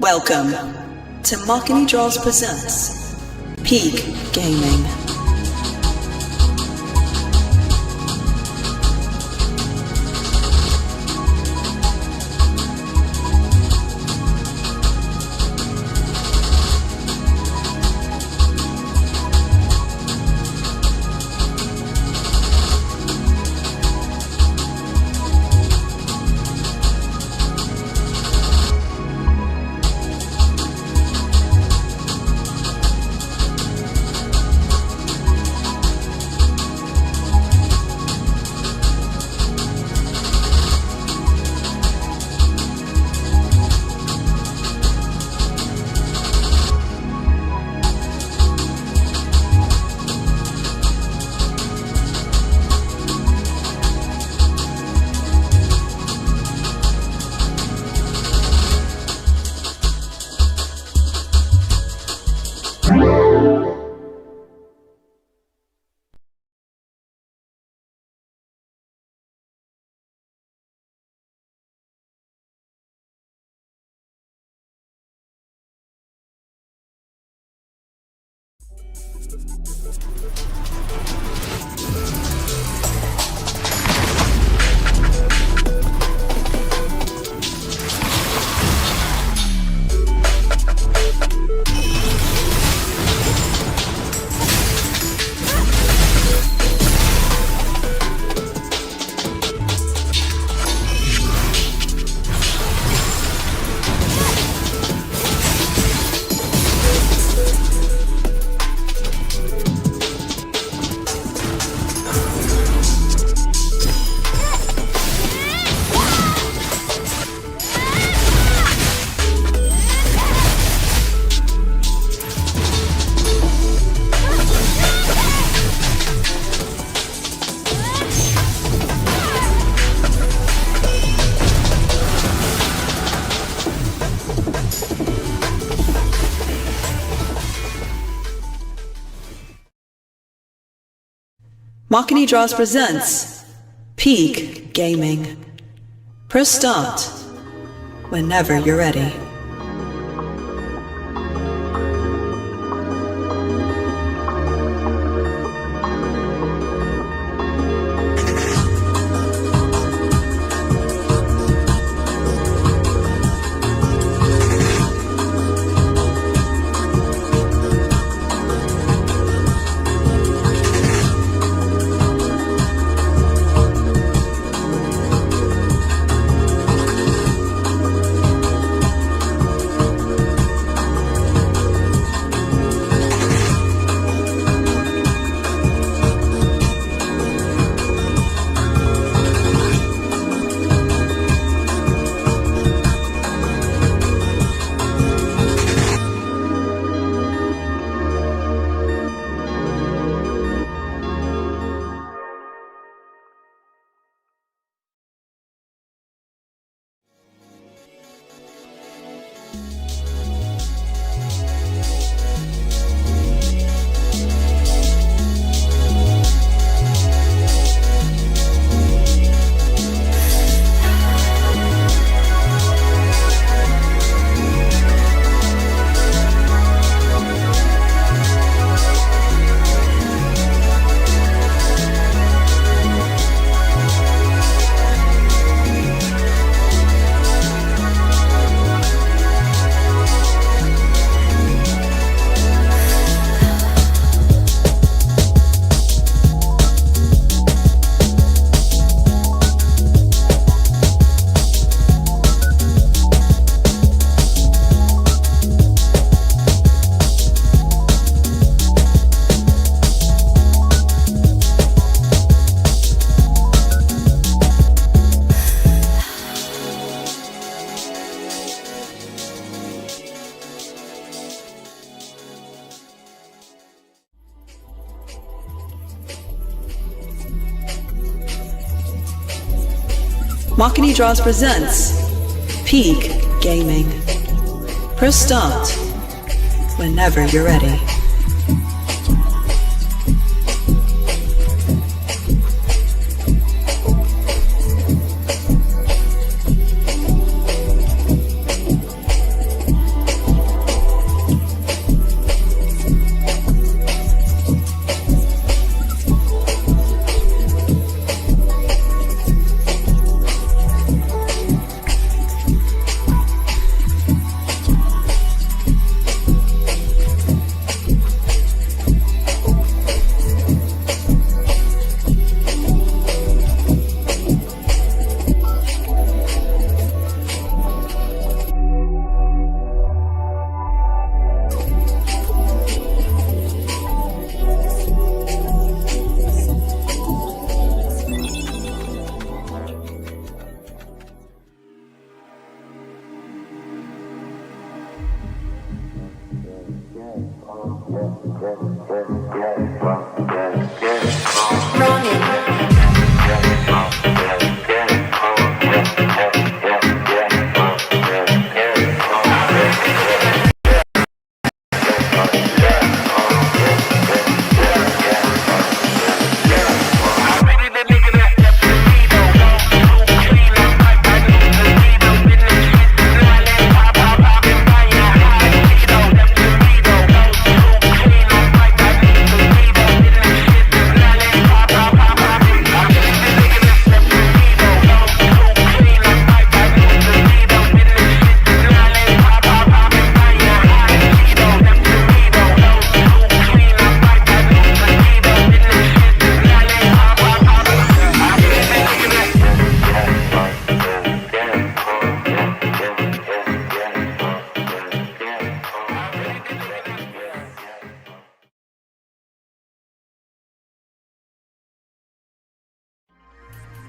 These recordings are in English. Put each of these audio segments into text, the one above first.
Welcome to Makini Draws presents Peak Gaming. Makini Draws presents Peak Gaming. Press start whenever you're ready. Makini Draws presents Peak Gaming. Press start whenever you're ready.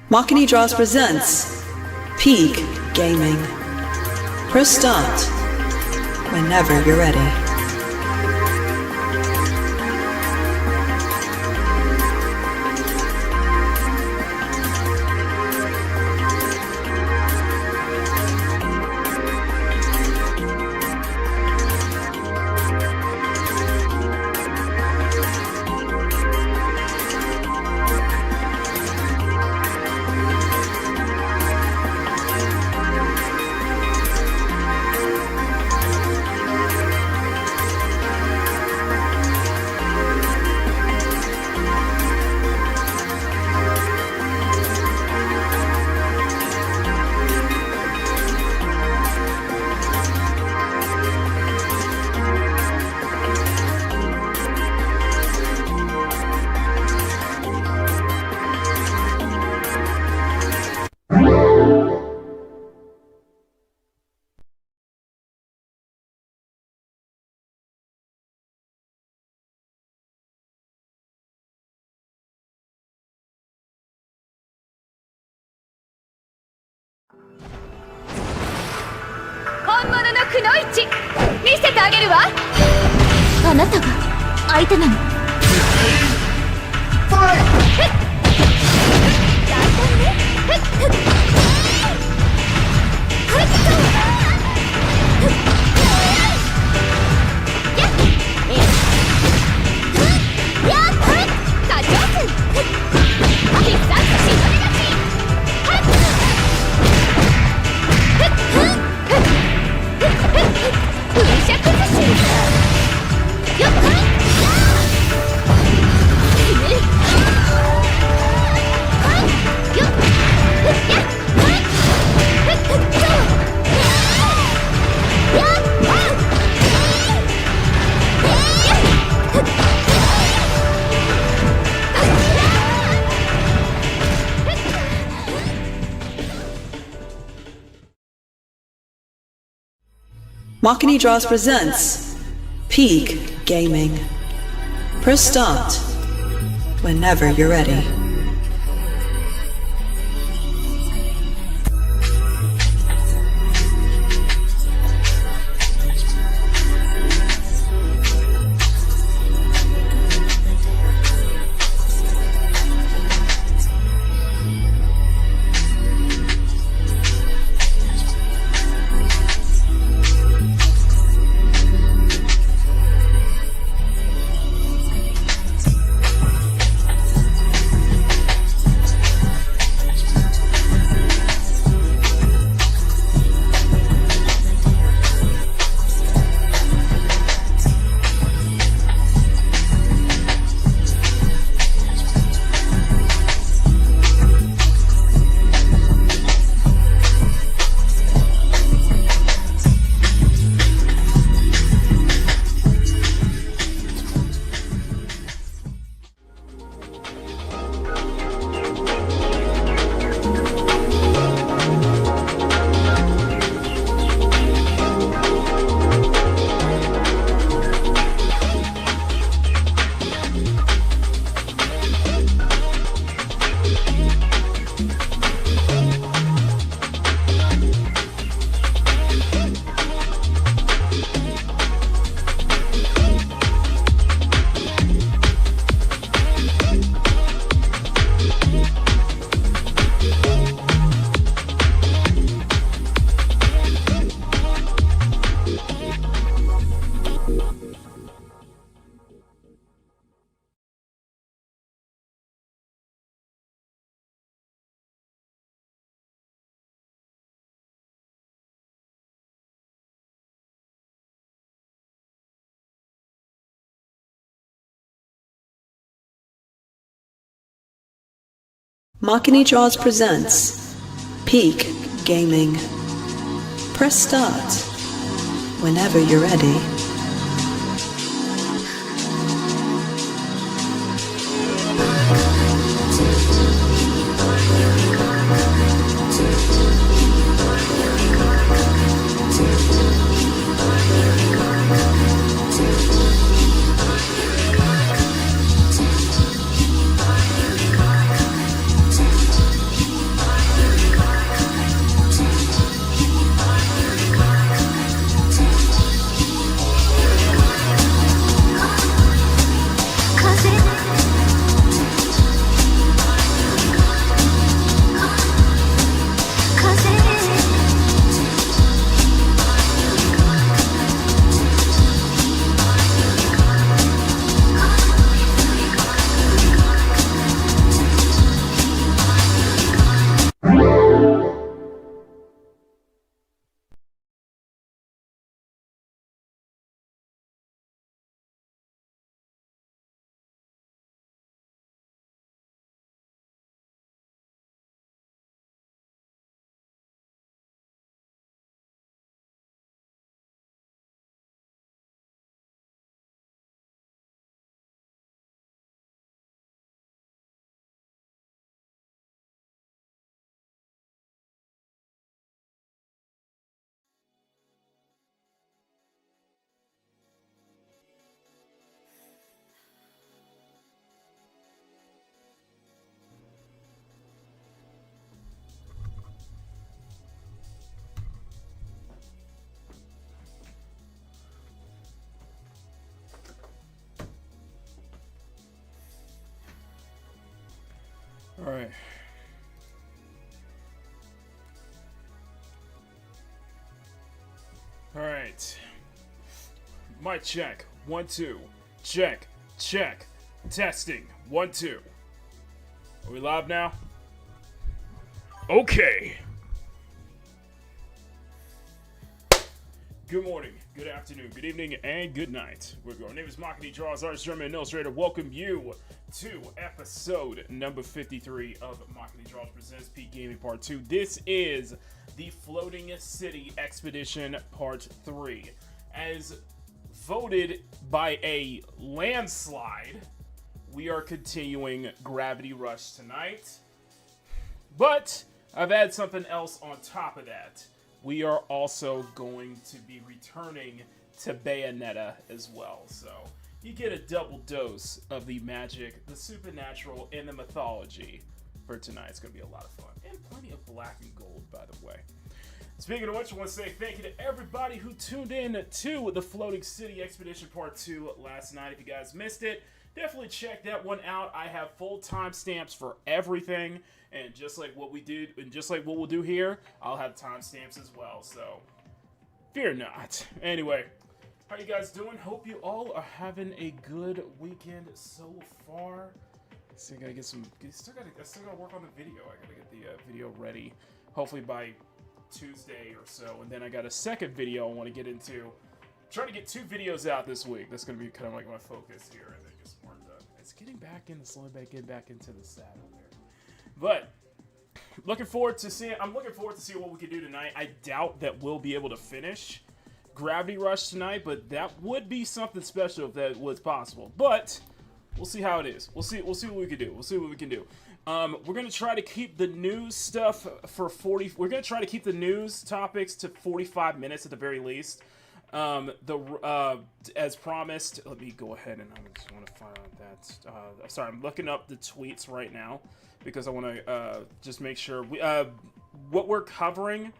Makini Draws presents Peak Gaming. Press start whenever you're ready. Makini Draws presents Peak Gaming. Press start whenever you're ready. Makini Draws presents Peak Gaming. Press start whenever you're ready. Alright. Alright. Mic check. 1, 2. Check. Check. Testing. 1, 2. Are we live now? Okay. Good morning, good afternoon, good evening, and good night. Our name is Makini Draws, artist, drummer, and illustrator. Welcome you to episode number 53 of Makini Draws Presents Peak Gaming Part 2. This is the Floating City Expedition Part 3. As voted by a landslide, we are continuing Gravity Rush tonight. But I've added something else on top of that. We are also going to be returning to Bayonetta as well. So you get a double dose of the magic, the supernatural, and the mythology for tonight. It's going to be a lot of fun. And plenty of black and gold, by the way. Speaking of which, I want to say thank you to everybody who tuned in to the Floating City Expedition Part 2 last night. If you guys missed it, definitely check that one out. I have full timestamps for everything. And just like what we did, and just like what we'll do here, I'll have timestamps as well. So, fear not. Anyway, how you guys doing? Hope you all are having a good weekend so far. Still gotta get some. I still gotta work on the video. I gotta get the video ready. Hopefully by Tuesday or so. And then I got a second video I want to get into. I'm trying to get 2 videos out this week. That's gonna be kind of like my focus here. And then get some more done. It's getting back into getting back into the saddle there. But I'm looking forward to seeing what we can do tonight. I doubt that we'll be able to finish Gravity Rush tonight, but that would be something special if that was possible. But we'll see how it is. We'll see what we can do. We're gonna try to keep the news stuff for 40. We're gonna try to keep the news topics to 45 minutes at the very least. As promised, let me go ahead and I just want to find that. Sorry, I'm looking up the tweets right now because I want to just make sure what we're covering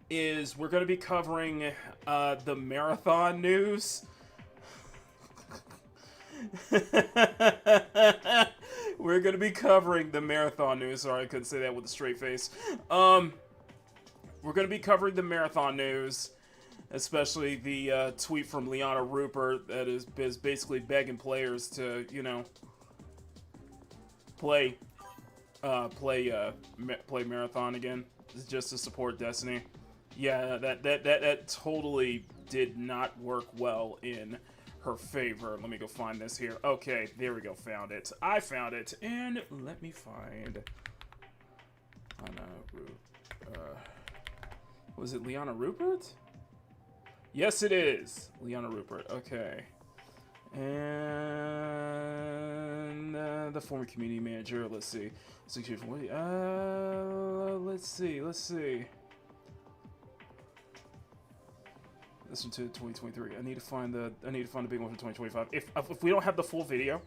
is we're going to be covering the marathon news. We're going to be covering the marathon news. Sorry, I couldn't say that with a straight face. We're going to be covering the marathon news. Especially the tweet from Liana Rupert that is basically begging players to, you know, play Marathon again, just to support Destiny. Yeah, that totally did not work well in her favor. Let me go find this here. Okay, there we go. Found it. I found it, and let me find Was it Liana Rupert? Yes, it is Liana Rupert. Okay. And the former community manager. Let's see. Let's see. This one to 2023. I need to find the big one for 2025. If we don't have the full video,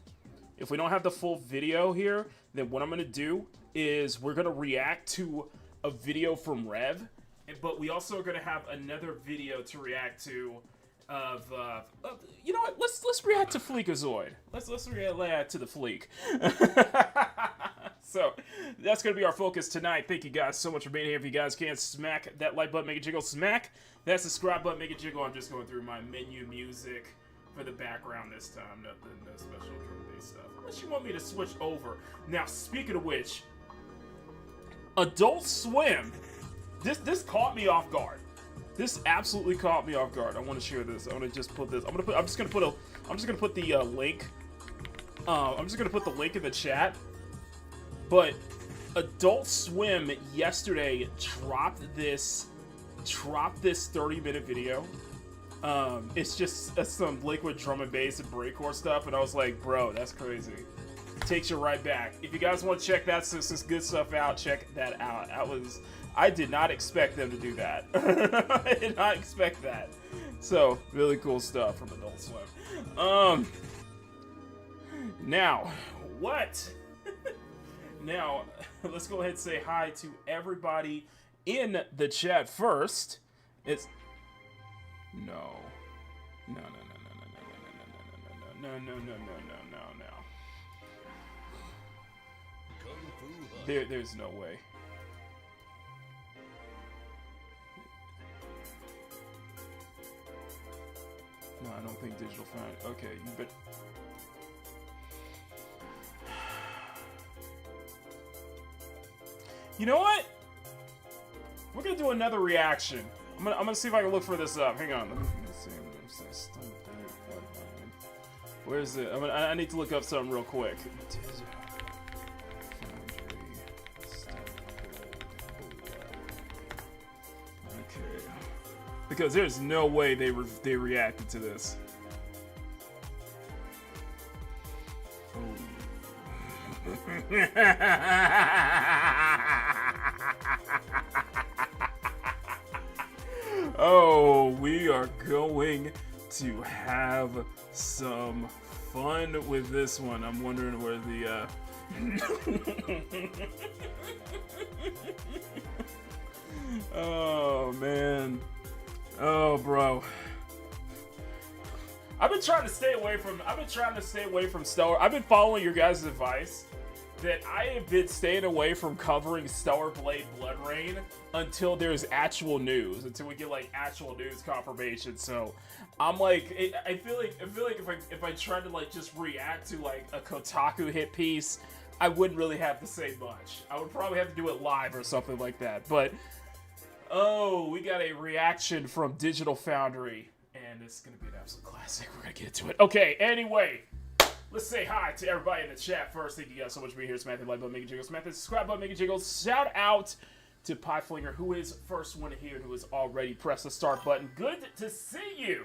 here, then what I'm gonna do is we're gonna react to a video from Rev, but we also are gonna have another video to react to of you know what? Let's react to Fleekazoid. Let's react to the Fleek. So that's gonna be our focus tonight. Thank you guys so much for being here. If you guys can, smack that like button, make it jiggle. Smack that subscribe button, make it jiggle. I'm just going through my menu music for the background this time. Nothing, no special drum-based stuff. Unless you want me to switch over. Now, speaking of which, Adult Swim. This caught me off guard. This absolutely caught me off guard. I want to share this. I want to just put this. I'm just gonna put the link. I'm just gonna put the link in the chat. But Adult Swim yesterday dropped this 30-minute video. It's just some liquid drum and bass and breakcore stuff, and I was like, bro, that's crazy. Takes you right back. If you guys want to check that this good stuff out, check that out. I did not expect them to do that. I did not expect that. So, really cool stuff from Adult Swim. Now, what? Now, let's go ahead and say hi to everybody in the chat first. It's no. There's no way. No, I don't think Digital Foundry. Okay, you bet. You know what? We're gonna do another reaction. I'm gonna see if I can look for this up. Hang on. Let me see. Where is it? I need to look up something real quick. Okay. Because there's no way they reacted to this. Oh, we are going to have some fun with this one. I'm wondering where the oh man. Oh bro. I've been trying to stay away from Stellar. I've been following your guys' advice that I have been staying away from covering Stellar Blade Bloodrain until there's actual news, until we get like actual news confirmation. So I'm like, I feel like if I tried to like just react to like a Kotaku hit piece, I wouldn't really have to say much. I would probably have to do it live or something like that. But oh, we got a reaction from Digital Foundry, and it's gonna be an absolute classic. We're gonna get into it. Okay, anyway. Let's say hi to everybody in the chat first. Thank you guys so much for being here. Smack that like button, make it jiggle. Smack that subscribe button, make it jiggle. Shout out to Pieflinger, who is first one here and who has already pressed the start button. Good to see you.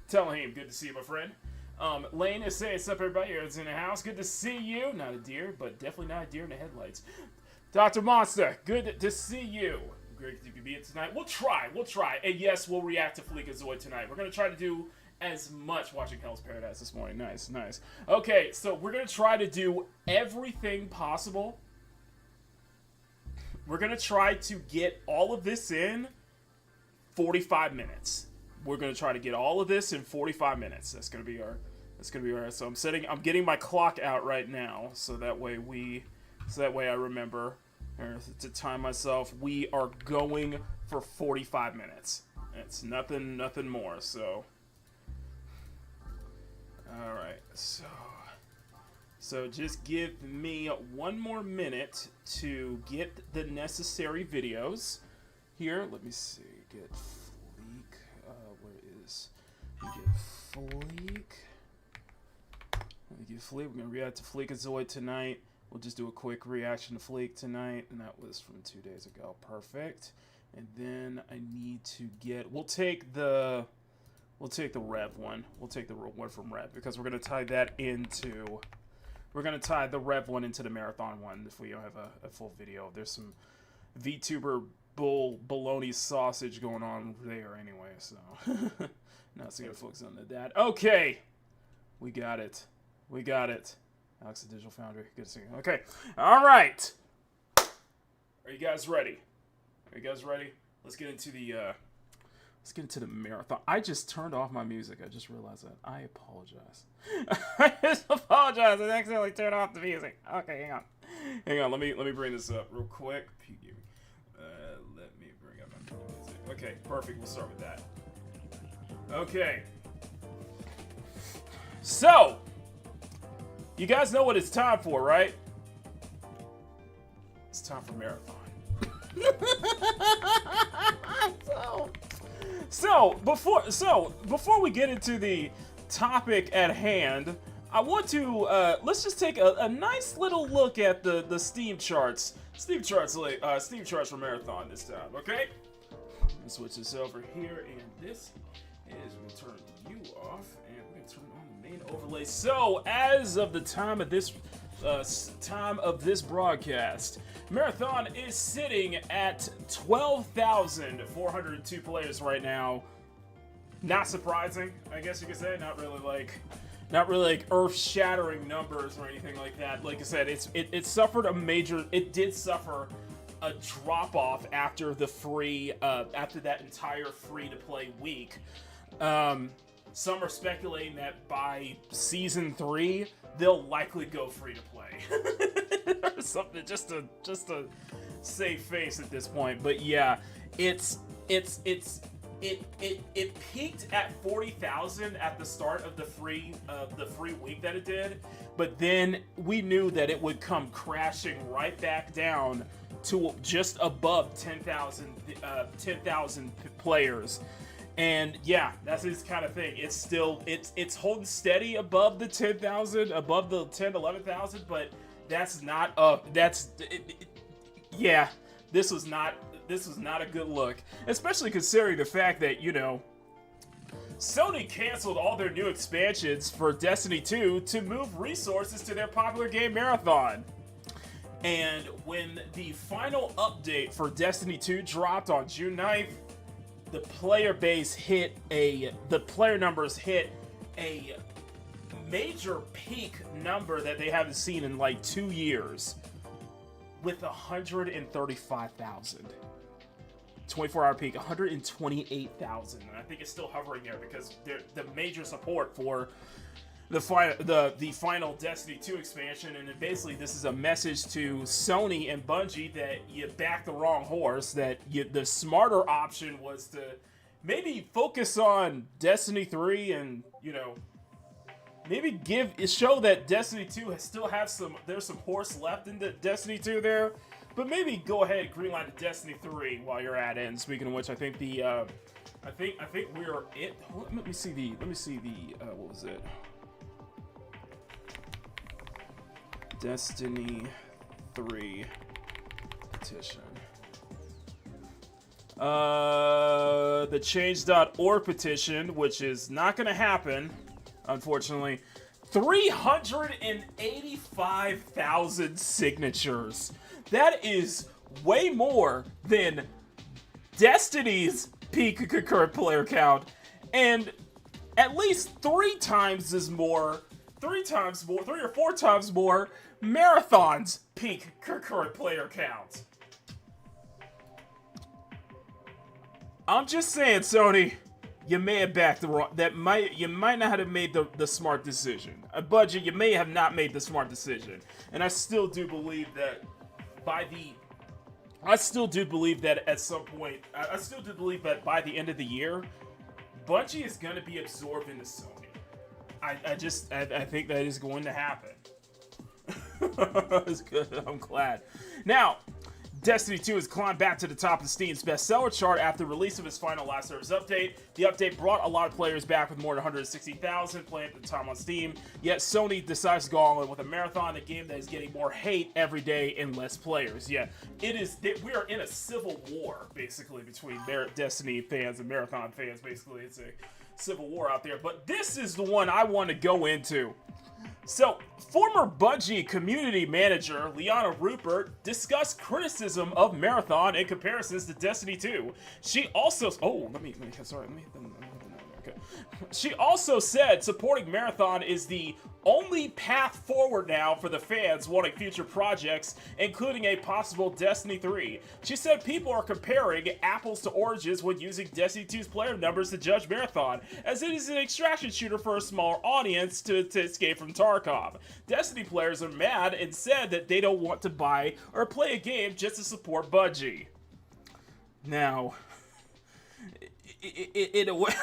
Tell him, good to see you, my friend. Lane is saying, what's up, everybody? It's in the house. Good to see you. Not a deer, but definitely not a deer in the headlights. Dr. Monster, good to see you. Great to be here tonight. We'll try. And yes, we'll react to Fleekazoid tonight. We're going to try to do as much watching Hell's Paradise this morning. Nice. Okay, so we're going to try to do everything possible. We're going to try to get all of this in 45 minutes. We're going to try to get all of this in 45 minutes. That's going to be our so I'm getting my clock out right now so that way I remember to time myself. We are going for 45 minutes. It's nothing more. So all right, so just give me one more minute to get the necessary videos here. Let me see. Get Fleek. Where is? Get Fleek. Let me get Fleek. We're gonna react to Fleekazoid tonight. We'll just do a quick reaction to Fleek tonight, and that was from 2 days ago. Perfect. And then I need to get. We'll take the Rev one. We'll take the one from Rev because we're gonna tie that into. We're gonna tie the Rev one into the Marathon one if we don't have a full video. There's some VTuber bologna sausage going on there anyway, so now it's gonna focus on that. Okay, we got it. Alex, the Digital Foundry. Good to see you. Okay, all right. Are you guys ready? Let's get into the marathon. I just turned off my music. I just realized that. I apologize. I I accidentally turned off the music. Okay, hang on. Let me bring this up real quick. Let me bring up my music. Okay, perfect. We'll start with that. Okay. So, you guys know what it's time for, right? It's time for marathon. So before we get into the topic at hand, I want to let's just take a nice little look at the Steam charts. Steam charts for marathon this time, okay? Let's switch this over here, and this is we'll turn you off, and we're gonna turn on the main overlay. So as of the time of this broadcast, Marathon is sitting at 12,402 players right now. Not surprising, I guess you could say. Not really like earth-shattering numbers or anything like that. Like I said, it did suffer a drop-off after after that entire free-to-play week. Some are speculating that by Season 3, they'll likely go free-to-play. Or something, just to save face at this point. But yeah, it peaked at 40,000 at the start of the free week that it did, but then we knew that it would come crashing right back down to just above 10,000 players. And yeah, that's this kind of thing. It's still it's holding steady above the 10,000, above the 10, 11,000, but that's not yeah, this was not a good look, especially considering the fact that, you know, Sony canceled all their new expansions for Destiny 2 to move resources to their popular game Marathon. And when the final update for Destiny 2 dropped on June 9th, the player numbers hit a major peak number that they haven't seen in like 2 years, with 135,000. 24-hour peak, 128,000, and I think it's still hovering there because the major support for the final Destiny 2 expansion, and then basically this is a message to Sony and Bungie that you backed the wrong horse, that the smarter option was to maybe focus on Destiny 3 and, you know, maybe show that Destiny 2 there's some horse left in the Destiny 2 there, but maybe go ahead and greenlight the Destiny 3 while you're at it. And speaking of which, I think I think we're it. Let me see the what was it? Destiny 3 petition. The change.org petition, which is not going to happen, unfortunately. 385,000 signatures. That is way more than Destiny's peak concurrent player count, and at least 3 or 4 times more Marathon's peak concurrent player count. I'm just saying, Sony, you may have backed the wrong. You might not have made the smart decision. A budget, you may have not made the smart decision, and I still do believe that at some point, I still do believe that by the end of the year, Bungie is going to be absorbed into Sony. I think that is going to happen. It's good. I'm glad. Now, Destiny 2 has climbed back to the top of Steam's bestseller chart after the release of its final live service update. The update brought a lot of players back with more than 160,000 playing at the time on Steam, yet Sony decides to go all in with a marathon, a game that is getting more hate every day and less players. Yeah, we are in a civil war, basically, between Destiny fans and Marathon fans. Basically, it's a civil war out there, but this is the one I want to go into. So, former Bungie community manager Liana Rupert discussed criticism of Marathon in comparisons to Destiny 2. She also, She also said supporting Marathon is the only path forward now for the fans wanting future projects, including a possible Destiny 3. She said people are comparing apples to oranges when using Destiny 2's player numbers to judge Marathon, as it is an extraction shooter for a smaller audience to escape from Tarkov. Destiny players are mad and said that they don't want to buy or play a game just to support Bungie. Now, in a way...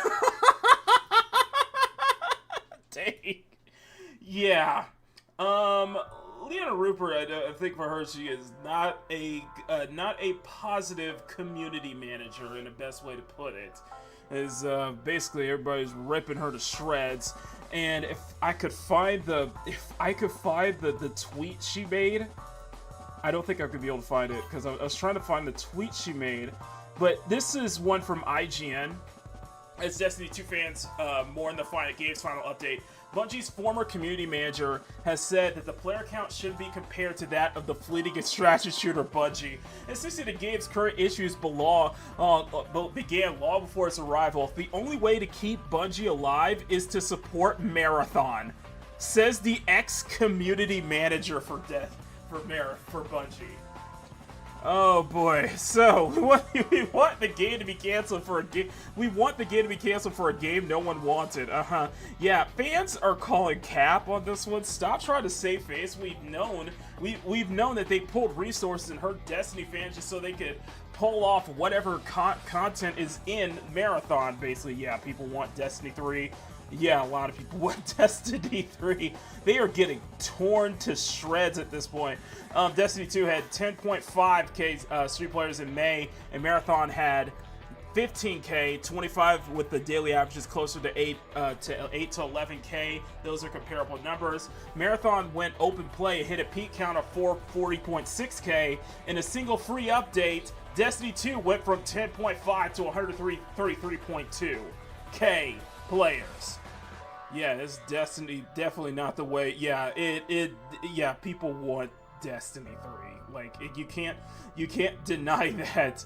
Dang. Yeah. Liana Rupert, I think for her, she is not a positive community manager, in the best way to put it. Is basically everybody's ripping her to shreds. And if I could find the tweet she made, I don't think I could be able to find it because I was trying to find the tweet she made. But this is one from IGN. As Destiny 2 fans, more in the game's final update, Bungie's former community manager has said that the player count shouldn't be compared to that of the fleeting extraction shooter Bungie. Essentially, the game's current issues began long before its arrival. The only way to keep Bungie alive is to support Marathon, says the ex-community manager for Bungie. Oh boy! So we want the game to be canceled for a game. We want the game to be canceled for a game no one wanted. Yeah, fans are calling cap on this one. Stop trying to save face. We've known that they pulled resources and hurt Destiny fans just so they could pull off whatever content is in Marathon. Basically, yeah, people want Destiny 3. Yeah, a lot of people want Destiny 3. They are getting torn to shreds at this point. Destiny 2 had 10.5k stream players in May, and Marathon had 15k, 25 with the daily averages closer to 8 to 11k. Those are comparable numbers. Marathon went open play and hit a peak count of 440.6k. In a single free update, Destiny 2 went from 10.5 to 133.2k players. Yeah, this Destiny definitely not the way. Yeah, yeah, people want Destiny 3. Like, you can't deny that.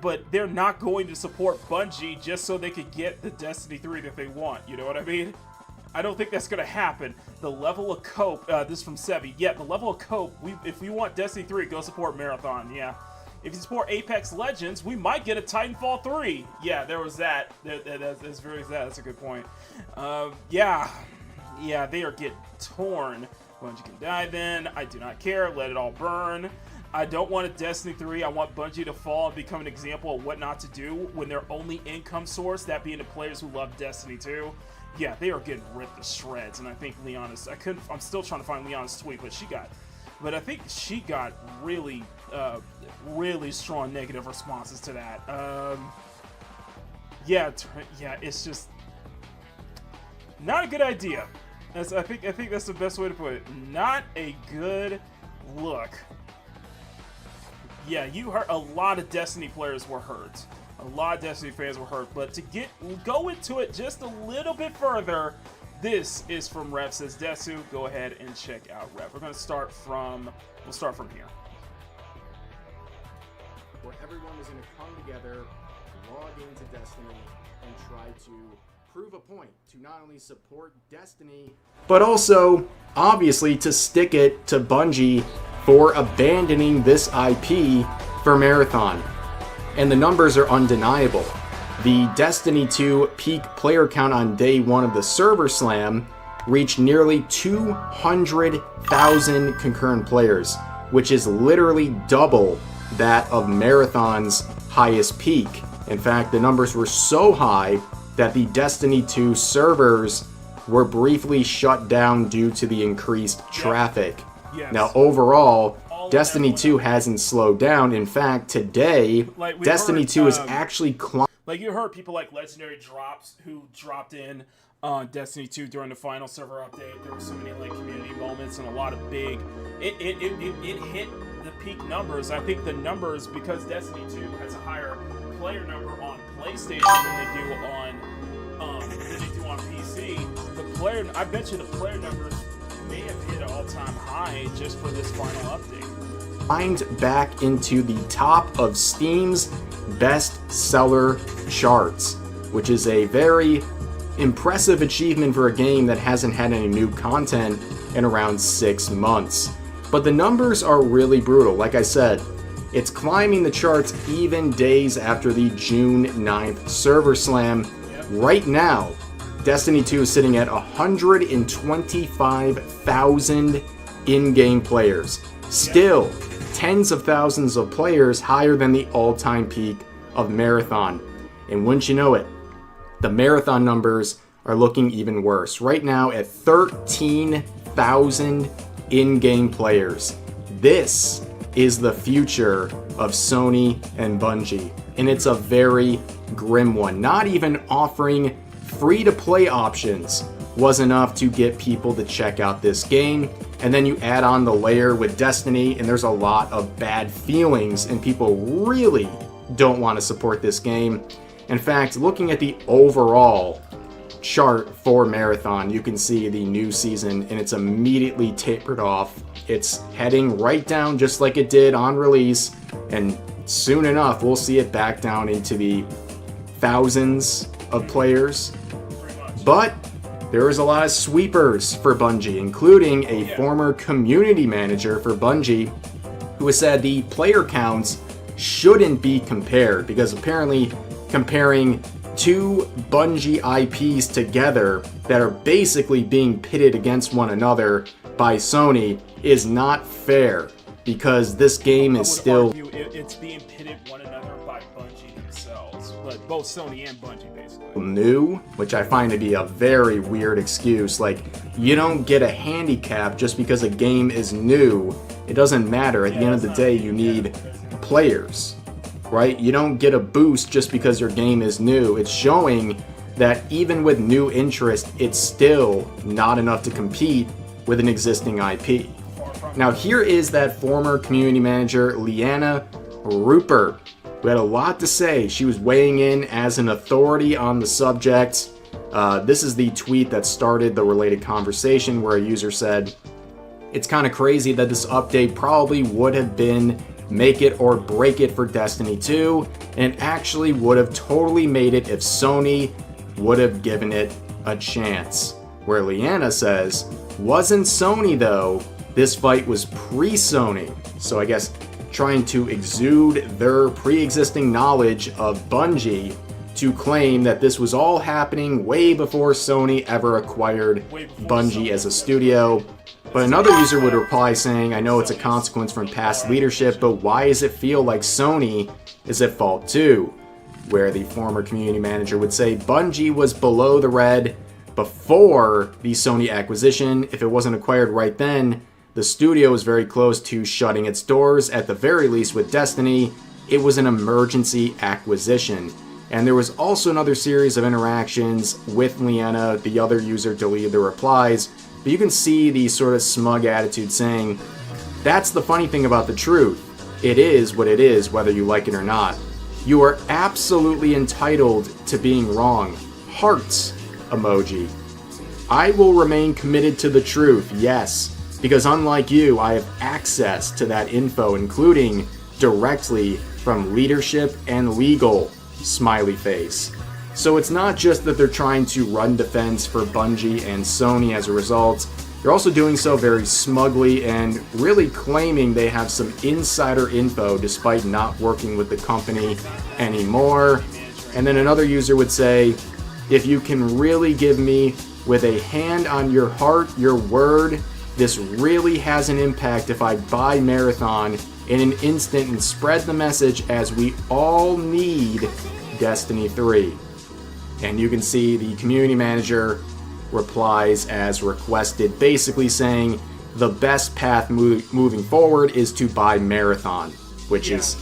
But they're not going to support Bungie just so they could get the Destiny 3 that they want. You know what I mean? I don't think that's gonna happen. The level of cope, this is from Sevi. Yeah, the level of cope, if we want Destiny 3, go support Marathon, yeah. If you support Apex Legends, we might get a Titanfall 3. Yeah, there was that. That's a good point. Yeah, they are getting torn. Bungie can die then. I do not care. Let it all burn. I don't want a Destiny 3. I want Bungie to fall and become an example of what not to do when their only income source, that being the players who love Destiny 2. Yeah, they are getting ripped to shreds. And I think Leona's... I'm still trying to find Leona's tweet, but I think she got really, really strong negative responses to that. Yeah, it's just not a good idea. I think that's the best way to put it. Not a good look. Yeah, you heard a lot of Destiny players were hurt. A lot of Destiny fans were hurt. But to go into it just a little bit further. This is from Rev Says Desu. Go ahead and check out Rev. We'll start from here. Where everyone is going to come together, log into Destiny, and try to prove a point to not only support Destiny, but also, obviously, to stick it to Bungie for abandoning this IP for Marathon. And the numbers are undeniable. The Destiny 2 peak player count on day one of the server slam reached nearly 200,000 concurrent players, which is literally double that of Marathon's highest peak. In fact, the numbers were so high that the Destiny 2 servers were briefly shut down due to the increased traffic. Yes. Now, overall, Destiny 2 hasn't slowed down. In fact, today, Destiny 2 is actually climbing. Like, you heard people like Legendary Drops who dropped in on Destiny 2 during the final server update. There were so many like community moments and a lot of big. It hit the peak numbers. I think the numbers, because Destiny 2 has a higher player number on PlayStation than they do on PC. I bet you the player numbers may have hit an all-time high just for this final update. Climbed back into the top of Steam's bestseller charts, which is a very impressive achievement for a game that hasn't had any new content in around 6 months. But the numbers are really brutal. Like I said, it's climbing the charts even days after the June 9th server slam. Right now, Destiny 2 is sitting at 125,000 in-game players. Still, tens of thousands of players higher than the all-time peak of Marathon. And wouldn't you know it, the Marathon numbers are looking even worse. Right now at 13,000 in-game players. This is the future of Sony and Bungie. And it's a very grim one. Not even offering free-to-play options was enough to get people to check out this game. And then you add on the layer with Destiny, and there's a lot of bad feelings, and people really don't want to support this game. In fact, looking at the overall chart for Marathon, you can see the new season, and it's immediately tapered off. It's heading right down just like it did on release, and soon enough, we'll see it back down into the thousands of players. But there is a lot of sweepers for Bungie, including a former community manager for Bungie who has said the player counts shouldn't be compared, because apparently comparing two Bungie IPs together that are basically being pitted against one another by Sony is not fair, because this game is still... It's being pitted one another by Bungie themselves, but both Sony and Bungie basically. New, which I find to be a very weird excuse. Like, you don't get a handicap just because a game is new. It doesn't matter. At the end of the day, you need players, right? You don't get a boost just because your game is new. It's showing that even with new interest, it's still not enough to compete with an existing IP. Now, here is that former community manager, Liana Rupert, who had a lot to say. She was weighing in as an authority on the subject. This is the tweet that started the related conversation, where a user said, "It's kind of crazy that this update probably would have been make it or break it for Destiny 2, and it actually would have totally made it if Sony would have given it a chance." Where Liana says, "Wasn't Sony though, this fight was pre-Sony." So I guess trying to exude their pre-existing knowledge of Bungie to claim that this was all happening way before Sony ever acquired Bungie as a studio. But another user would reply saying, "I know it's a consequence from past leadership, but why does it feel like Sony is at fault too?" Where the former community manager would say Bungie was below the red before the Sony acquisition. If it wasn't acquired right then, the studio was very close to shutting its doors. At the very least with Destiny, it was an emergency acquisition. And there was also another series of interactions with Liana. The other user deleted the replies, but you can see the sort of smug attitude saying, "That's the funny thing about the truth. It is what it is, whether you like it or not. You are absolutely entitled to being wrong." Hearts emoji. "I will remain committed to the truth, yes, because unlike you, I have access to that info, including directly from leadership and legal," smiley face. So it's not just that they're trying to run defense for Bungie and Sony as a result. They're also doing so very smugly and really claiming they have some insider info despite not working with the company anymore. And then another user would say, "If you can really give me with a hand on your heart, your word, this really has an impact if I buy Marathon in an instant and spread the message as we all need Destiny 3. And you can see the community manager replies as requested, basically saying, the best path moving forward is to buy Marathon, which is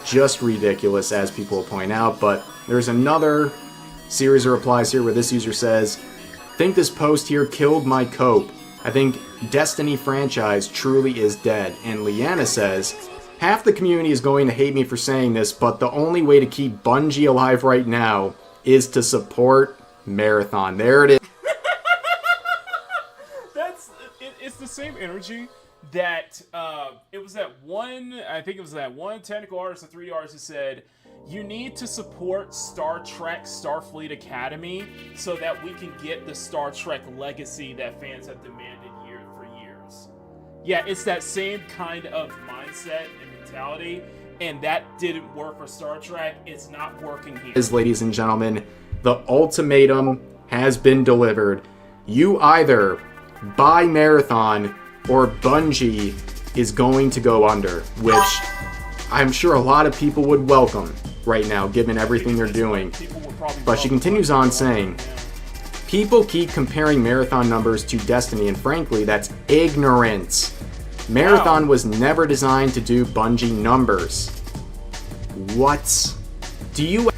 just ridiculous, as people will point out. But there's another series of replies here where this user says, "Think this post here killed my cope. I think Destiny franchise truly is dead." And Leanna says, "Half the community is going to hate me for saying this, but the only way to keep Bungie alive right now is to support Marathon." There it is. It's the same energy that it was that one, I think it was that one technical artist or 3D artist who said, "You need to support Star Trek Starfleet Academy so that we can get the Star Trek legacy that fans have demanded for years." Yeah, it's that same kind of mindset and mentality, and that didn't work for Star Trek. It's not working here. Ladies and gentlemen, the ultimatum has been delivered. You either buy Marathon or Bungie is going to go under, which I'm sure a lot of people would welcome right now, given everything they're doing. But she continues on saying, "People keep comparing Marathon numbers to Destiny, and frankly, that's ignorance. Marathon was never designed to do Bungie numbers." What? Do you...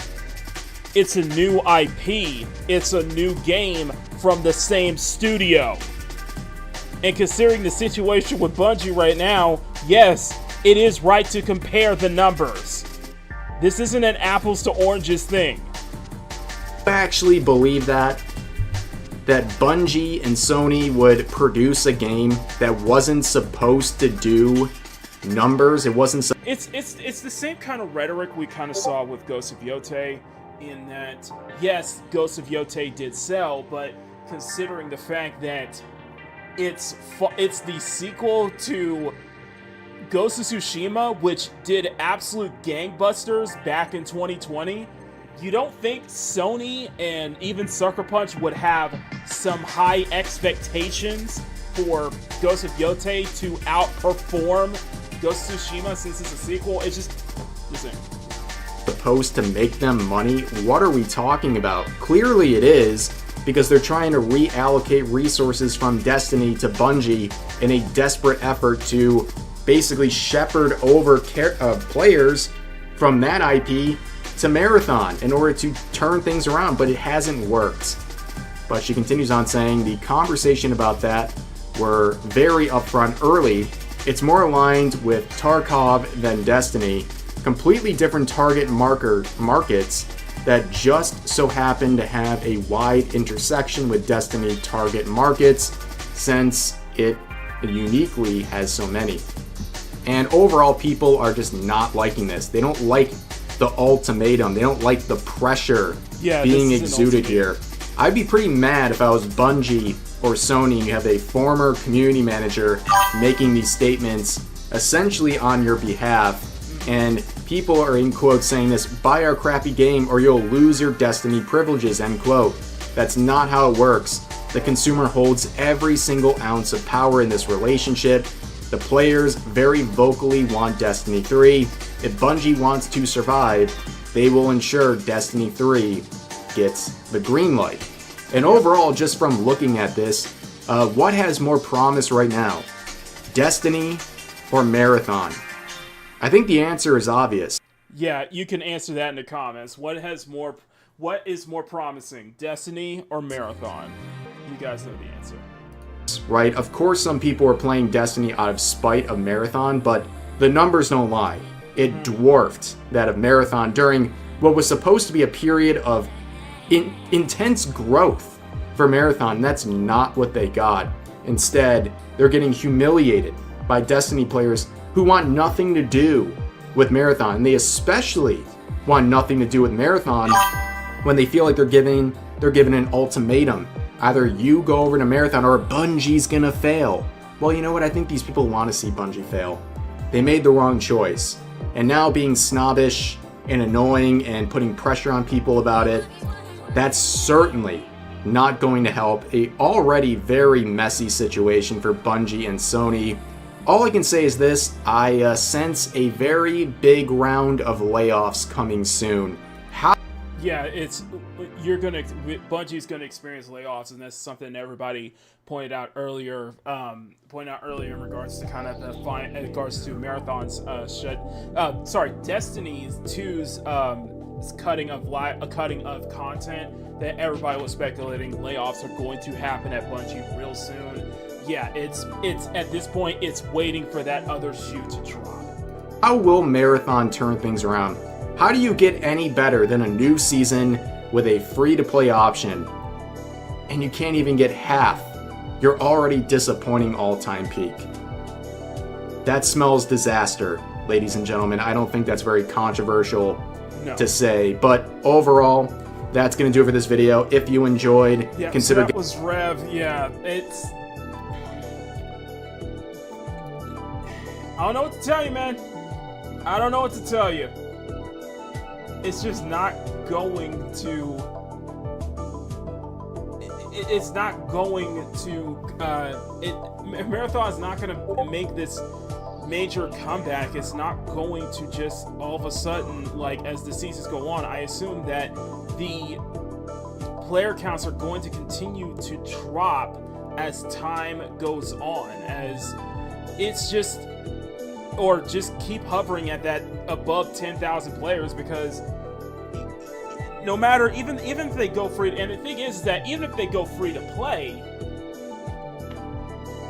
It's a new IP. It's a new game from the same studio. And considering the situation with Bungie right now, yes, it is right to compare the numbers. This isn't an apples to oranges thing. I actually believe that Bungie and Sony would produce a game that wasn't supposed to do numbers. It wasn't. It's the same kind of rhetoric we kind of saw with Ghost of Yotei, in that yes, Ghost of Yotei did sell, but considering the fact that it's the sequel to Ghost of Tsushima, which did absolute gangbusters back in 2020, you don't think Sony and even Sucker Punch would have some high expectations for Ghost of Yotei to outperform Ghost of Tsushima since it's a sequel? It's just, listen. Supposed to make them money? What are we talking about? Clearly it is, because they're trying to reallocate resources from Destiny to Bungie in a desperate effort to basically shepherd over players from that IP to Marathon in order to turn things around, but it hasn't worked. But she continues on saying, "The conversation about that were very upfront early. It's more aligned with Tarkov than Destiny. Completely different target markets that just so happen to have a wide intersection with Destiny target markets, since it uniquely has so many." And overall, people are just not liking this. They don't like the ultimatum. They don't like the pressure being exuded here. I'd be pretty mad if I was Bungie or Sony and you have a former community manager making these statements essentially on your behalf, and people are in quotes saying this, "Buy our crappy game or you'll lose your Destiny privileges," end quote. That's not how it works. The consumer holds every single ounce of power in this relationship. The players very vocally want Destiny 3. If Bungie wants to survive, they will ensure Destiny 3 gets the green light. And overall, just from looking at this, what has more promise right now? Destiny or Marathon? I think the answer is obvious. Yeah, you can answer that in the comments. What is more promising, Destiny or Marathon? You guys know the answer. Right? Of course some people are playing Destiny out of spite of Marathon, but the numbers don't lie. It dwarfed that of Marathon during what was supposed to be a period of intense growth for Marathon. That's not what they got. Instead, they're getting humiliated by Destiny players who want nothing to do with Marathon. And they especially want nothing to do with Marathon when they feel like they're given an ultimatum. Either you go over to Marathon or Bungie's gonna fail. Well, you know what? I think these people want to see Bungie fail. They made the wrong choice. And now being snobbish and annoying and putting pressure on people about it, that's certainly not going to help a already very messy situation for Bungie and Sony. All I can say is this, I sense a very big round of layoffs coming soon. Yeah, Bungie's gonna experience layoffs, and that's something everybody pointed out earlier. In regards to kind of in regards to Marathon's Destiny 2's cutting of content that everybody was speculating layoffs are going to happen at Bungie real soon. Yeah, it's at this point it's waiting for that other shoe to drop. How will Marathon turn things around? How do you get any better than a new season with a free-to-play option? And you can't even get half. You're already disappointing all-time Peak. That smells disaster, ladies and gentlemen. I don't think that's very controversial to say, but overall, that's going to do it for this video. If you enjoyed, consider... So that was Rev. Yeah, it's... I don't know what to tell you, man. I don't know what to tell you. It's just not going to... It's not going to... Marathon's not going to make this major comeback. It's not going to just all of a sudden, like, as the seasons go on, I assume that the player counts are going to continue to drop as time goes on, as it's just... or just keep hovering at that above 10,000 players, because no matter, even if they go free, and the thing is that even if they go free to play,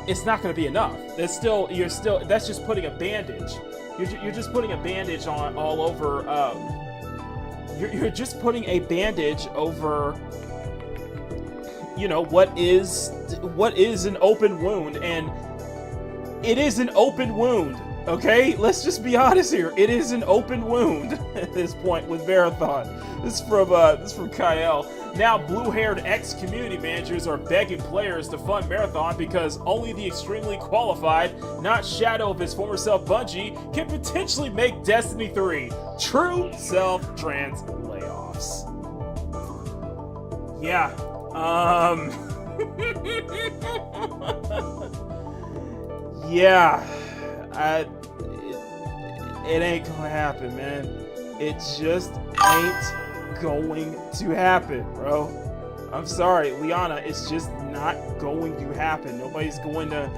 it's not going to be enough. That's just putting a bandage. You're just putting a bandage on all over. You're just putting a bandage over, you know, what is an open wound, and it is an open wound. Okay, let's just be honest here. It is an open wound at this point with Marathon. This is from Kyle. Now, blue-haired ex-community managers are begging players to fund Marathon because only the extremely qualified, not shadow of his former self Bungie, can potentially make Destiny 3. True self-trans layoffs. Yeah. Yeah. It ain't gonna happen, man. It just ain't going to happen, bro. I'm sorry, Liana. It's just not going to happen. Nobody's going to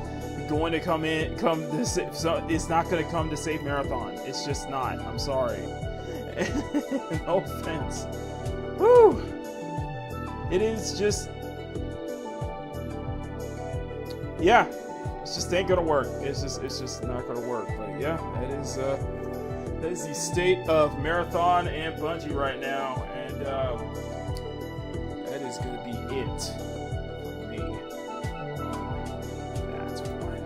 it's not going to come to save Marathon. It's just not. I'm sorry. No offense. Woo. It is just, yeah. It just ain't gonna work. It's just not gonna work. But yeah, that is the state of Marathon and Bungie right now, and that is gonna be it for me. That's one.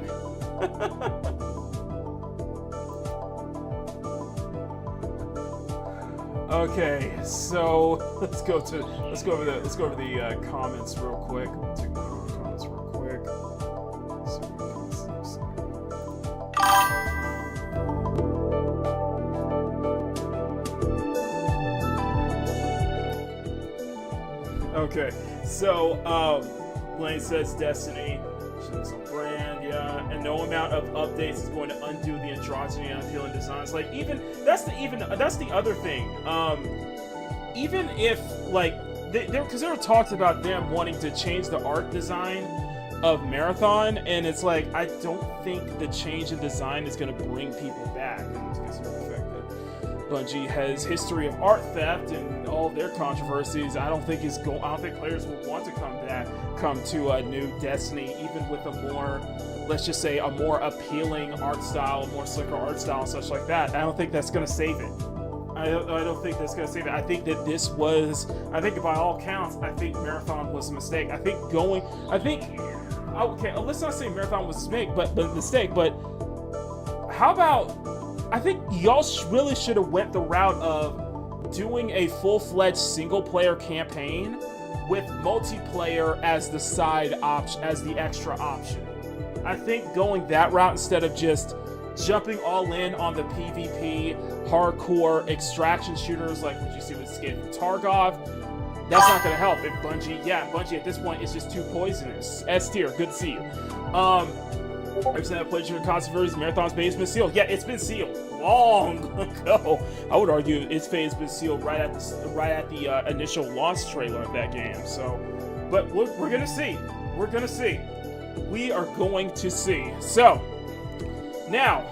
Okay, so let's go over the comments real quick. Take the comments real quick. Okay, so Blaine says Destiny, she looks on brand, yeah, and no amount of updates is going to undo the androgyny and appealing designs. Like, that's the other thing. Even if, like, because there were talks about them wanting to change the art design of Marathon, and it's like, I don't think the change in design is going to bring people back. Considering the fact that Bungie has history of art theft and all of their controversies, I don't think players will want to come to a new Destiny, even with a more, let's just say, a more appealing art style, a more slicker art style, and such like that. I don't think that's going to save it. I don't think that's going to save it. I think that by all counts, I think Marathon was a mistake. Okay, let's not say Marathon was a mistake, but how about, I think y'all really should have went the route of doing a full-fledged single-player campaign with multiplayer as the side option, as the extra option. I think going that route instead of just jumping all in on the PvP, hardcore extraction shooters like what you see with Skid from Tarkov, that's not going to help. If Bungie at this point is just too poisonous. S tier, good to see you. I've said that played during controversies, Marathon's basement sealed. Yeah, it's been sealed. long ago. I would argue its fate has been sealed right at the initial launch trailer of that game. So, but we're gonna see. We're gonna see. We are going to see. So, now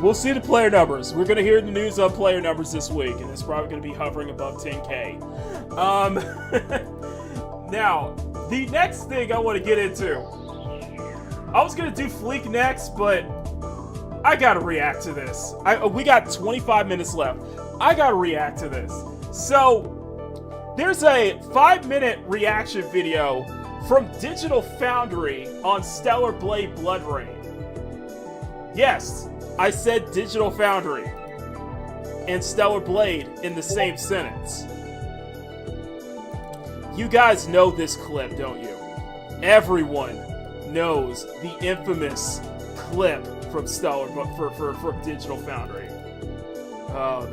we'll see the player numbers. We're gonna hear the news on player numbers this week, and it's probably gonna be hovering above 10K. Now, the next thing I want to get into, I was gonna do Fleek next, but I gotta react to this. We got 25 minutes left. I gotta react to this. So, there's a 5-minute reaction video from Digital Foundry on Stellar Blade Bloodrain. Yes, I said Digital Foundry and Stellar Blade in the same sentence. You guys know this clip, don't you? Everyone knows the infamous clip from from Digital Foundry. Oh,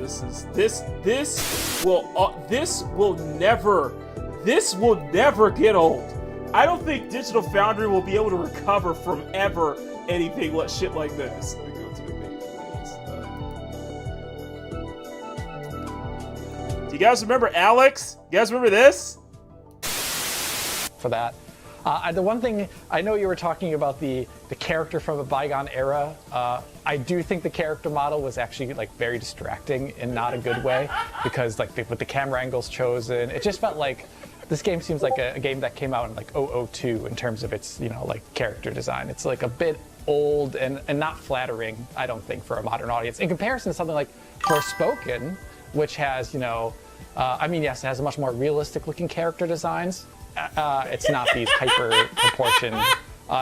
this will never get old. I don't think Digital Foundry will be able to recover from ever anything like shit like this. Let me go to the page. Do you guys remember Alex? You guys remember this? For that. The one thing, I know you were talking about the character from a bygone era. I do think the character model was actually like very distracting in not a good way, because like with the camera angles chosen, it just felt like this game seems like a game that came out in like 2002 in terms of its, like character design. It's like a bit old and not flattering, I don't think, for a modern audience. In comparison to something like Forspoken, which has, yes, it has a much more realistic looking character designs. It's not these hyper proportioned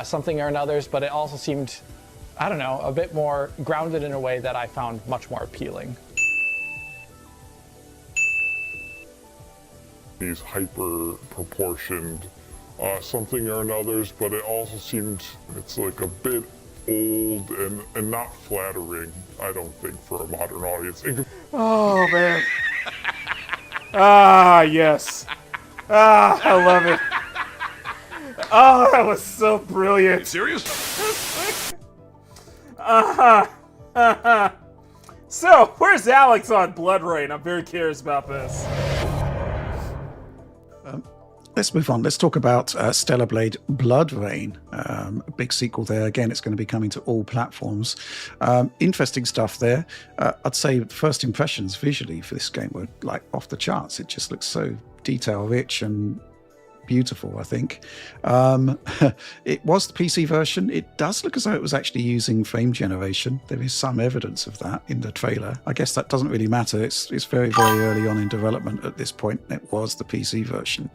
something or another's, but it also seemed, I don't know, a bit more grounded in a way that I found much more appealing. These hyper proportioned something or another's, but it also seemed it's like a bit old and not flattering, I don't think, for a modern audience. Oh man. Ah, yes. Ah, I love it. Oh, that was so brilliant. Serious? So, where's Alex on Bloodrain? I'm very curious about this. Let's move on. Let's talk about Stellar Blade Bloodrain. A big sequel there. Again, it's going to be coming to all platforms. Interesting stuff there. I'd say first impressions visually for this game were like off the charts. It just looks so detail-rich and beautiful, I think. It was the PC version. It does look as though it was actually using frame generation. There is some evidence of that in the trailer. I guess that doesn't really matter. It's very, very early on in development at this point. It was the PC version.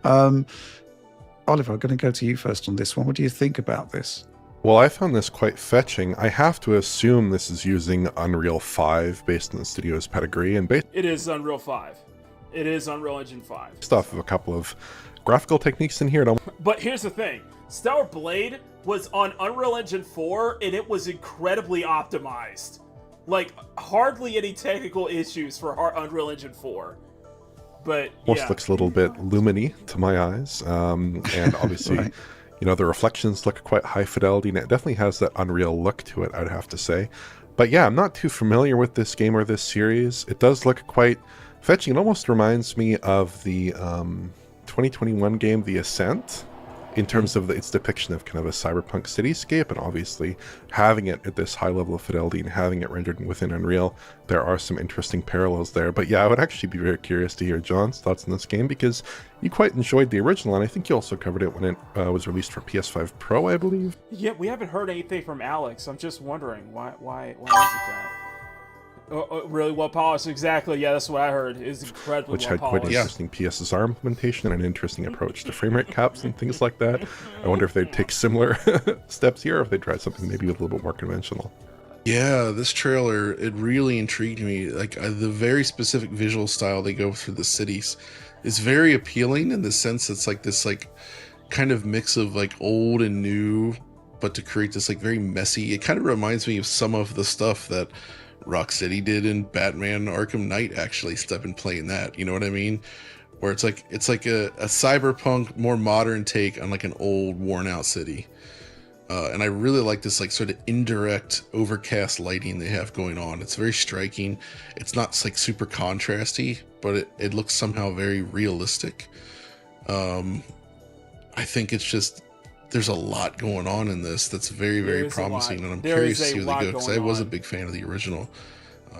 Oliver, I'm going to go to you first on this one. What do you think about this? Well, I found this quite fetching. I have to assume this is using Unreal 5 based on the studio's pedigree and based... It is Unreal 5. It is Unreal Engine 5. Stuff of a couple of graphical techniques in here. But here's the thing. Stellar Blade was on Unreal Engine 4, and it was incredibly optimized. Like, hardly any technical issues for Unreal Engine 4. But, Almost looks a little bit luminy to my eyes. And obviously, Right. The reflections look quite high fidelity, and it definitely has that Unreal look to it, I'd have to say. But yeah, I'm not too familiar with this game or this series. It does look quite fetching. It almost reminds me of the 2021 game The Ascent, in terms of its depiction of kind of a cyberpunk cityscape, and obviously having it at this high level of fidelity and having it rendered within Unreal, there are some interesting parallels there. But yeah, I would actually be very curious to hear John's thoughts on this game, because you quite enjoyed the original, and I think you also covered it when it was released for PS5 Pro, I believe. Yeah, we haven't heard anything from Alex. I'm just wondering, why is it that? Really well polished, exactly. Yeah, that's what I heard. It's incredibly Which well had quite polished. an interesting PSSR implementation and an interesting approach to frame rate caps and things like that. I wonder if they'd take similar steps here, or if they'd try something maybe a little bit more conventional. Yeah, this trailer, it really intrigued me. Like the very specific visual style they go through the cities is very appealing, in the sense it's like this like kind of mix of like old and new, but to create this like very messy. It kind of reminds me of some of the stuff that Rocksteady did in Batman Arkham Knight, actually. I've been playing that, you know what I mean? Where it's like a cyberpunk, more modern take on like an old, worn out city. and I really like this like sort of indirect overcast lighting they have going on. It's very striking. It's not like super contrasty, but it looks somehow very realistic. I think it's just there's a lot going on in this that's very, very promising, and I'm curious to see where they go, because I was a big fan of the original.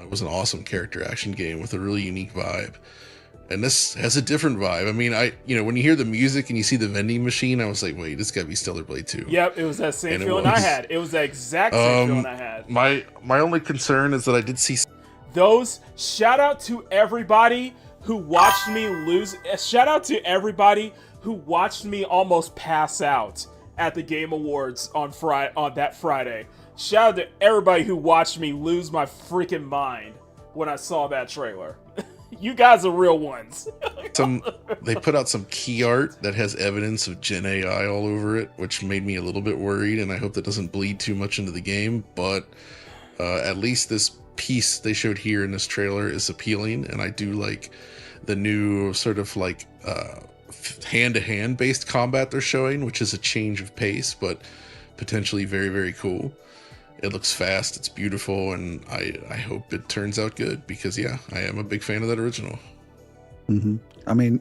It was an awesome character action game with a really unique vibe. And this has a different vibe. I mean, when you hear the music and you see the vending machine, I was like, wait, this gotta be Stellar Blade 2. Yep, it was that same feeling I had. It was the exact same feeling I had. My only concern is that I did see those. Shout out to everybody who watched me lose. Shout out to everybody who watched me almost pass out at the Game Awards on that Friday. Shout out to everybody who watched me lose my freaking mind when I saw that trailer. You guys are real ones. They put out some key art that has evidence of Gen AI all over it, which made me a little bit worried, and I hope that doesn't bleed too much into the game. But at least this piece they showed here in this trailer is appealing, and I do like the new sort of like hand-to-hand based combat they're showing, which is a change of pace, but potentially very, very cool. It looks fast, it's beautiful, and I hope it turns out good, because yeah, I am a big fan of that original. Mm-hmm. I mean,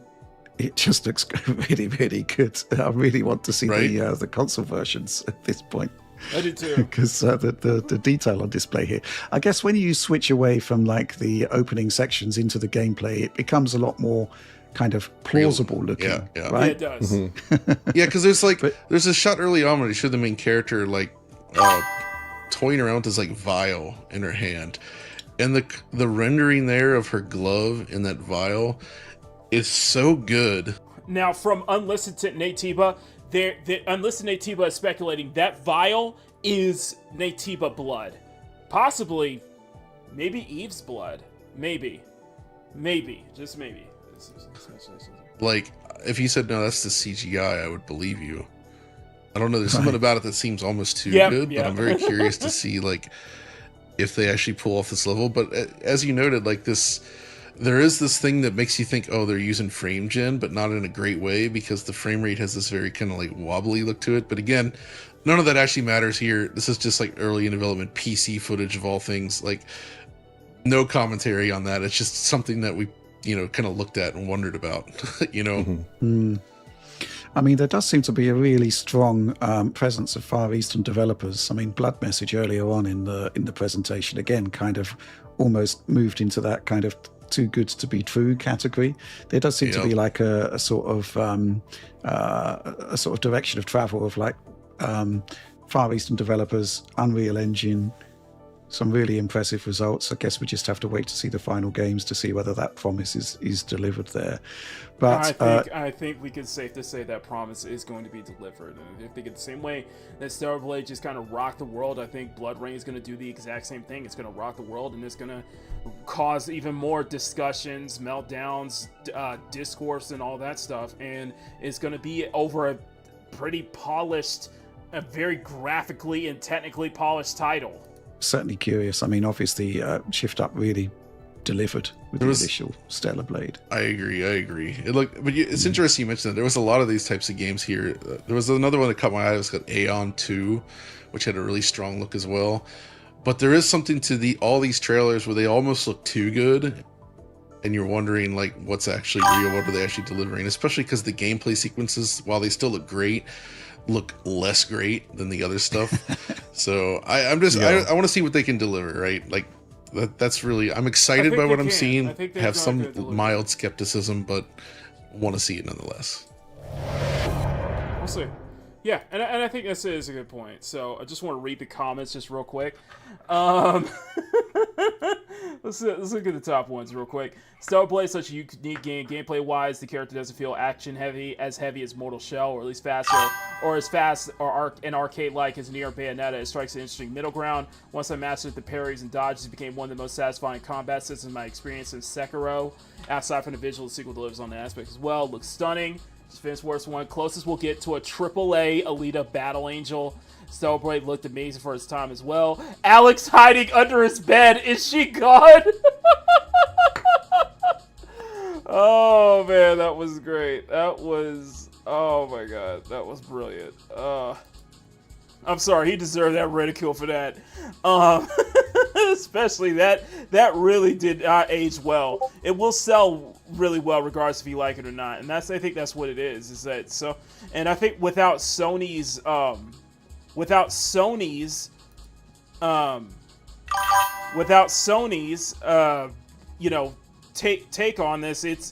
it just looks really, really good. I really want to see the console versions at this point. I do too. Because the detail on display here. I guess when you switch away from like the opening sections into the gameplay, it becomes a lot more kind of plausible looking. Yeah. Right? Yeah, it does. Mm-hmm. Yeah, because there's a shot early on where they show the main character like toying around with this like vial in her hand, and the rendering there of her glove in that vial is so good. Now, from Unlisted Nate Tiba, the Unlisted Nate Tiba is speculating that vial is Nate Tiba blood, possibly, maybe Eve's blood, maybe, just maybe. Like, if you said no, that's the CGI, I would believe you. I don't know. There's something about it that seems almost too good, but I'm very curious to see like if they actually pull off this level. But as you noted, like there is this thing that makes you think, oh, they're using frame gen, but not in a great way, because the frame rate has this very kind of like wobbly look to it. But again, none of that actually matters here. This is just like early in development PC footage of all things. Like, no commentary on that. It's just something that we kind of looked at and wondered about. Mm-hmm. I mean, there does seem to be a really strong presence of Far Eastern developers. I mean, Blood Message earlier on in the presentation, again, kind of almost moved into that kind of too good to be true category. There does seem to be like a sort of direction of travel of like Far Eastern developers, Unreal Engine, some really impressive results. I guess we just have to wait to see the final games to see whether that promise is delivered there. But I think we can safe to say that promise is going to be delivered. And I think in the same way that Stellar Blade just kind of rocked the world, I think Bloodrain is going to do the exact same thing. It's going to rock the world, and it's going to cause even more discussions, meltdowns, discourse, and all that stuff. And it's going to be over a pretty polished, a very graphically and technically polished title. Certainly curious. I mean, obviously, Shift Up really delivered with the initial Stellar Blade. I agree. It's interesting you mentioned that. There was a lot of these types of games here. There was another one that caught my eye. It was called Aeon 2, which had a really strong look as well. But there is something to all these trailers where they almost look too good, and you're wondering like what's actually real, what are they actually delivering? Especially because the gameplay sequences, while they still look great, look less great than the other stuff. So I want to see what they can deliver, right? Like that's really, I'm excited by what I'm seeing. I have some mild skepticism, but want to see it nonetheless. We'll see. Yeah, and I think this is a good point. So I just want to read the comments just real quick. Let's look at the top ones real quick. Stellar Blade is such a unique game. Gameplay-wise, the character doesn't feel action-heavy as Mortal Shell, or at least faster, or as fast and arcade-like as Nier Bayonetta. It strikes an interesting middle ground. Once I mastered the parries and dodges, it became one of the most satisfying combat systems in my experience in Sekiro. Aside from the visual, the sequel delivers on the aspect as well. It looks stunning. Defense Worst one. Closest we'll get to a AAA Alita Battle Angel. Stellar Blade looked amazing for its time as well. Alex hiding under his bed. Is she gone? Oh, man, that was great. Oh, my God. That was brilliant. I'm sorry, he deserved that ridicule for that. Especially that really did not age well. It will sell really well regardless if you like it or not, and I think that's what it is that so. And I think without Sony's take on this, it's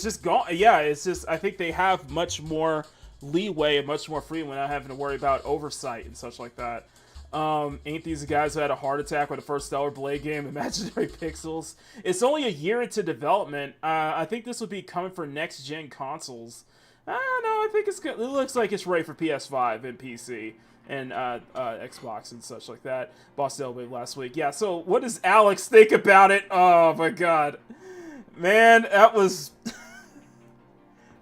just gone. Yeah, it's just, I think they have much more leeway and much more freedom without having to worry about oversight and such like that. Ain't these the guys who had a heart attack with the first Stellar Blade game, Imaginary Pixels? It's only a year into development. I think this would be coming for next-gen consoles. No, I think it's good. It looks like it's ready for PS5 and PC and Xbox and such like that. Boss Stellar Blade last week. Yeah, so what does Alex think about it? Oh, my God. Man, that was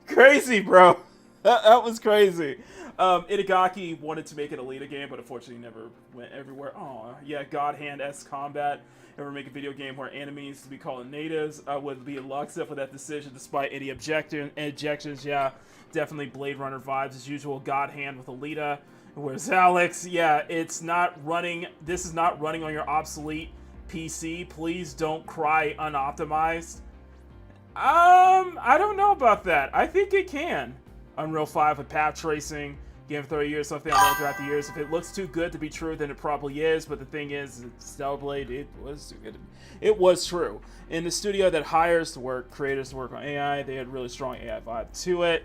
crazy, bro. That was crazy. Itagaki wanted to make it a Alita game, but unfortunately never went everywhere. Oh, yeah, God Hand-esque combat. Ever make a video game where enemies to be called natives would be lockstep with that decision despite any objections. Yeah, definitely Blade Runner vibes as usual. God Hand with Alita. Where's Alex? Yeah, it's not running. This is not running on your obsolete PC. Please don't cry unoptimized. I don't know about that. I think it can. Unreal 5 with path tracing. Game for 30 years, something I learned throughout the years. If it looks too good to be true, then it probably is. But the thing is, Stellar Blade, it was too good to be. It was true. In the studio that hires creators to work on AI, they had really strong AI vibe to it.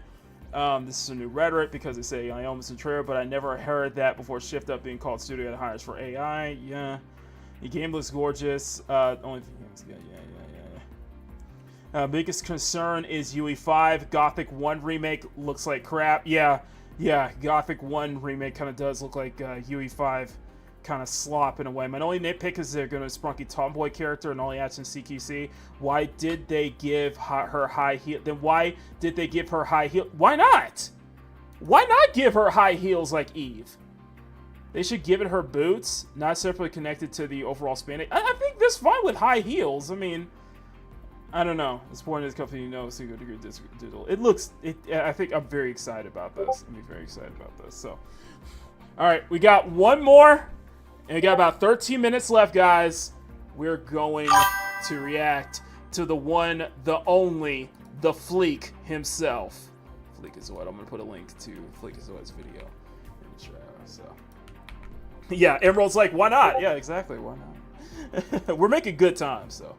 This is a new rhetoric because they say AI almost in trailer, but I never heard that before Shift Up being called studio that hires for AI. Yeah. The game looks gorgeous. Only thing is good. Yeah. Biggest concern is UE5. Gothic 1 remake looks like crap. Yeah, Gothic 1 remake kind of does look like UE5 kind of slop in a way. My only nitpick is they're going to spunky tomboy character and only adds in CQC. Why did they give her high heel? Then why did they give her high heel? Why not? Why not give her high heels like Eve? They should give it her boots, not separately connected to the overall span. I think this fine with high heels. I mean, I don't know. It's important this company knows single degree digital. I think I'm very excited about this. So, all right, we got one more, and we got about 13 minutes left, guys. We're going to react to the one, the only, the Fleek himself. Fleekazoid. I'm gonna put a link to Fleekazoid's video in the trailer. So, yeah, Emerald's like, why not? Yeah, exactly. Why not? We're making good time, so.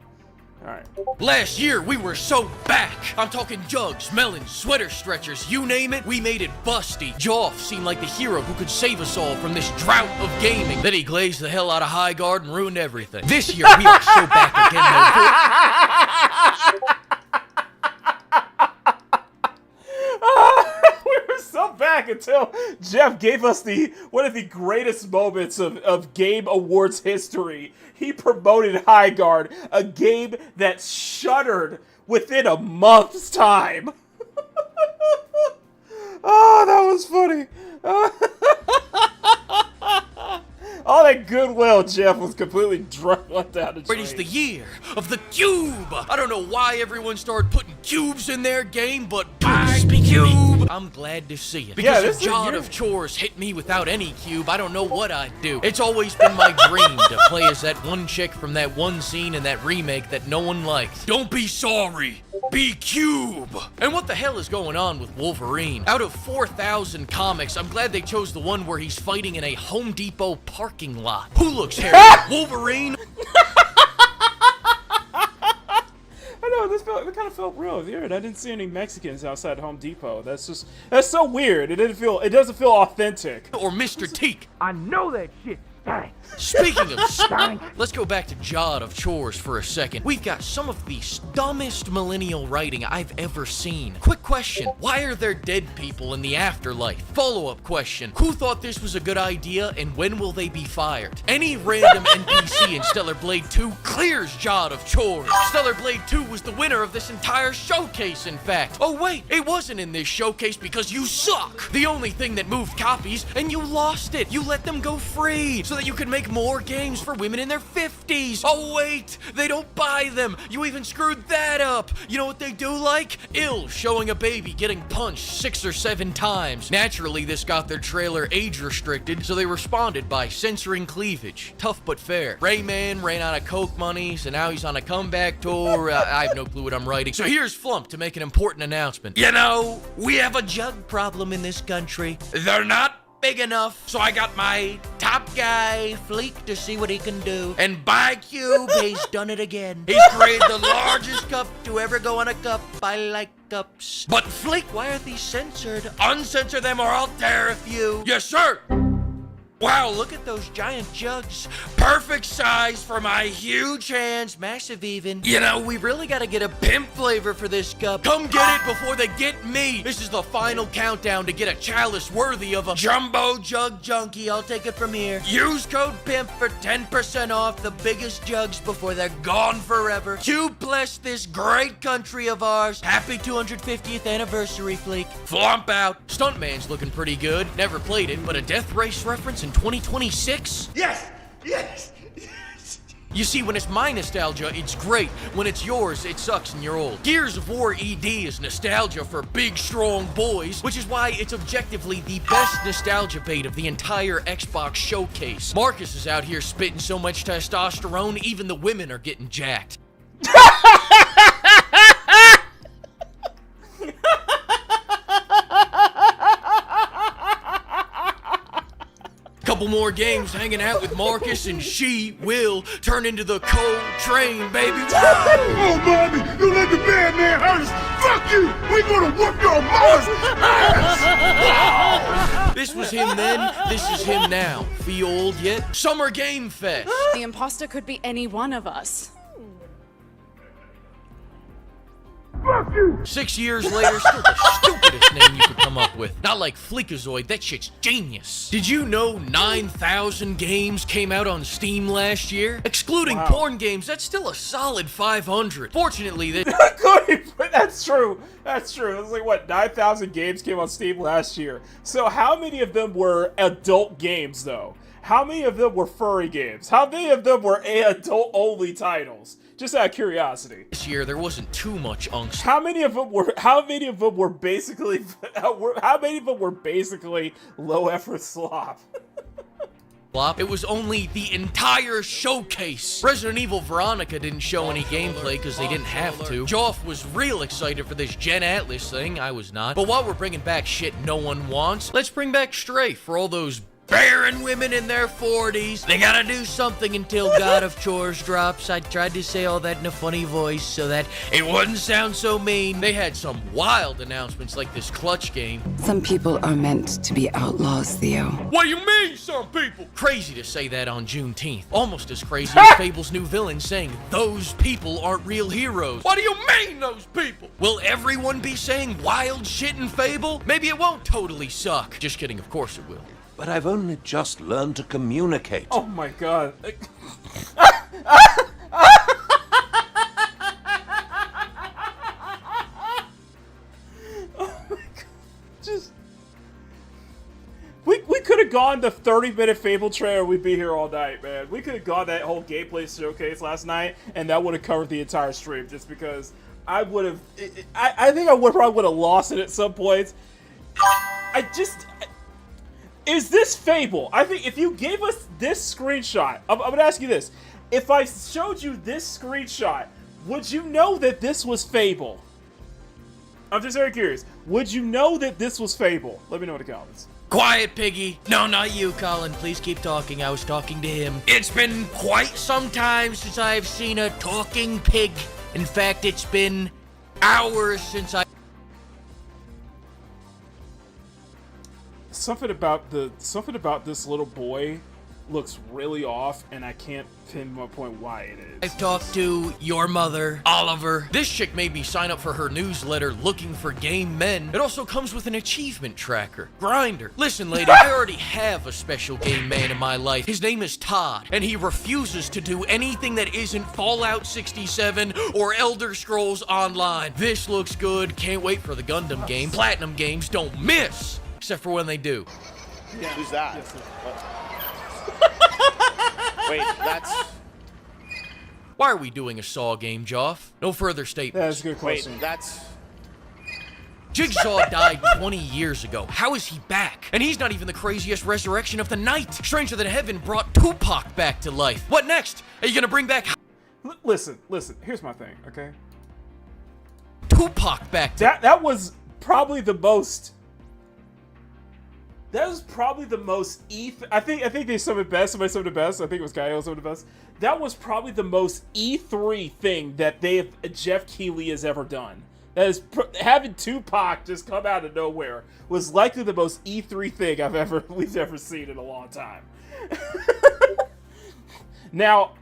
Alright. Last year, we were so back. I'm talking jugs, melons, sweater stretchers, you name it, we made it busty. Joff seemed like the hero who could save us all from this drought of gaming. Then he glazed the hell out of High Guard and ruined everything. This year, we are so back again, we were so back until Jeff gave us one of the greatest moments of Game Awards history. He promoted High Guard, a game that shuttered within a month's time. Oh, that was funny. All that goodwill, Jeff, was completely left down the drain. It's the year of the cube. I don't know why everyone started putting cubes in their game, but cube. I'm glad to see it. Because if God of Chores hit me without any cube, I don't know what I'd do. It's always been my dream to play as that one chick from that one scene in that remake that no one liked. Don't be sorry. Be Cube! And what the hell is going on with Wolverine? Out of 4,000 comics, I'm glad they chose the one where he's fighting in a Home Depot parking lot. Who looks hairy? Wolverine? I know, it kind of felt real weird. I didn't see any Mexicans outside Home Depot. That's so weird. It doesn't feel authentic. Or Mr. Teak. I know that shit. Speaking of stank, let's go back to God of Chores for a second. We've got some of the dumbest millennial writing I've ever seen. Quick question, why are there dead people in the afterlife? Follow-up question, who thought this was a good idea and when will they be fired? Any random NPC in Stellar Blade 2 clears God of Chores. Stellar Blade 2 was the winner of this entire showcase, in fact. Oh wait, it wasn't in this showcase because you suck. The only thing that moved copies, and you lost it. You let them go free. So so that you can make more games for women in their 50s. Oh wait, they don't buy them. You even screwed that up. You know what they do like? Showing a baby getting punched 6 or 7 times. Naturally, this got their trailer age restricted, so they responded by censoring cleavage. Tough but fair. Rayman ran out of coke money, so now he's on a comeback tour. I have no clue what I'm writing. So here's Flump to make an important announcement. You know, we have a jug problem in this country. They're not big enough, so I got my top guy, Fleek, to see what he can do. And by Cube, he's done it again. He's created the largest cup to ever go on a cup. I like cups. But Fleek, why are these censored? Uncensor them or I'll tariff you. Yes, sir. Wow, look at those giant jugs. Perfect size for my huge hands. Massive even. You know, we really gotta get a pimp flavor for this cup. Come get it before they get me. This is the final countdown to get a chalice worthy of a jumbo jug junkie. I'll take it from here. Use code PIMP for 10% off the biggest jugs before they're gone forever. Cube bless this great country of ours. Happy 250th anniversary, Fleek. Flump out. Stuntman's looking pretty good. Never played it, but a Death Race reference in 2026? Yes! You see, when it's my nostalgia, it's great. When it's yours, it sucks and you're old. Gears of War ED is nostalgia for big, strong boys, which is why it's objectively the best nostalgia bait of the entire Xbox showcase. Marcus is out here spitting so much testosterone, even the women are getting jacked. Couple more games hanging out with Marcus and she will turn into the cold train, baby. Oh, mommy, you let the bad man hurt us. Fuck you. We gonna whoop your mama's ass. This was him then, this is him now. Feel old yet? Summer Game Fest. The imposter could be any one of us. Fuck you. 6 years later, still the stupidest name you could come up with. Not like Fleekazoid, that shit's genius. Did you know 9,000 games came out on Steam last year? Excluding porn games, that's still a solid 500. Fortunately, That's true. That's true. It was like, what, 9,000 games came on Steam last year. So how many of them were adult games, though? How many of them were furry games? How many of them were adult-only titles? Just out of curiosity. This year there wasn't too much angst. How many of them were basically low effort slop? It was only the entire showcase. Resident Evil Veronica didn't show any gameplay because they didn't have to. Joff was real excited for this Gen Atlas thing. I was not. But while we're bringing back shit no one wants, let's bring back Strafe for all those barren women in their 40s. They gotta do something until God of Chores drops. I tried to say all that in a funny voice so that it wouldn't sound so mean. They had some wild announcements like this Clutch game. Some people are meant to be outlaws, Theo. What do you mean, some people? Crazy to say that on Juneteenth. Almost as crazy as Fable's new villain saying those people aren't real heroes. What do you mean, those people? Will everyone be saying wild shit in Fable? Maybe it won't totally suck. Just kidding, of course it will. But I've only just learned to communicate. Oh my god. Oh my god. Just... We could have gone the 30-minute Fable trailer, we'd be here all night, man. We could have gone that whole gameplay showcase last night, and that would have covered the entire stream, just because I would have... I think I probably would have lost it at some points. Is this Fable? I think if you gave us this screenshot, I'm gonna ask you this. If I showed you this screenshot, would you know that this was Fable? I'm just very curious. Would you know that this was Fable? Let me know in the comments. Quiet, Piggy. No, not you, Colin. Please keep talking. I was talking to him. It's been quite some time since I've seen a talking pig. In fact, it's been hours since I... Something about this little boy looks really off, and I can't pinpoint why it is. I've talked to your mother, Oliver. This chick made me sign up for her newsletter looking for game men. It also comes with an achievement tracker. Grinder. Listen, lady, I already have a special game man in my life. His name is Todd, and he refuses to do anything that isn't Fallout 67 or Elder Scrolls Online. This looks good. Can't wait for the Gundam game. Platinum games don't miss. Except for when they do. Yeah. Who's that? Wait, that's... Why are we doing a Saw game, Joff? No further statements. That's a good question. Wait, that's... Jigsaw died 20 years ago. How is he back? And he's not even the craziest resurrection of the night. Stranger Than Heaven brought Tupac back to life. What next? Are you gonna bring back... Listen. Here's my thing, okay? Tupac back to... That was probably the most... That was probably the most I think they summed it best. Somebody summed it best. I think it was Gaio summed it best. That was probably the most E3 thing that Jeff Keighley has ever done. That is having Tupac just come out of nowhere was likely the most E3 thing we've ever seen in a long time. Now,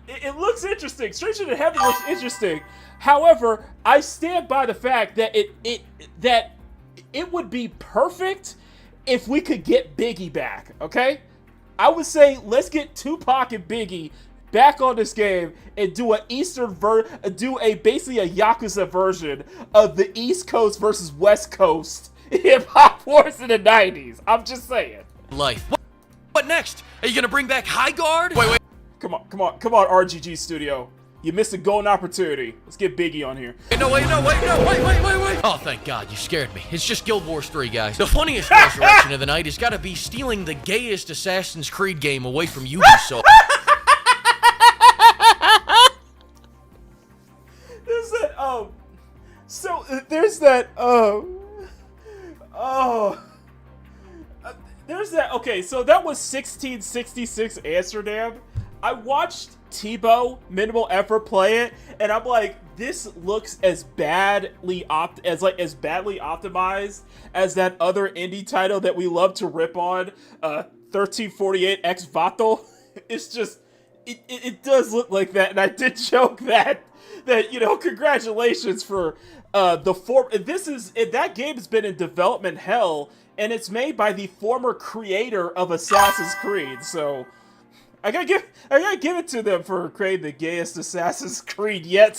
it looks interesting. Stranger Than Heaven looks interesting. However, I stand by the fact that it would be perfect if we could get Biggie back, okay? I would say let's get Tupac and Biggie back on this game and do basically a Yakuza version of the East Coast versus West Coast hip-hop wars in the 90s. I'm just saying. Life. What next? Are you gonna bring back High Guard? Wait. Come on, RGG Studio. You missed a golden opportunity. Let's get Biggie on here. Wait. Oh, thank God, you scared me. It's just Guild Wars 3, guys. The funniest resurrection of the night has got to be stealing the gayest Assassin's Creed game away from Ubisoft. Okay, so that was 1666 Amsterdam. I watched Tebow Minimal Effort play it, and I'm like, this looks as badly optimized as that other indie title that we love to rip on, 1348 X Vato. It's just, it does look like that, and I did joke that congratulations for that game has been in development hell, and it's made by the former creator of Assassin's Creed, so I gotta give it to them for creating the gayest Assassin's Creed yet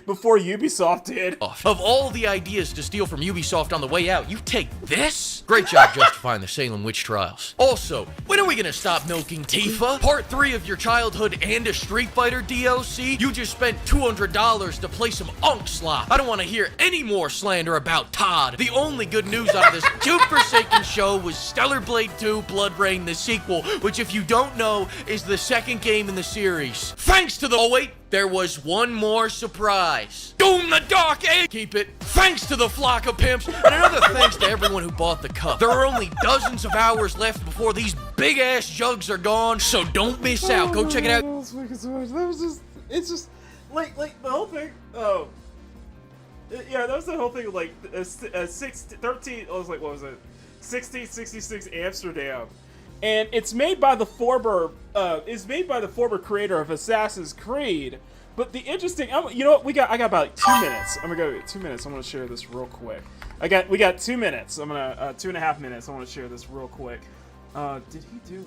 before Ubisoft did. Of all the ideas to steal from Ubisoft on the way out, you take this? Great job justifying the Salem witch trials. Also, when are we gonna stop milking Tifa? Part 3 of your childhood and a Street Fighter DLC? You just spent $200 to play some unk slop. I don't want to hear any more slander about Todd. The only good news out of this Forsaken show was Stellar Blade 2 Bloodrain, the sequel, which if you don't know, is the second game in the series. Thanks to the... Oh wait, there was one more surprise. Doom the Dark Age! Keep it. Thanks to the flock of pimps, and another thanks to everyone who bought the cup. There are only dozens of hours left before these big-ass jugs are gone, so don't miss out. Go check it out. That was just, like, the whole thing, yeah, that was the whole thing, like, 1666 Amsterdam. And it's made by the former creator of Assassin's Creed. But the interesting, you know what? I got about 2 minutes. I'm gonna go 2 minutes. I'm gonna share this real quick. We got 2 minutes. I'm gonna 2.5 minutes. I want to share this real quick. Did he do?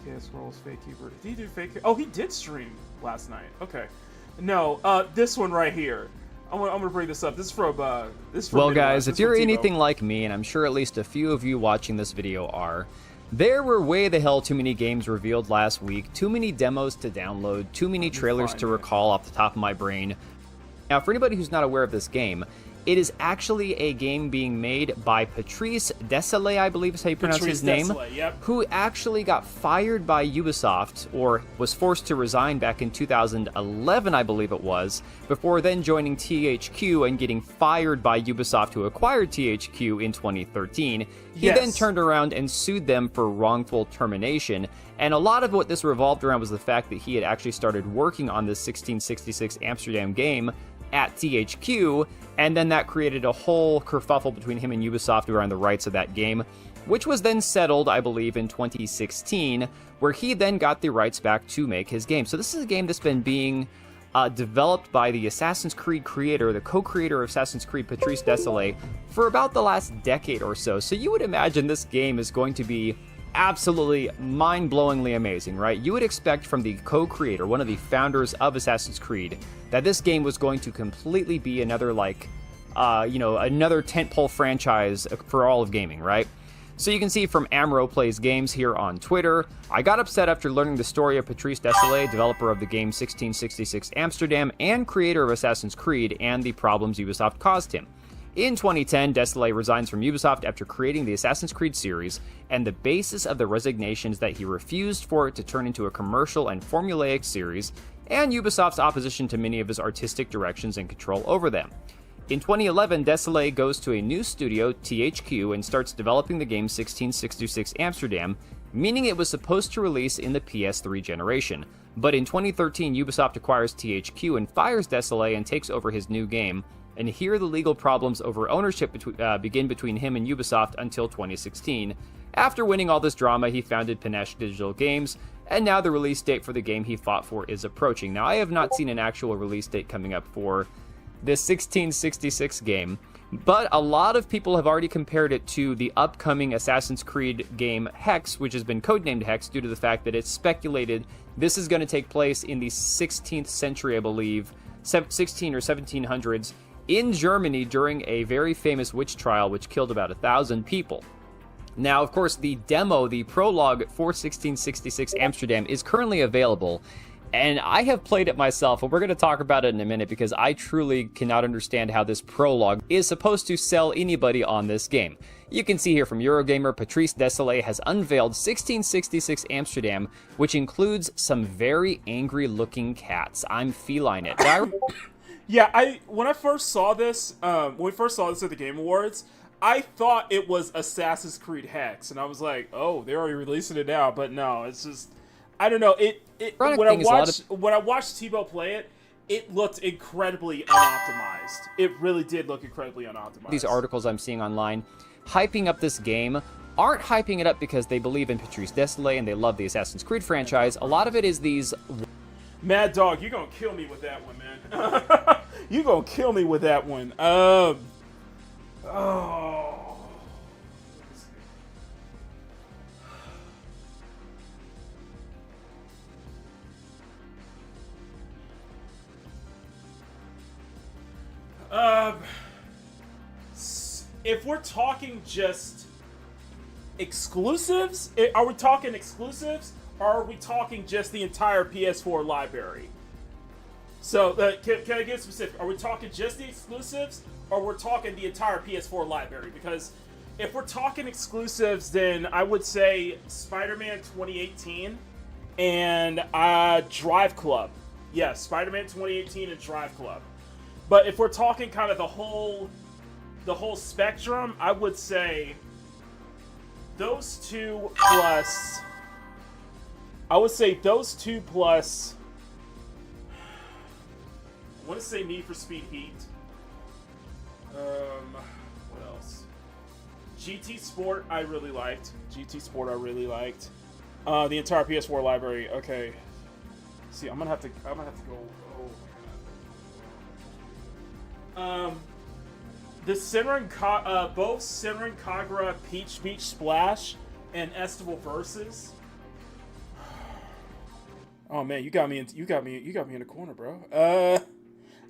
Chaos Rolls Fake Keeper. Did he do Fake? Oh, he did stream last night. Okay. No, this one right here. I'm gonna bring this up. This is from Well, guys, if you're anything like me, and I'm sure at least a few of you watching this video are, there were way the hell too many games revealed last week, too many demos to download, too many trailers to recall off the top of my brain. Now, for anybody who's not aware of this game, it is actually a game being made by Patrice Désilets, I believe is how you pronounce his name, who actually got fired by Ubisoft, or was forced to resign back in 2011, I believe it was, before then joining THQ and getting fired by Ubisoft, who acquired THQ in 2013. He then turned around and sued them for wrongful termination, and a lot of what this revolved around was the fact that he had actually started working on this 1666 Amsterdam game at THQ, and then that created a whole kerfuffle between him and Ubisoft around the rights of that game, which was then settled, I believe, in 2016, where he then got the rights back to make his game. So this is a game that's been being developed by the Assassin's Creed creator, the co-creator of Assassin's Creed, Patrice Désilets, for about the last decade or so. So you would imagine this game is going to be absolutely mind-blowingly amazing, right? You would expect from the co-creator, one of the founders of Assassin's Creed, that this game was going to completely be another, like, another tentpole franchise for all of gaming, right? So you can see from Amro Plays Games here on Twitter, I got upset after learning the story of Patrice Désilets, developer of the game 1666 Amsterdam and creator of Assassin's Creed, and the problems Ubisoft caused him. In 2010, Désilets resigns from Ubisoft after creating the Assassin's Creed series, and the basis of the resignation is that he refused for it to turn into a commercial and formulaic series, and Ubisoft's opposition to many of his artistic directions and control over them. In 2011, Désilets goes to a new studio, THQ, and starts developing the game 1666 Amsterdam, meaning it was supposed to release in the PS3 generation. But in 2013, Ubisoft acquires THQ and fires Désilets and takes over his new game, and here the legal problems over ownership begin between him and Ubisoft until 2016. After winning all this drama, he founded Panache Digital Games, and now the release date for the game he fought for is approaching. Now, I have not seen an actual release date coming up for this 1666 game, but a lot of people have already compared it to the upcoming Assassin's Creed game Hex, which has been codenamed Hex due to the fact that it's speculated this is going to take place in the 16th century, I believe, 16 or 1700s, in Germany during a very famous witch trial which killed about 1,000 people. Now, of course, the demo, the prologue for 1666 Amsterdam is currently available, and I have played it myself, and we're going to talk about it in a minute because I truly cannot understand how this prologue is supposed to sell anybody on this game. You can see here from Eurogamer, Patrice Désilets has unveiled 1666 Amsterdam, which includes some very angry-looking cats. I'm feline it. Yeah, when I first saw this, when we first saw this at the Game Awards, I thought it was Assassin's Creed Hex, and I was like, oh, they're already releasing it now, but no, it's just, I don't know, when I watched Tebow play it, it looked incredibly unoptimized. It really did look incredibly unoptimized. These articles I'm seeing online hyping up this game aren't hyping it up because they believe in Patrice Désilets and they love the Assassin's Creed franchise. A lot of it is these... Mad Dog, you're gonna kill me with that one, man. You gonna kill me with that one. Oh. If we're talking just exclusives, are we talking exclusives, or are we talking just the entire PS4 library? So, can I get specific? Are we talking just the exclusives, or we're talking the entire PS4 library? Because if we're talking exclusives, then I would say Spider-Man 2018 and Drive Club. Yeah, Spider-Man 2018 and Drive Club. But if we're talking kind of the whole spectrum, I would say those two plus. I would say those two plus. I want to say Need for Speed Heat. What else? GT Sport I really liked. The entire PS4 library. Okay. See, I'm gonna have to go. The both Senran Kagura Peach Beach Splash and Estival Versus. Oh man, you got me in the corner, bro.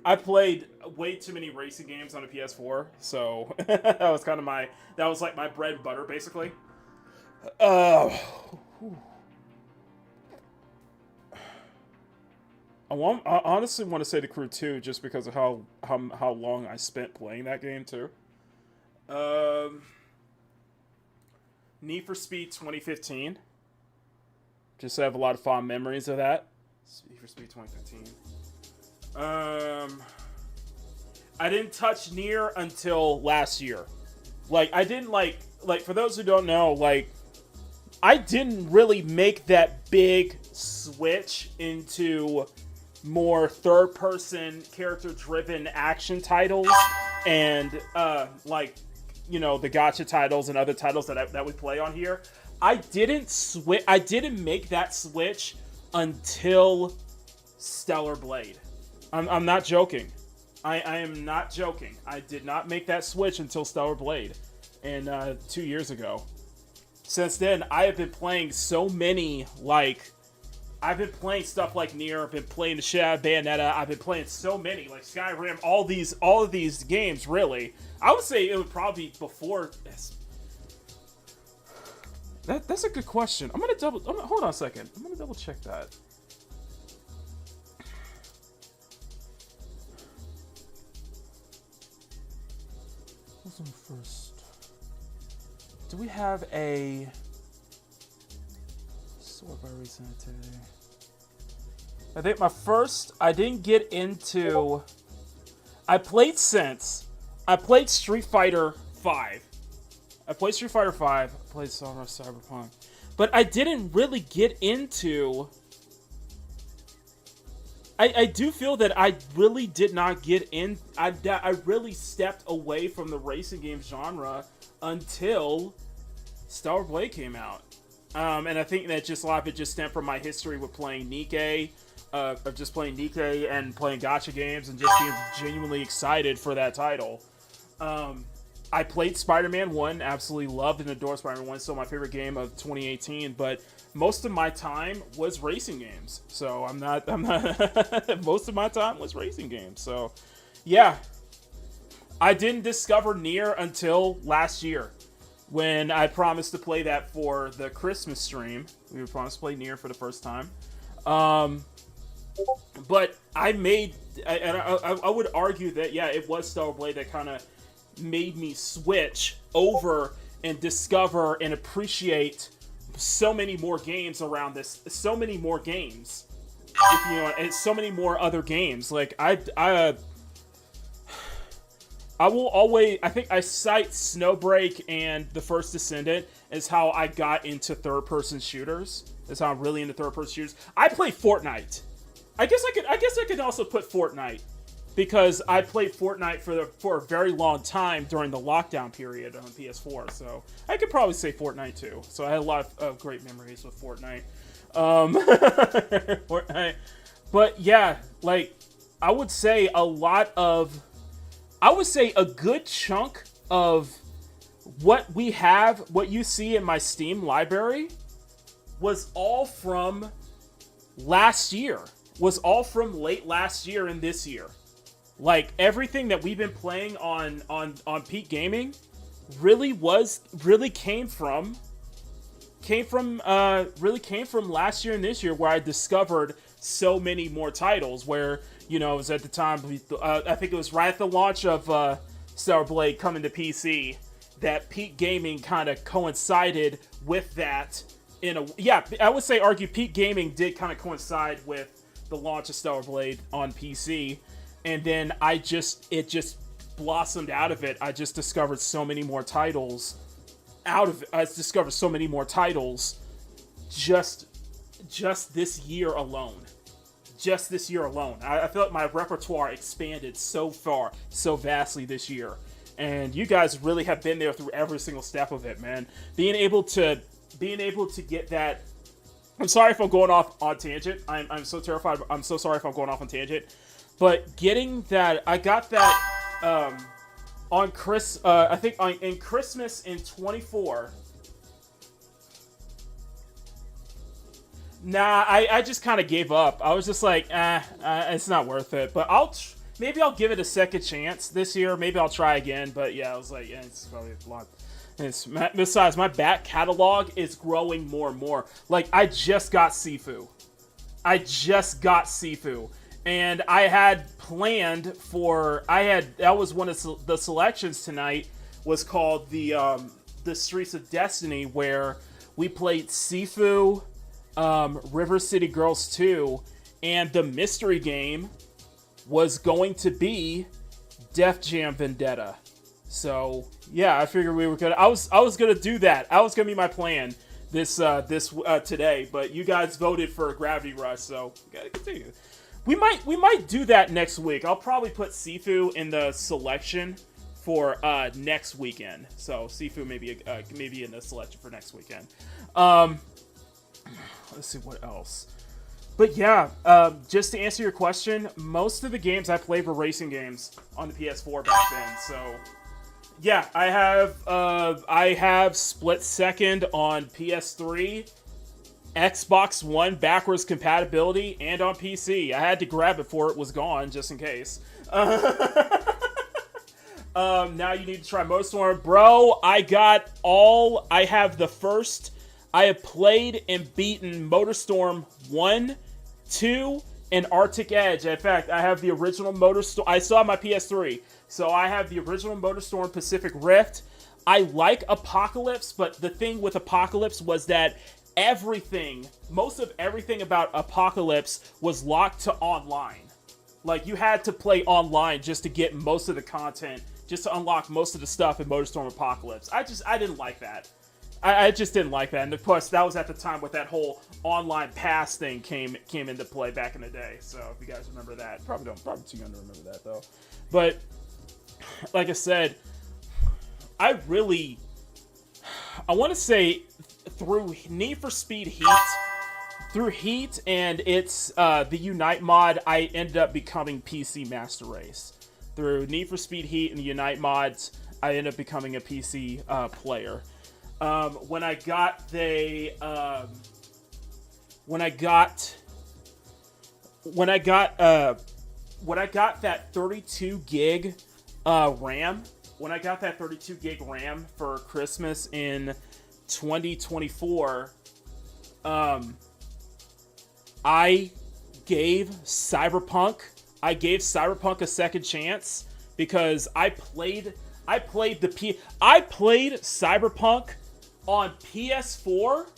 I played way too many racing games on a PS4, so that was kind of my bread and butter basically. I honestly want to say The Crew 2 just because of how long I spent playing that game too. Need for Speed 2015. Just have a lot of fond memories of that. Need for Speed 2015. I didn't touch Nier until last year. Like, I didn't like for those who don't know, like, I didn't really make that big switch into more third-person, character-driven action titles and, like, you know, the gacha titles and other titles that we play on here. I didn't make that switch until Stellar Blade. I'm not joking. I am not joking. I did not make that switch until Stellar Blade, and 2 years ago. Since then, I have been playing so many, like, I've been playing stuff like Nier, I've been playing the shit out of Bayonetta, I've been playing so many, like Skyrim, all of these games, really. I would say it would probably be before this. That's a good question. Hold on a second. I'm gonna double check that. What's on first? Do we have a sort by recent activity? I think my first. I didn't get into. I played Street Fighter 5. I played Street Fighter 5. I played Cyberpunk. But I didn't really get into... I do feel that I really did not get in... I really stepped away from the racing game genre until Stellar Blade came out. And I think that just a lot of it just stemmed from my history with playing Nikkei. Of just playing Nikkei and playing gacha games and just being genuinely excited for that title. I played Spider-Man 1, absolutely loved and adored Spider-Man 1, still my favorite game of 2018, but most of my time was racing games. So I'm not most of my time was racing games. So yeah, I didn't discover Nier until last year when I promised to play that for the Christmas stream. We were promised to play Nier for the first time. But I would argue that, yeah, it was Stellar Blade that kind of made me switch over and discover and appreciate so many more games around this. So many more games. And so many more other games. Like, I will always... I think I cite Snowbreak and The First Descendant as how I got into third-person shooters. That's how I'm really into third-person shooters. I play Fortnite. I guess I could also put Fortnite because I played Fortnite for a very long time during the lockdown period on PS4. So I could probably say Fortnite too. So I had a lot of great memories with Fortnite. Fortnite. But yeah, like I would say a good chunk of what you see in my Steam library was all from last year. Was all from late last year and this year. Like everything that we've been playing on Peak Gaming really came from last year and this year, where I discovered so many more titles. Where, you know, it was at the time, I think it was right at the launch of Stellar Blade coming to PC that Peak Gaming kind of coincided with that. I would say Peak Gaming did kind of coincide with the launch of Stellar Blade on PC, and then it just blossomed out of it. I just discovered so many more titles just this year alone. Just this year alone. I feel like my repertoire expanded so far, so vastly this year. And you guys really have been there through every single step of it, man. Being able to get that. I'm sorry if I'm going off on tangent. I'm so terrified. I'm so sorry if I'm going off on tangent. But getting that, I got that on in Christmas in 24. Nah, I just kind of gave up. I was just like, it's not worth it. But maybe I'll give it a second chance this year. Maybe I'll try again. But yeah, I was like, yeah, it's probably a lot. Besides, my back catalog is growing more and more. Like, I just got Sifu. And I had planned for... that was one of the selections tonight, was called the Streets of Destiny, where we played Sifu, River City Girls 2, and the mystery game was going to be Def Jam Vendetta. So yeah, I figured we were gonna. I was gonna do that. That was gonna be my plan this today. But you guys voted for Gravity Rush, so we gotta continue. We might do that next week. I'll probably put Sifu in the selection for next weekend. So Sifu maybe in the selection for next weekend. Let's see what else. But yeah, just to answer your question, most of the games I played were racing games on the PS4 back then. So yeah, I have Split Second on PS3, Xbox One backwards compatibility, and on PC. I had to grab it before it was gone, just in case. Now you need to try MotorStorm. Bro, I have the first I have played and beaten MotorStorm 1, 2, and Arctic Edge. In fact, I have the original MotorStorm. I still have my PS3, so I have the original MotorStorm Pacific Rift. I like Apocalypse, but the thing with Apocalypse was that most of everything about Apocalypse was locked to online. Like, you had to play online just to get most of the content, just to unlock most of the stuff in MotorStorm Apocalypse. I didn't like that. I just didn't like that. And of course, that was at the time with that whole online pass thing came into play back in the day. So if you guys remember that, probably too young to remember that though. But like I said, I want to say through Need for Speed Heat, and it's the Unite mod, I ended up becoming PC Master Race. Through Need for Speed Heat and the Unite mods, I ended up becoming a PC player. When I got that 32 gig RAM, when I got that 32 gig RAM for Christmas in 2024, I gave Cyberpunk a second chance because I played Cyberpunk on PS4.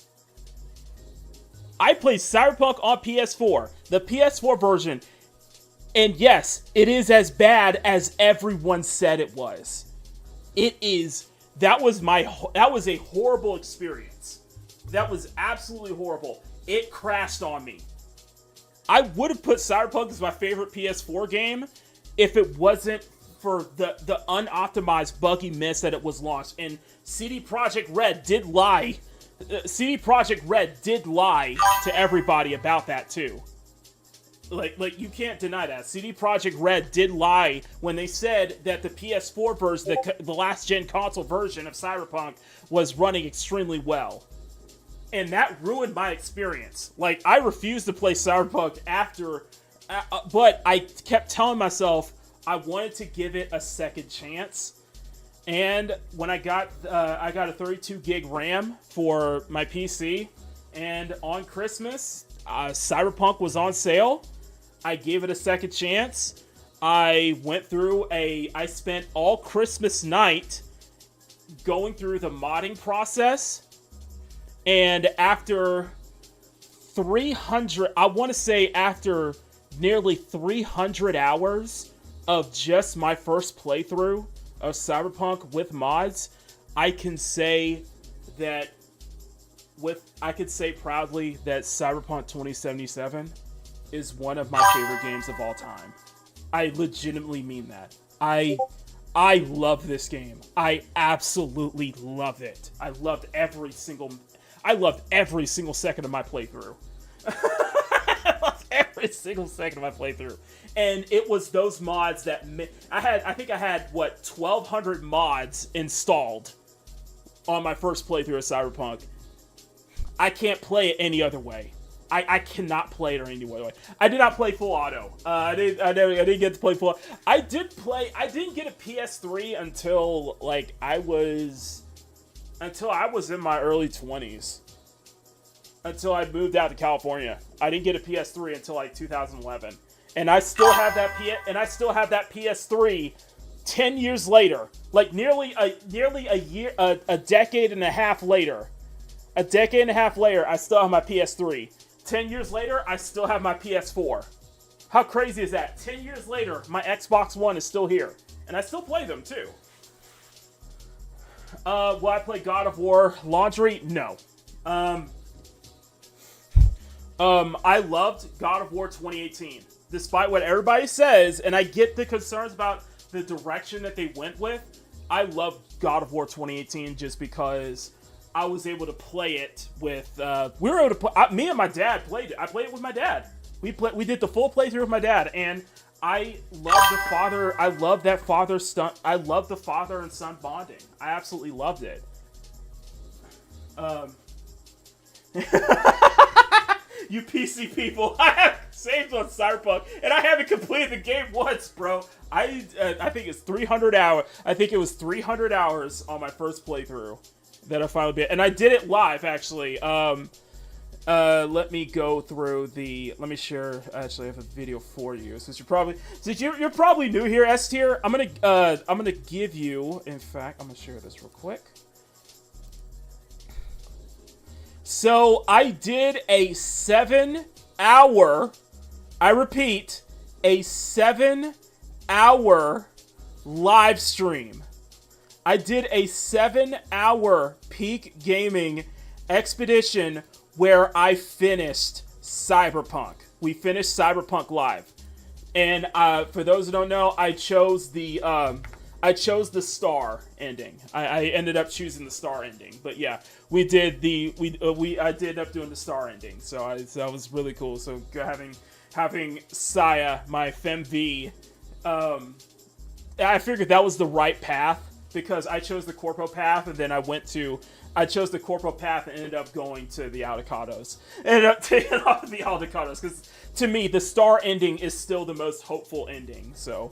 I played Cyberpunk on PS4, the PS4 version, and yes, it is as bad as everyone said it was. That was a horrible experience. That was absolutely horrible. It crashed on me. I would have put Cyberpunk as my favorite PS4 game if it wasn't for the unoptimized buggy mess that it was launched. And CD Projekt Red did lie. CD Projekt Red did lie to everybody about that too. Like you can't deny that. CD Projekt Red did lie when they said that the PS4 version, the last gen console version of Cyberpunk was running extremely well. And that ruined my experience. Like, I refused to play Cyberpunk after, but I kept telling myself I wanted to give it a second chance. And when I got a 32 gig RAM for my PC, and on Christmas, Cyberpunk was on sale. I gave it a second chance. I spent all Christmas night going through the modding process. And after after nearly 300 hours of just my first playthrough of Cyberpunk with mods, I can say proudly that Cyberpunk 2077 is one of my favorite games of all time. I legitimately mean that. I love this game. I absolutely love it. I loved every single second of my playthrough. Every single second of my playthrough. And it was those mods that I think I had 1,200 mods installed on my first playthrough of Cyberpunk. I can't play it any other way. I cannot play it any other way. I did not play full auto. I didn't get to play full. I didn't get a PS3 until I was in my early 20s. Until I moved out to California. I didn't get a PS3 until 2011. And I still have that PS3 10 years later. Nearly a year, a decade and a half later. A decade and a half later, I still have my PS3. 10 years later, I still have my PS4. How crazy is that? 10 years later, my Xbox One is still here. And I still play them too. Will I play God of War Laundry? No. I loved God of War 2018. Despite what everybody says, and I get the concerns about the direction that they went with, I love God of War 2018 just because I was able to play it with, me and my dad played it. I played it with my dad. We did the full playthrough with my dad, and I love the father and son bonding. I absolutely loved it. You PC people, I have saved on Cyberpunk, and I haven't completed the game once, bro. I think it's 300 hours. I think it was 300 hours on my first playthrough, that I finally beat. And I did it live, actually. Let me go through the. Let me share. Actually, I have a video for you, since you're probably new here, S tier. I'm gonna give you. In fact, I'm gonna share this real quick. So I did a 7-hour. I repeat, a 7-hour live stream. I did a 7-hour peak gaming expedition where I finished Cyberpunk. We finished Cyberpunk live, and for those who don't know, I chose the star ending. I ended up choosing the star ending, but yeah, I did end up doing the star ending. So that was really cool. So having Saya, my FemV, I figured that was the right path, because I chose the corpo path, and then I chose the corpo path and ended up going to the Aldecados. Ended up taking off the Aldecados, because to me, the star ending is still the most hopeful ending. So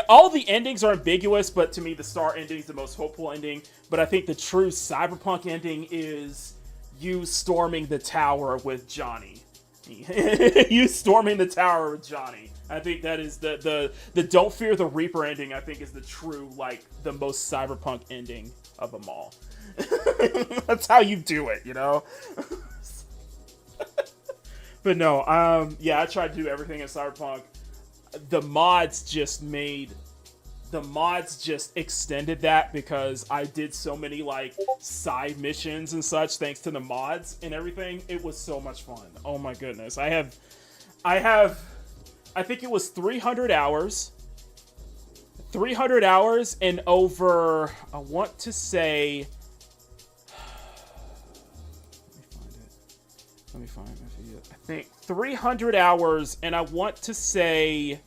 all the endings are ambiguous, but to me, the star ending is the most hopeful ending. But I think the true Cyberpunk ending is you storming the tower with Johnny. You storming the tower with Johnny. I think that is the Don't Fear the Reaper ending. I think is the true, like, the most Cyberpunk ending of them all. That's how you do it, you know. But no, yeah, I tried to do everything in Cyberpunk. The mods just extended that, because I did so many, like, side missions and such thanks to the mods and everything. It was so much fun. Oh my goodness. I think it was 300 hours. 300 hours and over, I want to say, let me find it. I think 300 hours, and I want to say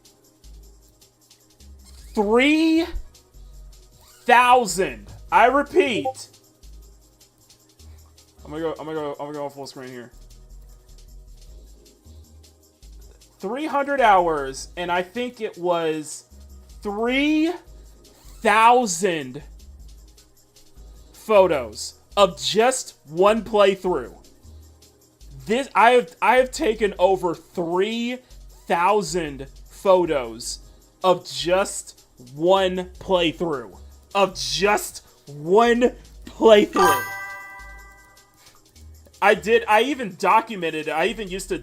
3,000. I repeat. I'm gonna go full screen here. 300 hours, and I think it was 3,000 photos of just one playthrough. I have taken over 3,000 photos of just one playthrough. I even documented, I used to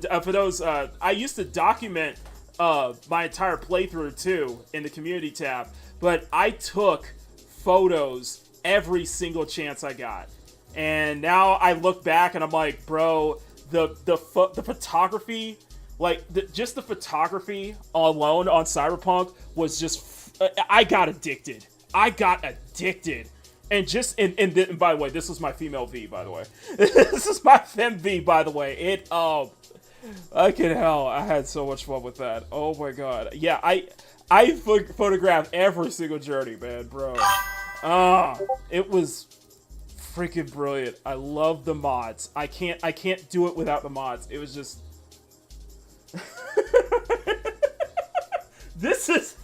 document my entire playthrough too in the community tab, but I took photos every single chance I got. And now I look back and I'm like, bro, the photography, like just the photography alone on Cyberpunk was just, I got addicted. And by the way, this was my female V, by the way. This is my fem V, by the way. Fucking hell, I had so much fun with that. Oh my god. Yeah, I photographed every single journey, man, bro. It was freaking brilliant. I love the mods. I can't do it without the mods. It was just this is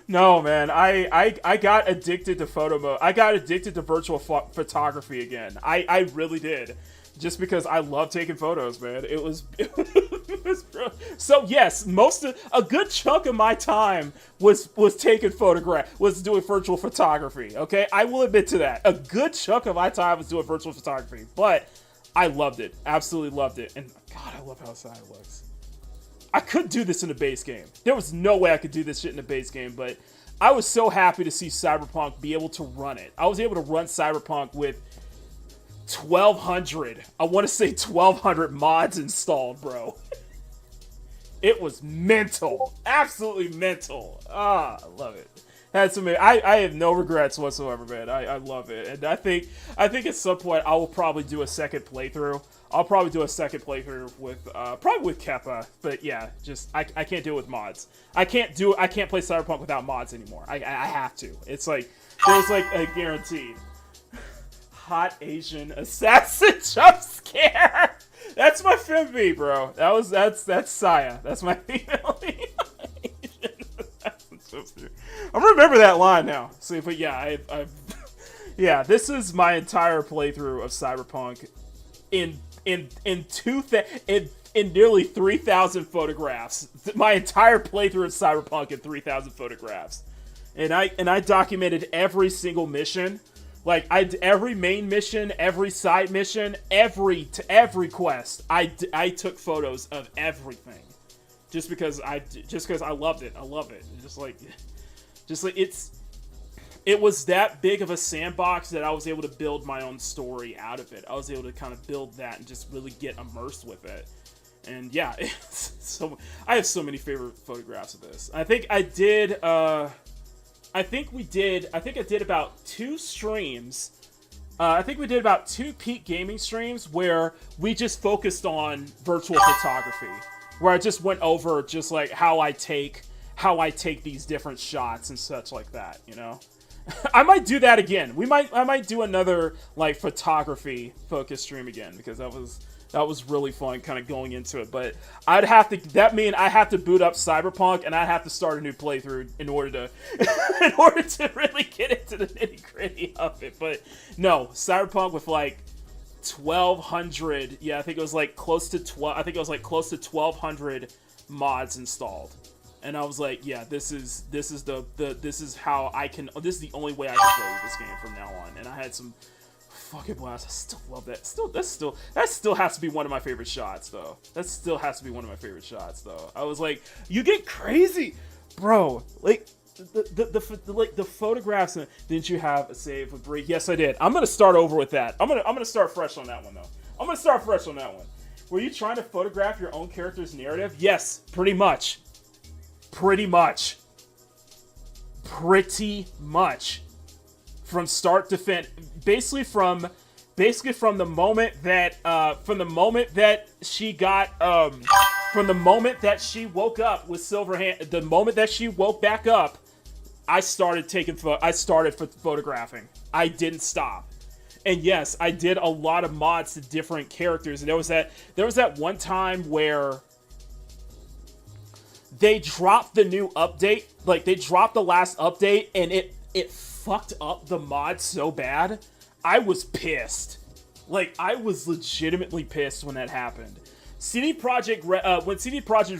No, man, I got addicted to photo mode. I got addicted to virtual photography again. I really did. Just because I love taking photos, man. It was so yes, a good chunk of my time was doing virtual photography. Okay, I will admit to that. A good chunk of my time was doing virtual photography, but I loved it, absolutely loved it, and God, I love how sad it looks. I could do this in a base game. There was no way I could do this shit in a base game, but I was so happy to see Cyberpunk be able to run it. I was able to run Cyberpunk with 1,200. I want to say 1,200 mods installed, bro. It was mental. Absolutely mental. I love it. Had some. I have no regrets whatsoever, man. I love it, and I think at some point I will probably do a second playthrough. I'll probably do a second playthrough with probably with Keppa, but yeah, just I can't do it with mods. I can't play Cyberpunk without mods anymore. I have to. It's like there's like a guaranteed hot Asian assassin jump scare. That's my FemV, bro. That's Saya. That's my female Asian assassin jump scare. I'm gonna remember that line now. See, but yeah, yeah, this is my entire playthrough of Cyberpunk in nearly 3,000 photographs. My entire playthrough of Cyberpunk in 3,000 photographs, and I documented every single mission. Like every main mission, every side mission, every quest. I took photos of everything, just because I loved it. I love it. Just like it was that big of a sandbox that I was able to build my own story out of it. I was able to kind of build that and just really get immersed with it. And yeah, I have so many favorite photographs of this. I think I did. I think I did about 2 streams. I think we did about 2 peak gaming streams where we just focused on virtual photography, where I just went over just like how I take these different shots and such like that, you know. I might do that again. I might do another like photography focused stream again, because that was really fun kind of going into it. But I'd have to boot up Cyberpunk, and I'd have to start a new playthrough in order to really get into the nitty-gritty of it. But no, Cyberpunk with like 1,200, I think it was like close to 1,200 mods installed. And I was like, yeah, this is the only way I can play this game from now on. And I had some fucking blast. I still love that. That still has to be one of my favorite shots, though. I was like, you get crazy, bro. Like the photographs. Didn't you have a save with Bree? Yes, I did. I'm gonna start over with that. I'm gonna start fresh on that one, though. Were you trying to photograph your own character's narrative? Yes, pretty much. From start to finish, basically from the moment that she woke up with Silverhand, the moment that she woke back up, I started photographing. I didn't stop. And yes, I did a lot of mods to different characters. And there was that one time where they dropped the new update, like they dropped the last update, and it fucked up the mod so bad. I was pissed. Like, I was legitimately pissed when that happened. When CD Projekt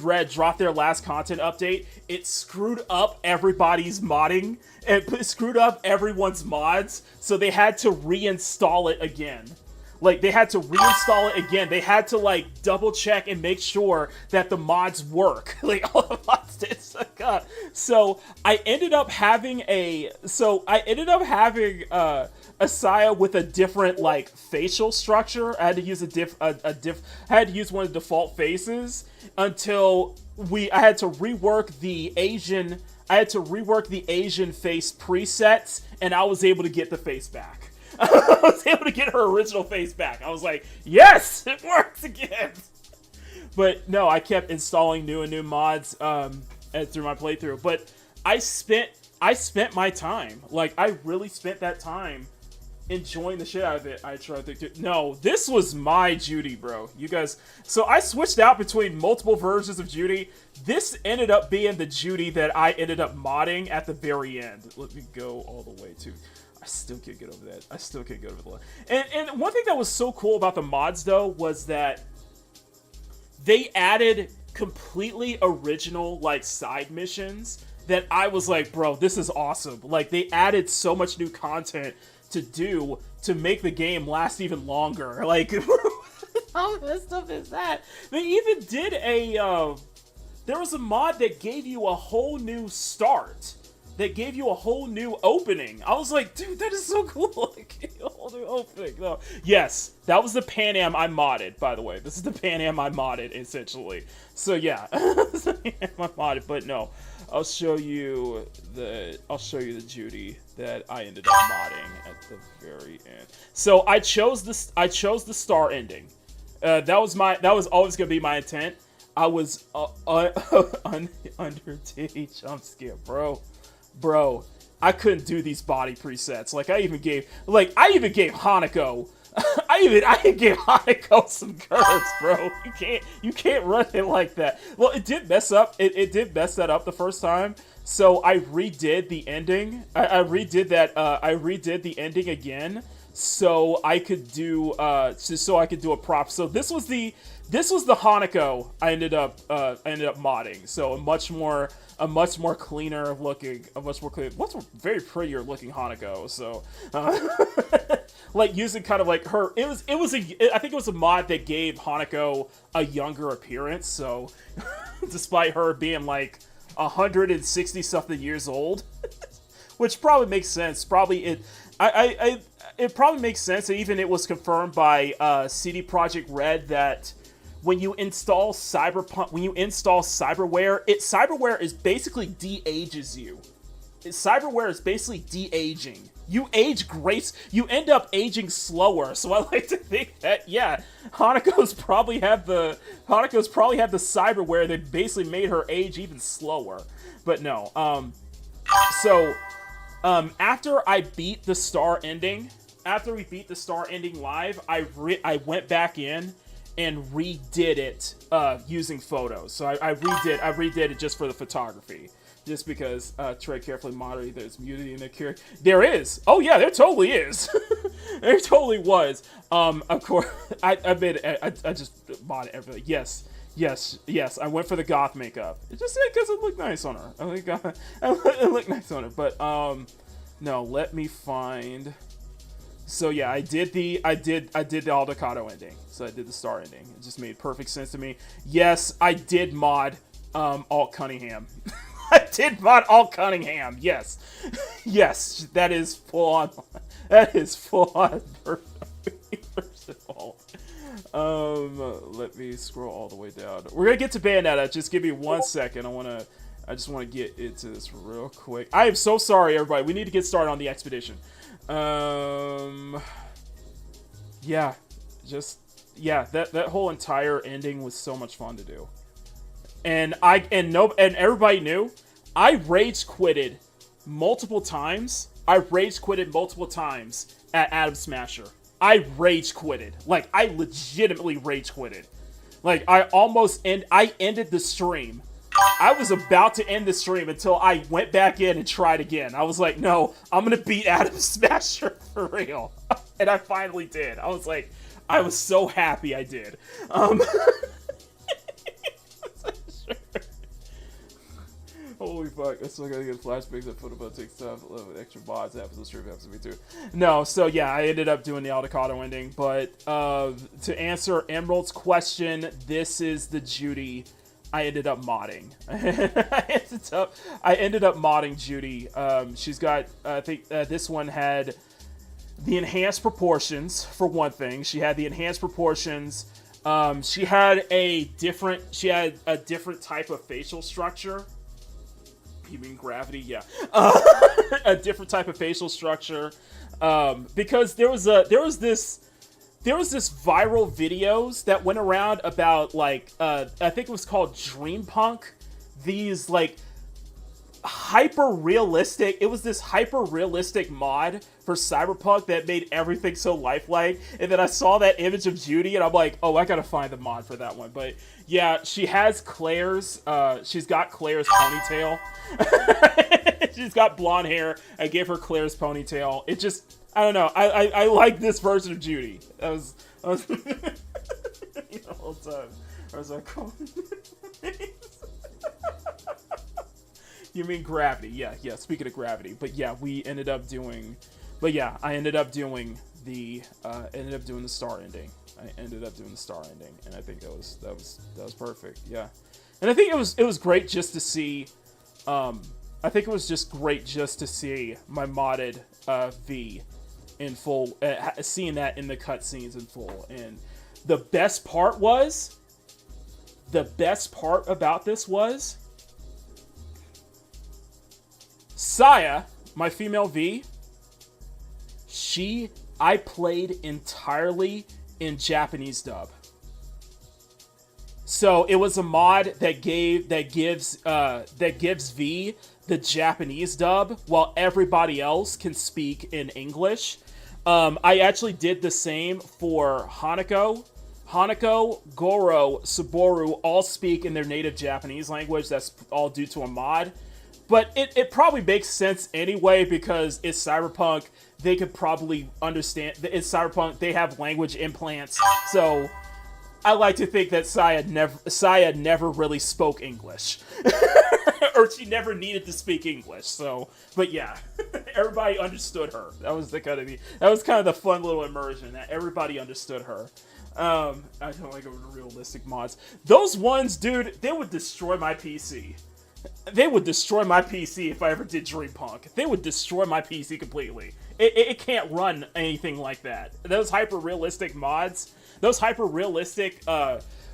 Red dropped their last content update, it screwed up everybody's modding, and it screwed up everyone's mods, so they had to reinstall it again. They had to like double check and make sure that the mods work. Like, all the mods did suck up. So I ended up having Asaya with a different like facial structure. I had to use one of the default faces until I had to rework the Asian face presets, and I was able to get the face back. I was able to get her original face back. I was like, yes, it works again. But no, I kept installing new mods through my playthrough. But I spent my time. Like, I really spent that time enjoying the shit out of it. I tried to... No, this was my Judy, bro. You guys... So I switched out between multiple versions of Judy. This ended up being the Judy that I ended up modding at the very end. Let me go all the way to... I still can't get over that. And one thing that was so cool about the mods, though, was that they added completely original, like, side missions that I was like, bro, this is awesome. Like, they added so much new content to do to make the game last even longer. Like, how this stuff is that? They even did there was a mod that gave you a whole new start. That gave you a whole new opening. I was like, dude, that is so cool. Like, a whole new opening. No. Yes, that was the Pan Am I modded, by the way. This is the Pan Am I modded, essentially. So yeah, I modded, but no. I'll show you the Judy that I ended up modding at the very end. So I chose the star ending. That was always gonna be my intent. I was under T jump scare, bro, I couldn't do these body presets. Like, I even gave Hanako I give Hanako some curves, bro. You can't run it like that. Well, it did mess up. It did mess that up the first time. So I redid the ending. I redid that. I redid the ending again, so I could do a prop. So this was the Hanako I ended up modding. So a much more cleaner looking, much very prettier looking Hanako. So like using kind of like her, I think it was a mod that gave Hanako a younger appearance. So despite her being like 160 something years old, which probably makes sense. It probably makes sense. And even it was confirmed by CD Projekt Red that when you install Cyberpunk, when you install cyberware, cyberware is basically de-ages you. Cyberware is basically de-aging. You age grace. You end up aging slower. So I like to think that Hanako's probably have the cyberware that basically made her age even slower. But no. After I beat the star ending, after we beat the star ending live, I went back in and redid it using photos. So I redid it just for the photography. Just because tread carefully, moderate, there's nudity in the character. There is. Oh yeah, there totally is. There totally was. Of course, I just modded everything. Yes. I went for the goth makeup. It just because it looked nice on her. It looked nice on her. But no, let me find. So yeah, I did the Aldecado ending. So I did the star ending. It just made perfect sense to me. Yes, I did mod Alt Cunningham. I did mod Alt Cunningham. Yes. Yes, that is full on. That is full on. First of all. Let me scroll all the way down. We're gonna get to Bayonetta. Just give me 1 second. I just want to get into this real quick. I am so sorry, everybody. We need to get started on the expedition. That whole entire ending was so much fun to do. And everybody knew I rage quitted multiple times. At Adam Smasher. I rage quitted. Like, I legitimately rage quitted. Like, I ended the stream. I was about to end the stream until I went back in and tried again. I was like, no, I'm gonna beat Adam Smasher for real. And I finally did. I was so happy I did. Holy fuck, I still gotta get flashbacks that photo takes stuff, extra mods, episode stream happens to me too. No, so yeah, I ended up doing the Aldecado ending, but to answer Emerald's question, this is the Judy I ended up modding. I ended up modding Judy. She's got, I think this one had the enhanced proportions, for one thing. She had the enhanced proportions. She had a different type of facial structure. You mean gravity? Yeah. A different type of facial structure. Because there was this viral videos that went around about like I think it was called Dreampunk. These like hyper realistic. It was this hyper realistic mod for Cyberpunk that made everything so lifelike. And then I saw that image of Judy, and I'm like, oh, I gotta find the mod for that one. But yeah, she has Claire's. She's got Claire's ponytail. She's got blonde hair. I gave her Claire's ponytail. It just, I don't know. I like this version of Judy. I was the whole time. I was like, oh. You mean Gravity? Yeah. Speaking of Gravity, but yeah, I ended up doing the star ending. And I think that was perfect. Yeah, and I think it was great just to see. I think it was just great just to see my modded V in full, seeing that in the cutscenes in full. And the best part about this was Saya, my female V. I played entirely in Japanese dub. So it was a mod that gives V the Japanese dub while everybody else can speak in English. I actually did the same for Hanako. Hanako, Goro, Saboru all speak in their native Japanese language. That's all due to a mod. But it probably makes sense anyway because it's Cyberpunk. They could probably understand. It's Cyberpunk. They have language implants. So I like to think that Saya never really spoke English. Or she never needed to speak English. So, but yeah, everybody understood her. That was kind of the fun little immersion that everybody understood her. I don't like realistic mods. Those ones, dude, they would destroy my PC. They would destroy my PC if I ever did Dreampunk. They would destroy my PC completely. It can't run anything like that. Those hyper-realistic mods, those hyper-realistic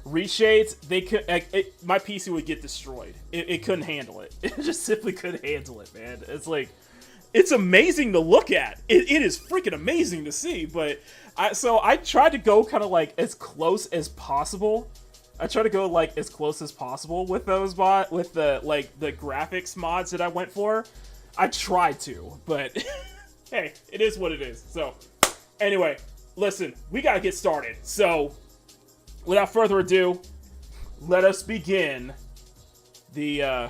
reshades, my PC would get destroyed. It couldn't handle it. It just simply couldn't handle it, man. It's like, it's amazing to look at. It is freaking amazing to see, but I tried to go kind of like as close as possible. I try to go like as close as possible with those with the graphics mods that I went for. I tried to, but hey, it is what it is. So anyway, listen, we gotta get started. So without further ado, let us begin the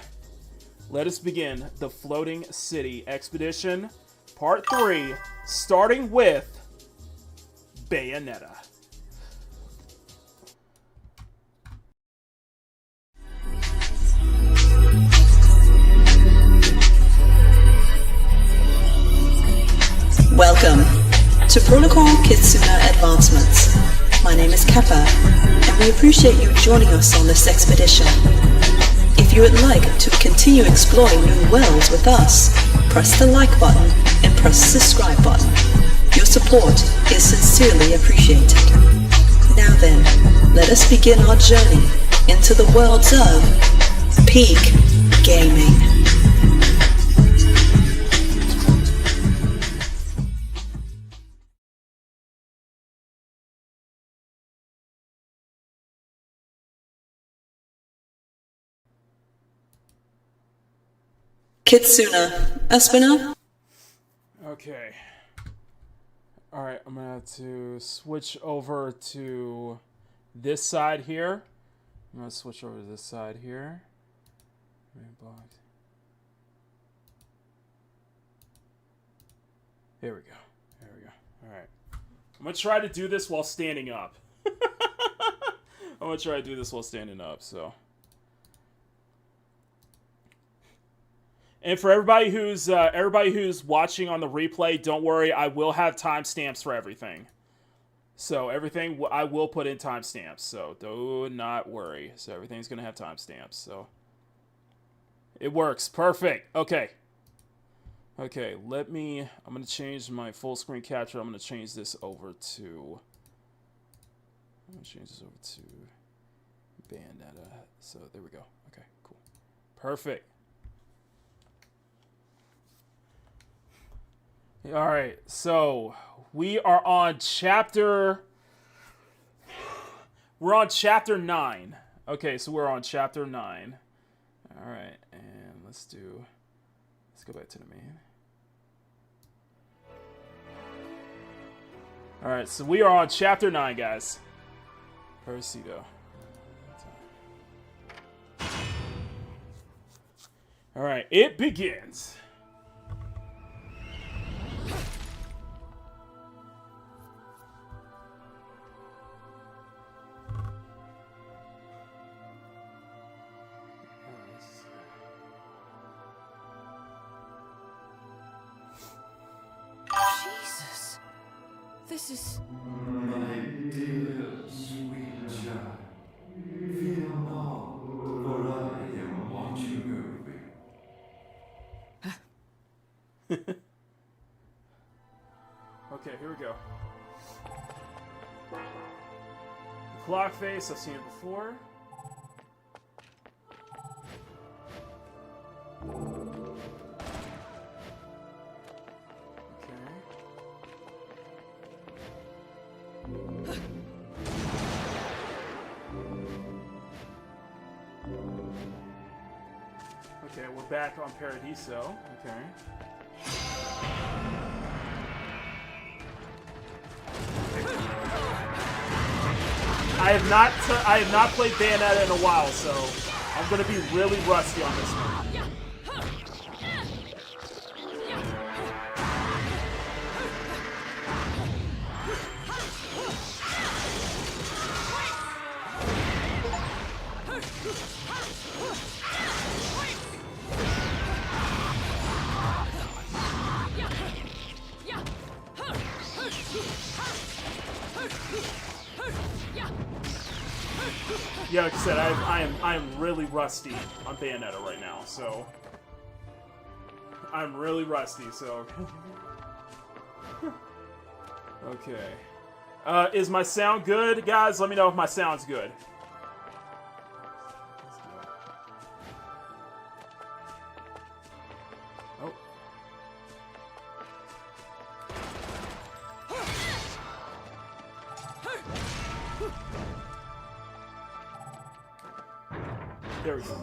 Floating City Expedition Part 3, starting with Bayonetta. Welcome to Protocol Kitsuna Advancements. My name is Kappa, and we appreciate you joining us on this expedition. If you would like to continue exploring new worlds with us, press the like button and press the subscribe button. Your support is sincerely appreciated. Now then, let us begin our journey into the worlds of Peak Gaming. Kitsuna, Espina? Okay. Alright, I'm gonna have to switch over to this side here. I'm gonna switch over to this side here. Here we go. There we go. Alright. I'm gonna try to do this while standing up. I'm gonna try to do this while standing up, so. And for everybody who's watching on the replay, don't worry, I will have timestamps for everything. So everything I will put in timestamps. So do not worry. So everything's gonna have timestamps. So it works. Perfect. Okay. Okay. I'm gonna change my full screen capture. I'm gonna change this over to. Bayonetta. So there we go. Okay. Cool. Perfect. All right, so we are on chapter 9. Okay, so we're on chapter 9. All right, and let's go back to the main. All right, so we are on chapter 9, guys. Persido. All right, it begins. Jesus. This is... My dear sweet child, fear not, for I am watching over you. Okay, here we go. The clock face, I've seen it before. Okay, we're back on Paradiso. Okay. I have not played Bayonetta in a while, so I'm gonna be really rusty on this one. Yeah, like I said, I am really rusty on Bayonetta right now, so I'm really rusty, so okay. Is my sound good, guys? Let me know if my sound's good. Oh. There we go.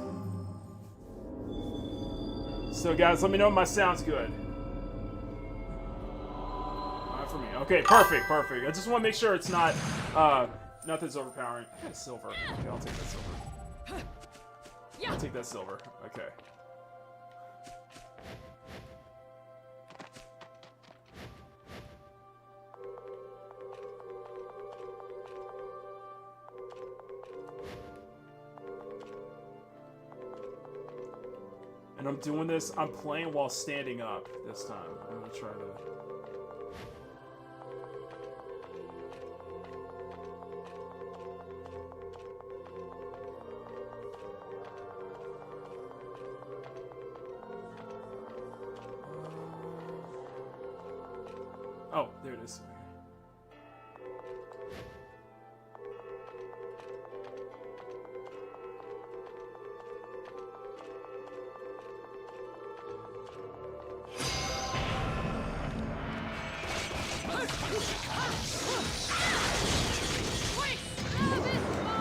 So guys, let me know if my sound's good. Not for me. Okay, perfect, perfect. I just want to make sure it's not, nothing's overpowering. I got silver. Okay, I'll take that silver. I'll take that silver. Okay. And I'm doing this, I'm playing while standing up this time. I'm gonna try to... Oh, there it is.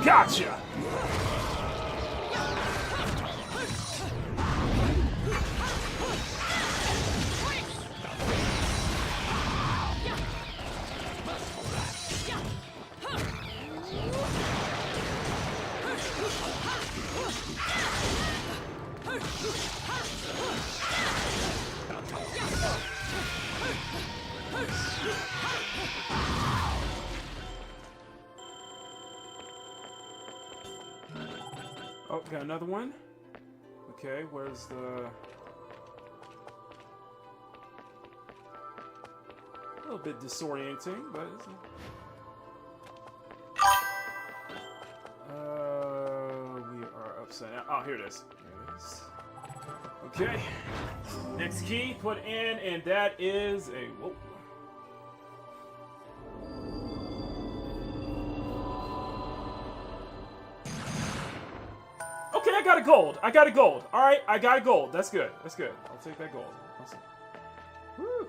Gotcha! Oh, got another one. Okay, where's the... A little bit disorienting, but... we are upside down. Oh, here it is. Here it is. Okay. Next key, put in, and that is a... Whoa. Okay, I got a gold. I got a gold. All right, I got a gold. That's good. That's good. I'll take that gold. Awesome. Woo.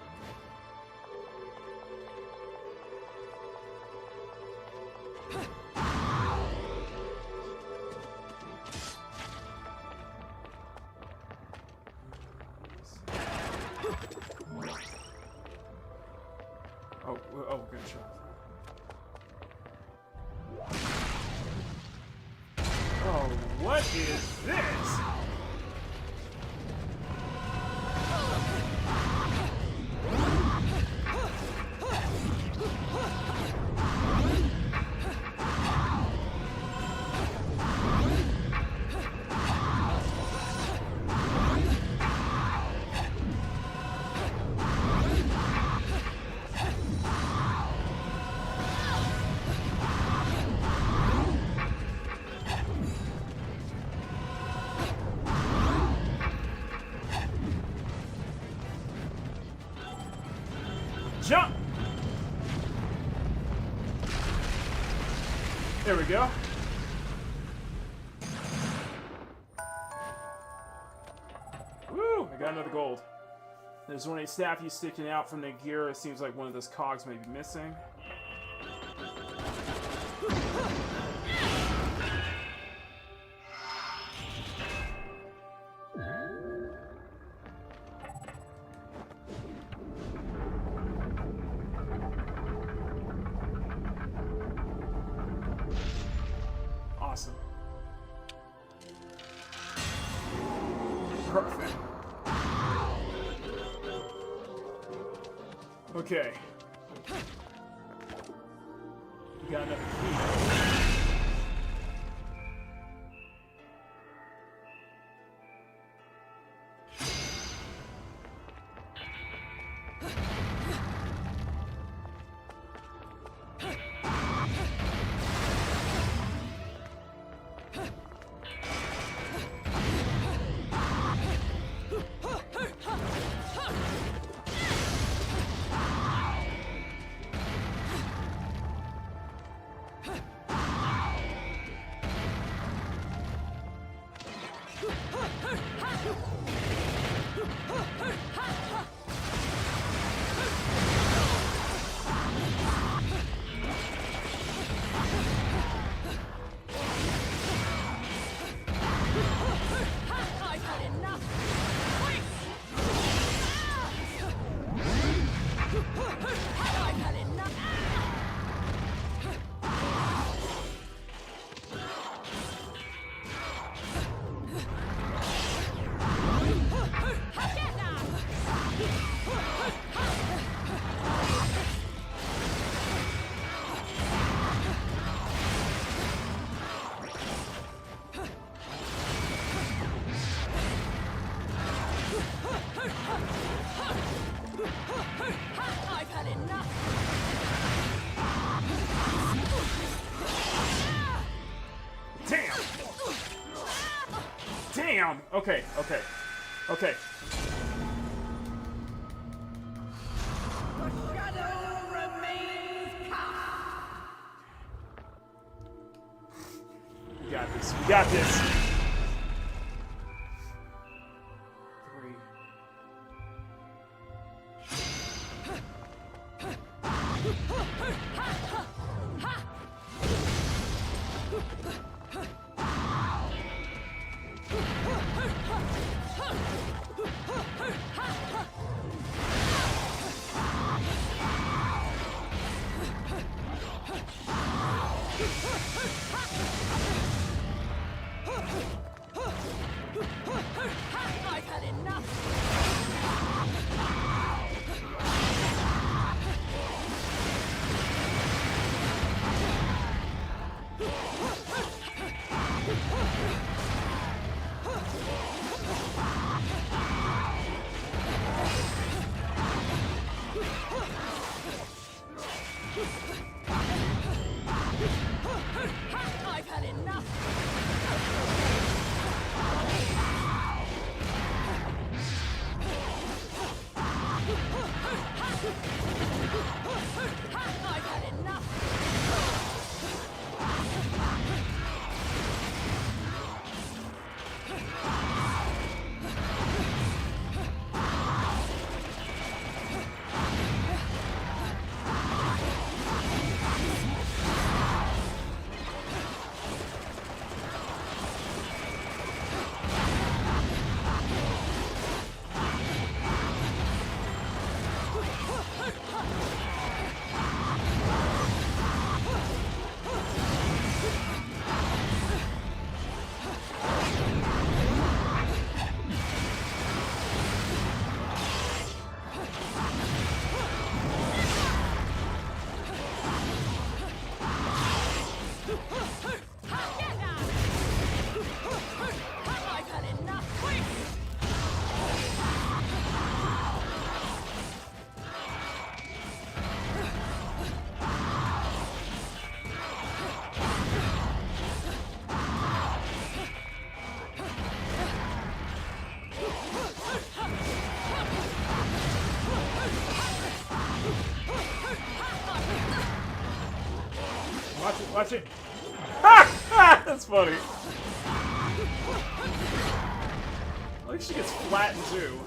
Oh, good shot. Oh, what is this? Jump! There we go. Woo! I got another gold. There's one of the staff sticking out from the gear. It seems like one of those cogs may be missing. Perfect. Okay. We got another key. Damn! Okay, okay. Okay. We got this. We got this. 3. I've had enough! I've had enough! I've had enough! Watch it, watch it. Ha! That's funny. I think she gets flattened too.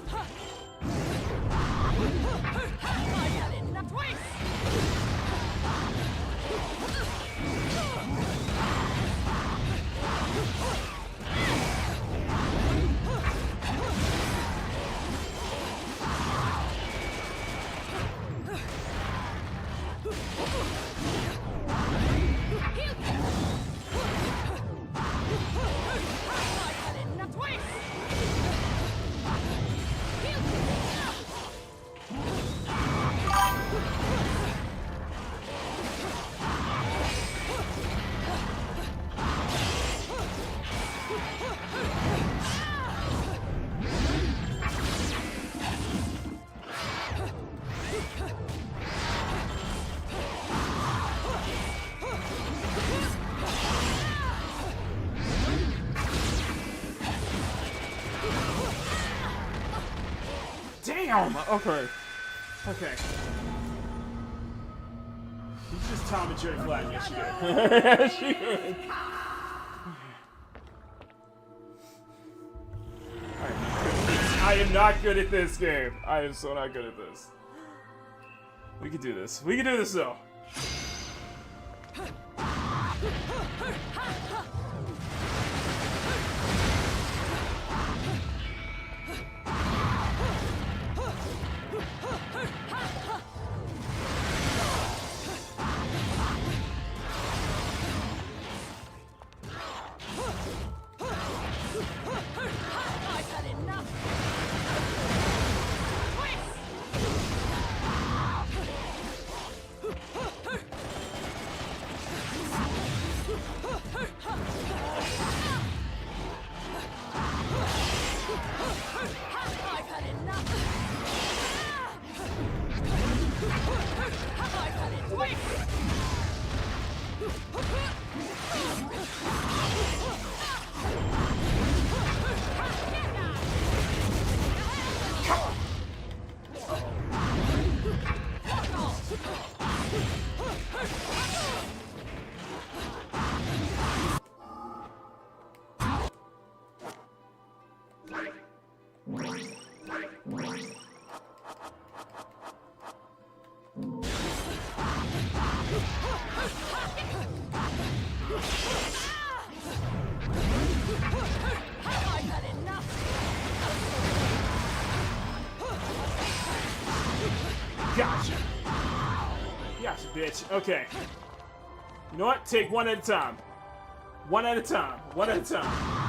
Damn! Okay. Okay. You just Tom and Jerry Flat. Yes, you did. Yes, you did. I am not good at this game. I am so not good at this. We can do this. We can do this, though. Gotcha. Gotcha, bitch. Okay. You know what? Take one at a time. One at a time. One at a time.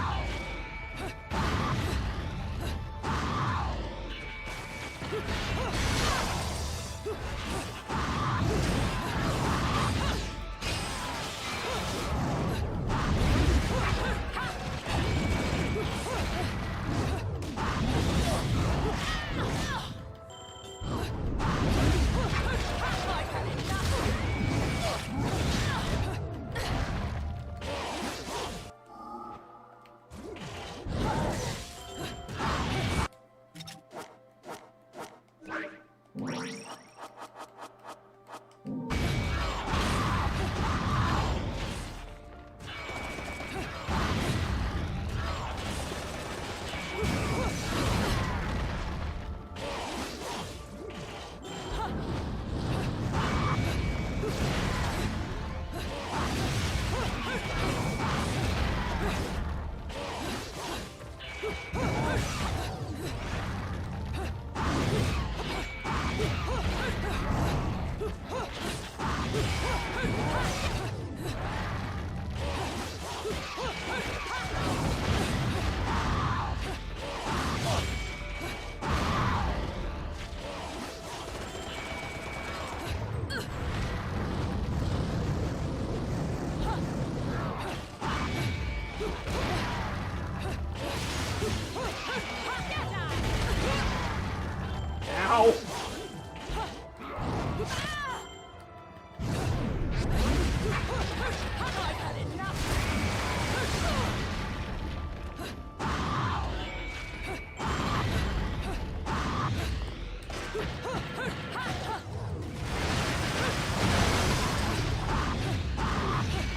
Ow!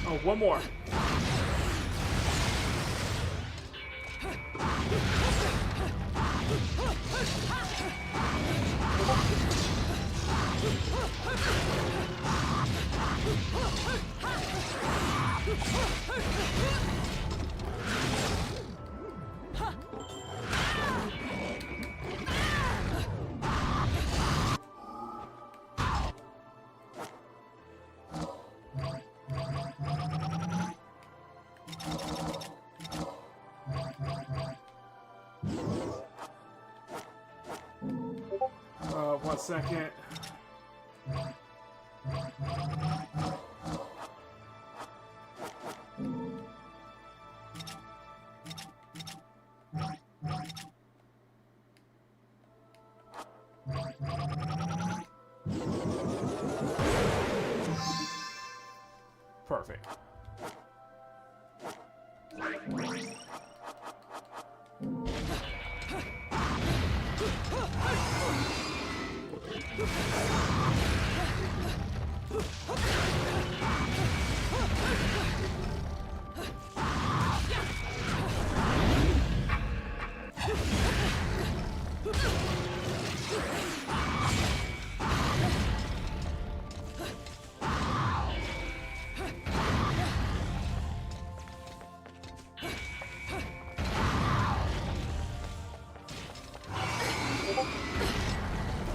Oh, one more. One second. Perfect.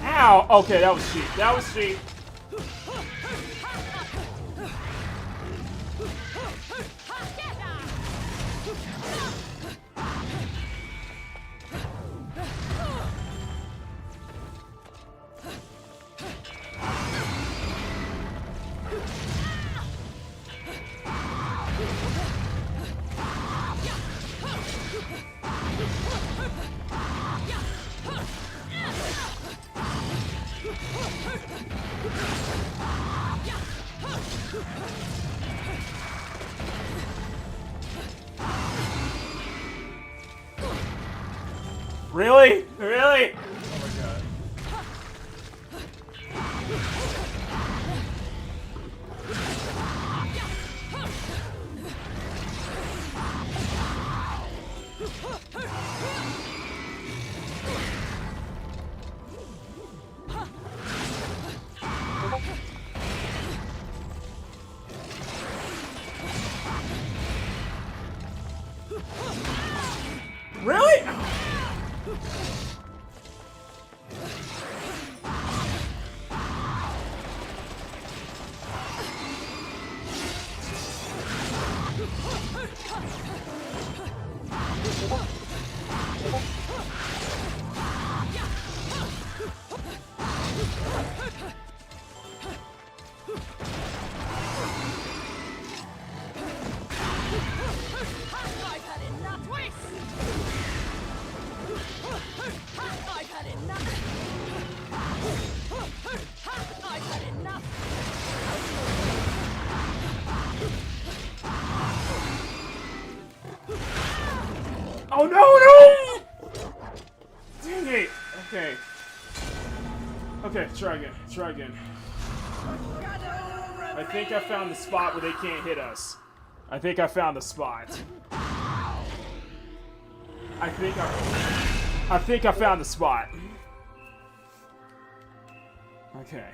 Ow! Okay, that was cheap. That was cheap. Really? Really? Oh my god. Really? Oh no, no! Dang it. Okay. Okay, try again. Try again. I think I found the spot where they can't hit us. I think I found the spot. I think I found the spot. Okay.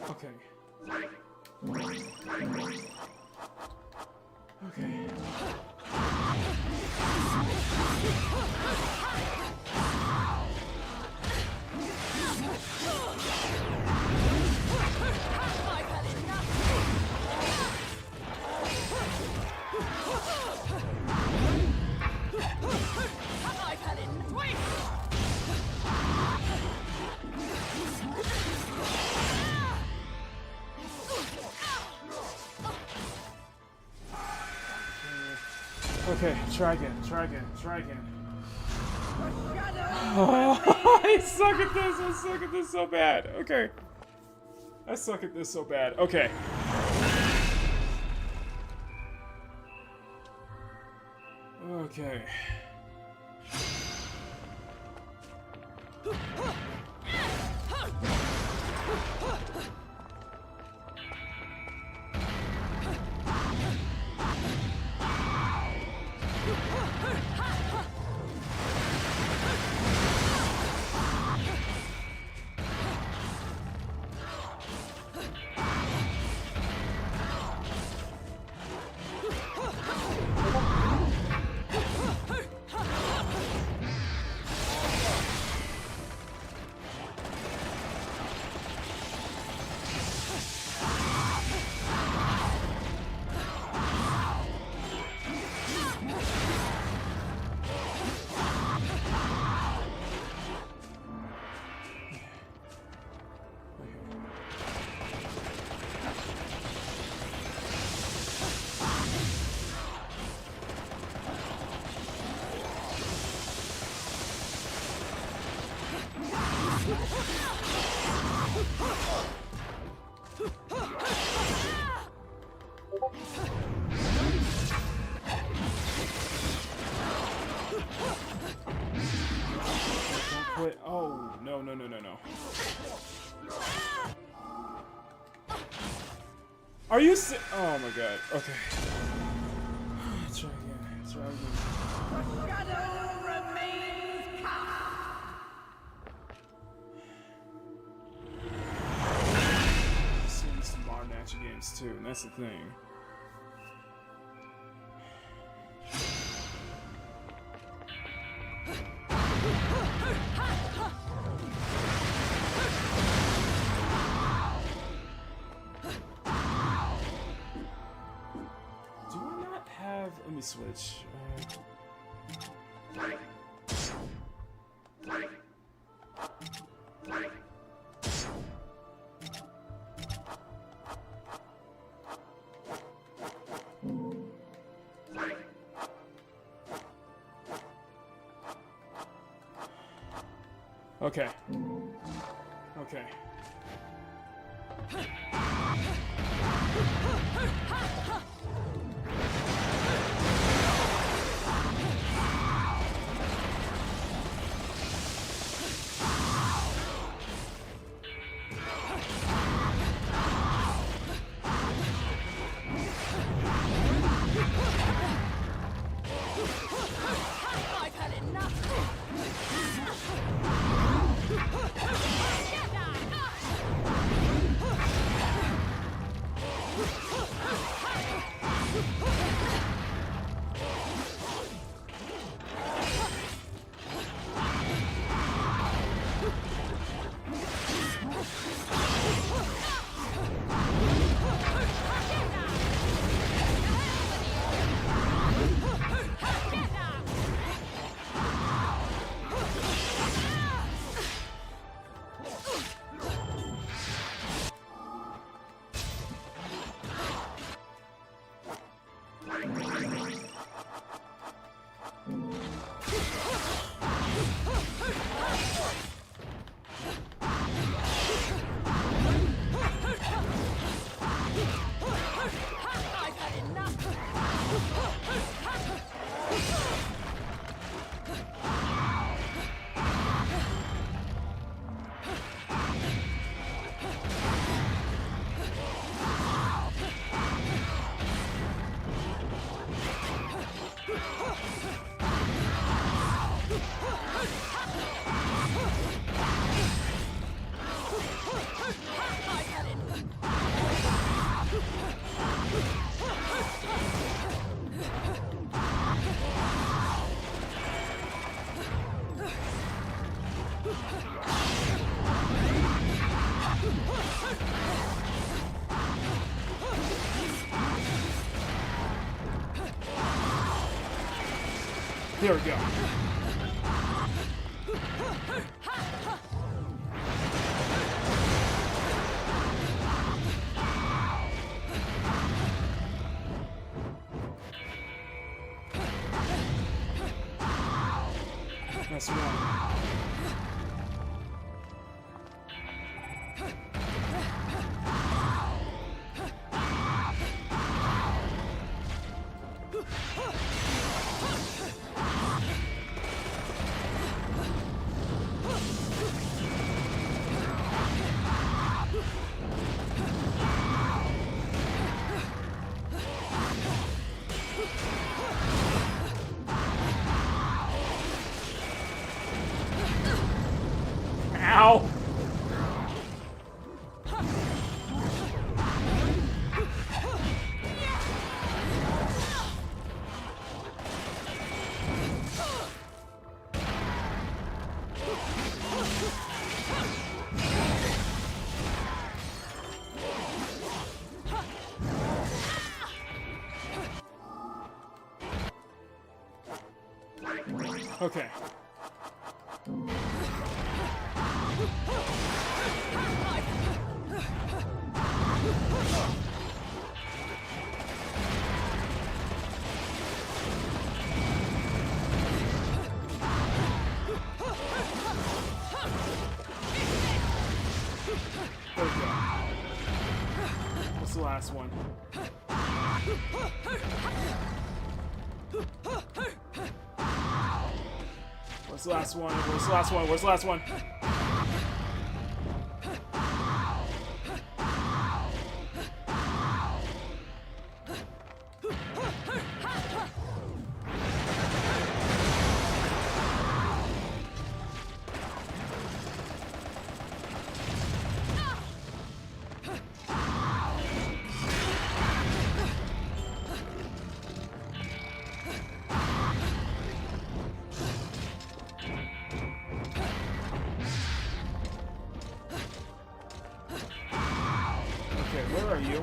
Okay. Okay. Okay, try again, try again, try again. Oh, I suck at this, I suck at this so bad. Okay. I suck at this so bad. Okay. Okay. no. Are you oh my god. Okay. Let's try again. Let's try again. Shadow remains I've seen some modern action games too, and that's the thing. Let me switch. Okay. Okay. I've had enough. There we go. That's one. Ow! Okay. What's the last one? Where's the last one? Where's the last one? Where's the last one? are you?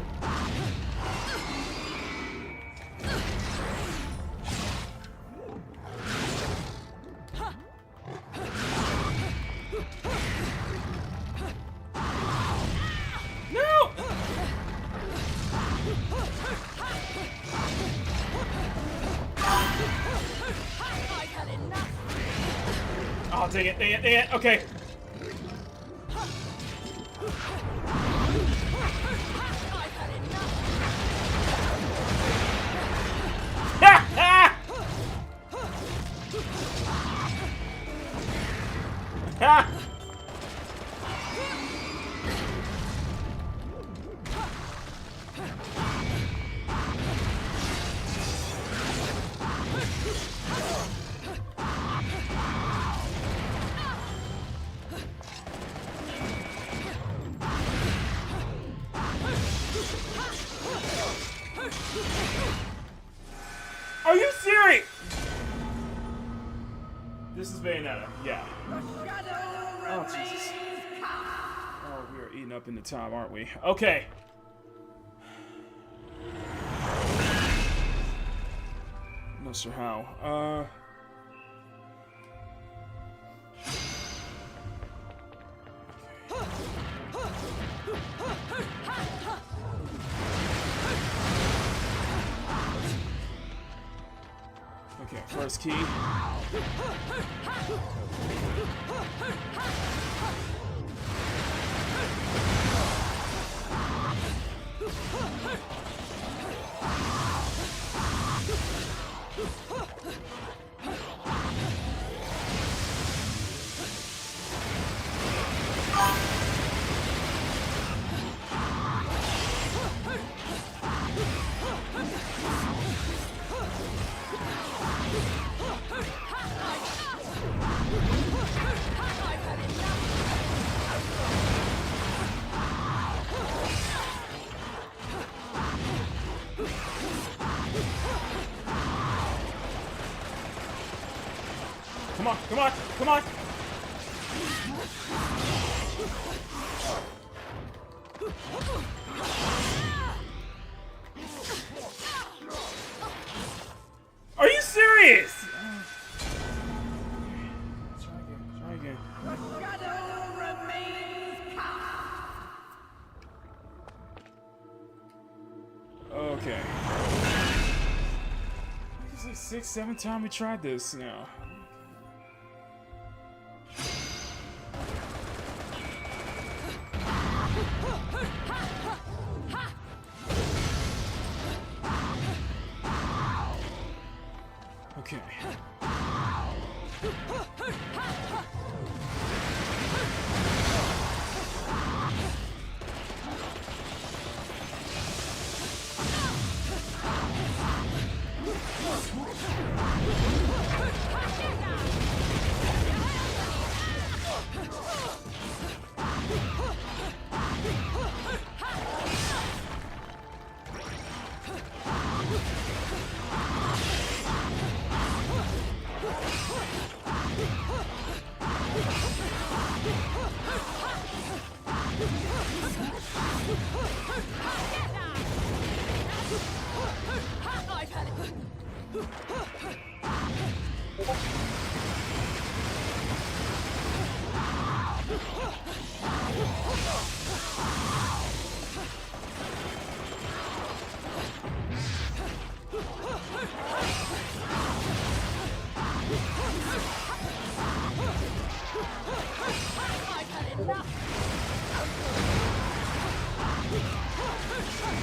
No! Oh, dang it, dang it, dang it. Okay. Are you serious? This is Bayonetta, yeah. Oh, Jesus. Oh, we are eating up in the time, aren't we? Okay. Not sure how. Okay, first key. Come on, come on, come on! Are you serious? Try again. Okay. It's like 6, 7 times we tried this now. Okay.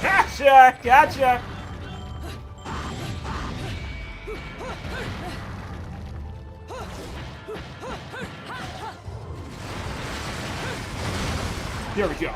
Gotcha! Gotcha! Here we go.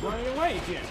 running away again.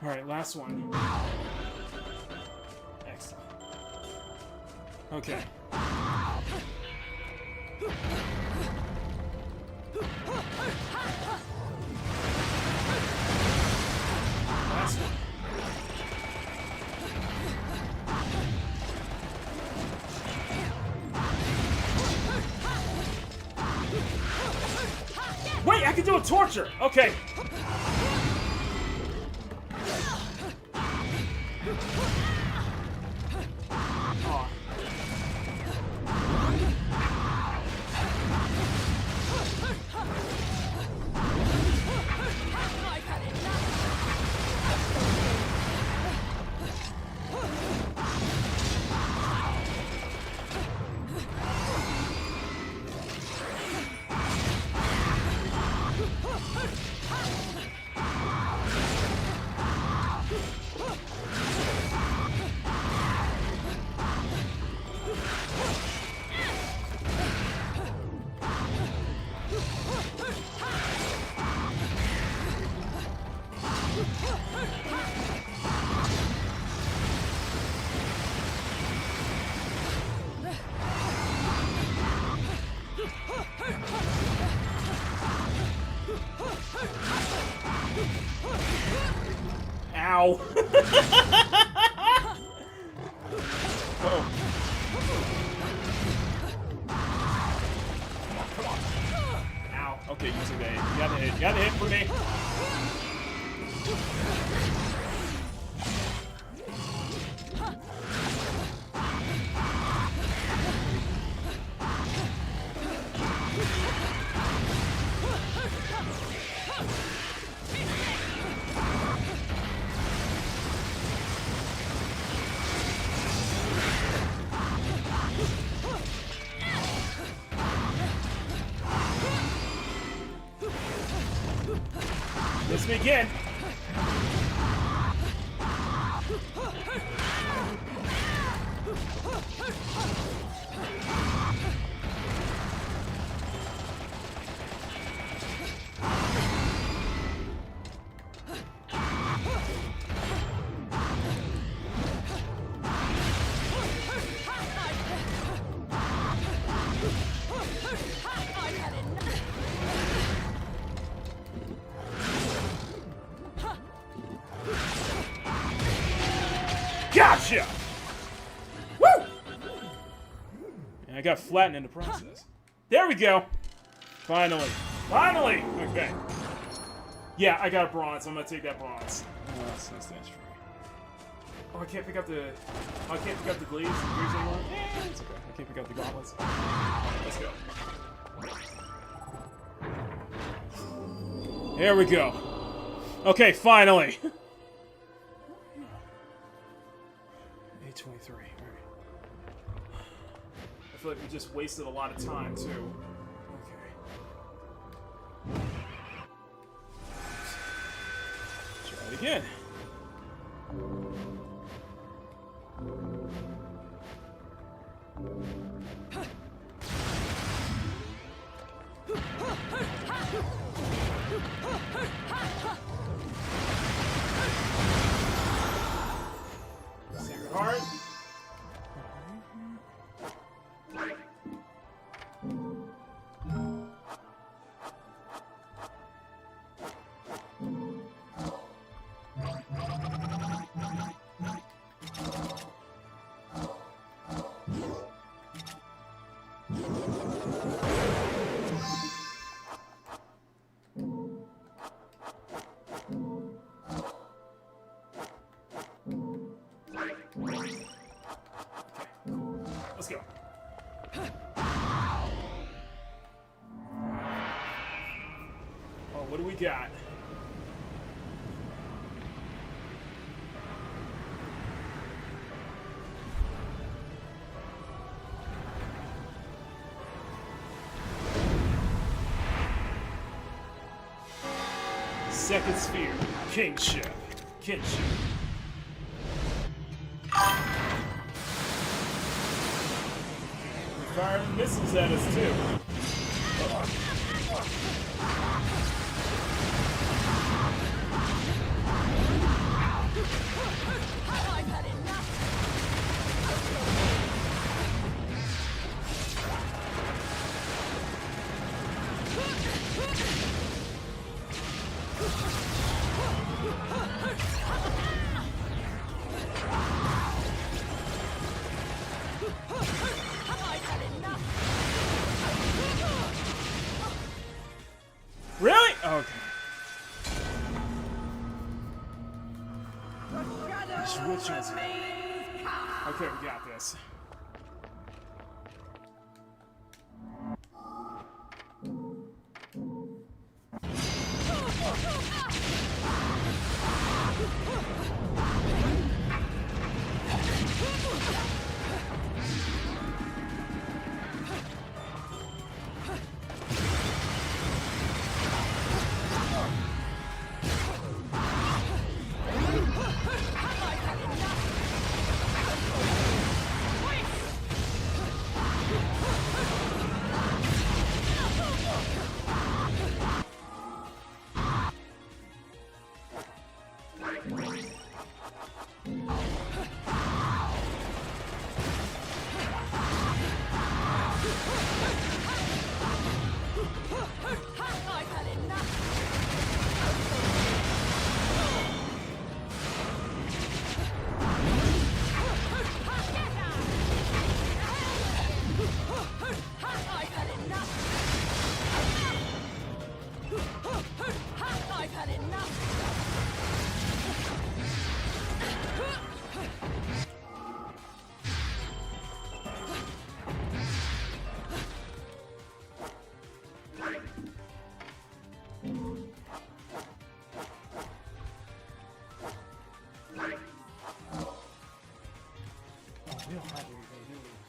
Alright, last one. Excellent. Okay. Last one. Wait, I can do a torture! Okay. Oh. Ow. Oh. Come on. Ow. Okay, you took that hit. You got the hit. You got the hit for me. Let's begin. Gotcha! Woo! And I got flattened in the process. There we go! Finally. Finally! Okay. Yeah, I got a bronze. I'm gonna take that bronze. That's true. Oh, I can't pick up the... Oh, I can't pick up the glaives anymore? Yeah, it's okay. I can't pick up the gauntlets. Let's go. There we go. Okay, finally! 8:23. Alright. I feel like we just wasted a lot of time, too. Okay. Try it again. Sacred Heart. Let's go. Oh, what do we got? Second sphere, kingship, kinship. Firing missiles at us too. I've had enough. Really? Okay. Which one's it? Okay, we got this.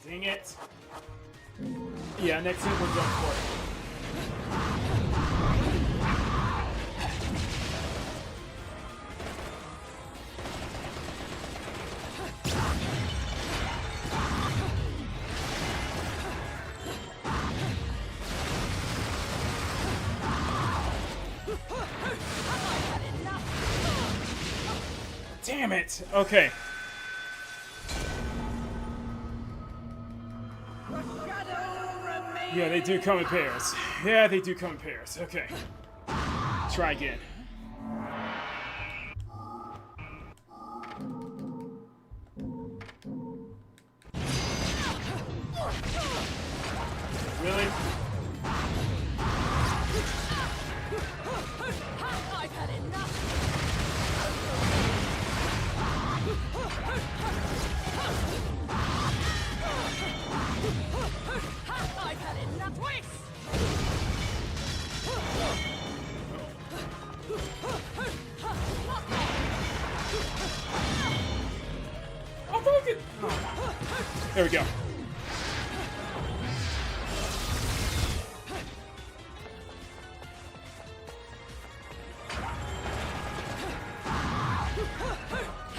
Dang it. Yeah, next hit we're done for it. Damn it. Okay. Yeah, they do come in pairs. Yeah, they do come in pairs. Okay. Try again. Really? I've had enough. I've had enough. Twice. Oh, look at. Oh. There we go.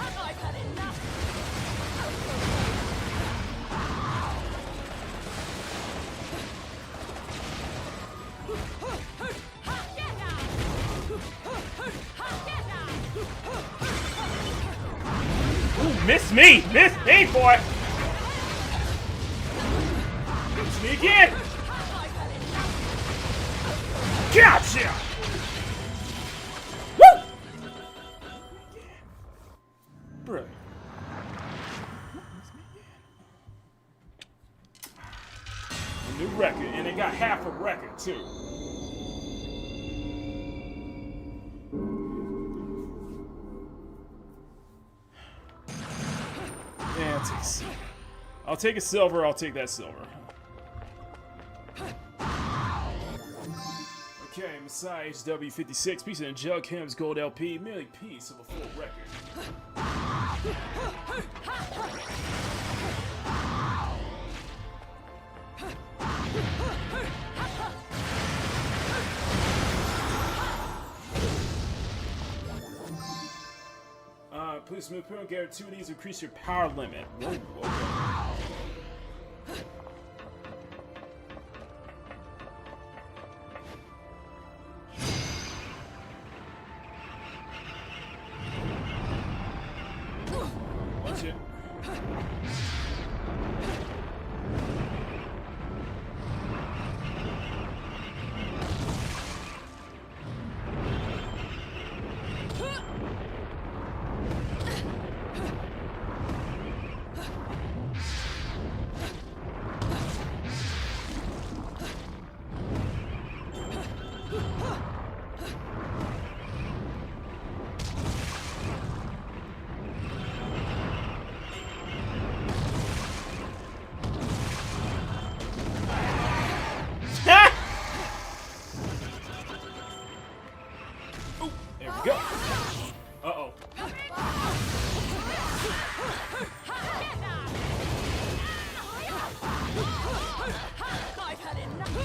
I've had enough. Ooh, miss me! Miss me, boy! Miss me again! Gotcha! Woo! Brilliant. A new record, and it got half a record, too. Antics. I'll take a silver. I'll take that silver. Okay, Messiah HW56, piece of Jug Hymns Gold LP, merely piece of a full record. Please smooth pill, get 2 of these, increase your power limit. Whoa, whoa. Watch it. Go. Uh-oh. I've had enough.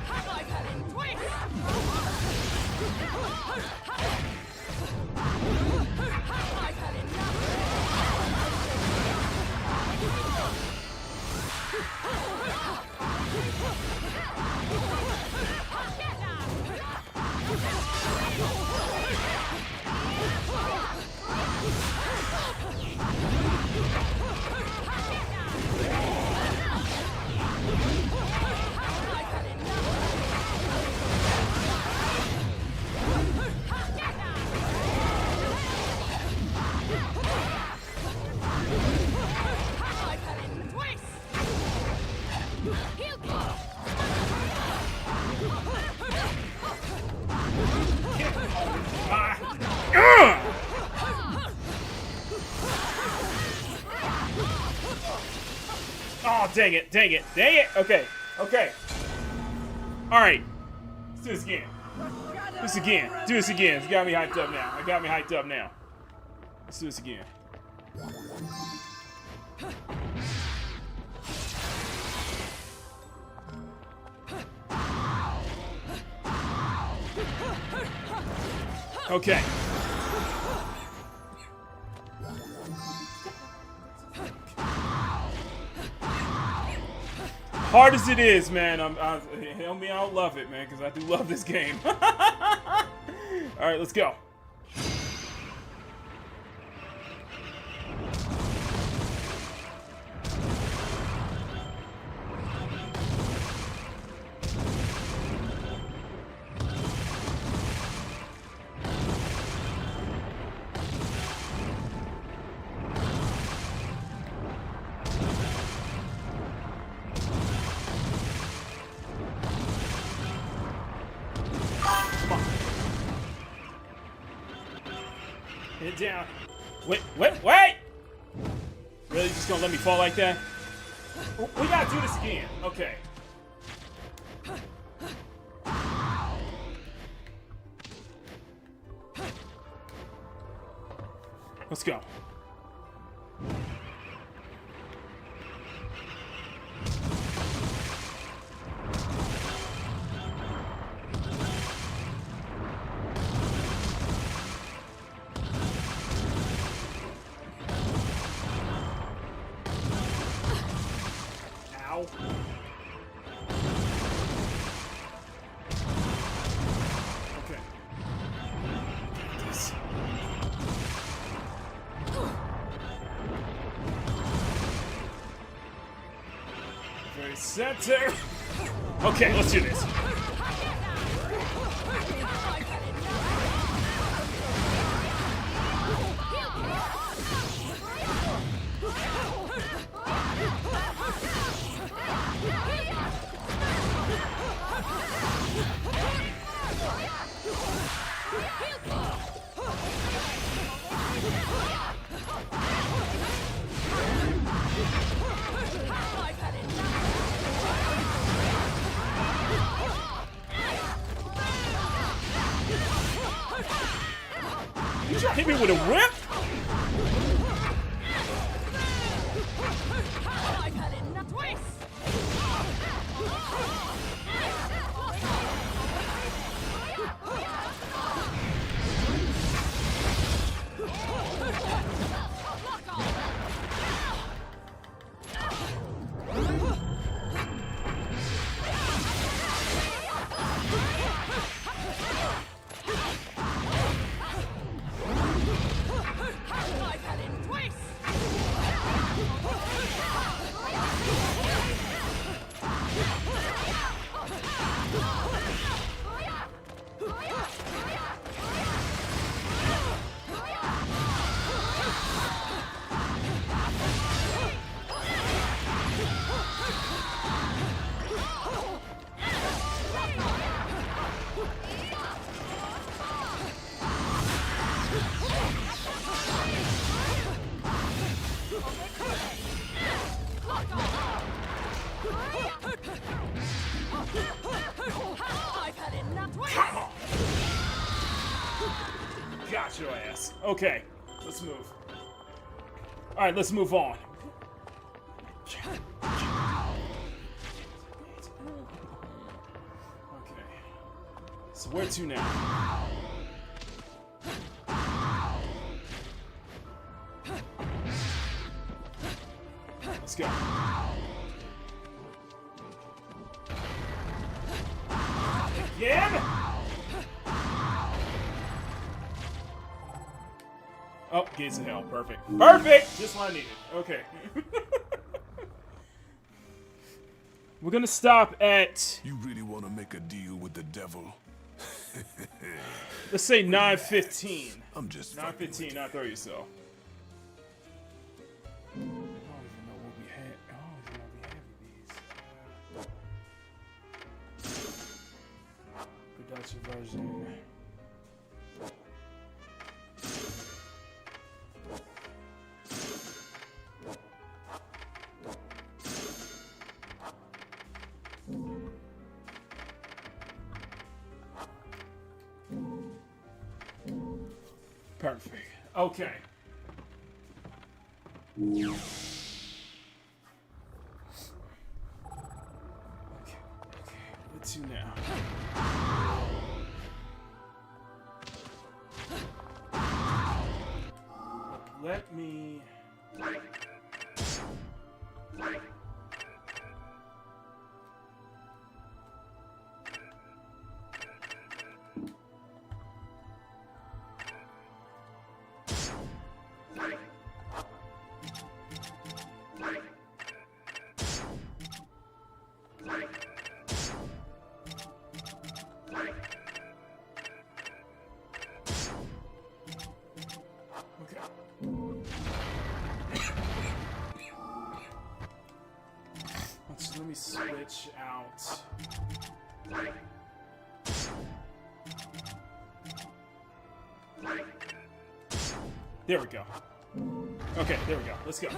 I've had it twice. I've had enough. Oh, dang it, dang it, dang it. Okay, okay. Alright. Let's do this again. Do this again. Do this again. It's got me hyped up now. It got me hyped up now. Let's do this again. Okay. Hard as it is, man, help me, I don't love it, man, because I do love this game. Alright, let's go. Hit down. Wait, wait, wait! Really, just gonna let me fall like that? We gotta do this again. Okay. Let's go. Okay. This. Very center. Okay, let's do this. You trying to hit me with a whip? I've had enough. Twist! Got your ass. Okay, let's move. Alright, let's move on. Okay. So where to now? Let's go. Again? Oh, gates of hell. Perfect. Perfect! Just what I needed. Okay. We're gonna stop at... You really want to make a deal with the devil? Let's say 9:15. I'm just 9:15, not throw yourself. I don't even know what we had. I don't even know what we have with these. Production version. Perfect. Okay. Okay. What to now? Let me... Let me switch out. There we go. Okay, there we go. Let's go.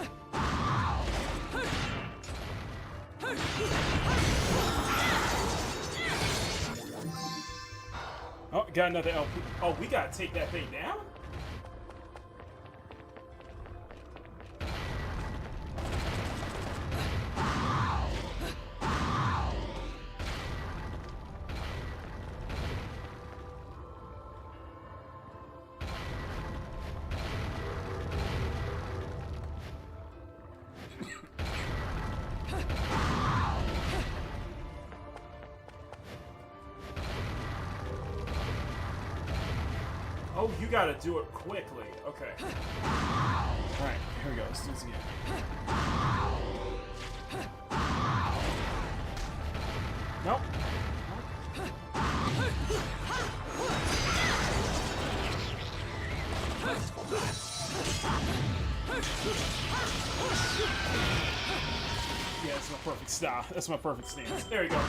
Oh, got another LP. Oh, we gotta take that thing down? Oh, you gotta do it quickly. Okay. Alright, here we go. Let's do this again. Nope. Yeah, that's my perfect style. That's my perfect stance. There you go.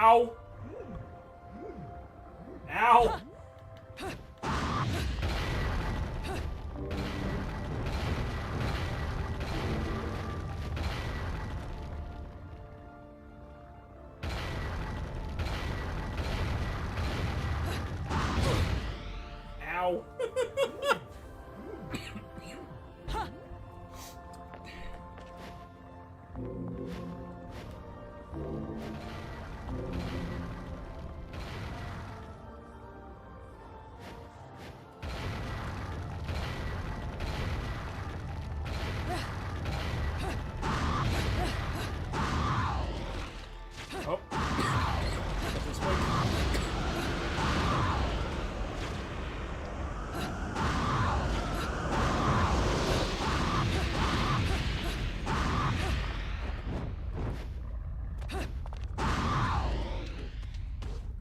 Ow! Ow!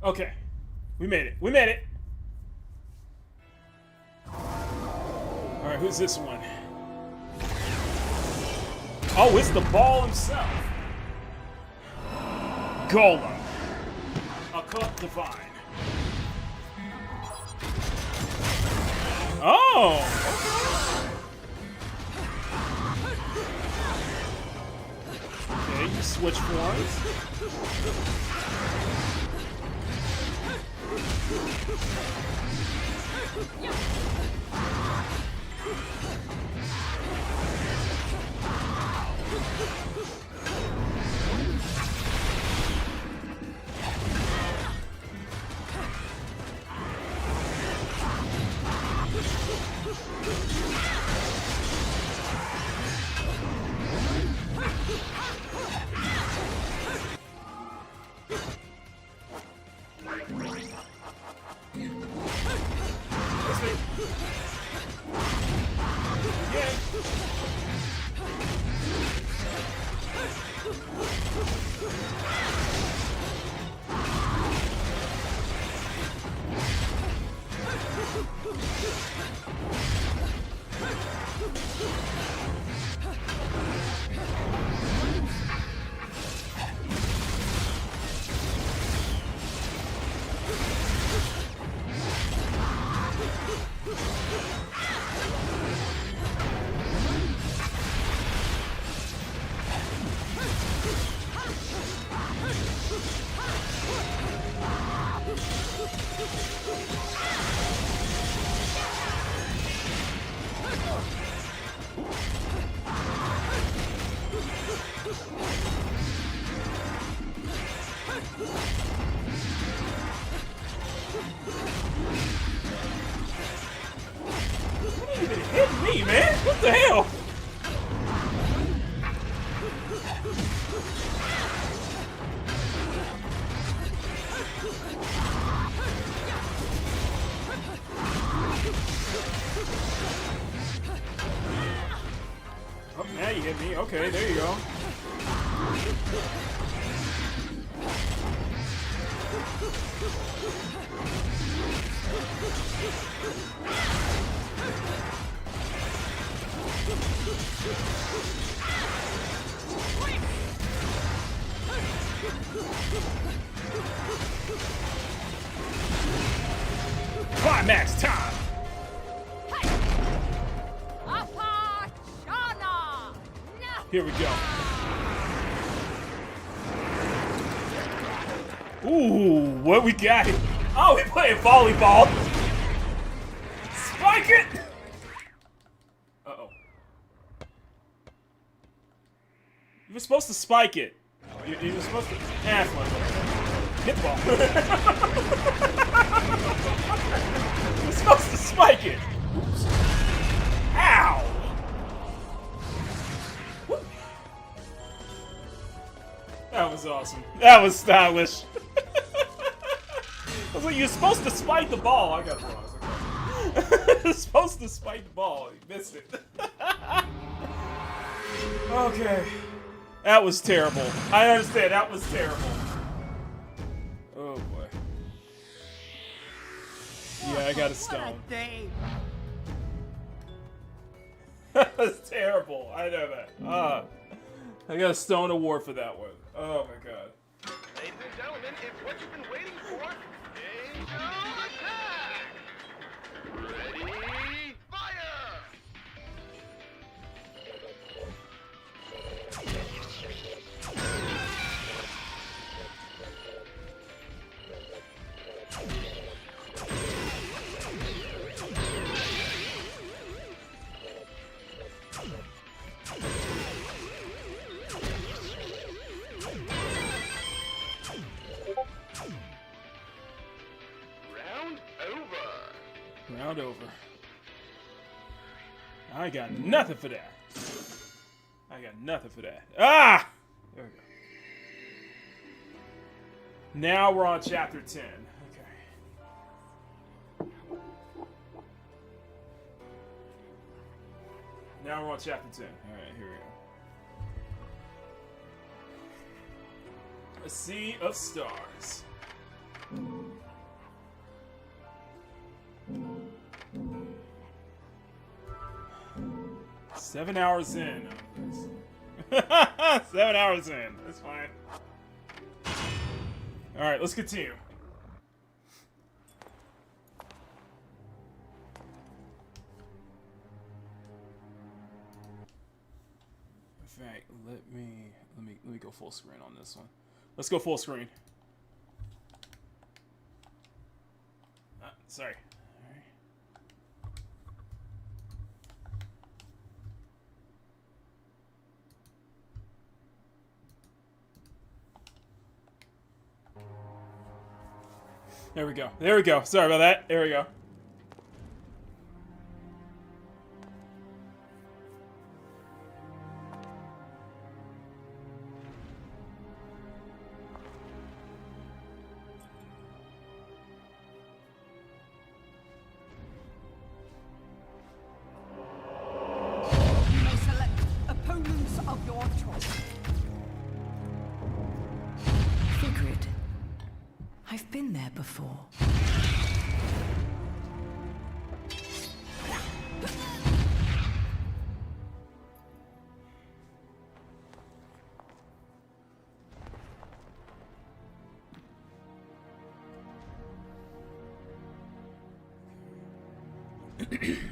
Okay. We made it. We made it. Alright, who's this one? Oh, it's the ball himself. Golem. Occult Divine. Oh! Okay, you switch forms. Me, man. What the hell? Oh, now you hit me. Okay, there you go. Climax time! Here we go. Ooh, what we got? Oh, we playing volleyball. Spike it! Uh-oh. You were supposed to spike it. You were supposed to... Hit the ball. You were supposed to spike it. Oops. Ow! That was awesome. That was stylish. I was like, you're supposed to spike the ball. I got it wrong. You're supposed to spike the ball. You missed it. Okay. That was terrible. I understand. That was terrible. Oh, boy. Yeah, I got a stone. That was terrible. I know that. I got a stone award for that one. Oh my god. Ladies and gentlemen, it's what you've been waiting for. Angel attack! Ready, fire! Round over. I got nothing for that. I got nothing for that. Ah! There we go. Now we're on chapter 10. Okay. Now we're on chapter 10. Alright, here we go. A Sea of Stars. Seven hours in. 7 hours in. That's fine. Alright, let's continue. In fact, let me go full screen on this one. Let's go full screen. Sorry. There we go. There we go. Sorry about that. There we go. You may select opponents of your choice. Figrid. I've been there before.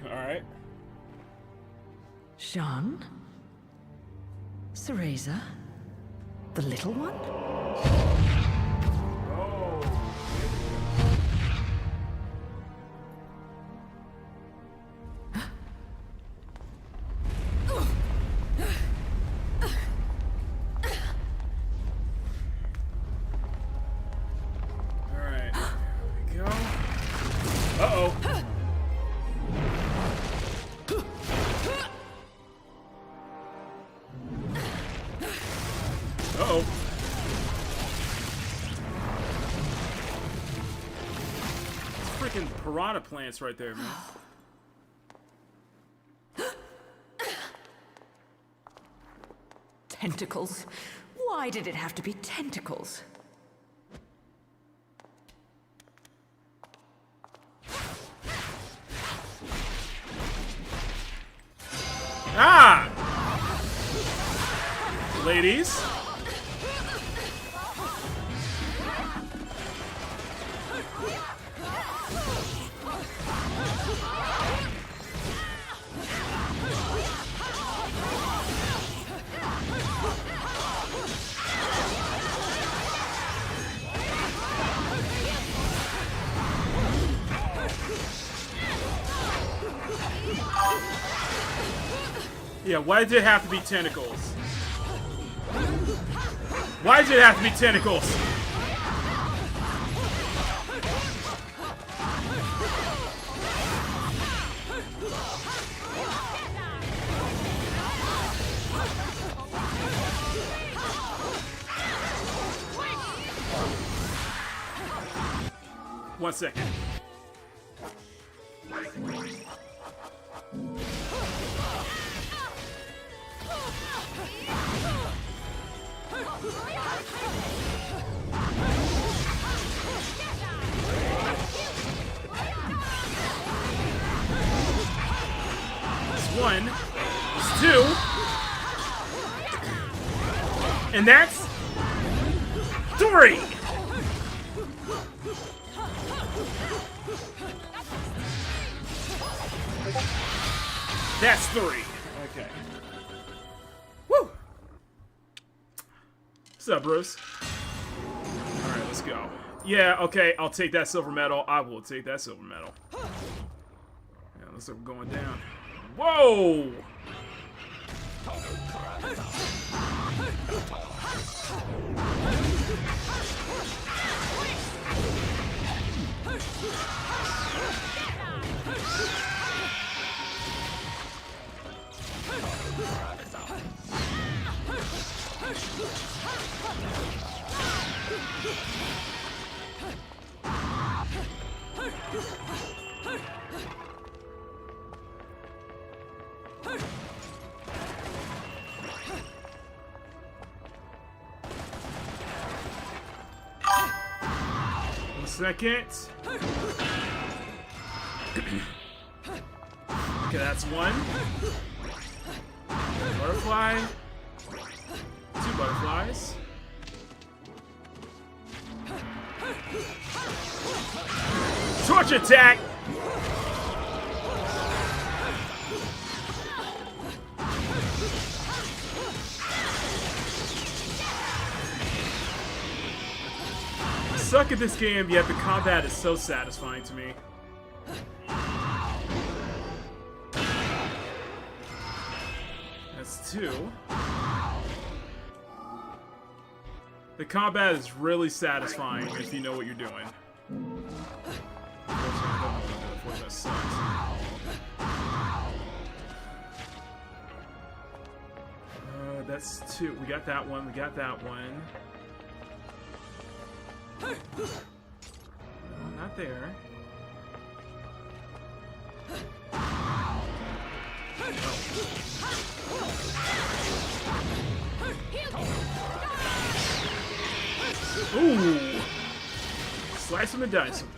All right. Jean? Cereza? The little one? Piranha plants right there, man. Tentacles? Why did it have to be tentacles? Ah! Ladies. Yeah, why did it have to be tentacles? Why did it have to be tentacles? One second. One, that's two, and that's three. That's three. Okay. Woo! What's up, Bruce? Alright, let's go. Yeah, okay, I'll take that silver medal. I will take that silver medal. Yeah, looks like we're going down. Whoa! second. Okay, that's one. Butterfly. Two butterflies. Torch attack! I suck at this game, yet the combat is so satisfying to me. That's two. The combat is really satisfying if you know what you're doing. Unfortunately, that sucks. That's two. We got that one. We got that one. No, not there. Ooh! Slice him and dice him.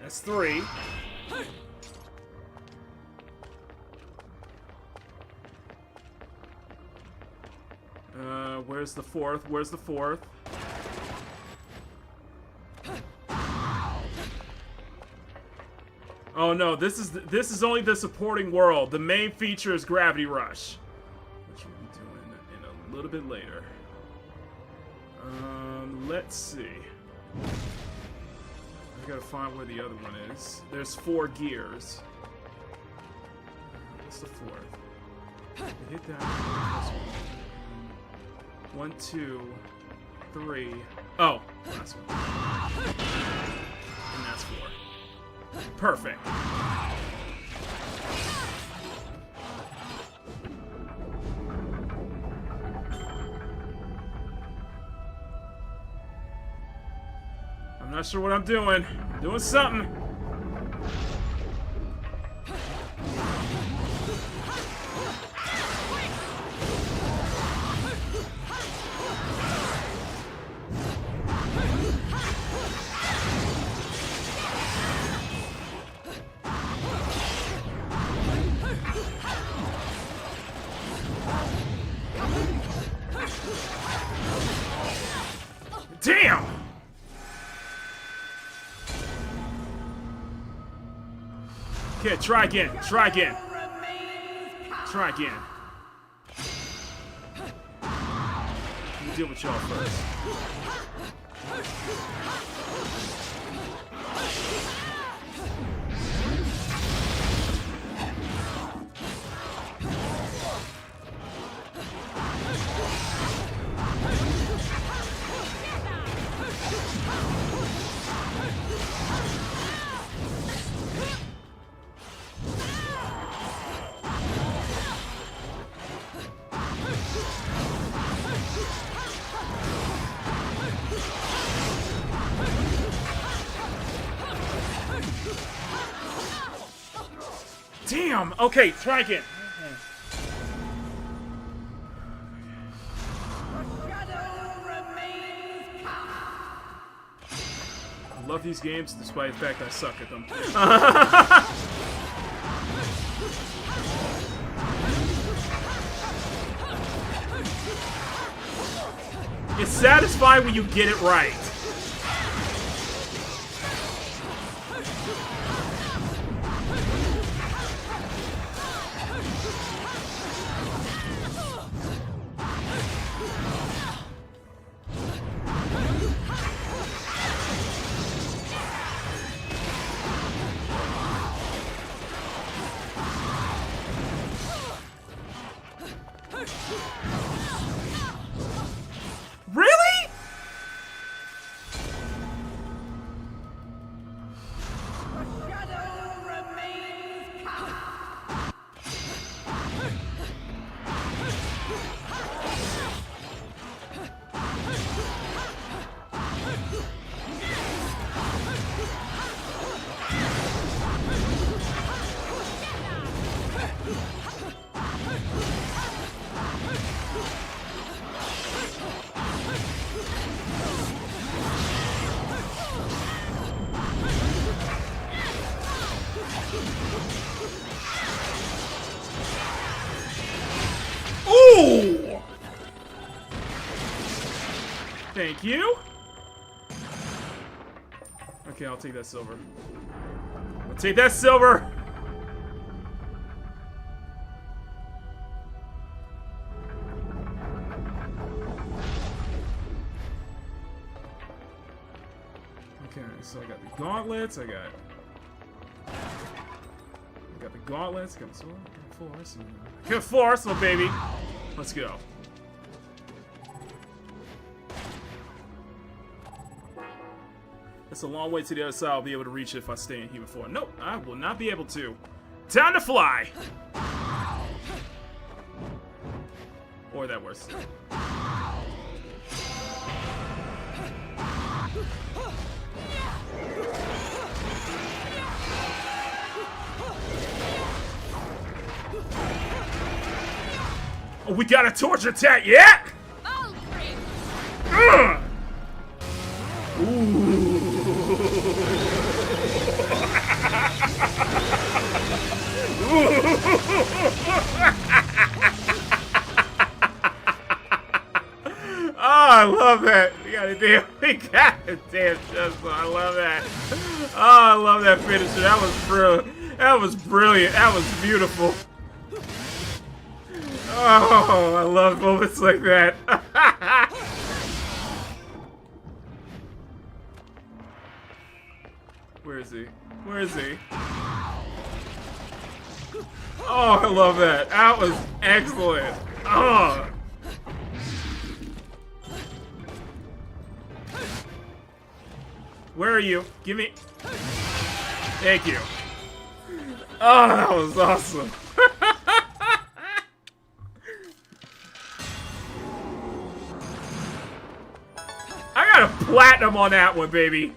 That's three. Where's the fourth? Where's the fourth? Oh no, this is only the supporting world. The main feature is Gravity Rush, which we'll be doing in a little bit later. Let's see. I gotta find where the other one is. There's 4 gears. What's the fourth? We hit that one. 1, 2, 3. Oh, last one. And that's 4. Perfect. I'm not sure what I'm doing. I'm doing something. Damn! Okay, try again. Try again. Try again. Let me deal with y'all first. Damn! Okay, try again. I love these games despite the fact I suck at them. It's satisfying when you get it right. Ooh! Thank you. Okay, I'll take that silver. I'll take that silver. Okay, so I got the gauntlets, I got the gauntlets, got the sword, got full arsenal. Got full arsenal, baby! Let's go. It's a long way to the other side. I'll be able to reach it if I stay in human form. Nope, I will not be able to. Time to fly! Or that works. Oh, we got a torch attack, yeah? Ooh. Oh, I love that. We got a damn chest. I love that. Oh, I love that finisher. That was brilliant. That was brilliant. That was beautiful. Oh, I love moments like that. Where is he? Where is he? Oh, I love that. That was excellent. Oh. Where are you? Give me. Thank you. Oh, that was awesome. I got a platinum on that one, baby.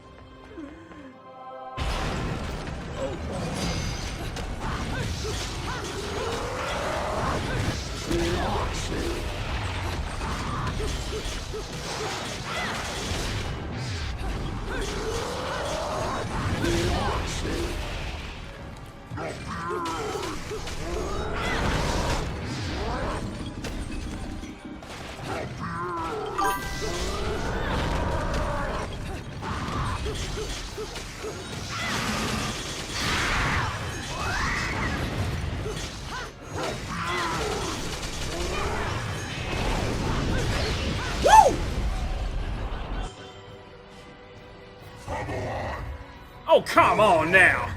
Oh, come on now.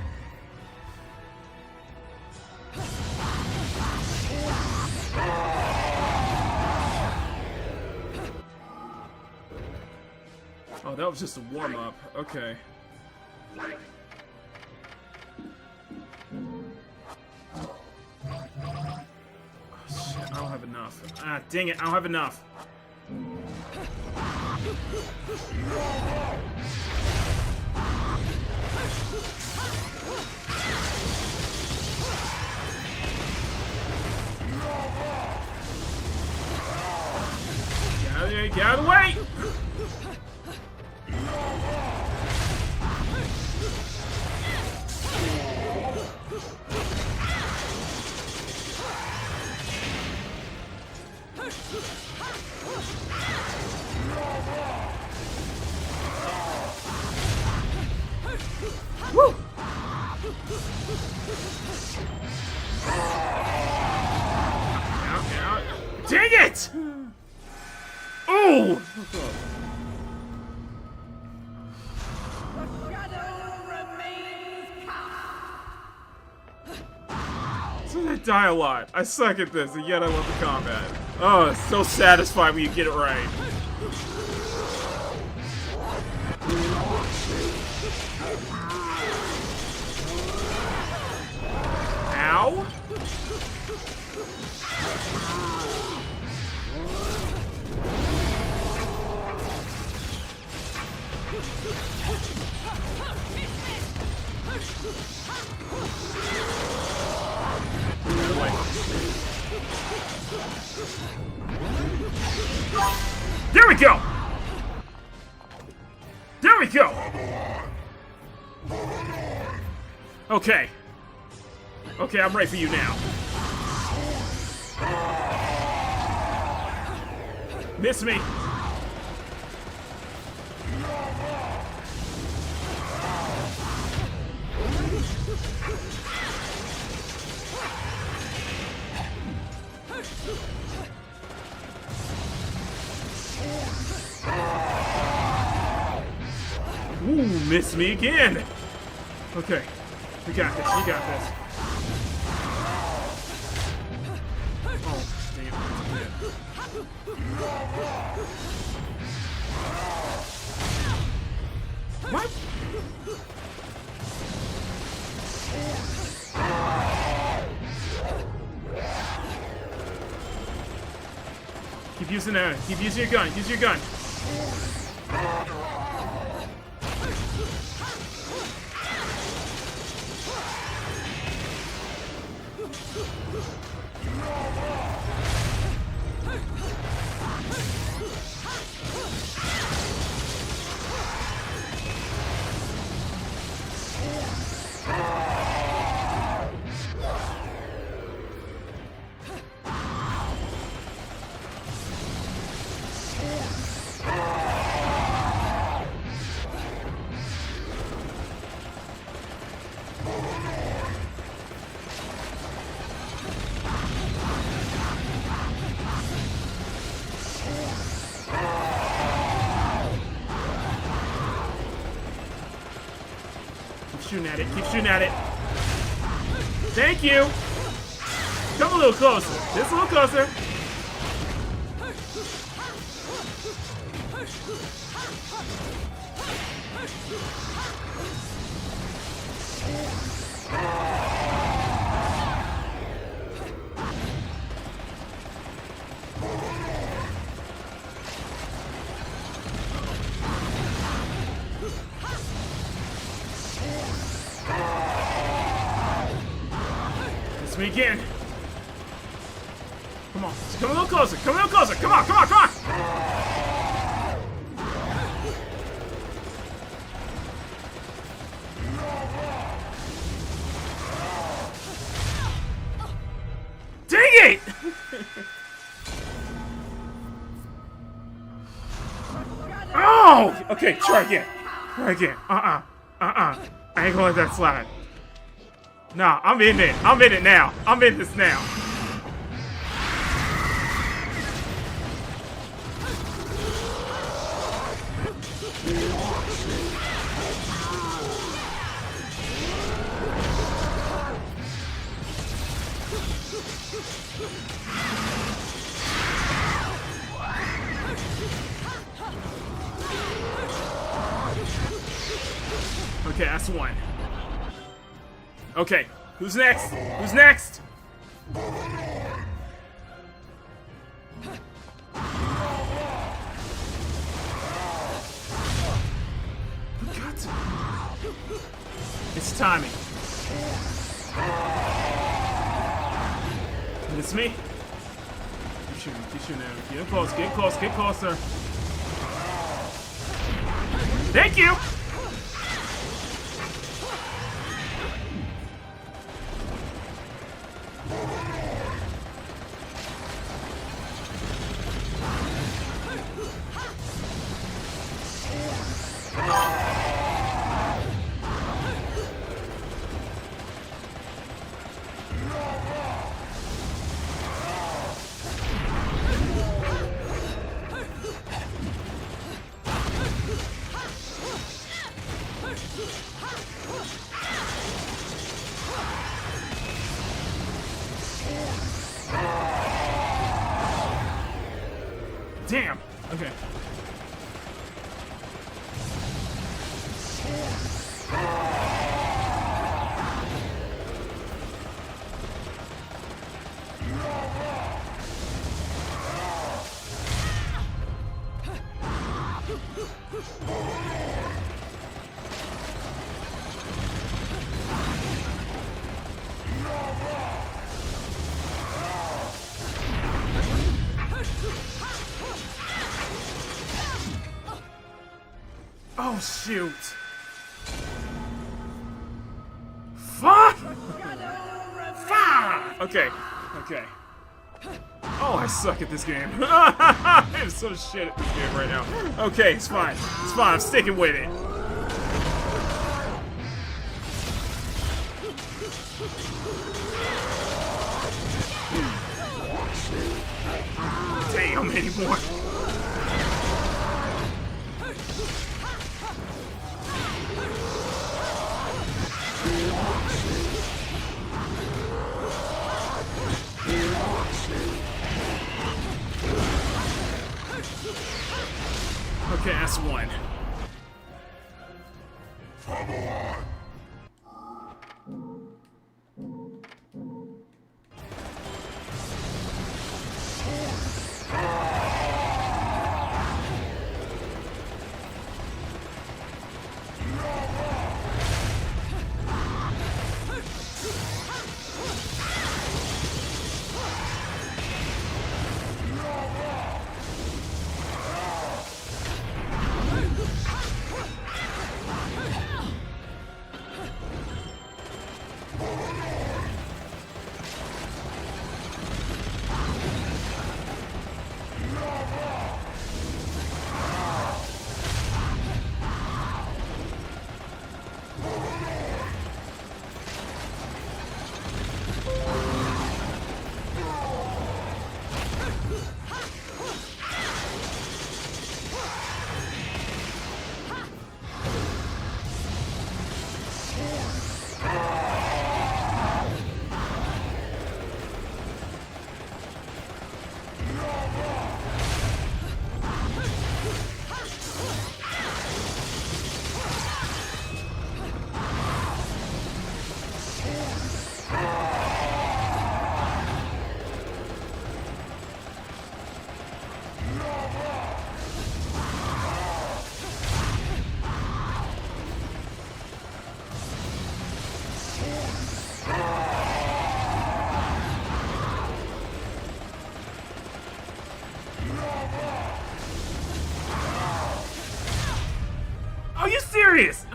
Oh, that was just a warm-up. Okay. Oh, shit, I don't have enough. Ah, dang it, I don't have enough. Get out of the way! Woo! Dang it! Ooh! So I die a lot. I suck at this, and yet I love the combat. Oh, it's so satisfying when you get it right. Ow! There we go! There we go! Okay. Okay, I'm ready for you now. Miss me. Ooh, miss me again. Okay, we got this, we got this. Oh, damn. What? Keep using that. Keep using your gun. Use your gun. Shooting at it. Keep shooting at it. Thank you. Come a little closer. Just a little closer. Miss me again. Come on. Come a little closer. Come a little closer. Come on. Come on. Come on. Dang it! Oh! Okay, try again. Try again. I ain't gonna let that slide. Nah, I'm in it. I'm in it now. I'm in this now. Okay, that's one. Okay, who's next? Who's next? It's timing. It's me. Keep shooting at him. Get close, get close, get closer. Thank you! Damn. Okay. Oh, shoot. Fuck! Okay. Okay. Oh, I suck at this game. I'm so shit at this game right now. Okay, it's fine. It's fine. I'm sticking with it. Damn, anymore. Okay, that's one. Are you serious?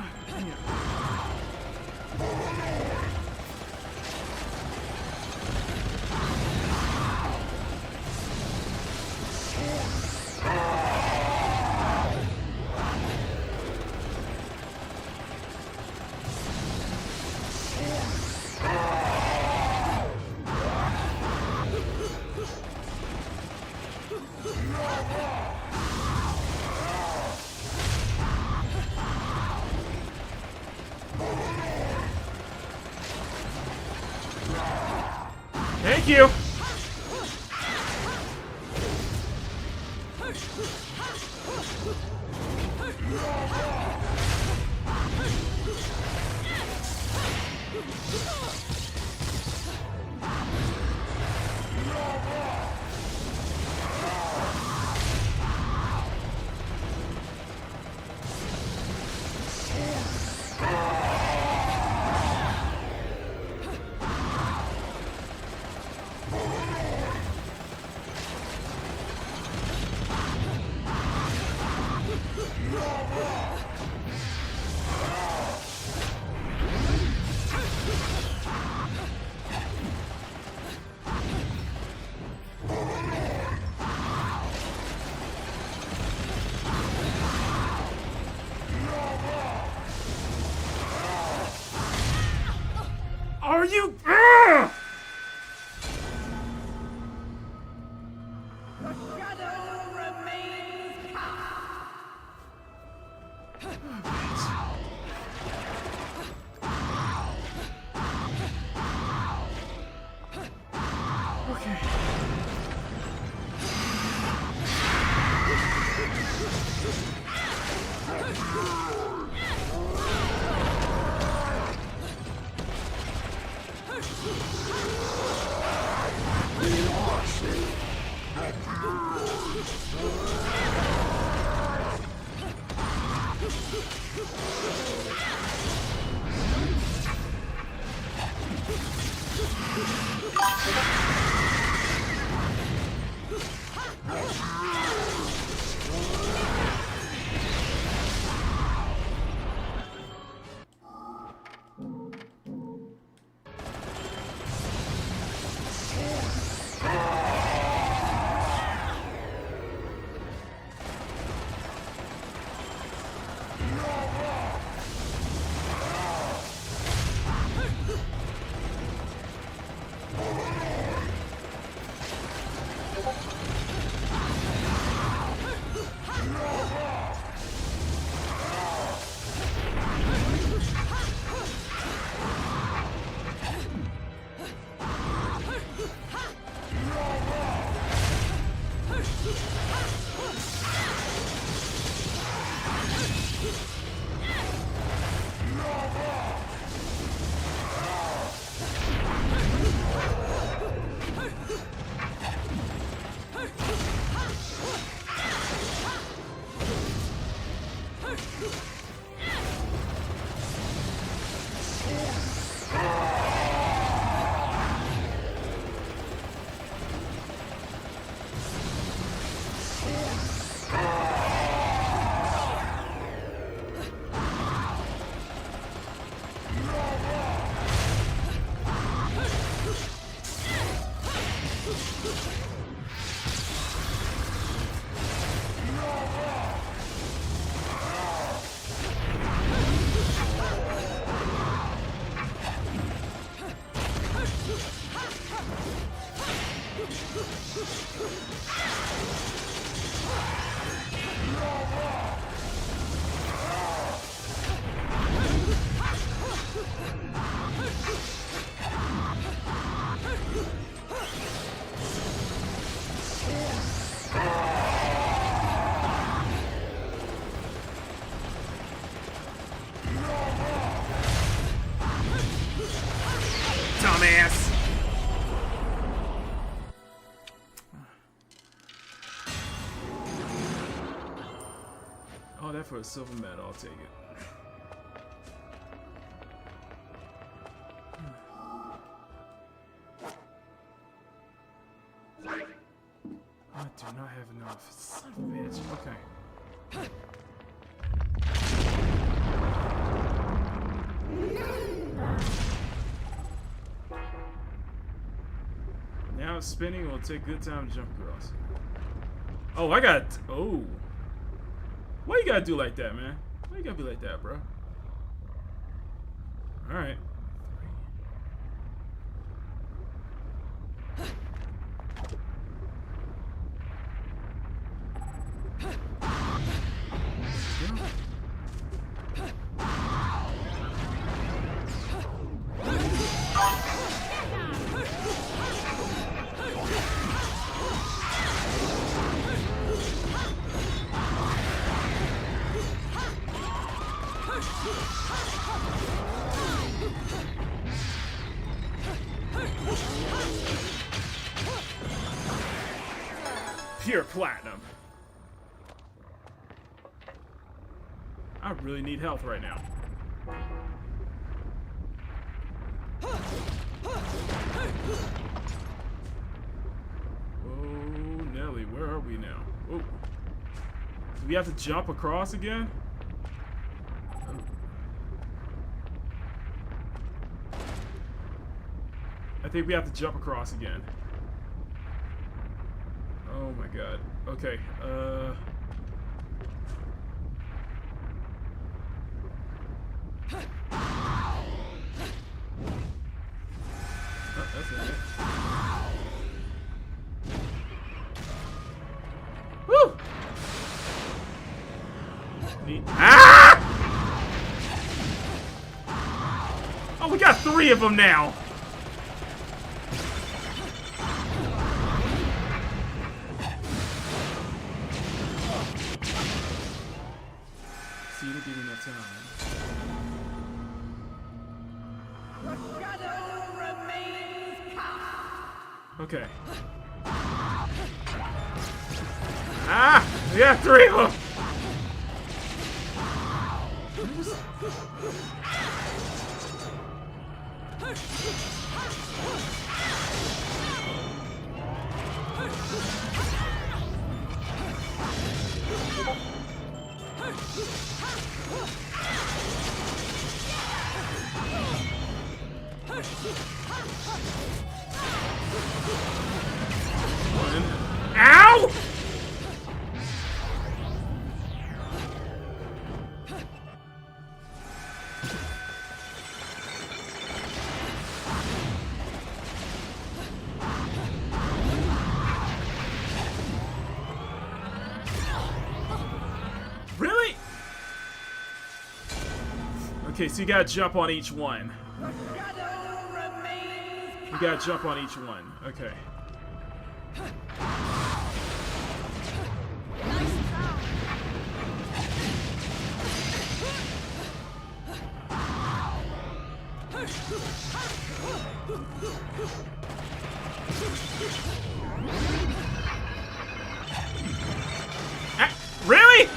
Thank you. Are you? Dumbass. Oh, that for a silver medal, I'll take it. I do not have enough. Son of a bitch. Okay. Now it's spinning. Will take good time to jump across. Oh, I got. Oh. Why you gotta do like that, man? Why you gotta be like that, bro? Alright. Pure platinum. I really need health right now. Oh, Nelly, where are we now? Oh. Do we have to jump across again? Oh. I think we have to jump across again. Oh my god. Okay, oh, that's it. Woo! Neat. Ah! Oh, we got 3 of them now. See, you didn't give me enough time. Okay. Ah! We got 3 of them! Ow! Really? Okay, so you gotta jump on each one. You gotta jump on each one. Okay. Really?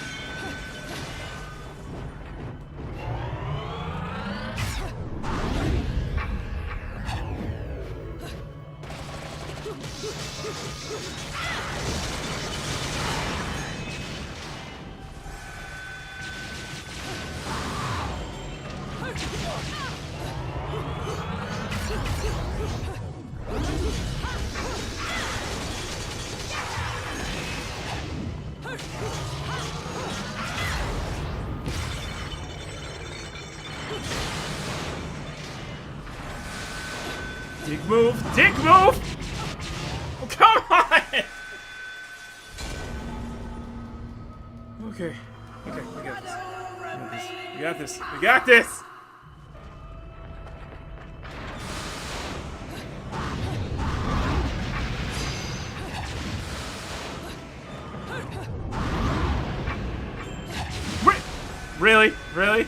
Dick move! Dick move! Oh, come on! Okay. Okay, we got this. We got this. We got this! Really? Really?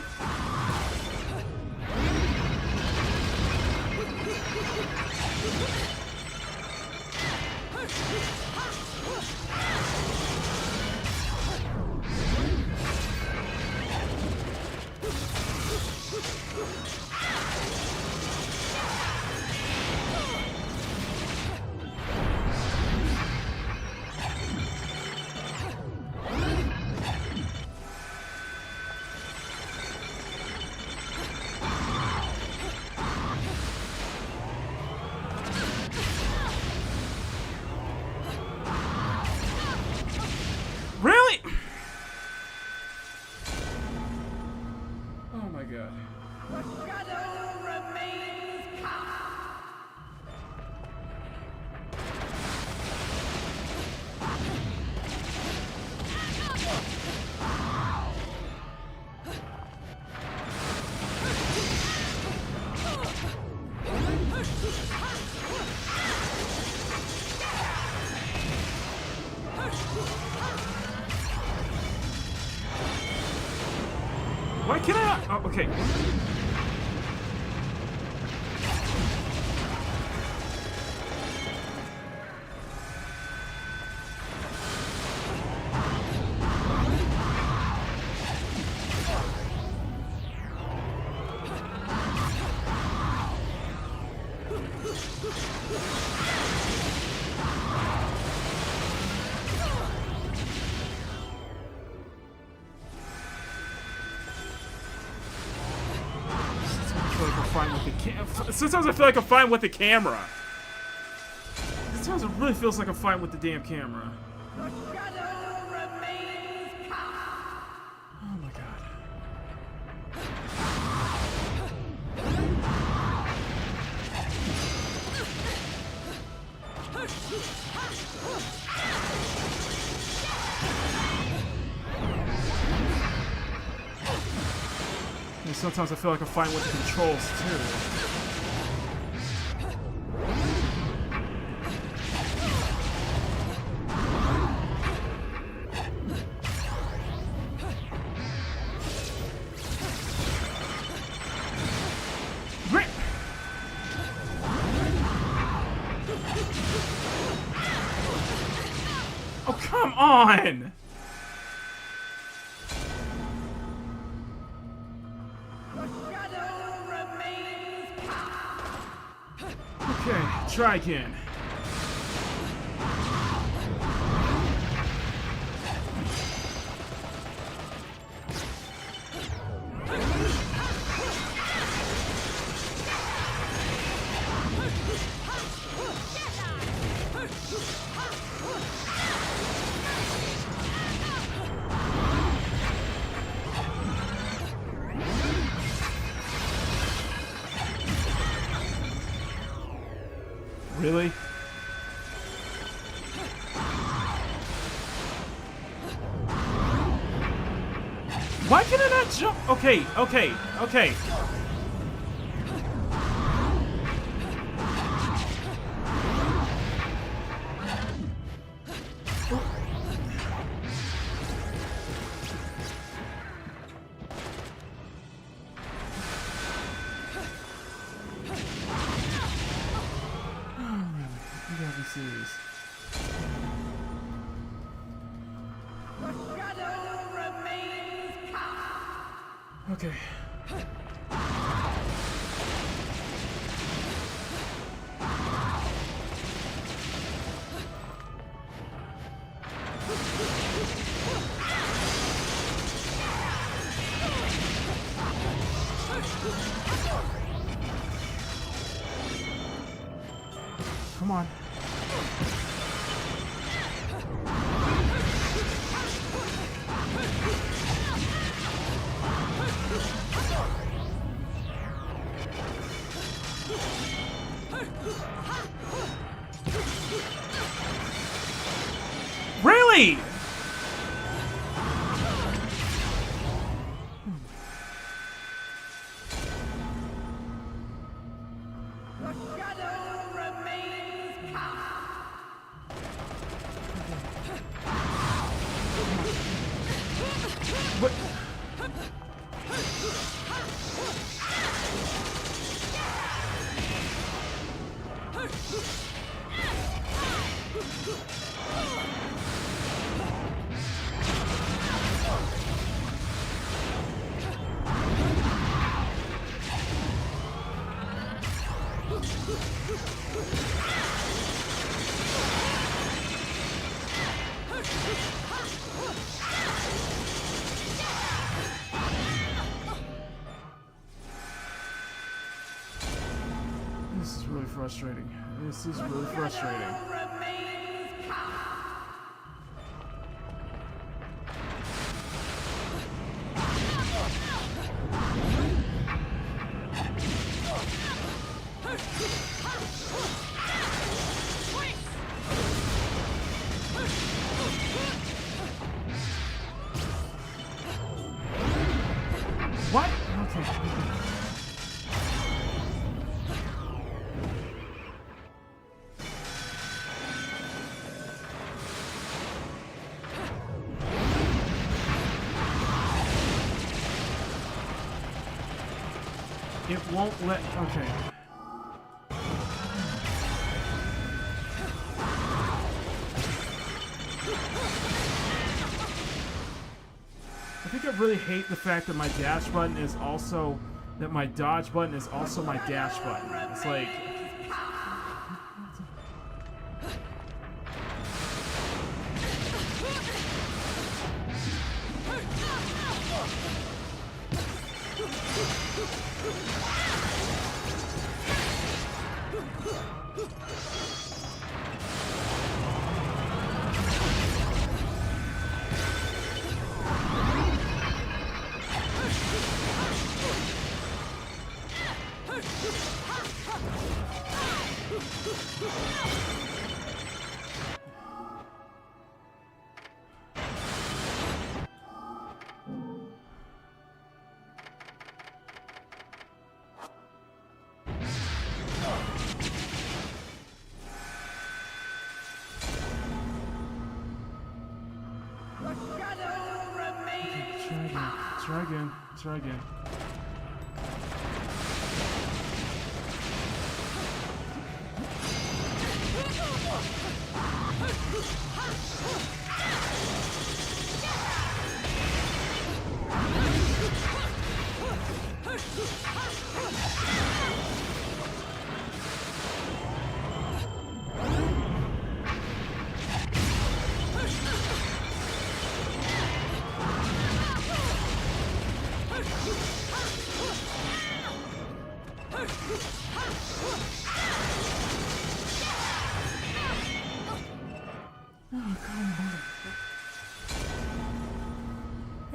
Really? Oh my god. Why can't I? Oh, okay. Sometimes I feel like I'm fine with the camera. Sometimes it really feels like I'm fine with the damn camera. Oh my god. And sometimes I feel like I'm fine with the controls too. Oh, come on! Okay, try again. Really? Why can I not jump? Okay, okay, okay. Okay. Come on. Really? What? This is really frustrating. This is really frustrating. What? Okay. It won't let. Okay. I think I really hate the fact that my dash button is also that my dodge button is also my dash button. It's like. Try again.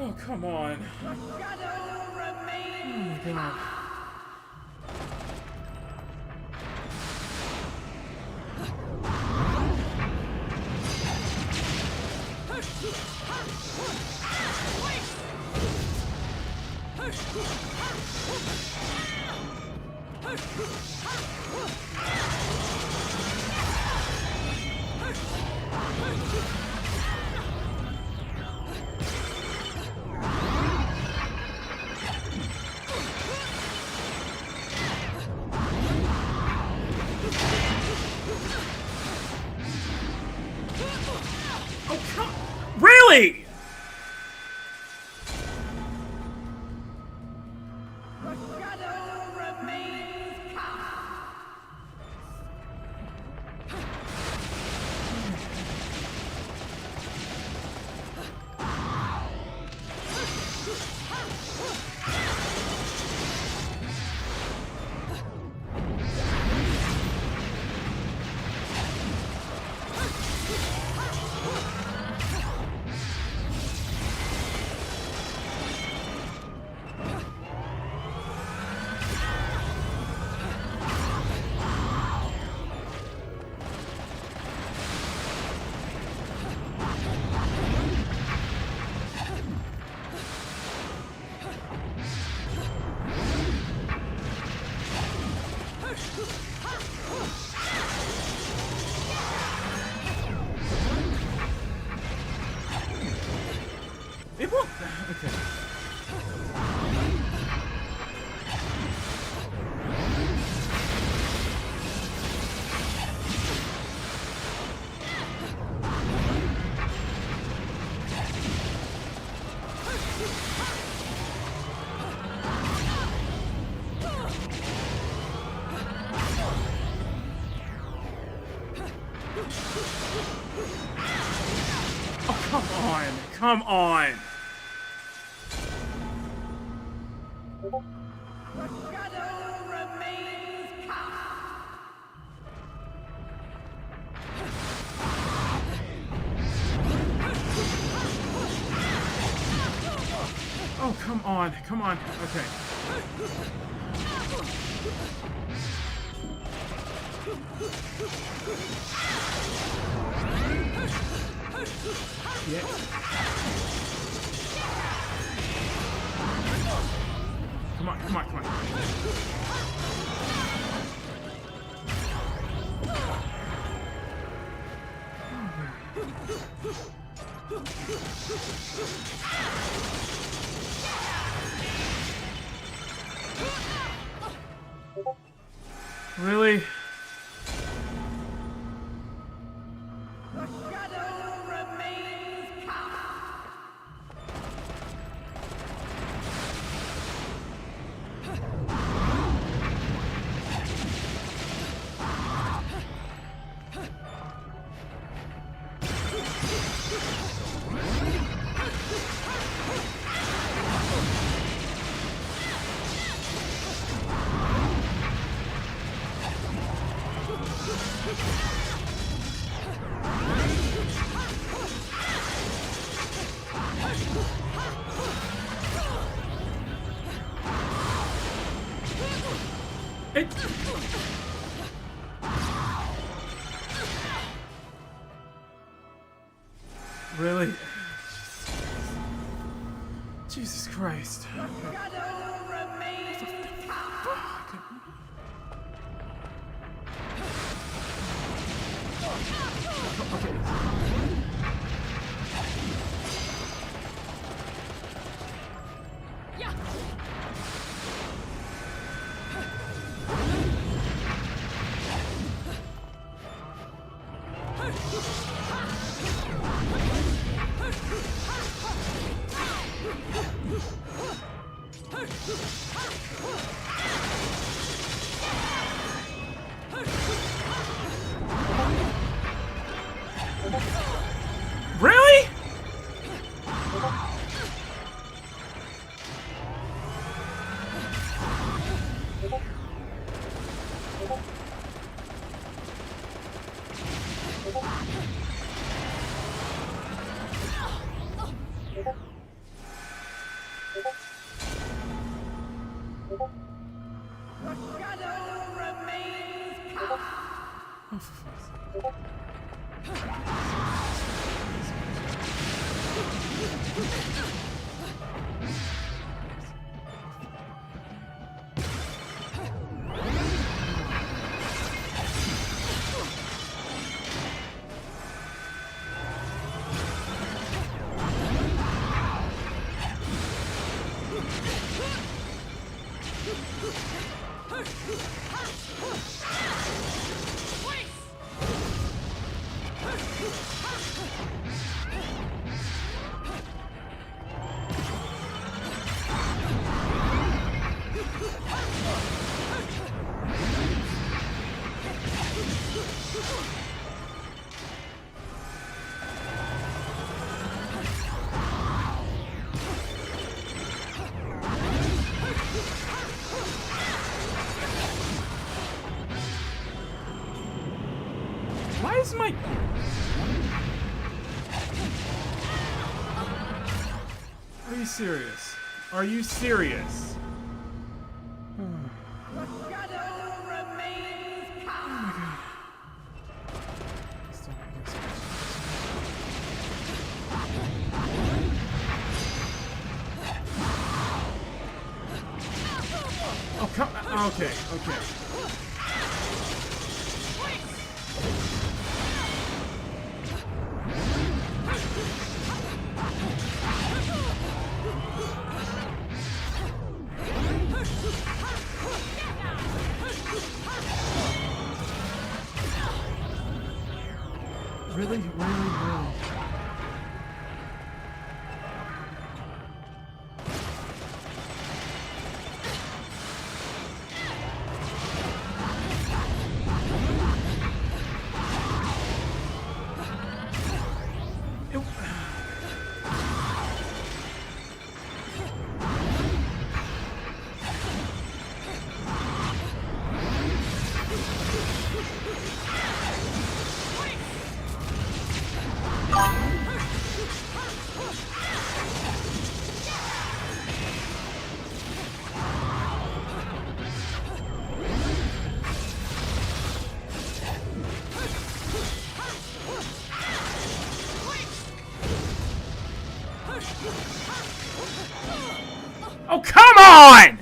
Oh, come on. Oh, my God. Really? Oh, come on. Come on. Oh, come on. Come on. Okay. Yeah. Come on, come on, come on. Really? Really? Jesus Christ. Really? Why is my... Are you serious? Are you serious? Oh my god. Oh, come... Okay, okay. Really? Really? Oh, come on!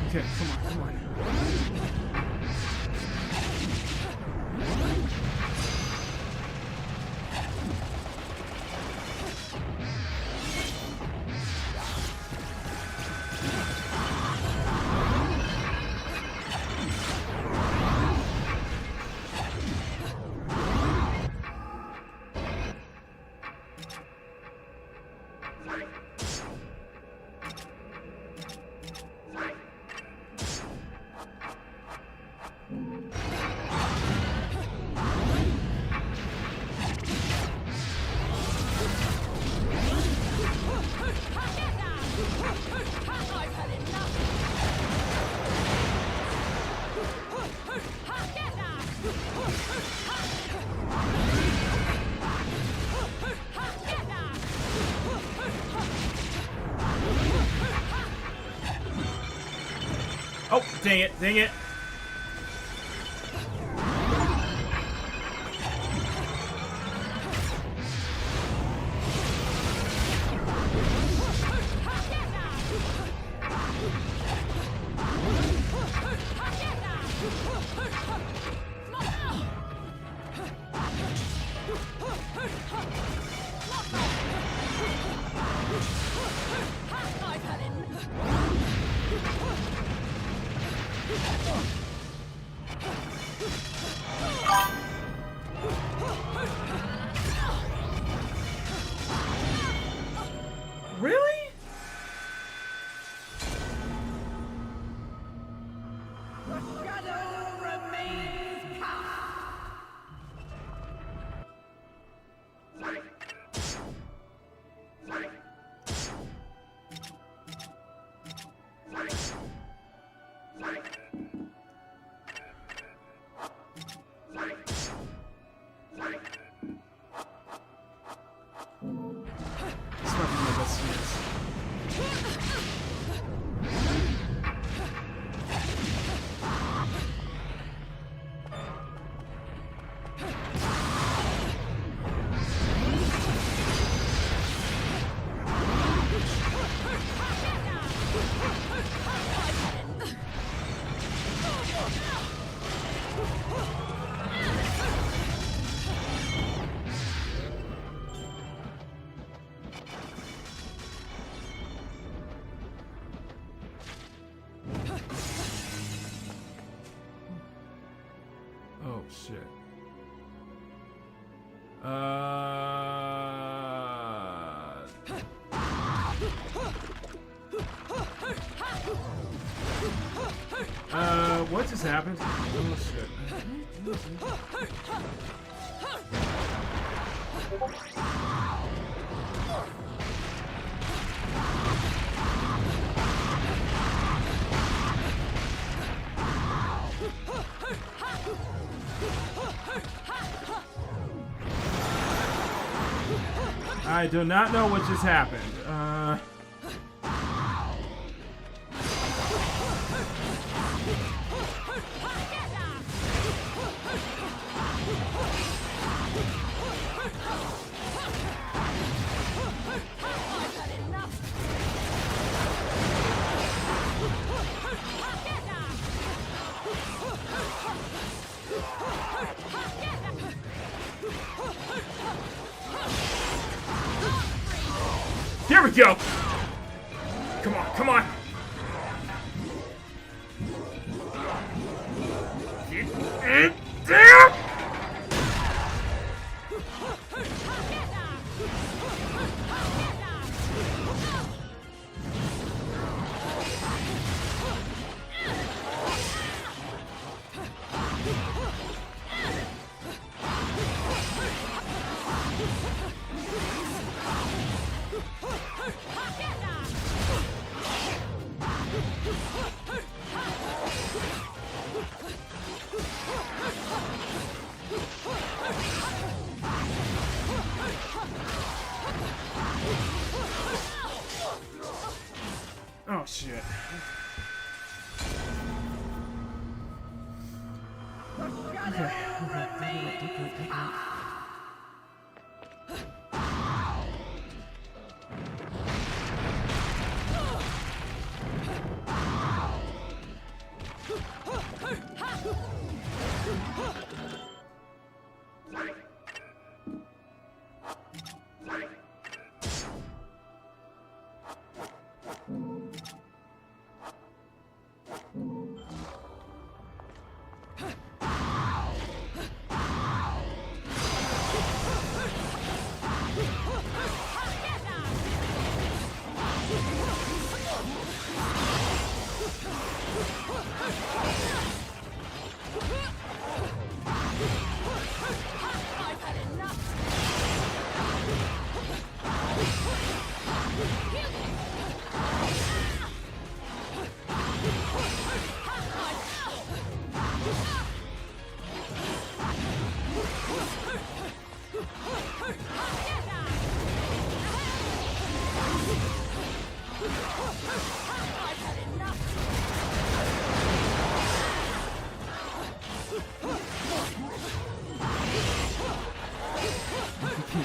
Okay, come on, come on. Oh, dang it, dang it. Really? Oh, shit. What just happened? Oh, shit. I do not know what just happened. There we go! Come on, come on! Get there!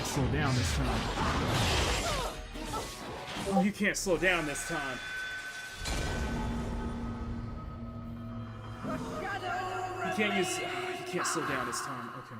Slow down this time. Oh, you can't slow down this time. You can't use. You can't slow down this time. Okay.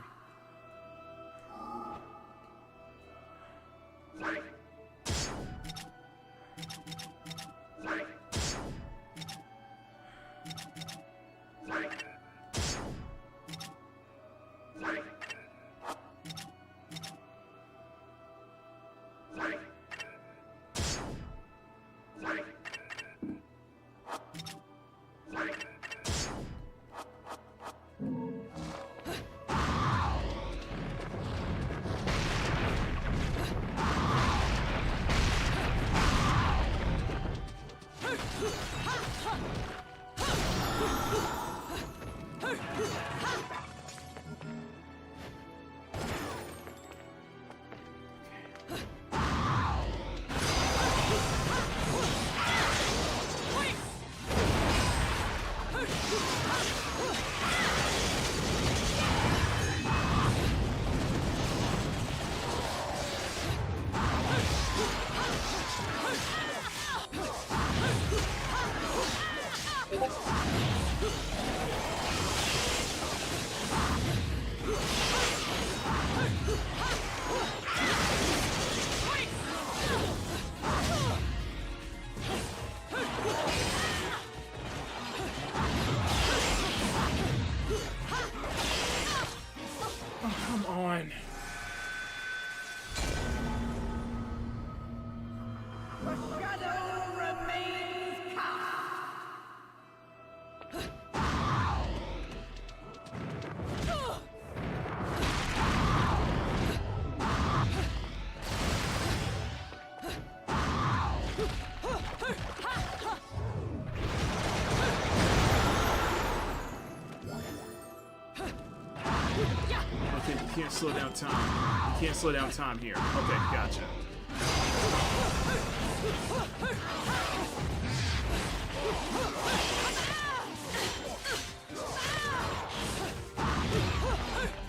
You can't slow down time. You can't slow down time here. Okay, gotcha.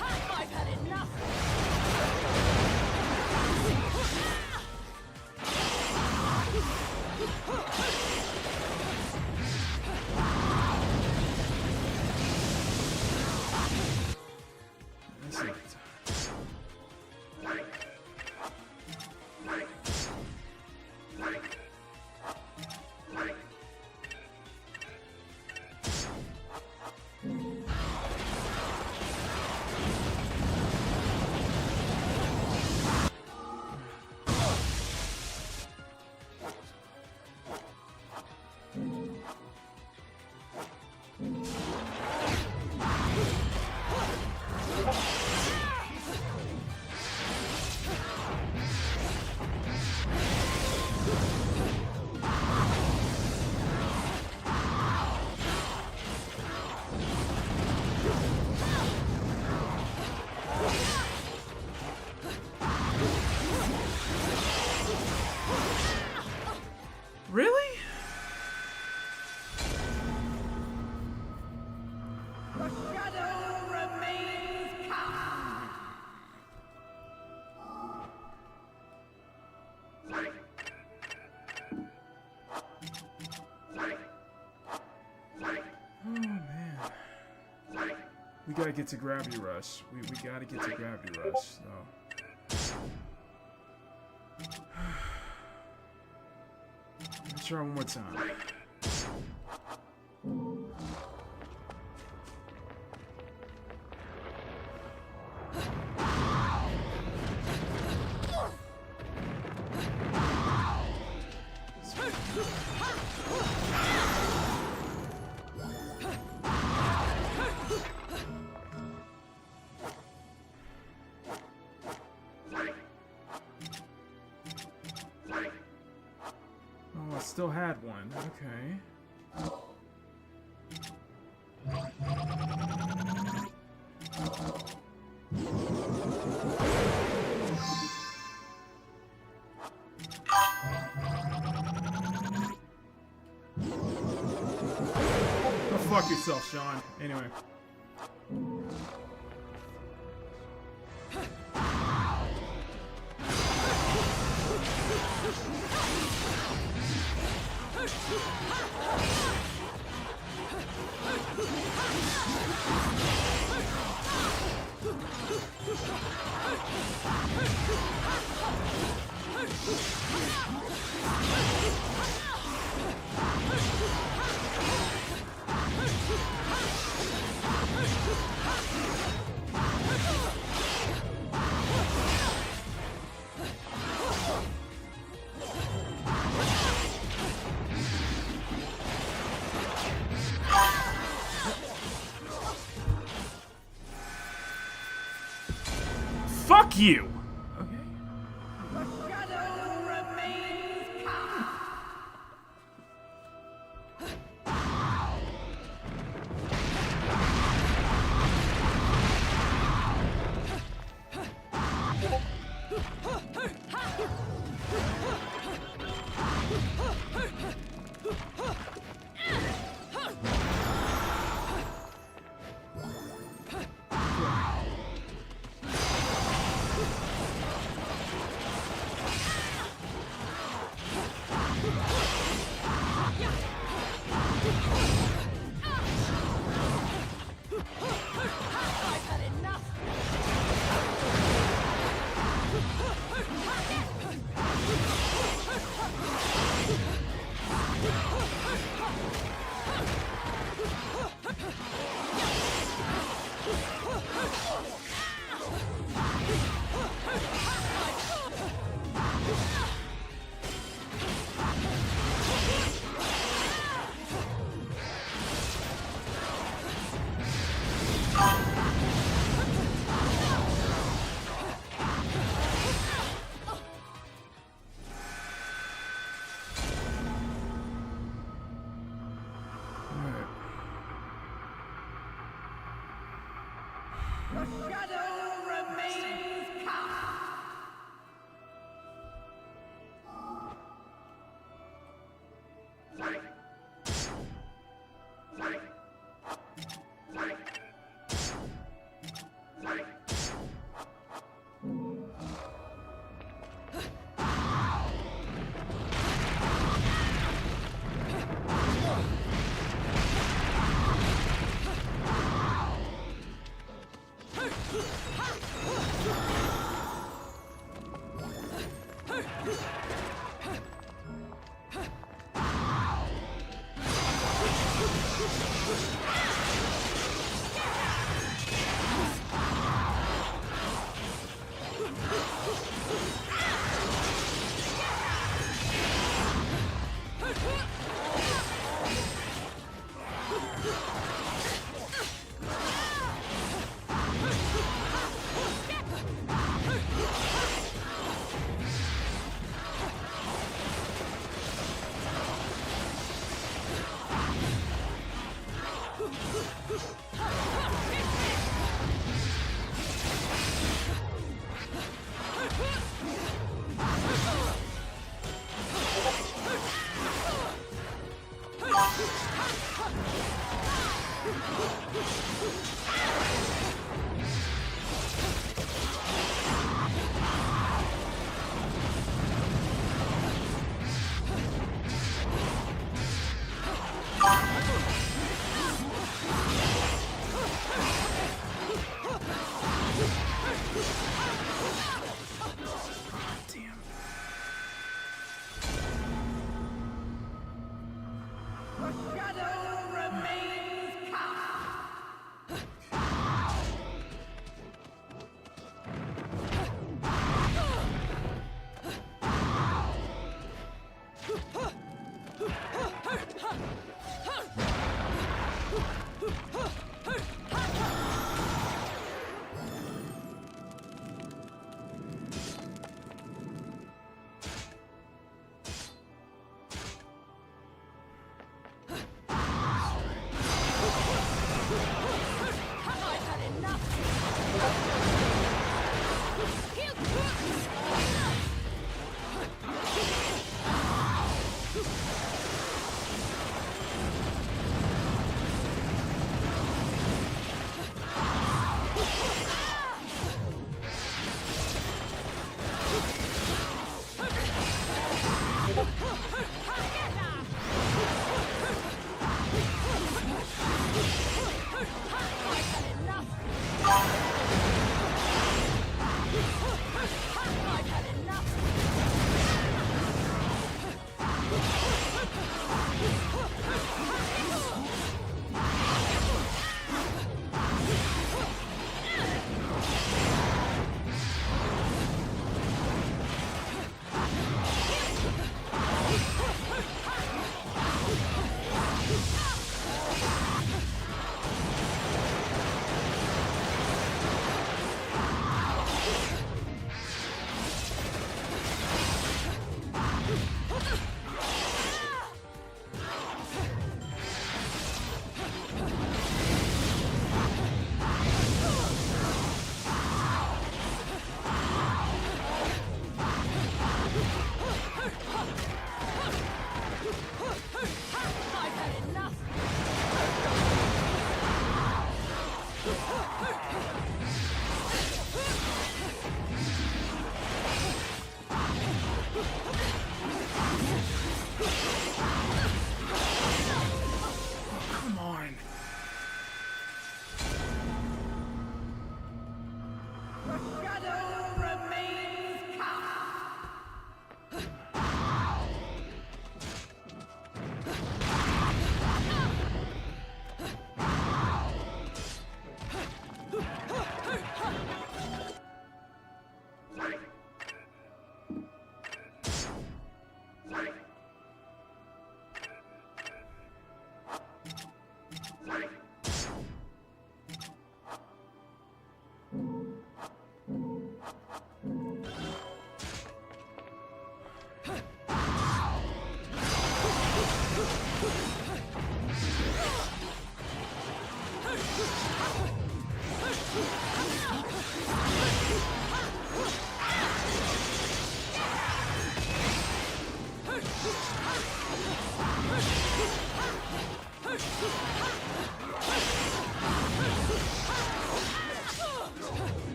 I've had enough. We gotta get to Gravity Rush. We gotta get to Gravity Rush. So. Let's try one more time. Oh, I still had one. Okay. Go fuck yourself, Sean. Anyway. Fuck you!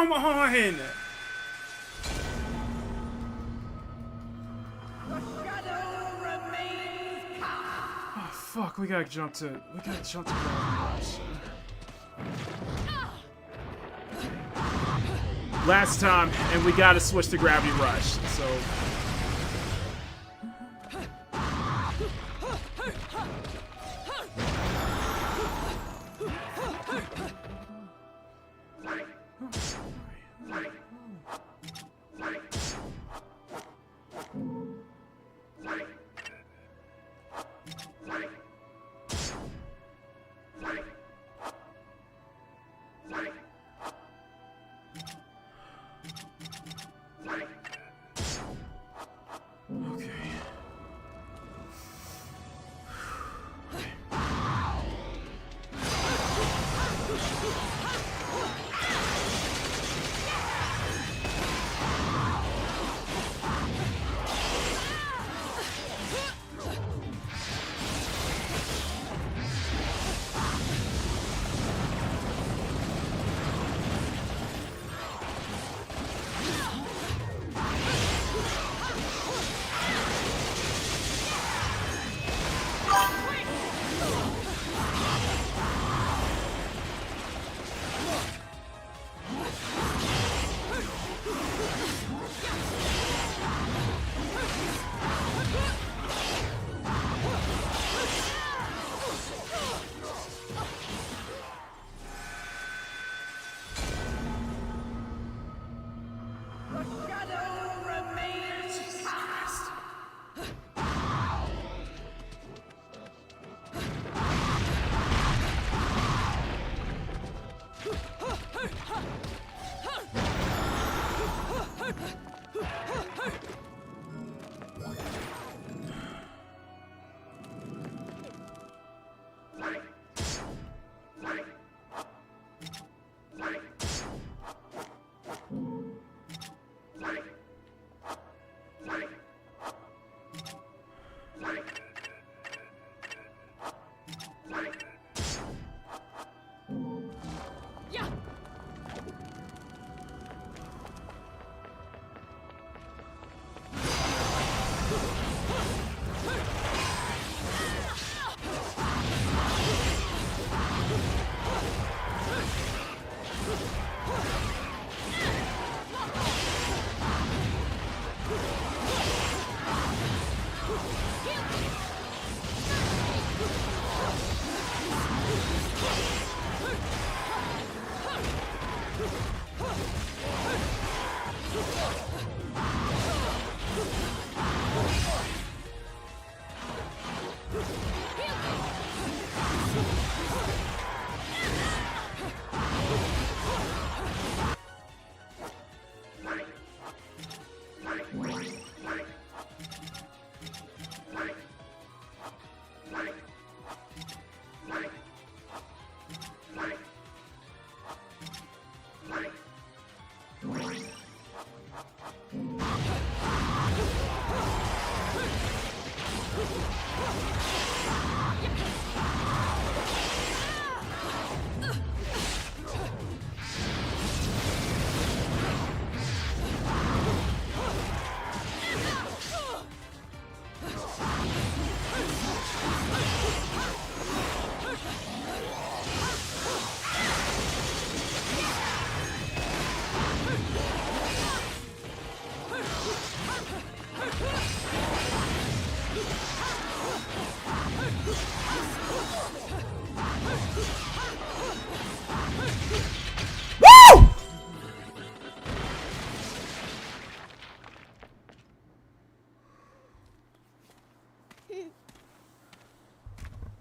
Come on! Oh fuck, we gotta jump to Gravity Rush. Last time, and we gotta switch to Gravity Rush, so...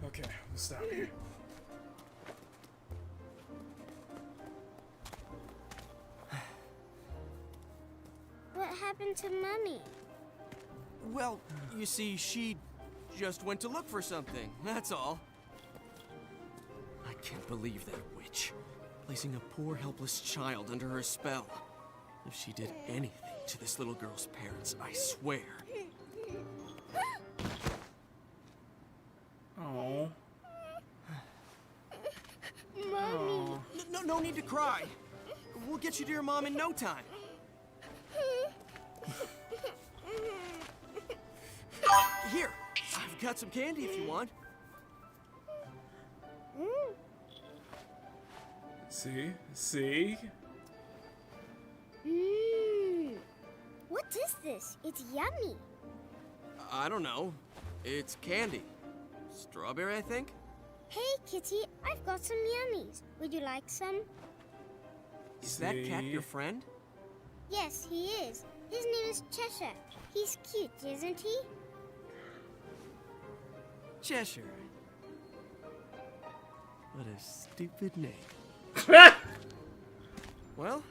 Okay, we'll stop here. What happened to Mummy? Well, you see, she just went to look for something, that's all. I can't believe that witch, placing a poor helpless child under her spell. If she did anything to this little girl's parents, I swear. Oh. No need to cry. We'll get you to your mom in no time. Here, I've got some candy if you want. See? What is this? It's yummy. I don't know. It's candy. Strawberry, I think? Hey, Kitty, I've got some yummies. Would you like some? Is that cat your friend? Yes, he is. His name is Cheshire. He's cute, isn't he? Cheshire. What a stupid name. Well,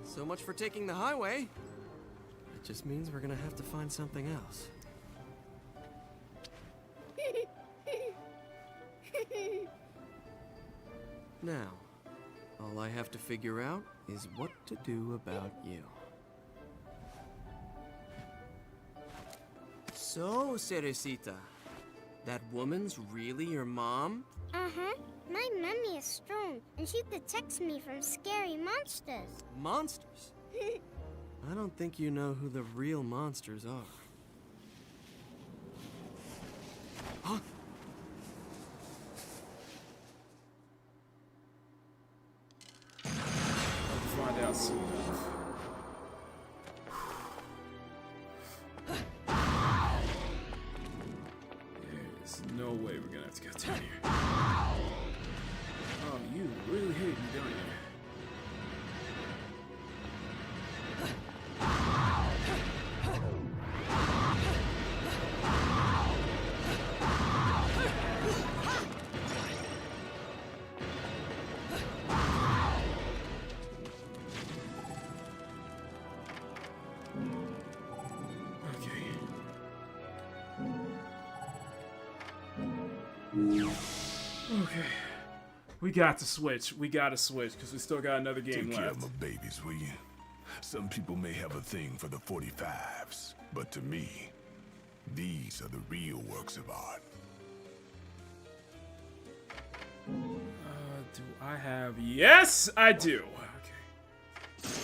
so much for taking the highway. It just means we're gonna have to find something else. Now, all I have to figure out is what to do about you. So, Cerecita, that woman's really your mom? Uh-huh. My mummy is strong, and she protects me from scary monsters. Monsters? I don't think you know who the real monsters are. Huh? I'll find out soon enough. There's no way we're gonna have to go down here. Oh, you really hate me, don't you? Okay. We got to switch. We got to switch because we still got another game Take care left. of my babies, will you? Some people may have a thing for the 45s, but to me, these are the real works of art. Do I have... Yes, I do. Okay.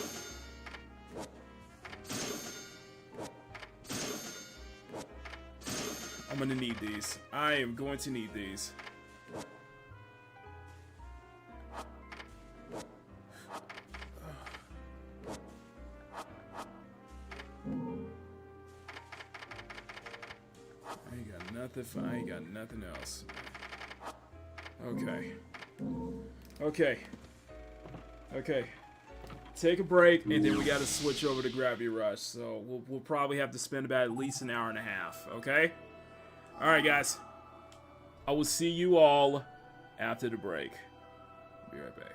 I'm gonna need these. I am going to need these. I ain't got nothing else. Okay. Take a break, and then we got to switch over to Gravity Rush. So we'll probably have to spend about at least an hour and a half. Okay. All right, guys. I will see you all after the break. Be right back.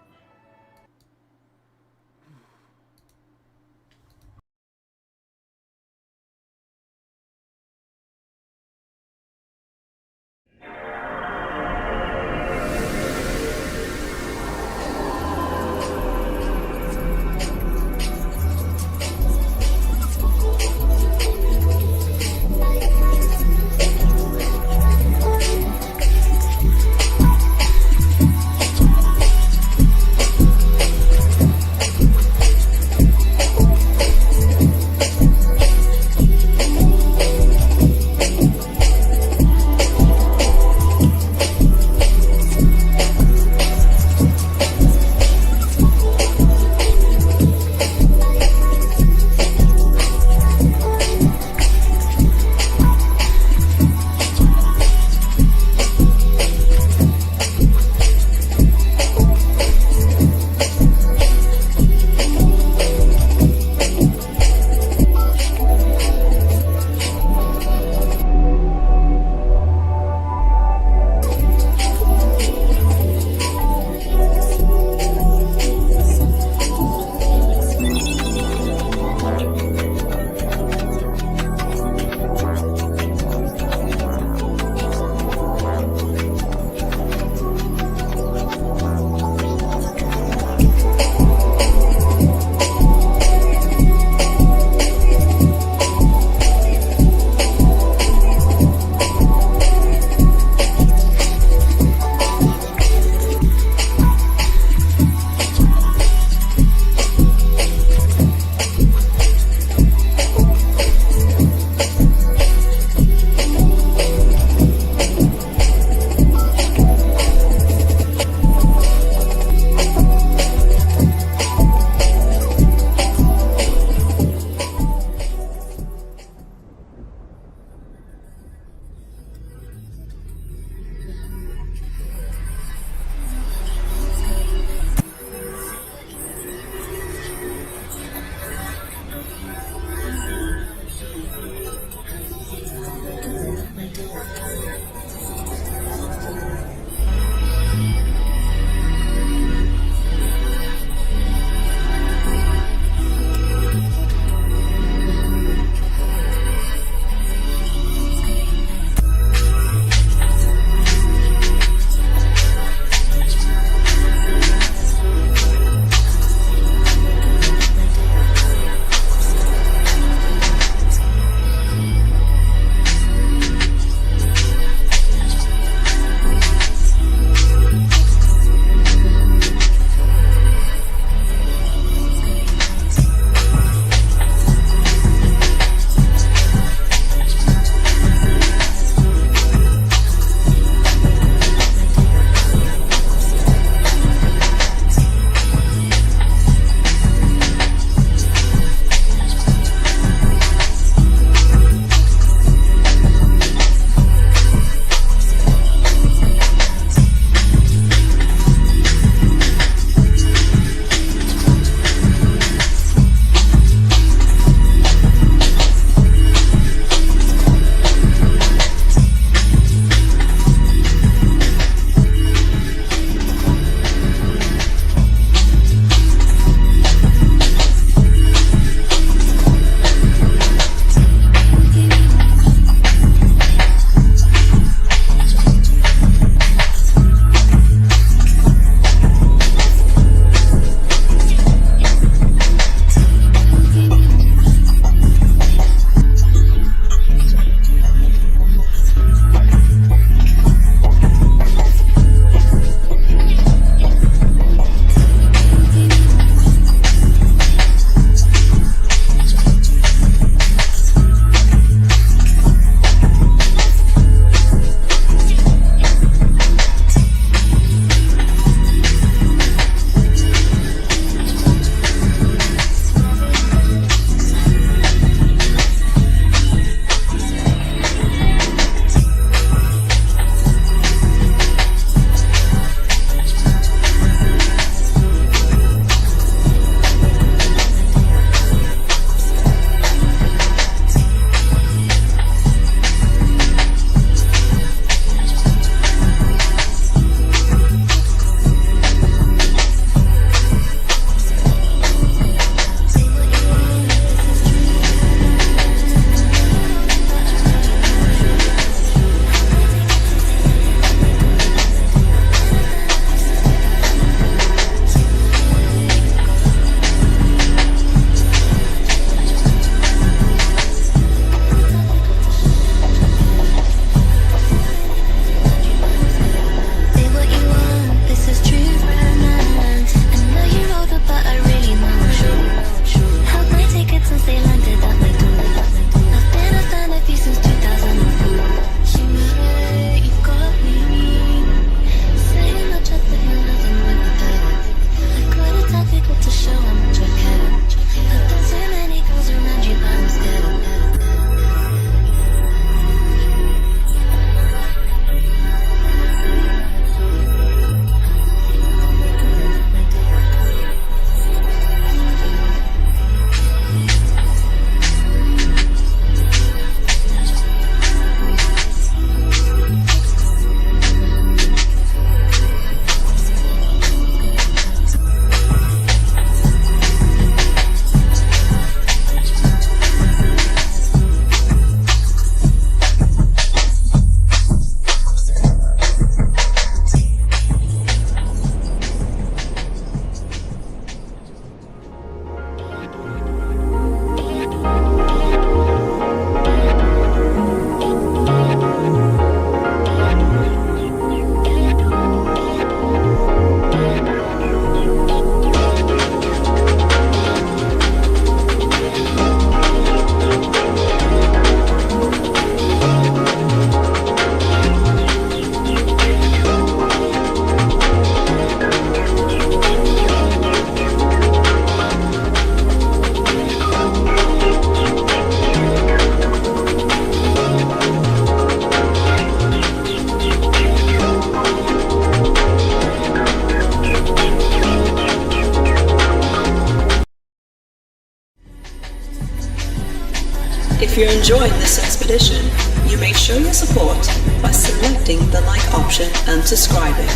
you're enjoying this expedition, you may show your support by selecting the like option and subscribing.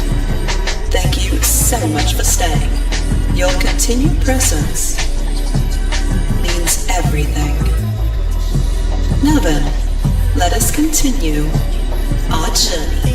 Thank you so much for staying. Your continued presence means everything. Now then, let us continue our journey.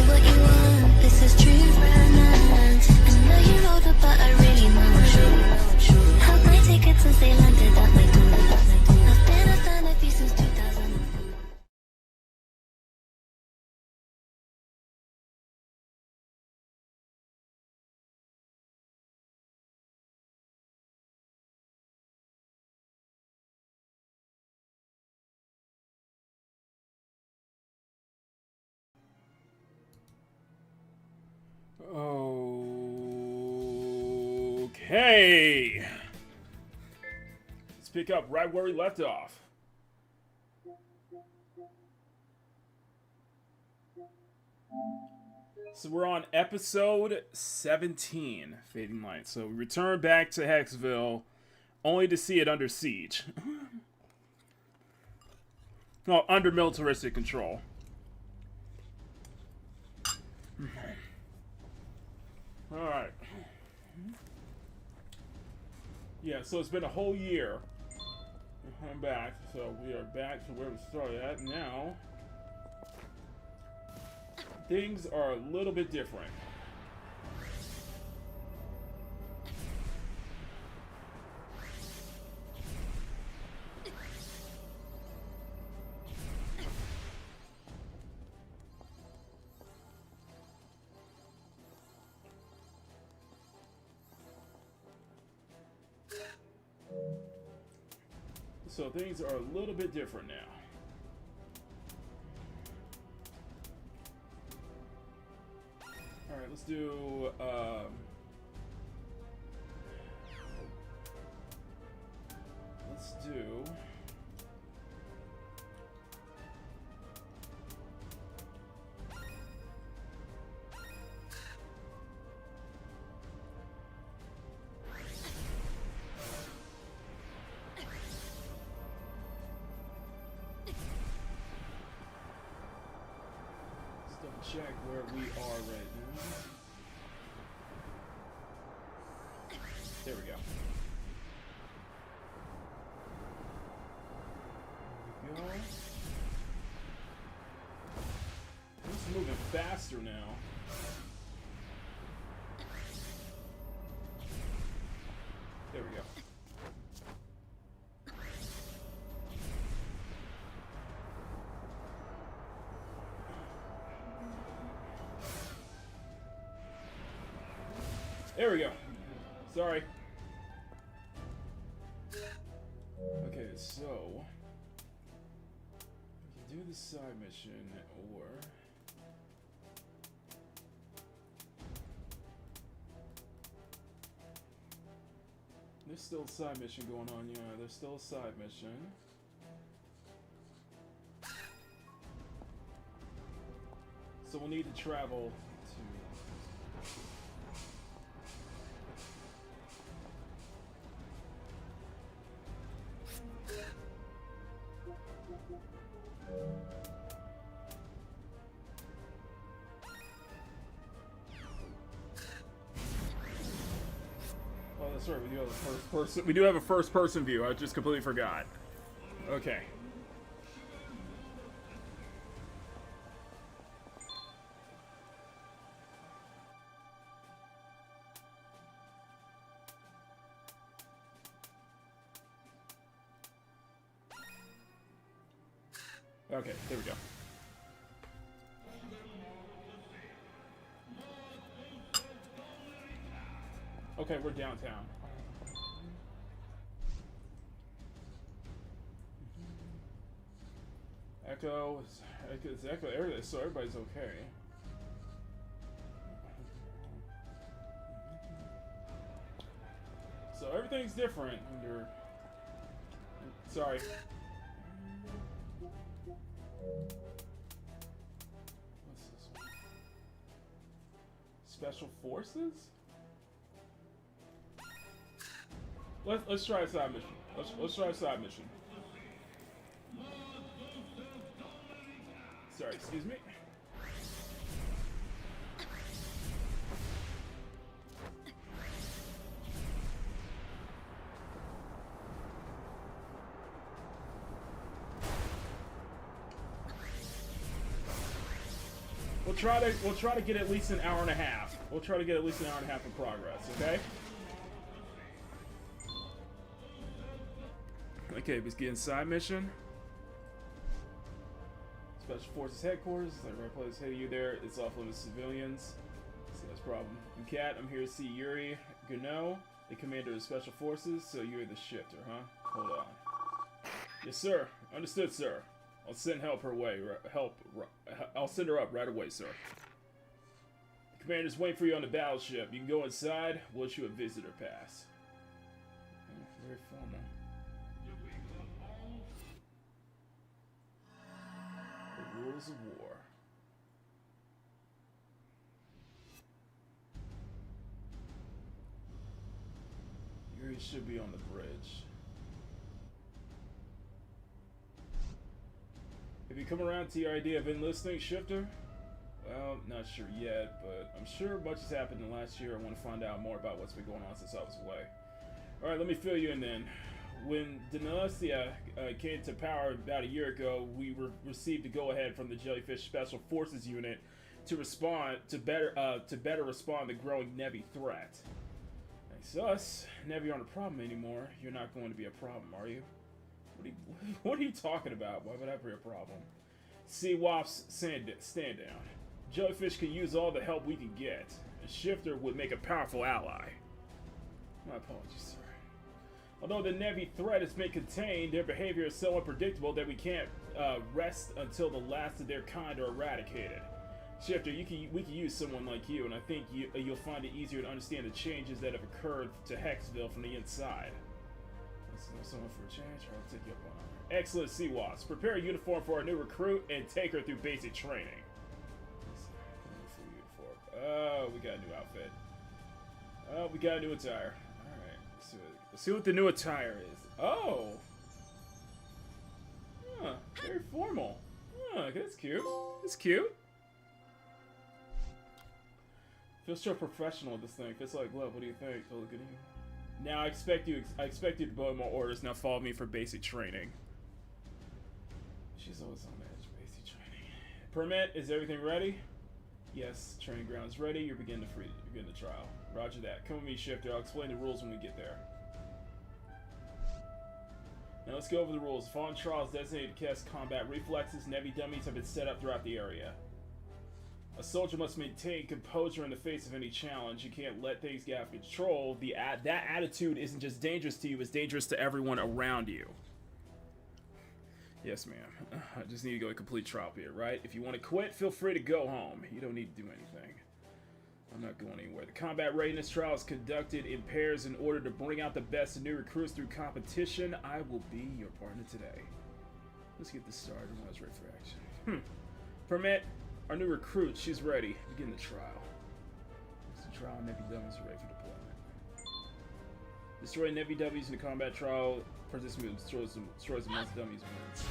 Okay. Let's pick up right where we left off. So we're on episode 17, Fading Light. So we return back to Hexville, only to see it under siege. No, under militaristic control. Alright. Yeah, so it's been a whole year. I'm back, so we are back to where we started at. Now, things are a little bit different. So things are a little bit different now. Alright, let's do, check where we are right now. There we go. There we go. It's moving faster now. There we go. There we go. Sorry. Okay, so we can do the side mission, or there's still a side mission going on. Yeah, there's still a side mission. So we'll need to travel to. Oh, that's right. We do have a first person. We do have a first-person view. I just completely forgot. Okay. Okay, there we go. Okay, we're downtown. Echo is Echo area, so everybody's okay. So everything's different under. Sorry. What's this one? Special Forces? Let's try a side mission. Let's try a side mission. Sorry, excuse me. We'll try to get at least an hour and a half. We'll try to get at least an hour and a half of progress, okay? Okay, let's get inside mission. Special Forces headquarters. Like right place. Hey, you there? It's off limits civilians. So that's a problem. I'm Kat. I'm here to see Yuri Gano, the commander of the Special Forces. So you're the shifter, huh? Hold on. Yes, sir. Understood, sir. I'll send help her way. I'll send her up right away, sir. The commander's waiting for you on the battleship. You can go inside. We'll issue a visitor pass. Oh, very formal. The rules of war. Yuri should be on the bridge. Have you come around to your idea of enlisting, Shifter? Well, not sure yet, but I'm sure much has happened in the last year. I want to find out more about what's been going on since I was away. Alright, let me fill you in then. When Dynastia came to power about a year ago, we received a go-ahead from the Jellyfish Special Forces Unit to better respond to the growing Nevi threat. Thanks to us, Nevi aren't a problem anymore. You're not going to be a problem, are you? What are you talking about? Why would that be a problem? Sea Wops, stand down. Jellyfish can use all the help we can get. A Shifter would make a powerful ally. My apologies, sir. Although the Nevi threat has been contained, their behavior is so unpredictable that we can't rest until the last of their kind are eradicated. Shifter, we can use someone like you, and I think you'll find it easier to understand the changes that have occurred to Hexville from the inside. Someone for a change, or I'll take you up on it. Excellent, Sea Wasp. Prepare a uniform for our new recruit and take her through basic training. Oh, we got a new outfit. Oh, we got a new attire. Alright, let's see what the new attire is. Oh! Huh, very formal. Huh, that's cute. That's cute. Feels so professional, this thing. Feels like love. What do you think? Oh, look at you. Now I expect you to blow more orders. Now follow me for basic training. She's always on edge. Basic training. Permit, is everything ready? Yes, training ground's ready. You're beginning the trial. Roger that. Come with me, Shifter. I'll explain the rules when we get there. Now let's go over the rules. Fallen trials designated to cast combat reflexes. Nevi dummies have been set up throughout the area. A soldier must maintain composure in the face of any challenge. You can't let things get out of control. That attitude isn't just dangerous to you, it's dangerous to everyone around you. Yes, ma'am. I just need to go a complete trial period, right? If you want to quit, feel free to go home. You don't need to do anything. I'm not going anywhere. The combat readiness trial is conducted in pairs in order to bring out the best of new recruits through competition. I will be your partner today. Let's get this started. I was ready for action. Permit. Our new recruit, she's ready. Begin the trial. It's the trial. Nevi dummies are ready for deployment. Destroy Nevi dummies in the combat trial. Participant destroys the most dummies wins.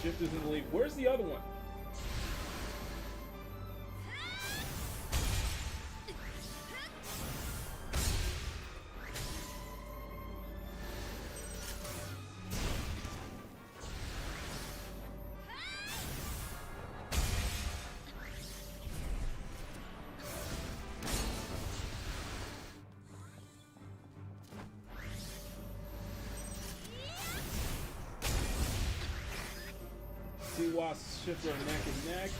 Shifters in the lead. Where's the other one? Wasp Shifter neck and neck.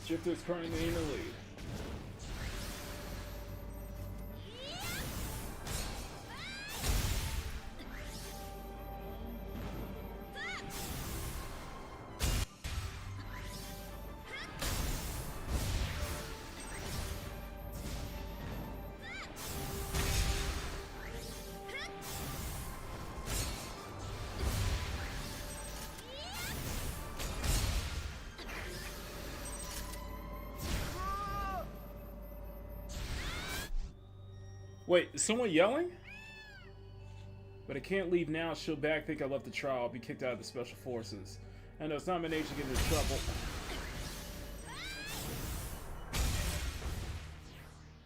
Shifter is currently in the lead. Wait, is someone yelling? But I can't leave now. She'll back think I left the trial. I'll be kicked out of the special forces. I know it's not my nature to get into trouble.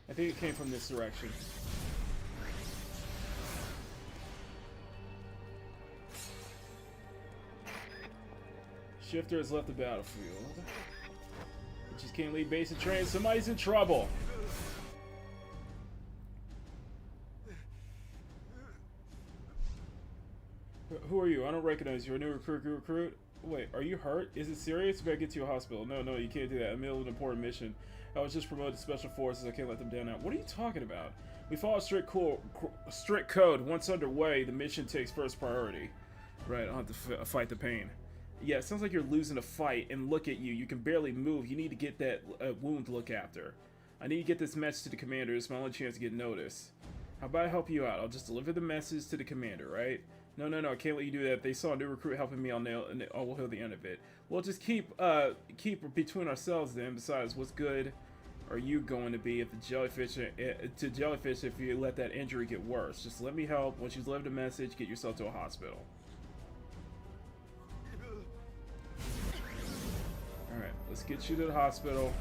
I think it came from this direction. Shifter has left the battlefield. I just can't leave base and train. Somebody's in trouble. Who are you? I don't recognize you. A new recruit? Wait, are you hurt? Is it serious? You better get to a hospital. No, you can't do that. I'm in the middle of an important mission. I was just promoted to special forces. I can't let them down now. What are you talking about? We follow strict code. Once underway, the mission takes first priority. Right, I'll have to fight the pain. Yeah, it sounds like you're losing a fight, and look at you. You can barely move. You need to get that wound to look after. I need to get this message to the commander. It's my only chance to get noticed. How about I help you out? I'll just deliver the message to the commander, right? No, I can't let you do that. If they saw a new recruit helping me, I'll we'll hear the end of it. We'll just keep between ourselves then. Besides, what's good are you going to be if the jellyfish if you let that injury get worse? Just let me help. Once you deliver the message, get yourself to a hospital. Alright, let's get you to the hospital.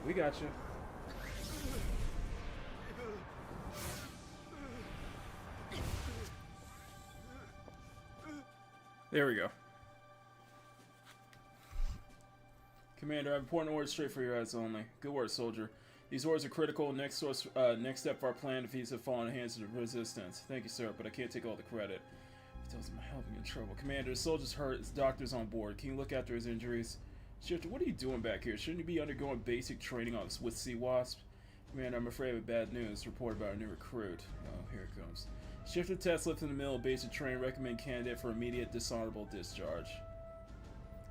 We got you. There we go. Commander, I have important orders straight for your eyes only. Good work, soldier. These orders are critical. Next step for our plan defeats have fallen in the hands of the resistance. Thank you, sir, but I can't take all the credit. He tells him I'm helping in trouble. Commander, the soldier's hurt. His doctor's on board. Can you look after his injuries? Shifter, what are you doing back here? Shouldn't you be undergoing basic training with Sea Wasp? Commander, I'm afraid of bad news. Report about a new recruit. Oh, here it comes. Shifter test left in the middle of basic training. Recommend candidate for immediate dishonorable discharge.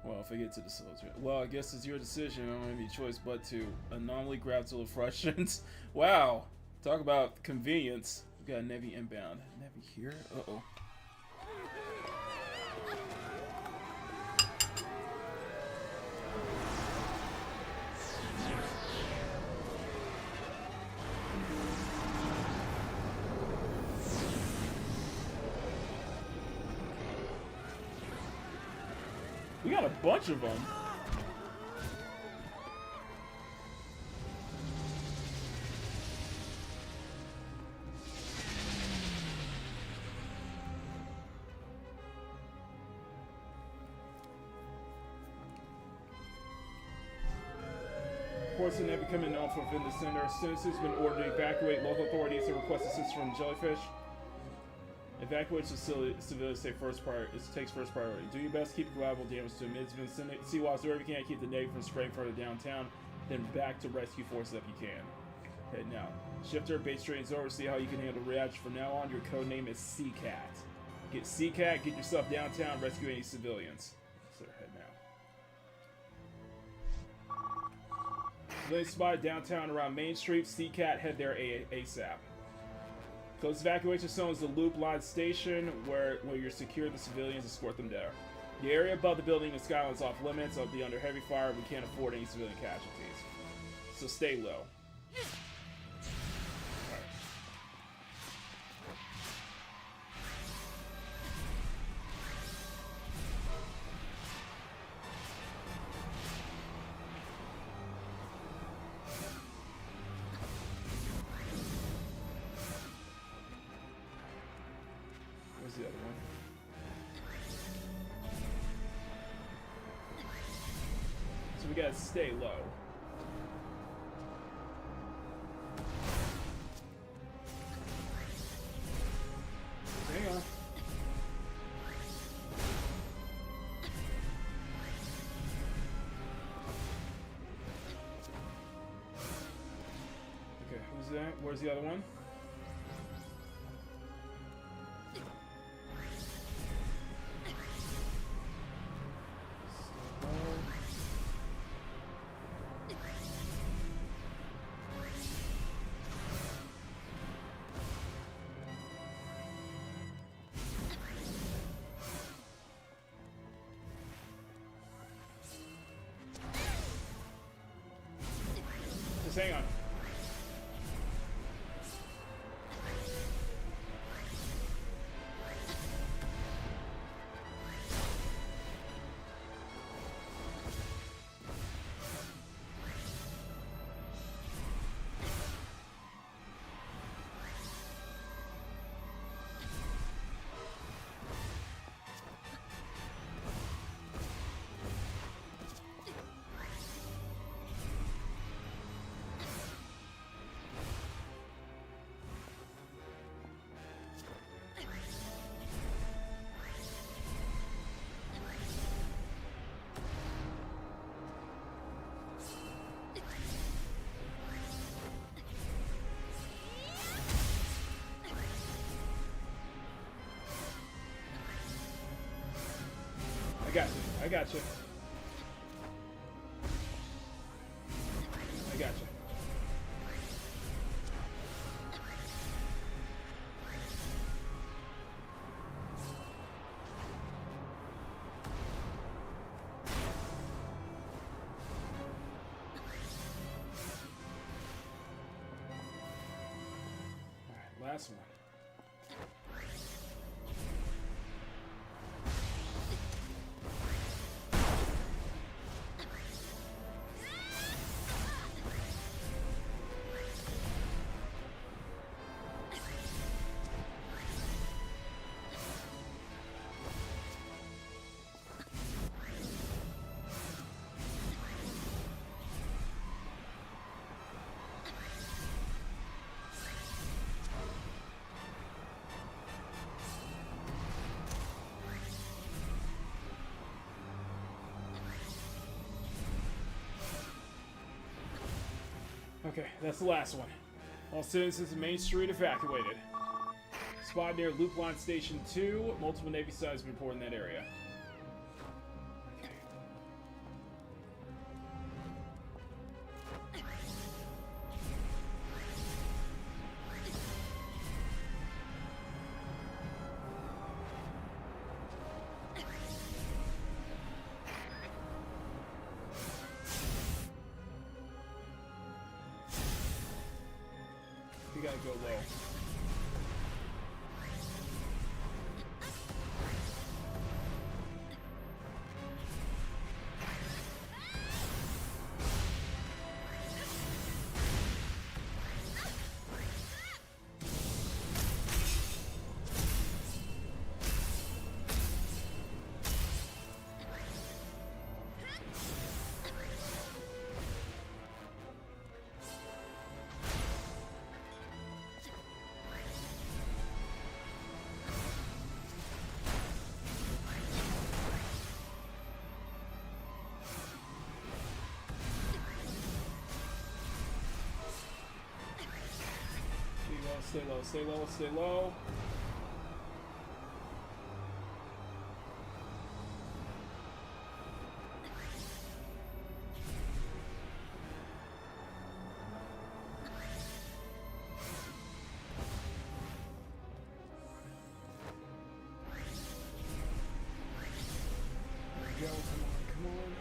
Well, if I get to the soldier. Well, I guess it's your decision. I don't have any choice but to. Anomaly grapple refreshments. Wow. Talk about convenience. We got Nevi inbound. Nevi here? Uh-oh. We got a bunch of them. Reports have becoming known from within the center. Citizens have been ordered to evacuate. Local authorities have requested assistance from Jellyfish. Evacuate civilians takes first priority. Do your best to keep collateral damage to them. It's been Sea Wasp, do whatever you can to keep the Navy from spraying further downtown, then back to rescue forces if you can. Head now. Shifter, base training's over. See how you can handle reaction. From now on, your code name is Seacat. Get Seacat, get yourself downtown, rescue any civilians. So head now. Civilians spotted downtown around Main Street. Seacat, head there ASAP. Close evacuation zone is the Loop Line Station, where you're secure the civilians, escort them there. The area above the building and skyline is off limits. I'll be under heavy fire. We can't afford any civilian casualties. So stay low. The other one. So we gotta stay low. Where's the other one? Just hang on. I got you. I got you. All right, last one. Okay, that's the last one. All citizens of Main Street evacuated. Spot near Loop Line Station 2. Multiple Navy sites report in that area. You gotta go low. Stay low, stay low, stay low. There we go, come on, come on.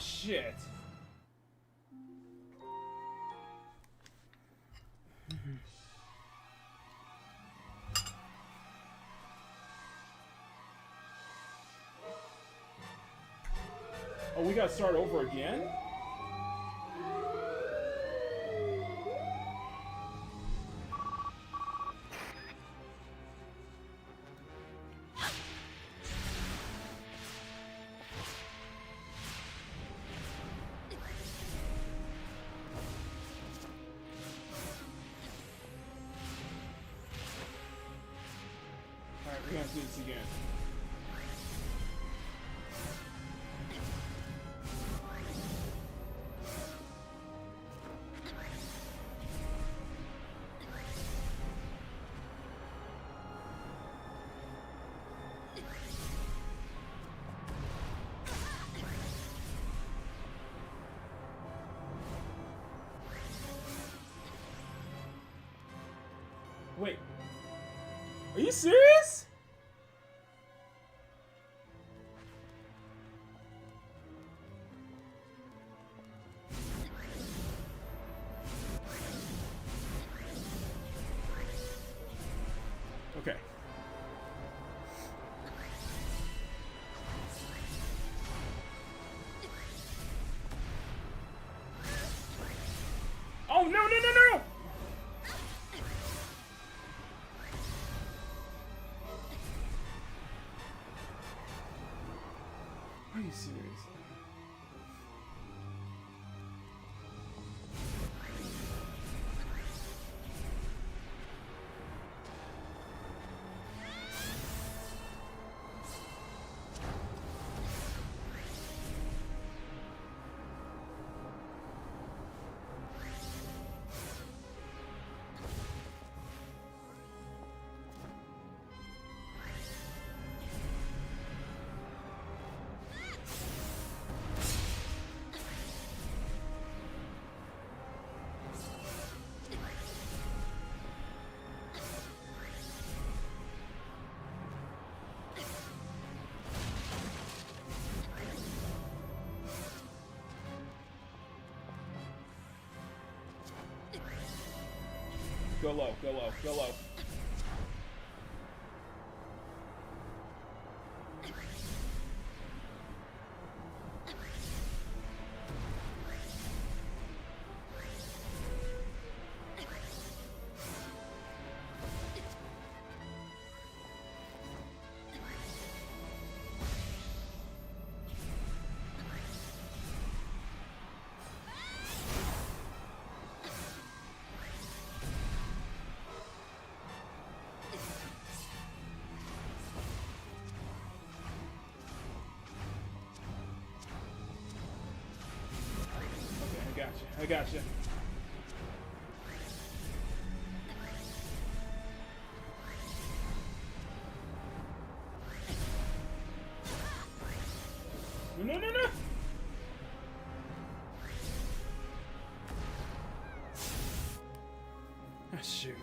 shit. Oh, we gotta start over again? Alright, we're gonna do this again. Wait. Are you serious? Okay. Oh, no, no, no, no! Are you serious? Go low, go low, go low. I got you. No, no, no, no! Ah, shoot.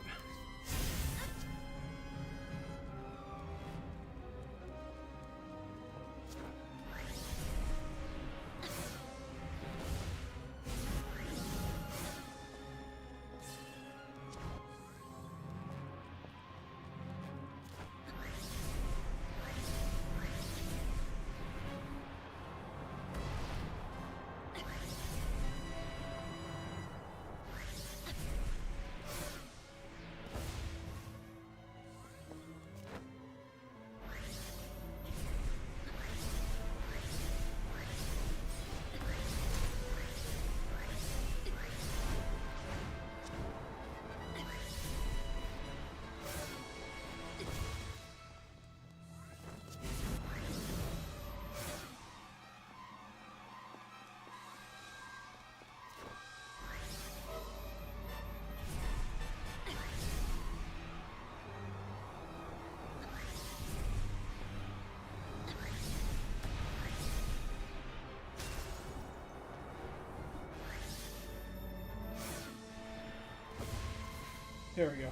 There we go.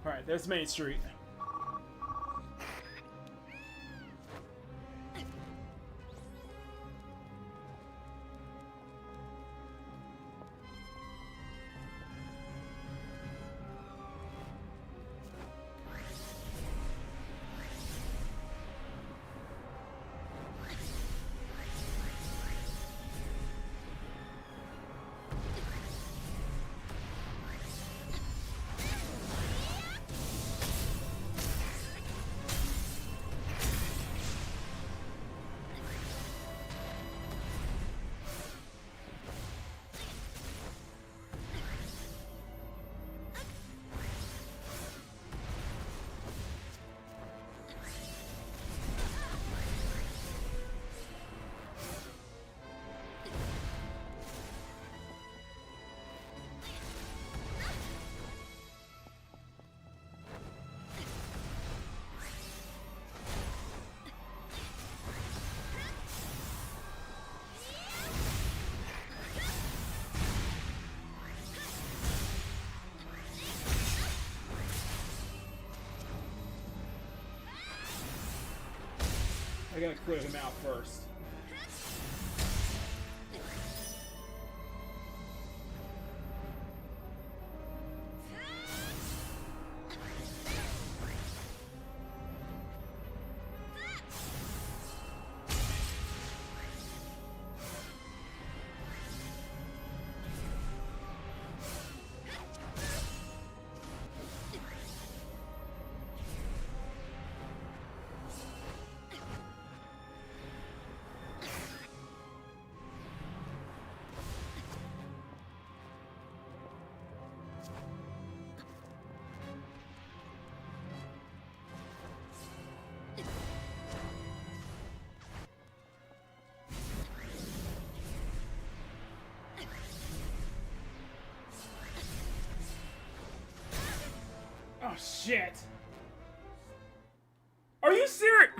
Alright, there's Main Street. I gotta clear him out first. Oh shit! Are you serious?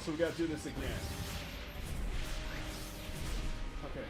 So we gotta do this again. Okay.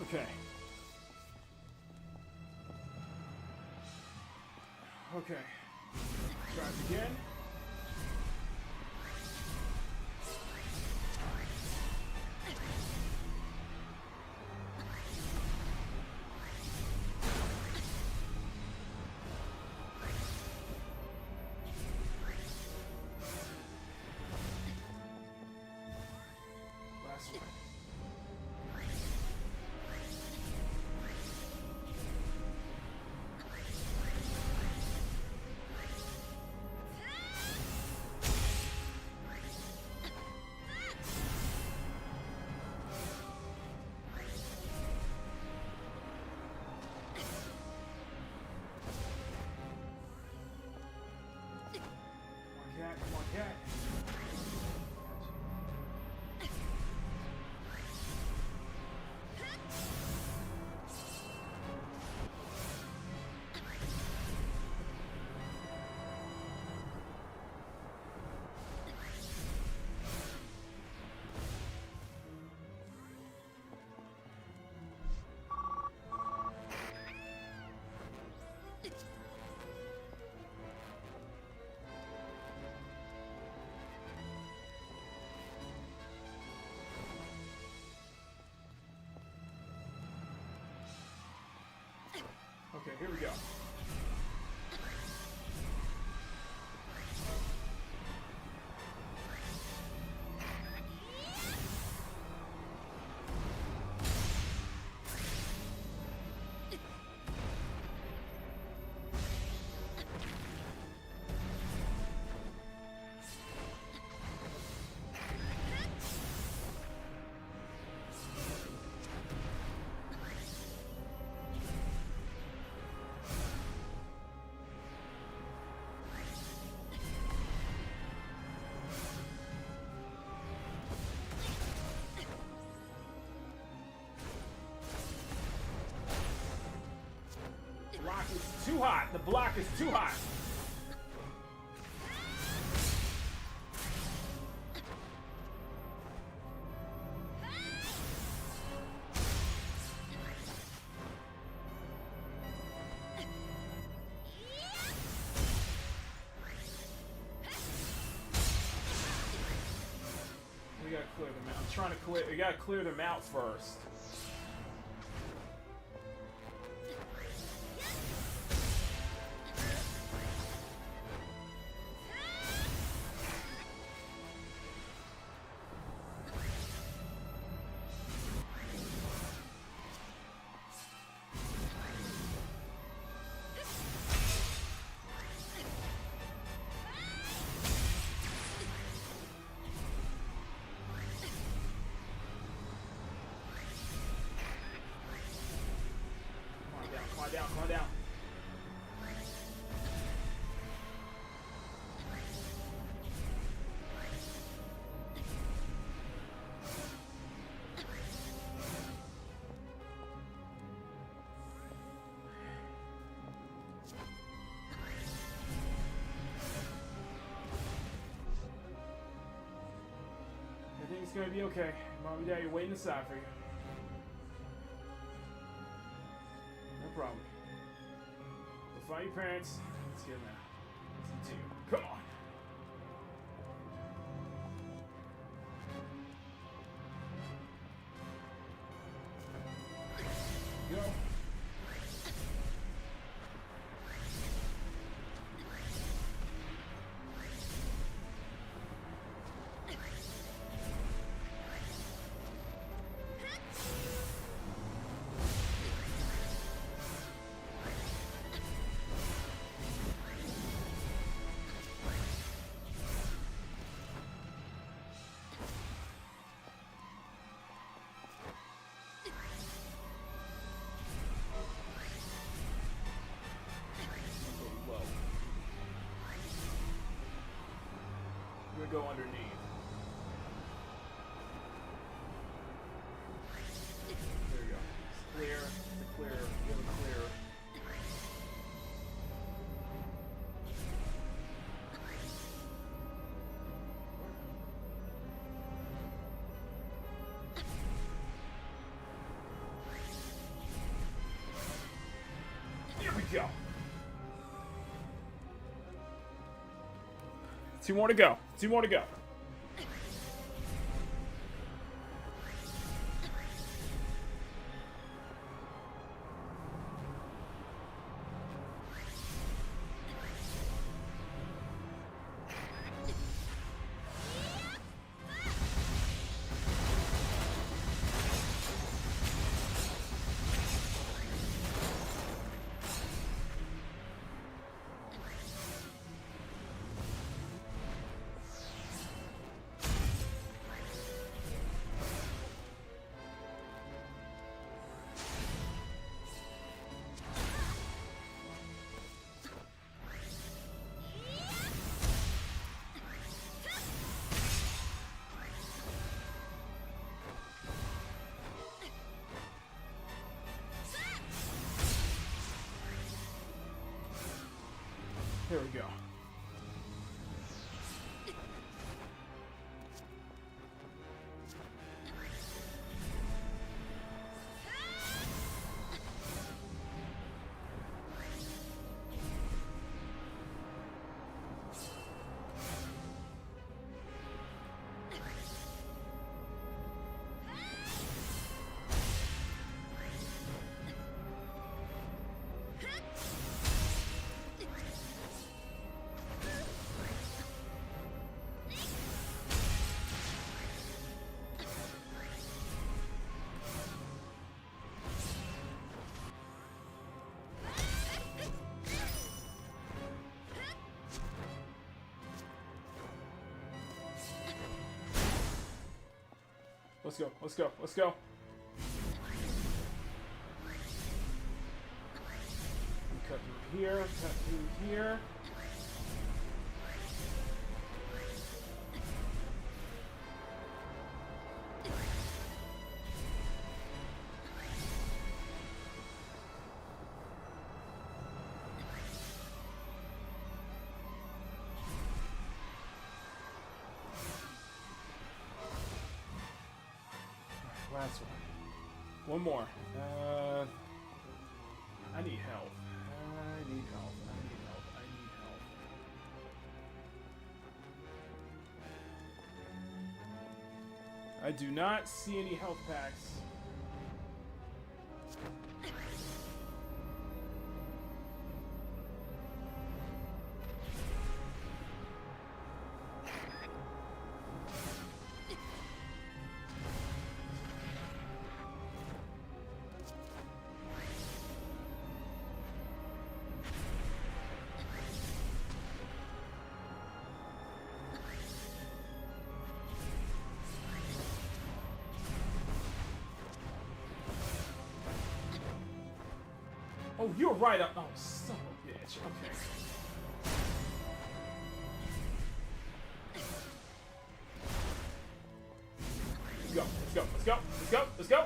Okay. Okay. Try it again. Last one. Okay, here we go. Block is too hot. The block is too hot. We gotta clear them out. I'm trying to clear. We gotta clear them out first. Come on down. Everything's gonna be okay. Mom and Dad are waiting inside for you. No problem. Go find your parents. Let's get them out. Let's continue. Come on. Go. Go underneath. There you go. It's clear. It's clear. Give it clear. Here we go. 2 more to go. 2 more to go. Here we go. let's go, let's go, let's go. Cut through here, cut through here. Last one. One more. I need help. I need help. I need help. I need help. I do not see any health packs. Oh, you're right up. Oh, son of a bitch. Okay. Let's go. Let's go. Let's go. Let's go. Let's go.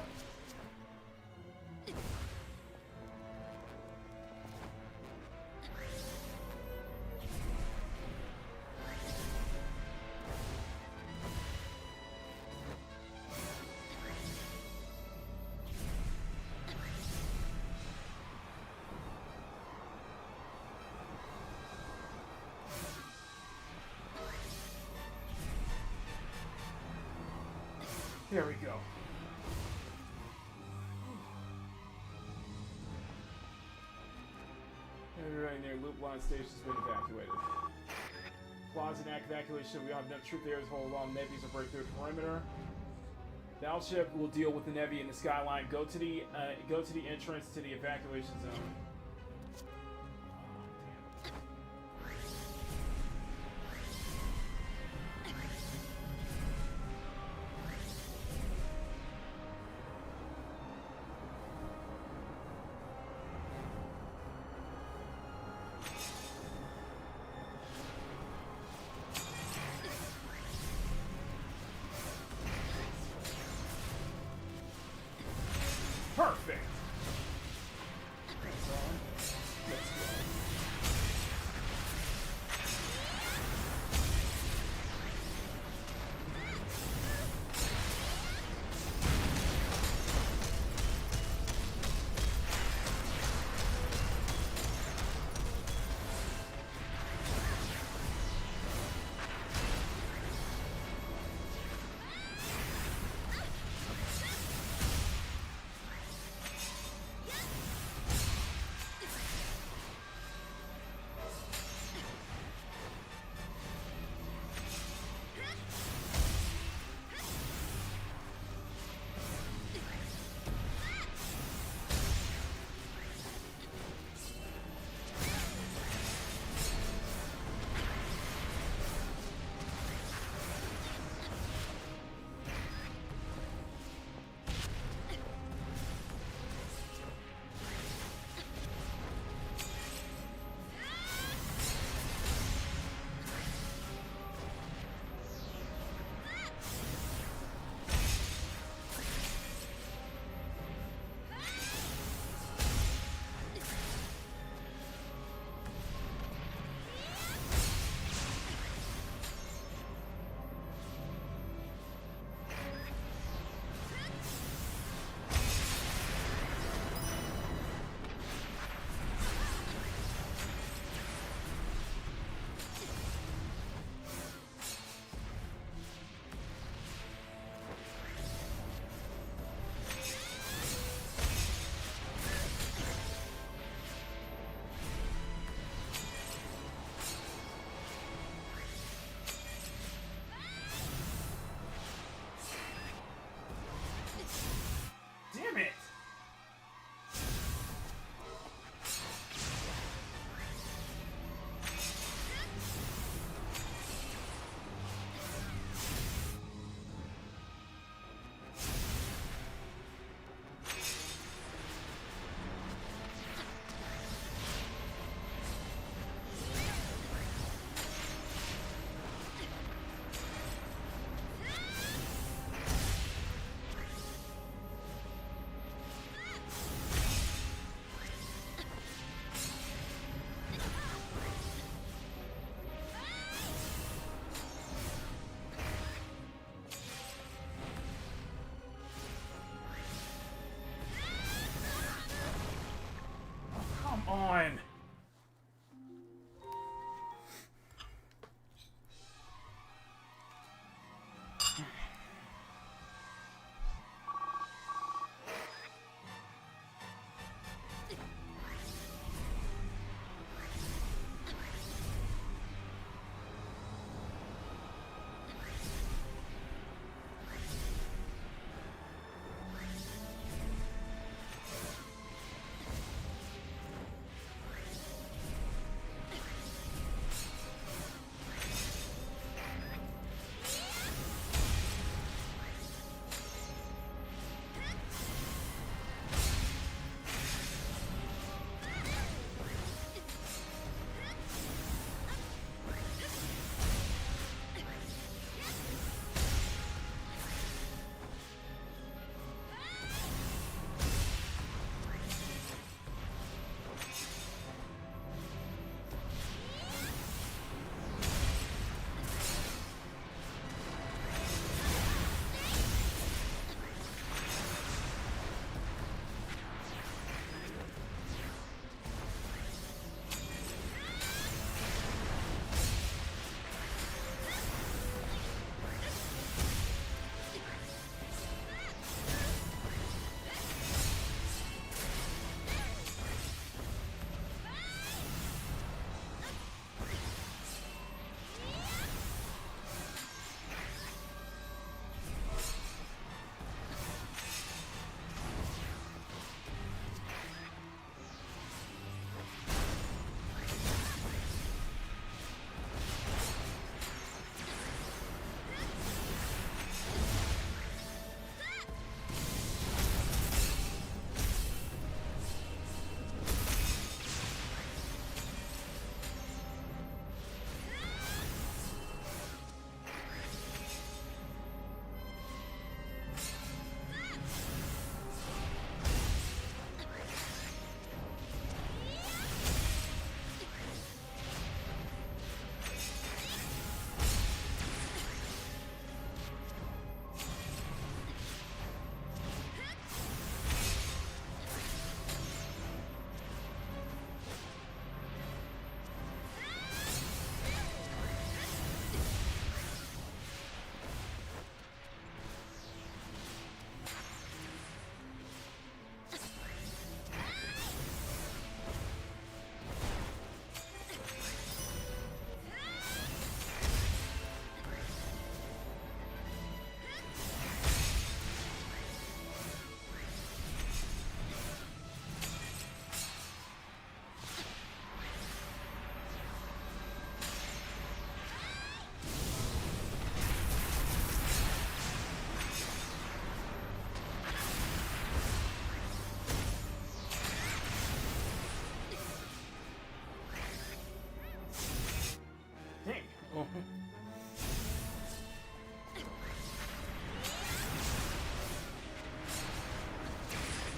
There we go. Right there, loop line station's been evacuated. Closet evacuation. We don't have enough troop there to hold on. Nevies will break through the perimeter. Battleship will deal with the Nevi in the skyline. Go to the entrance to the evacuation zone. Perfect. That's all on.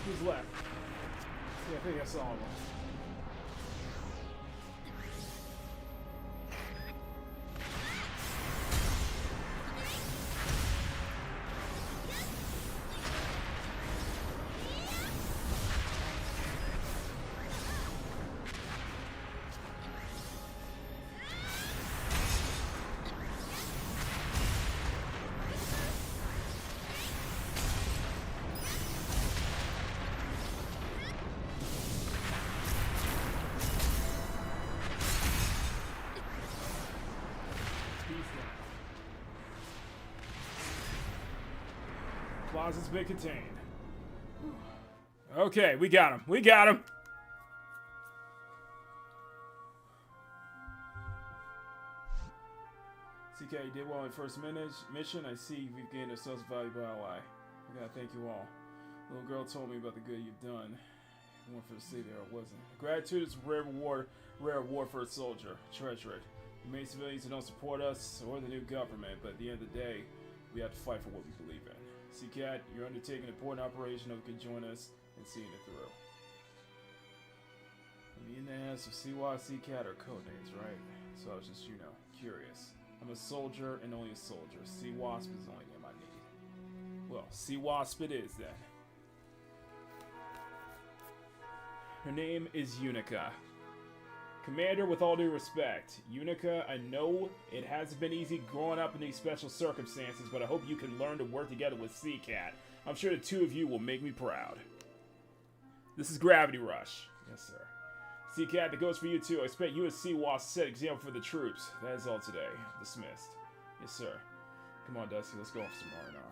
Who's left? Yeah, I think I saw one. Closet's been contained. Okay, we got him. We got him. CK, you did well in first mission. I see you've gained ourselves a valuable ally. I gotta thank you all. Little girl told me about the good you've done. One for the city there, it wasn't. Gratitude is a rare reward for a soldier. Treasure it. You may civilians who don't support us or the new government, but at the end of the day, we have to fight for what we believe in. C-Cat, you're undertaking an important operation. Hope you can join us in seeing it through. Me and the ass of CY, C-Cat are codenames, right? So I was just, curious. I'm a soldier and only a soldier. C-Wasp is the only name I need. Well, C-Wasp it is then. Her name is Unica. Commander, with all due respect, Unica, I know it hasn't been easy growing up in these special circumstances, but I hope you can learn to work together with Seacat. I'm sure the two of you will make me proud. This is Gravity Rush. Yes, sir. Seacat, that goes for you too. I expect you and Seawasp to set example for the troops. That is all today. Dismissed. Yes, sir. Come on, Dusty, let's go for some R&R.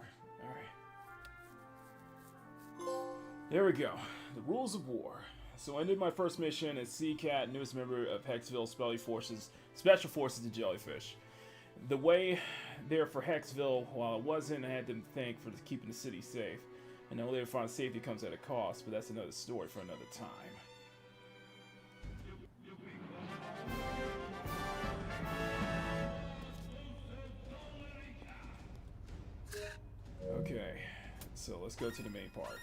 Alright. There we go. The rules of war. So I ended my first mission as Seacat, newest member of Hexville Special Forces the Jellyfish. The way there for Hexville, while it wasn't, I had to thank for keeping the city safe. I know later found safety comes at a cost, but that's another story for another time. Okay, so let's go to the main part.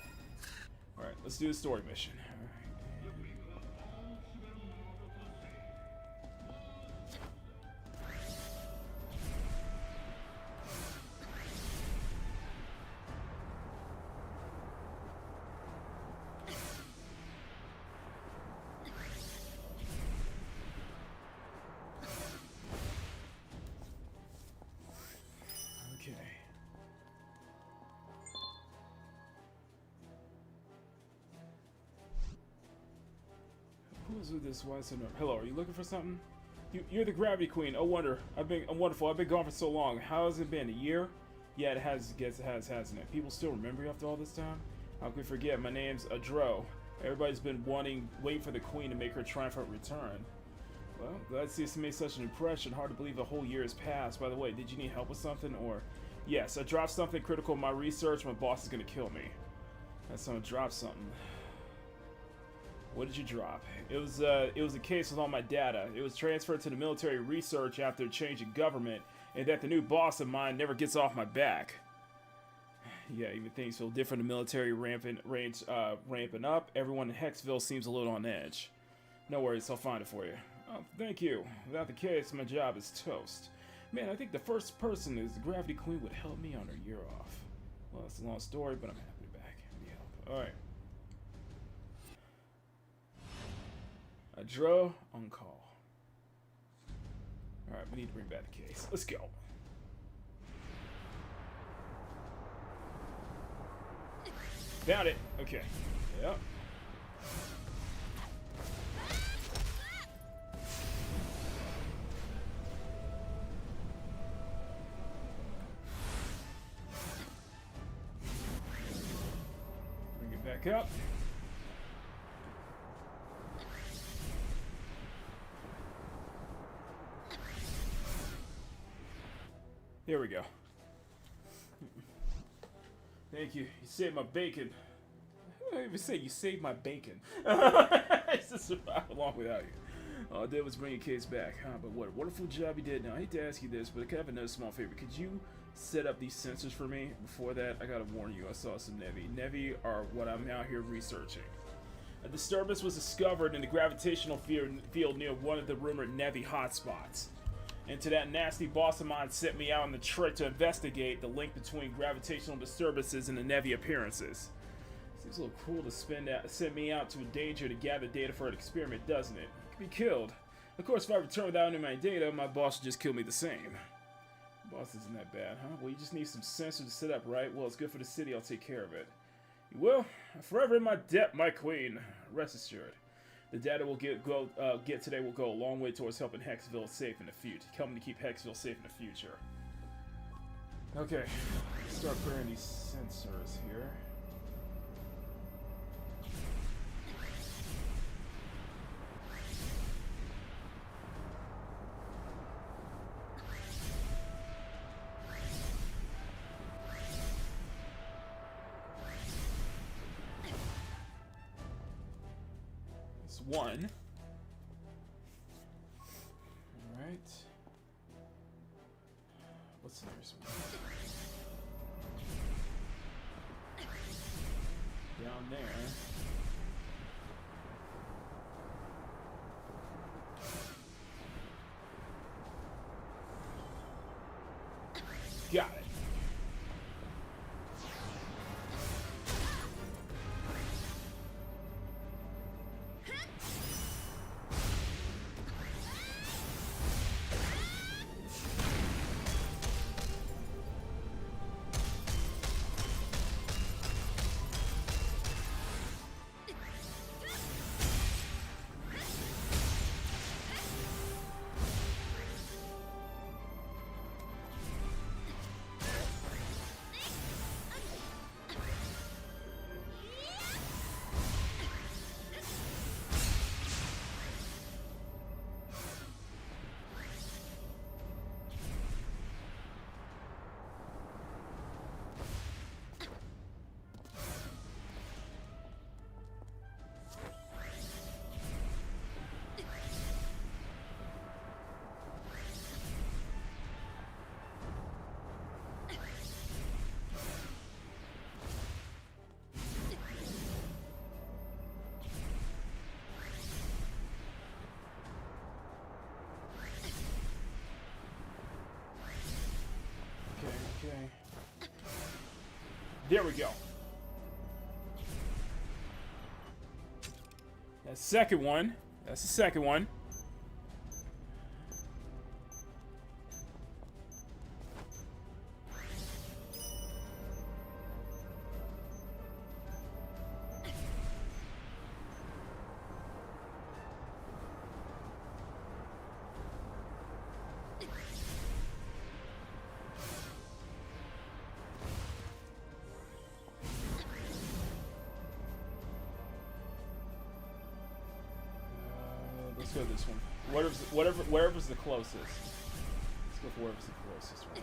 Alright, let's do the story mission. Who's with this? Why so no? Hello, are you looking for something? You're the Gravity Queen. Oh, I'm wonderful. I've been gone for so long. How has it been? A year? Yeah, it has, hasn't it? People still remember you after all this time? How could we forget? My name's Adro. Everybody's been waiting for the Queen to make her triumphant return. Well, glad to see us made such an impression. Hard to believe a whole year has passed. By the way, did you need help with something? Or, yes, I dropped something critical in my research. My boss is gonna kill me. That's someone dropped something. What did you drop? It was a case with all my data. It was transferred to the military research after a change in government, and that the new boss of mine never gets off my back. Yeah, even things feel different. The military ramping up. Everyone in Hexville seems a little on edge. No worries, I'll find it for you. Oh, thank you. Without the case, my job is toast. Man, I think the first person is the Gravity Queen would help me on her year off. Well, it's a long story, but I'm happy to be back. All right. Adro on call. Alright, we need to bring back the case. Let's go. Found it. Okay. Yep. Bring it back up. Here we go. Thank you. You saved my bacon. I didn't even say you saved my bacon. I just survived along without you. All I did was bring your case back, huh? But what a wonderful job you did. Now, I hate to ask you this, but I have another small favor. Could you set up these sensors for me? Before that, I gotta warn you, I saw some Nevi. Nevi are what I'm out here researching. A disturbance was discovered in the gravitational field near one of the rumored Nevi hotspots. And to that nasty boss of mine sent me out on the trip to investigate the link between gravitational disturbances and the Nevi appearances. Seems a little cruel to send me out to a danger to gather data for an experiment, doesn't it? I could be killed. Of course, if I return without any of my data, my boss would just kill me the same. Boss isn't that bad, huh? Well, you just need some sensors to set up, right? Well, it's good for the city. I'll take care of it. You will? Forever in my debt, my queen. Rest assured. The data we'll get today will go a long way towards helping Hexville safe in the future. Helping to keep Hexville safe in the future. Okay, let's start putting these sensors here. One. Alright. What's the nearest one? Down there. Got it. There we go. That's the second one. That's the second one. Let's go this one. Wherever's the closest. Let's go for wherever's the closest one.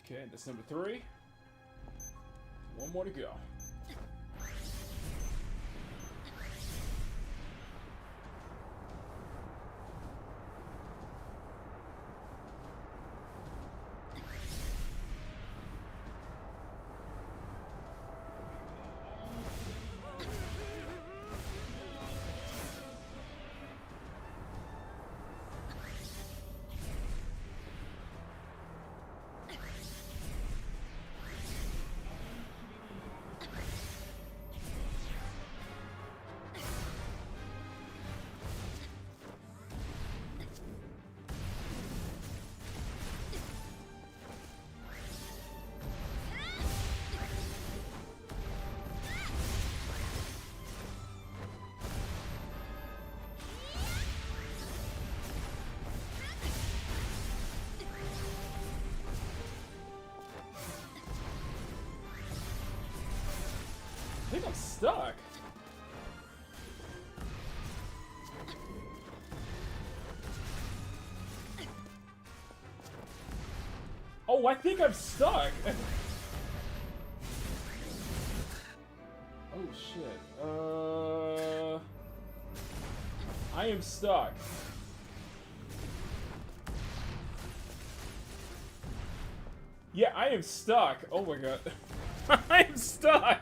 Okay, that's number 3. One more to go. I think I'm stuck. Oh, I think I'm stuck. Oh shit. I am stuck. Yeah, I am stuck. Oh my god. I am stuck.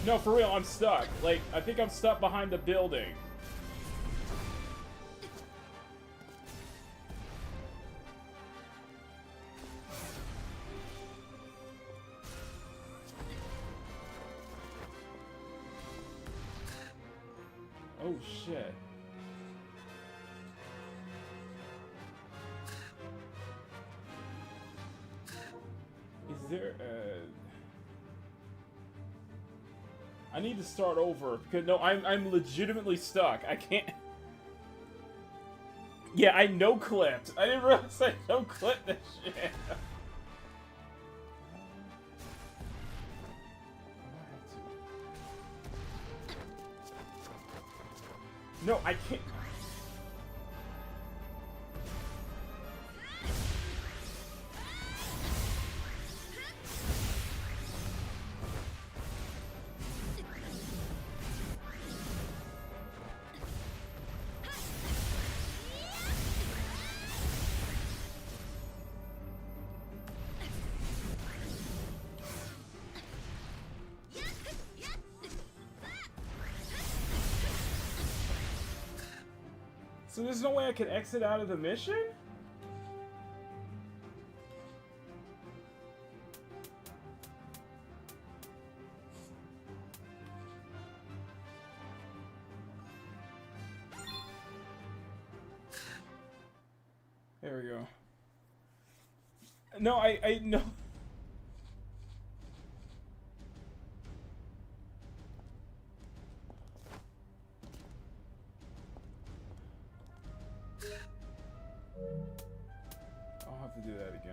No, for real, I'm stuck. Like, I think I'm stuck behind the building. Oh, shit. Is there I need to start over because no, I'm legitimately stuck. I can't. Yeah, I no clipped. I didn't realize I no clipped this shit. No, I can't. So there's no way I can exit out of the mission? There we go. No, I no. I'll have to do that again.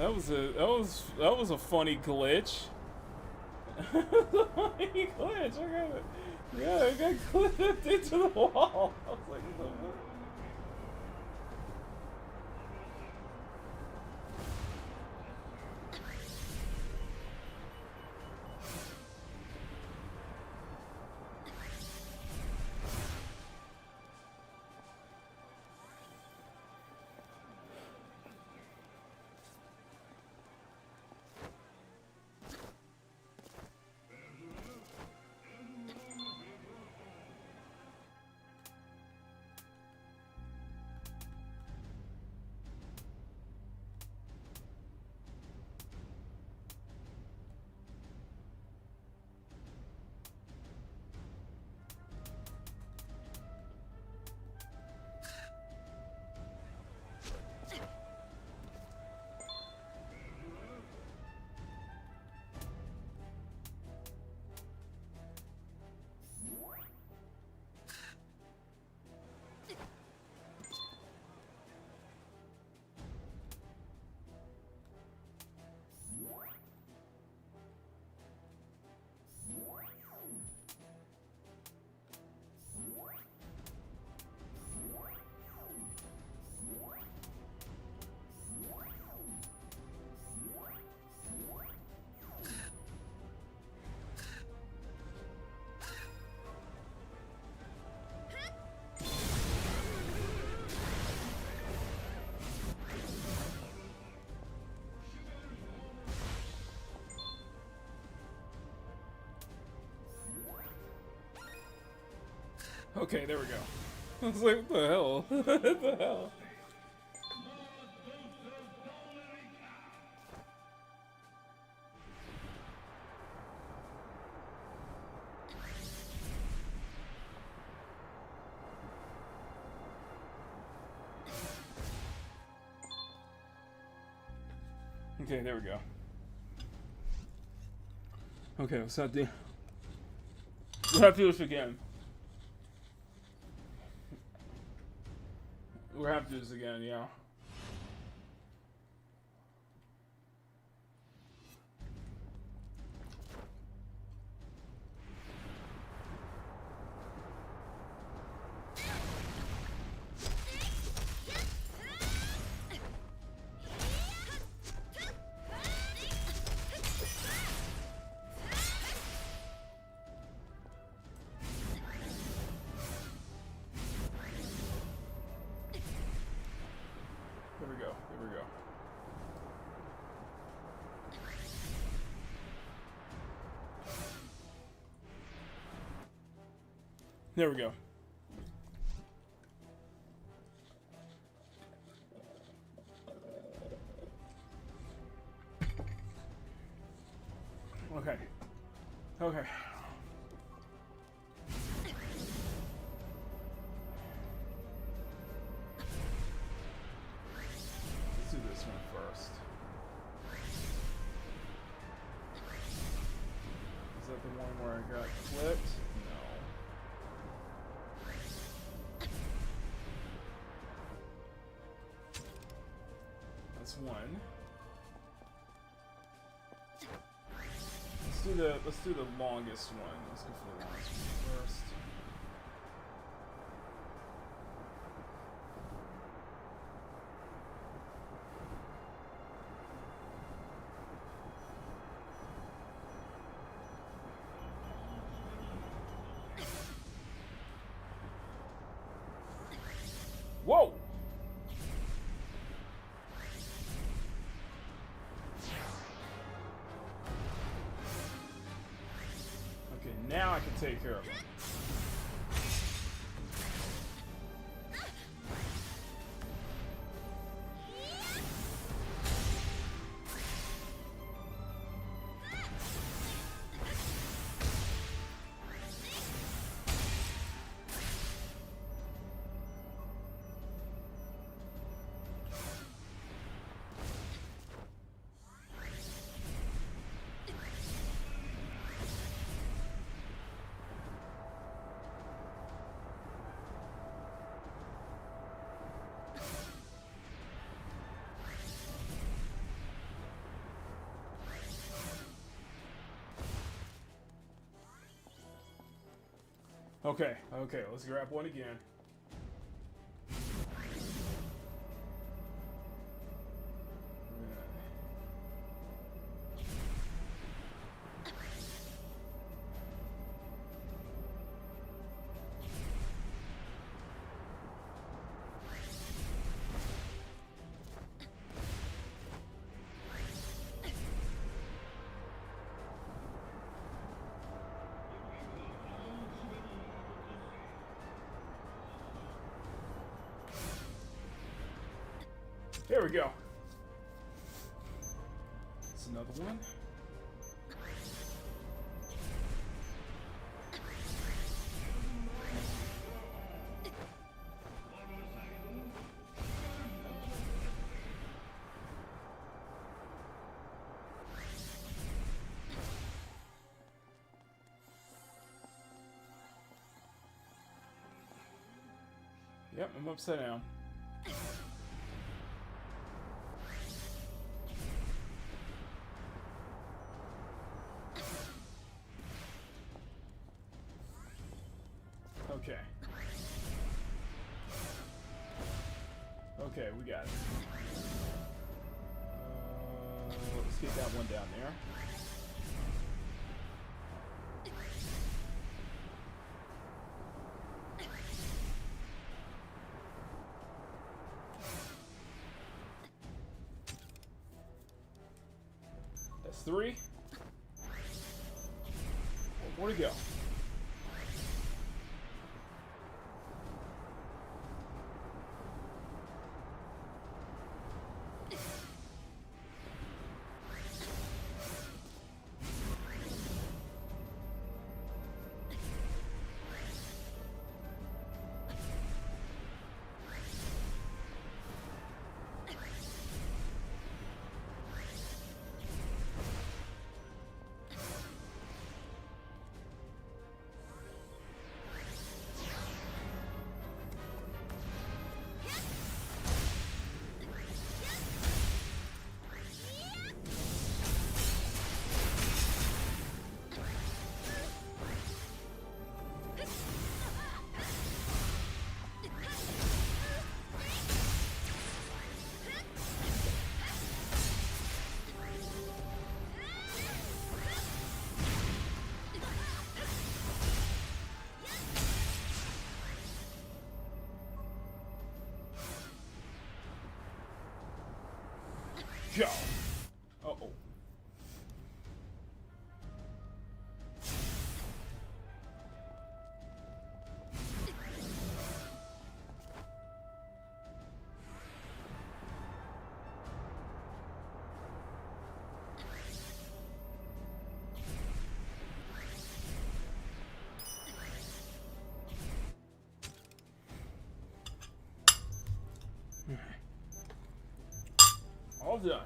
that was a funny glitch. Funny glitch. I got clipped into the wall. I was like, what the fuck? Okay, there we go. I was like, what the hell? What the hell? Okay, there we go. Okay, let's have to do this again. We're gonna have to do this again, yeah. There we go. Okay. Okay. Let's do this one first. Is that the one where I got clipped? One. Let's do the longest one. Let's go for the longest one first. Whoa! Now I can take care of him. Okay, let's grab one again. There we go. That's another one. Yep, I'm upside down. Okay. Okay, we got it. Let's get that one down there. That's 3. More to go. Go. Uh-oh. All done.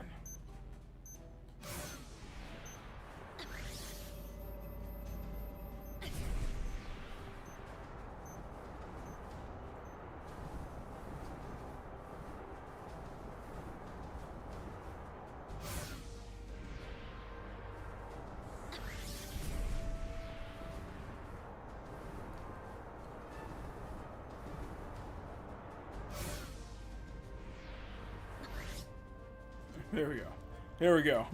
There we go. Here we go.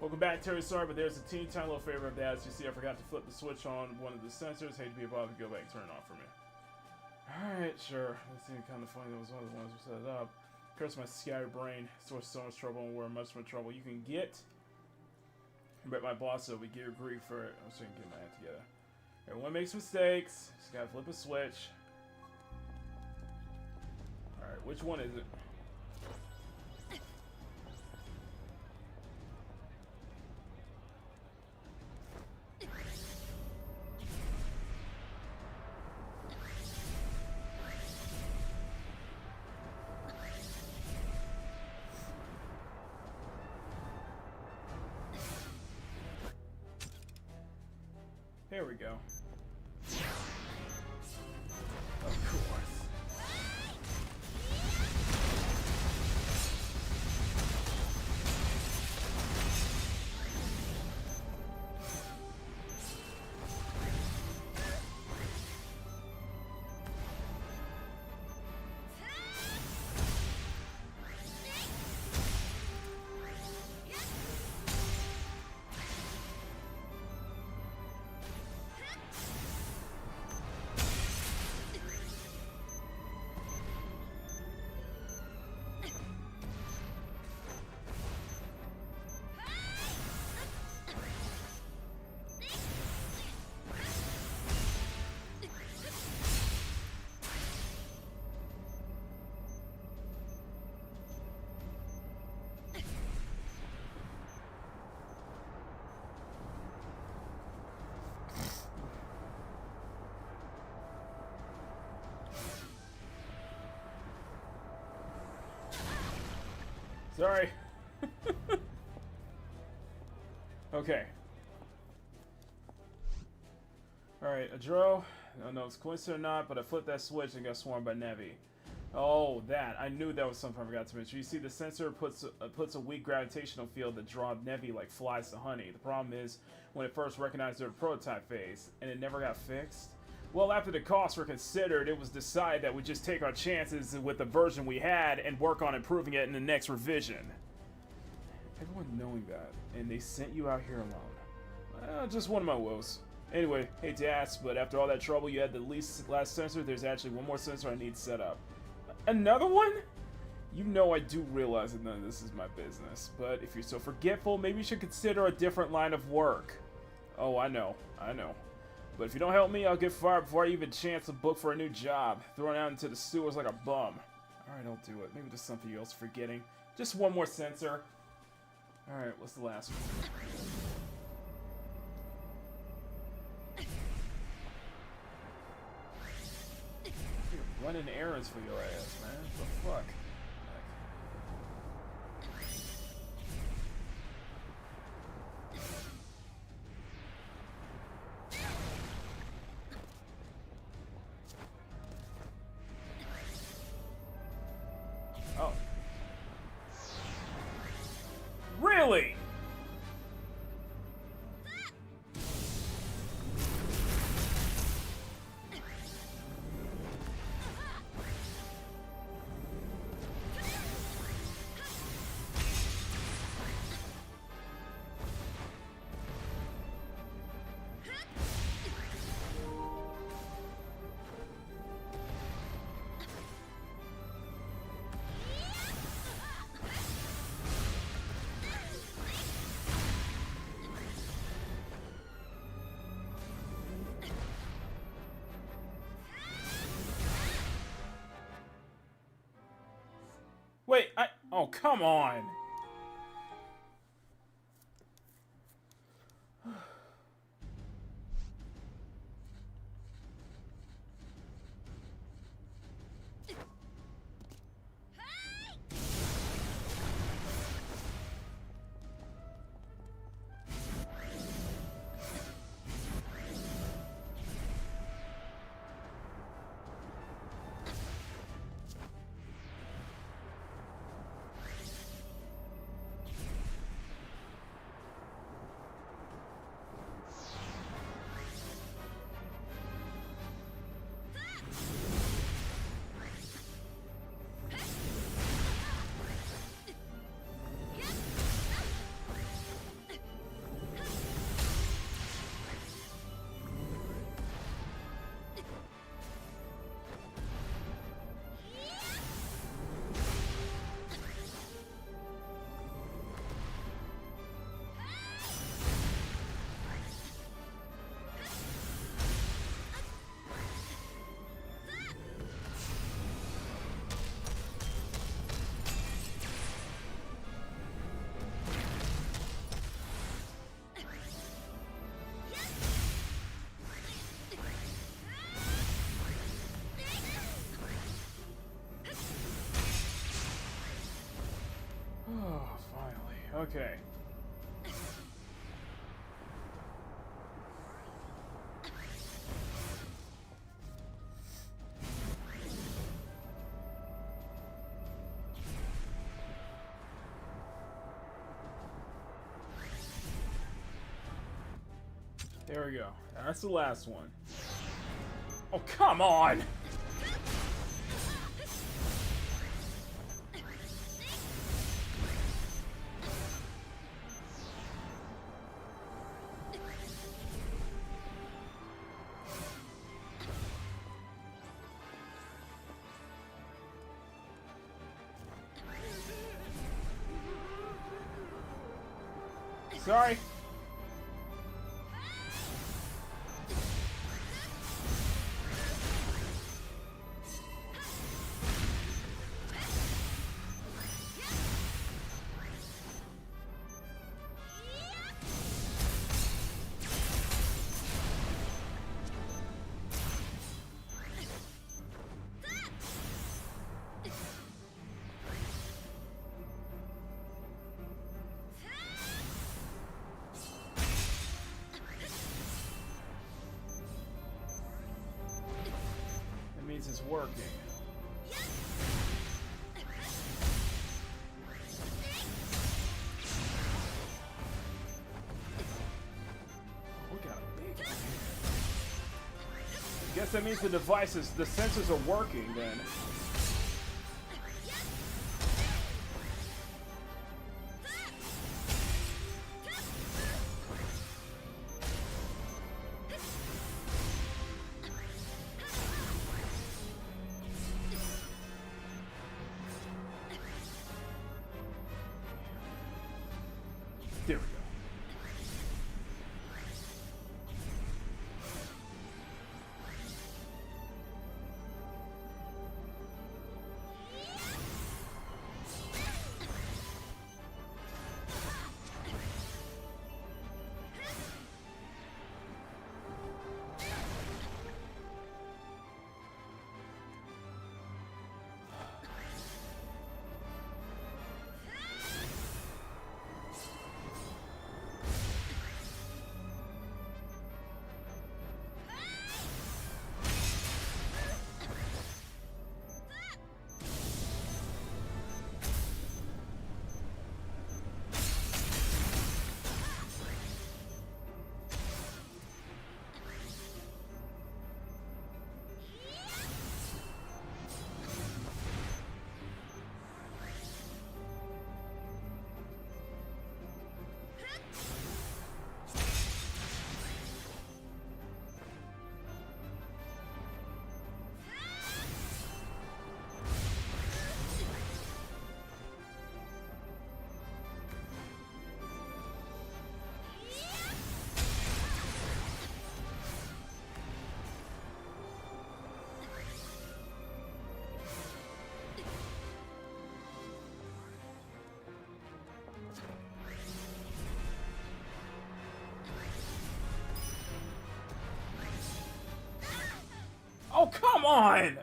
Welcome back, Terry. Sorry, but there's a teeny tiny little favor of that. As you see, I forgot to flip the switch on one of the sensors. Hate to be bothered to go back and turn it off for me. Alright, sure. That seemed kind of funny. That was one of the ones who set it up. Curse my scattered brain. Source so much trouble and we're much more trouble you can get. But my boss said we get your grief for it. I'm just gonna get my act together. Everyone makes mistakes. Just gotta flip a switch. Alright, which one is it? There we go. Of course. Sorry. Okay. Alright, a draw. I don't know if it's coincidence or not, but I flipped that switch and got swarmed by Nevi. Oh, that. I knew that was something I forgot to mention. You see, the sensor puts a weak gravitational field that draws Nevi like flies to honey. The problem is, when it first recognized their prototype phase, and it never got fixed. Well, after the costs were considered, it was decided that we just take our chances with the version we had and work on improving it in the next revision. Everyone knowing that, and they sent you out here alone. Just one of my woes. Anyway, hate to ask, but after all that trouble, you had the last sensor. There's actually one more sensor I need set up. Another one? You know I do realize that none of this is my business, but if you're so forgetful, maybe you should consider a different line of work. Oh, I know. But if you don't help me, I'll get fired before I even chance a book for a new job. Thrown out into the sewers like a bum. Alright, I'll do it. Maybe there's something else forgetting. Just one more sensor. Alright, what's the last one? You're running errands for your ass, man. What the fuck? Oh. Really? Wait, oh, come on. Oh, finally. Okay. There we go. That's the last one. Oh, come on! Sorry. means it's working. We got a big one here. Guess that means the devices, the sensors are working then. There we go. Oh, come on!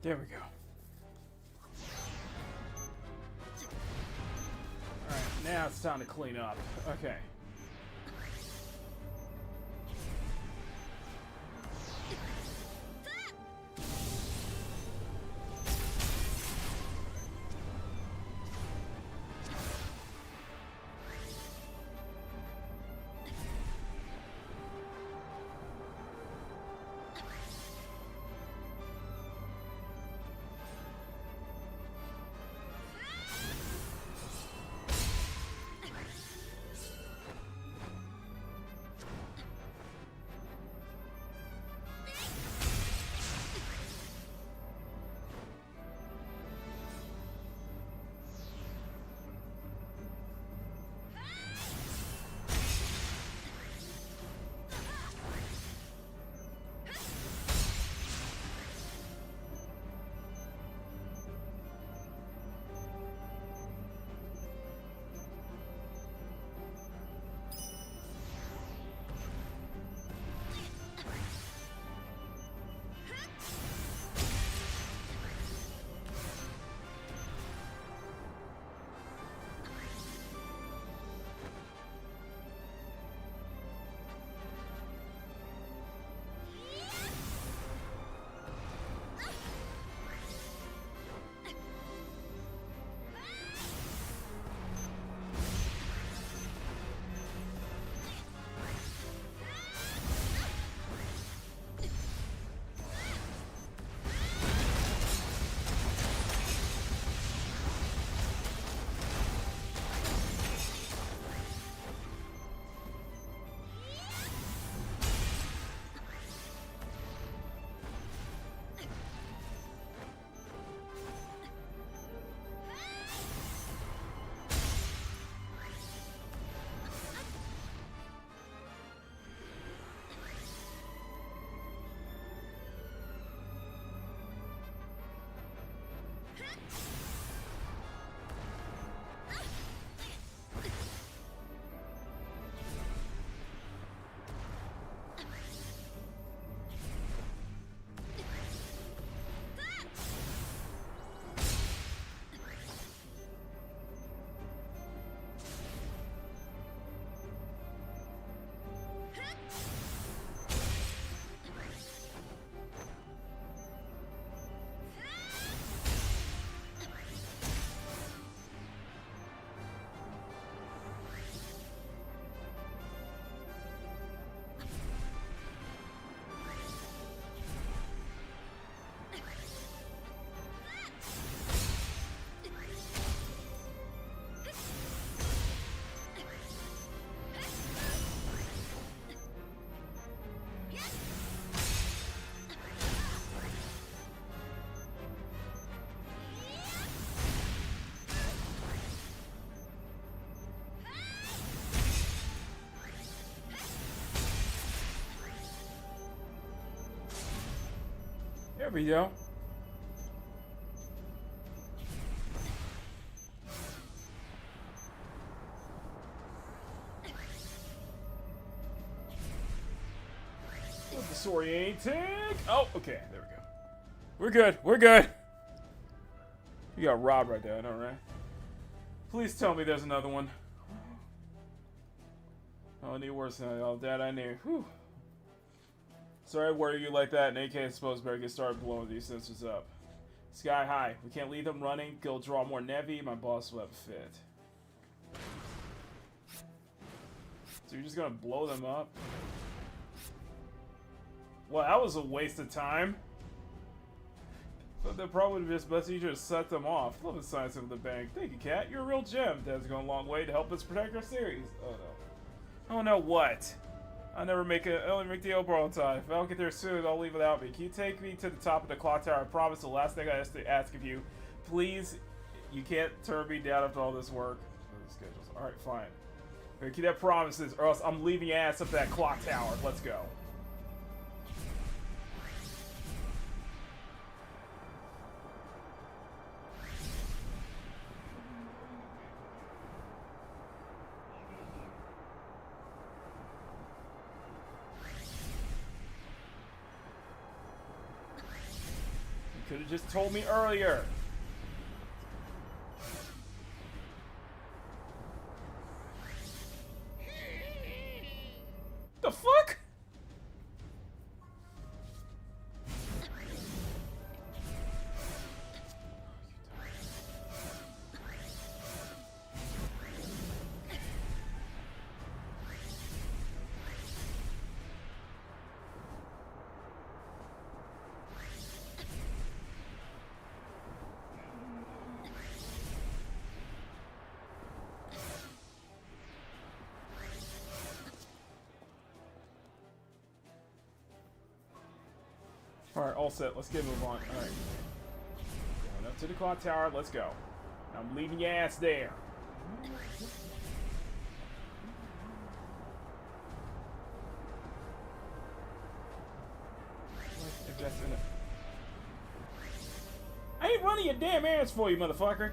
There we go. Alright, now it's time to clean up. Okay. There we go. Disorienting. Oh, okay. There we go. We're good. We're good. You got Rob right there, I know, right? Please tell me there's another one. Oh, I need worse than all that I knew. Whew. Sorry to worry you like that. In AK, I suppose better get started blowing these sensors up. Sky high. We can't leave them running. Go draw more Nevi. My boss will have a fit. So you're just gonna blow them up? Well, that was a waste of time. But they're probably just best easier to set them off. Love the science of the bank. Thank you, Cat. You're a real gem. Dad's gone a long way to help us protect our series. Oh no. Oh no, what? I only make the Oprah on time. If I don't get there soon, I'll leave without me. Can you take me to the top of the clock tower? I promise the last thing I have to ask of you. Please, you can't turn me down after all this work. Alright, fine. Keep that promises, or else I'm leaving your ass up that clock tower. Let's go. Could have just told me earlier. The fuck? Alright, all set. Let's get a move on. Alright. Going up to the clock tower. Let's go. I'm leaving your ass there. If that's in it. I ain't running your damn errands for you, motherfucker.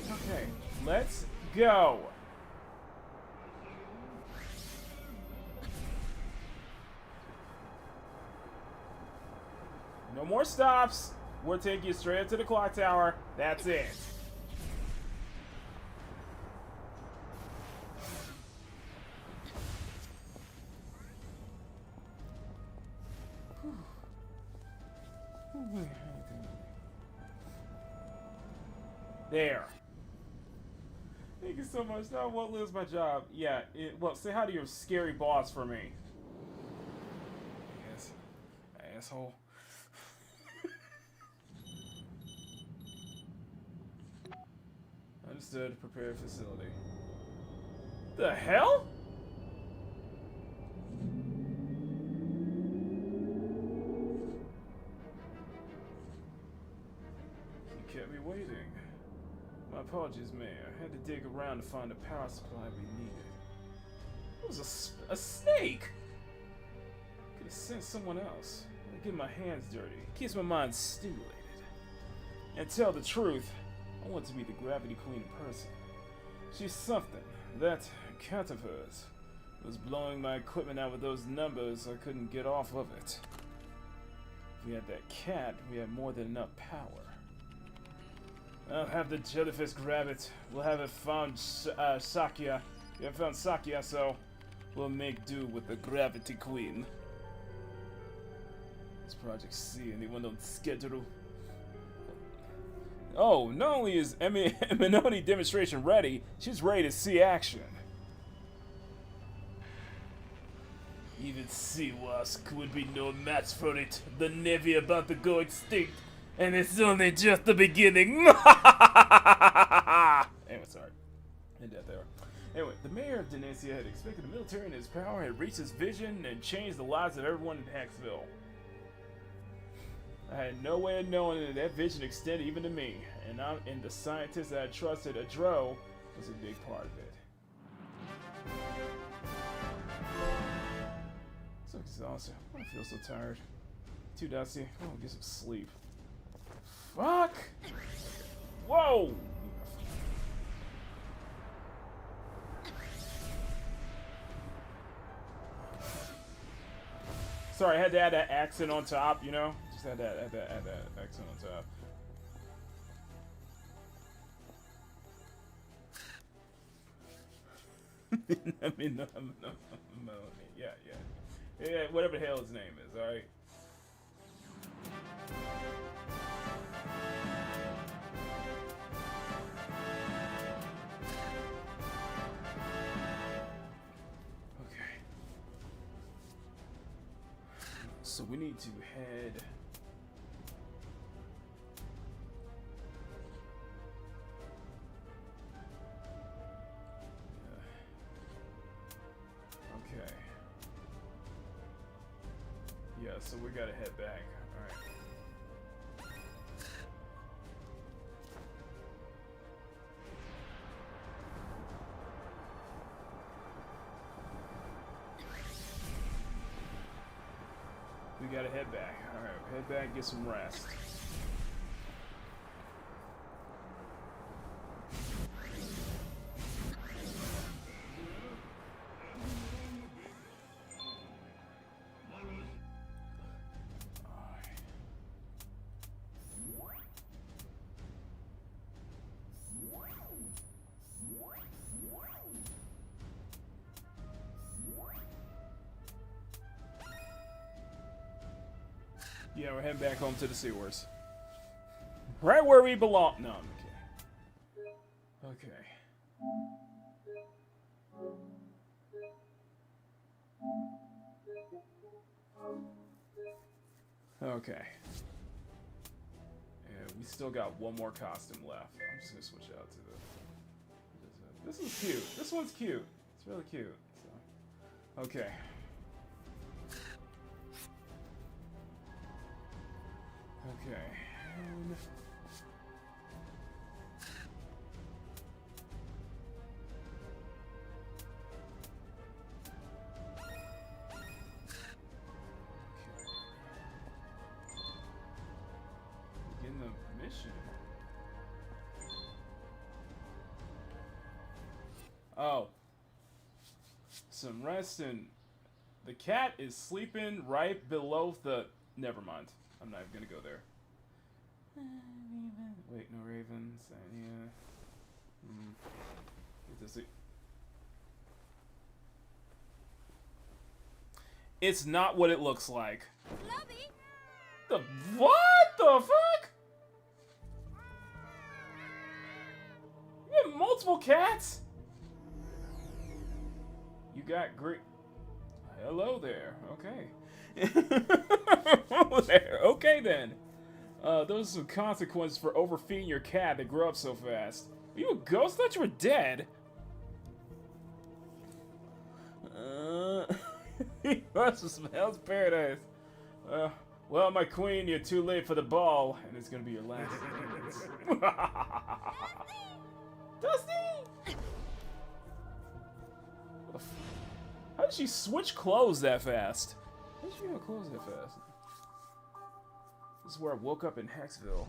Okay, let's go. No more stops. We'll take you straight up to the clock tower. That's it. There. Thank you so much. Now, what lose my job? Yeah, well, say hi to your scary boss for me. Yes. Asshole. Understood. Prepare facility. The hell? You kept me waiting. My apologies, Mayor. I had to dig around to find the power supply we needed. It was a snake! Could have sent someone else. I get my hands dirty. Keeps my mind stimulated. And tell the truth, I want to be the Gravity Queen in person. She's something. That cat of hers was blowing my equipment out with those numbers. I couldn't get off of it. If we had that cat, we had more than enough power. I'll have the jellyfish grab it. We'll have it found Sakya. We haven't found Sakya, so we'll make do with the Gravity Queen. This Project C, anyone on schedule? Oh, not only is Minoni demonstration ready, she's ready to see action. Even Seawask would be no match for it. The Navy about to go extinct. And it's only just the beginning. Anyway, sorry. And death there. Anyway, the mayor of Denesia had expected the military and his power had reached his vision and changed the lives of everyone in Hacksville. I had no way of knowing that that vision extended even to me, and the scientist that I trusted, Adro, was a big part of it. So exhausted. I feel so tired. Too dusty. Oh, get some sleep. Fuck! Whoa! Sorry, I had to add that accent on top, you know? Just had that accent on top. I mean, no, yeah, whatever the hell his name is, alright? Okay. So we need to head... Okay. Yeah, so we gotta head back. Alright. We gotta head back. Alright, head back, get some rest. Yeah, we're heading back home to the sewers. Right where we belong. No, I'm okay. Okay. And we still got one more costume left. I'm just gonna switch out to the... This is cute. This one's cute. It's really cute. So. Okay. Okay. Begin the mission. Oh. Some rest and the cat is sleeping right below the... Never mind. I'm not even gonna go there. Wait, no ravens. Yeah. Get to see. It's not what it looks like. The what the fuck? You have multiple cats? You got great. Hello there. Okay. Hello there. Okay then. Those are some consequences for overfeeding your cat that grew up so fast. Are you a ghost? I thought you were dead. That's some Hell's Paradise. Well, my queen, you're too late for the ball, and it's gonna be your last chance. Dusty! How did she switch clothes that fast? How did she get clothes that fast? This is where I woke up in Hacksville.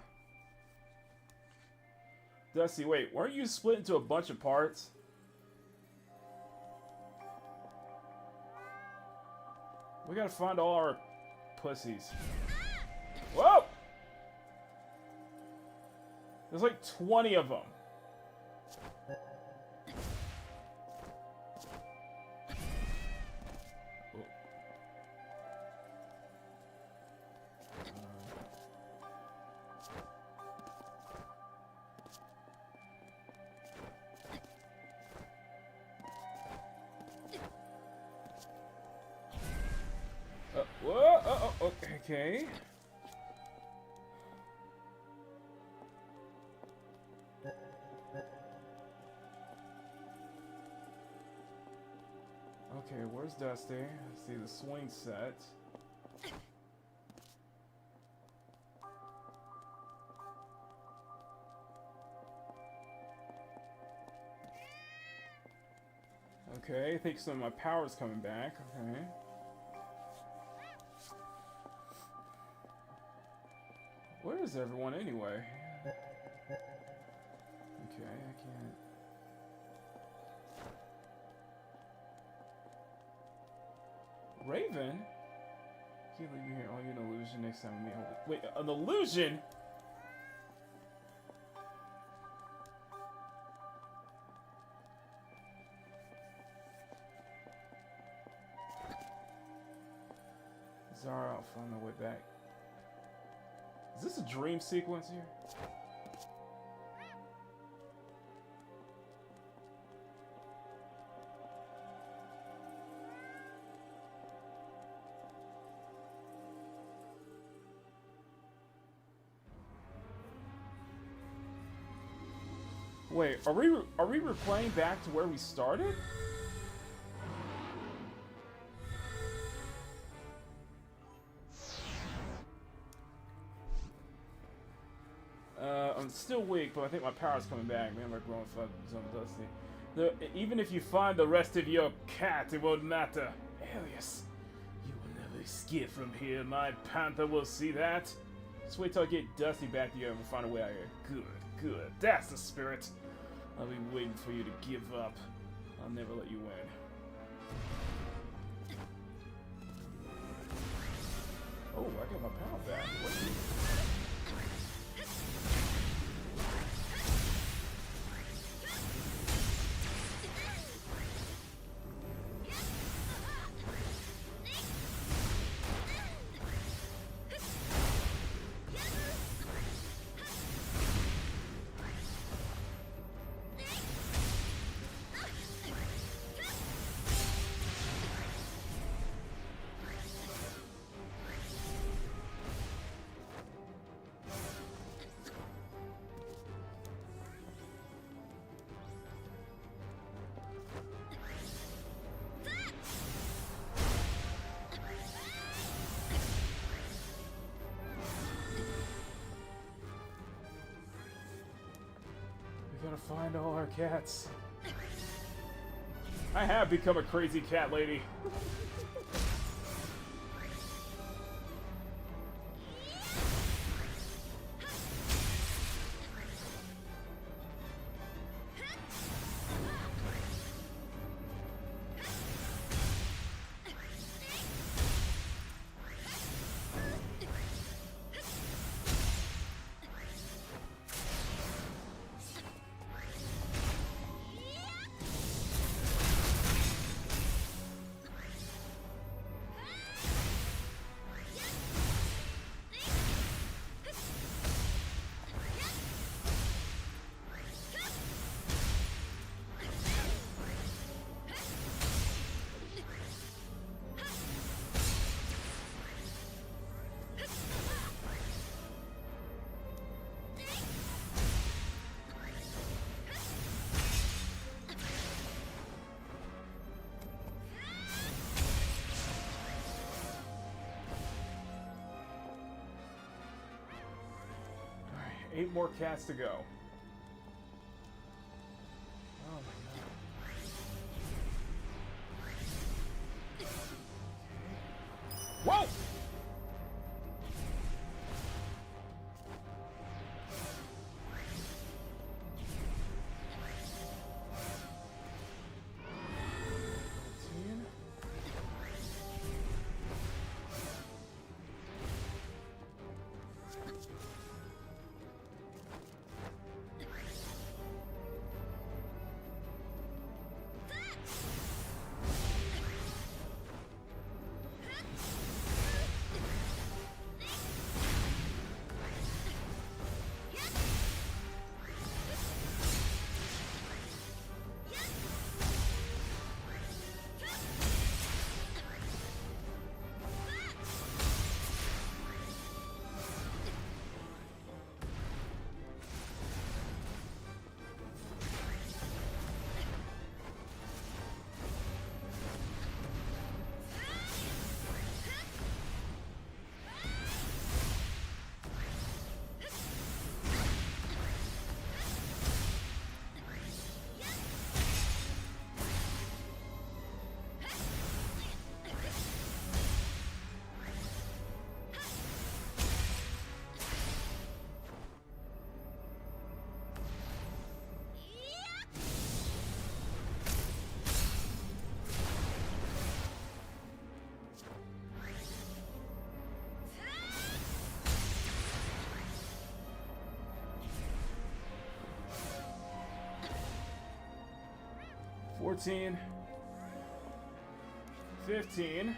Dusty, wait, weren't you split into a bunch of parts? We gotta find all our pussies. Whoa! There's like 20 of them. Okay. Where's Dusty? I see the swing set. Okay, I think some of my power's coming back. Okay. Where is everyone anyway? Okay, I can't. Raven? Can't leave me here. I'll get an illusion next time we meet. Wait, an illusion? Zara, I'll find my way back. Is this a dream sequence here? Wait, are we replaying back to where we started? I'm still weak, but I think my power's coming back. Man, my growing flat zone dusty. Even if you find the rest of your cat, it won't matter. Alias, you will never escape from here. My panther will see that. Just wait till I get Dusty back together and we'll find a way out here. Good, good. That's the spirit. I'll be waiting for you to give up. I'll never let you win. Oh, I got my power back. What is it? We gotta find all our cats. I have become a crazy cat lady. Alright, 8 more cats to go. Oh my god. Whoa! 14, 15.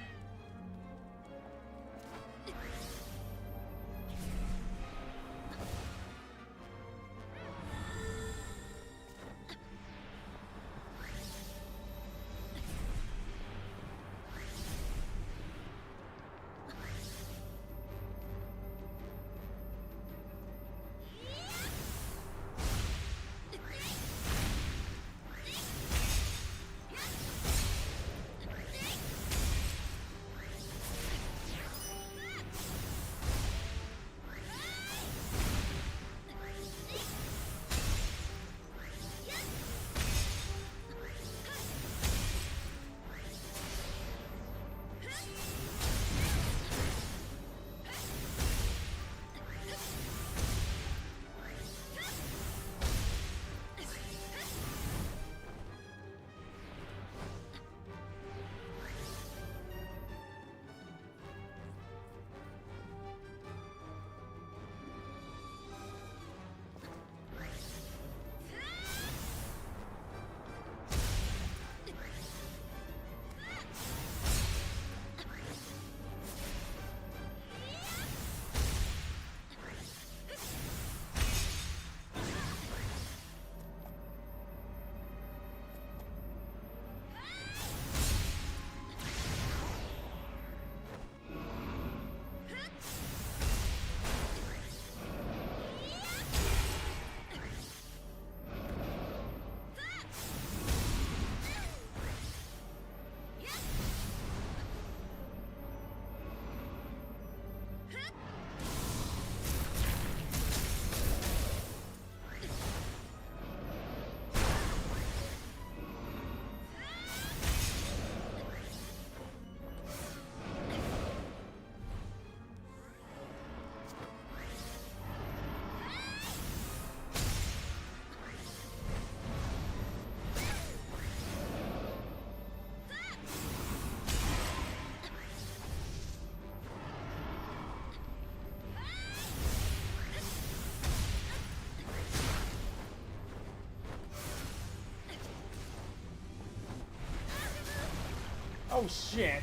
Oh shit.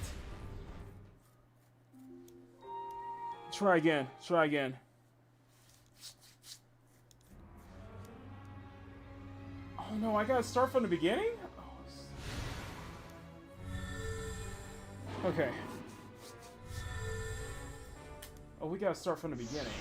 Try again. Try again. Oh no, I gotta start from the beginning? Okay. Oh, we gotta start from the beginning.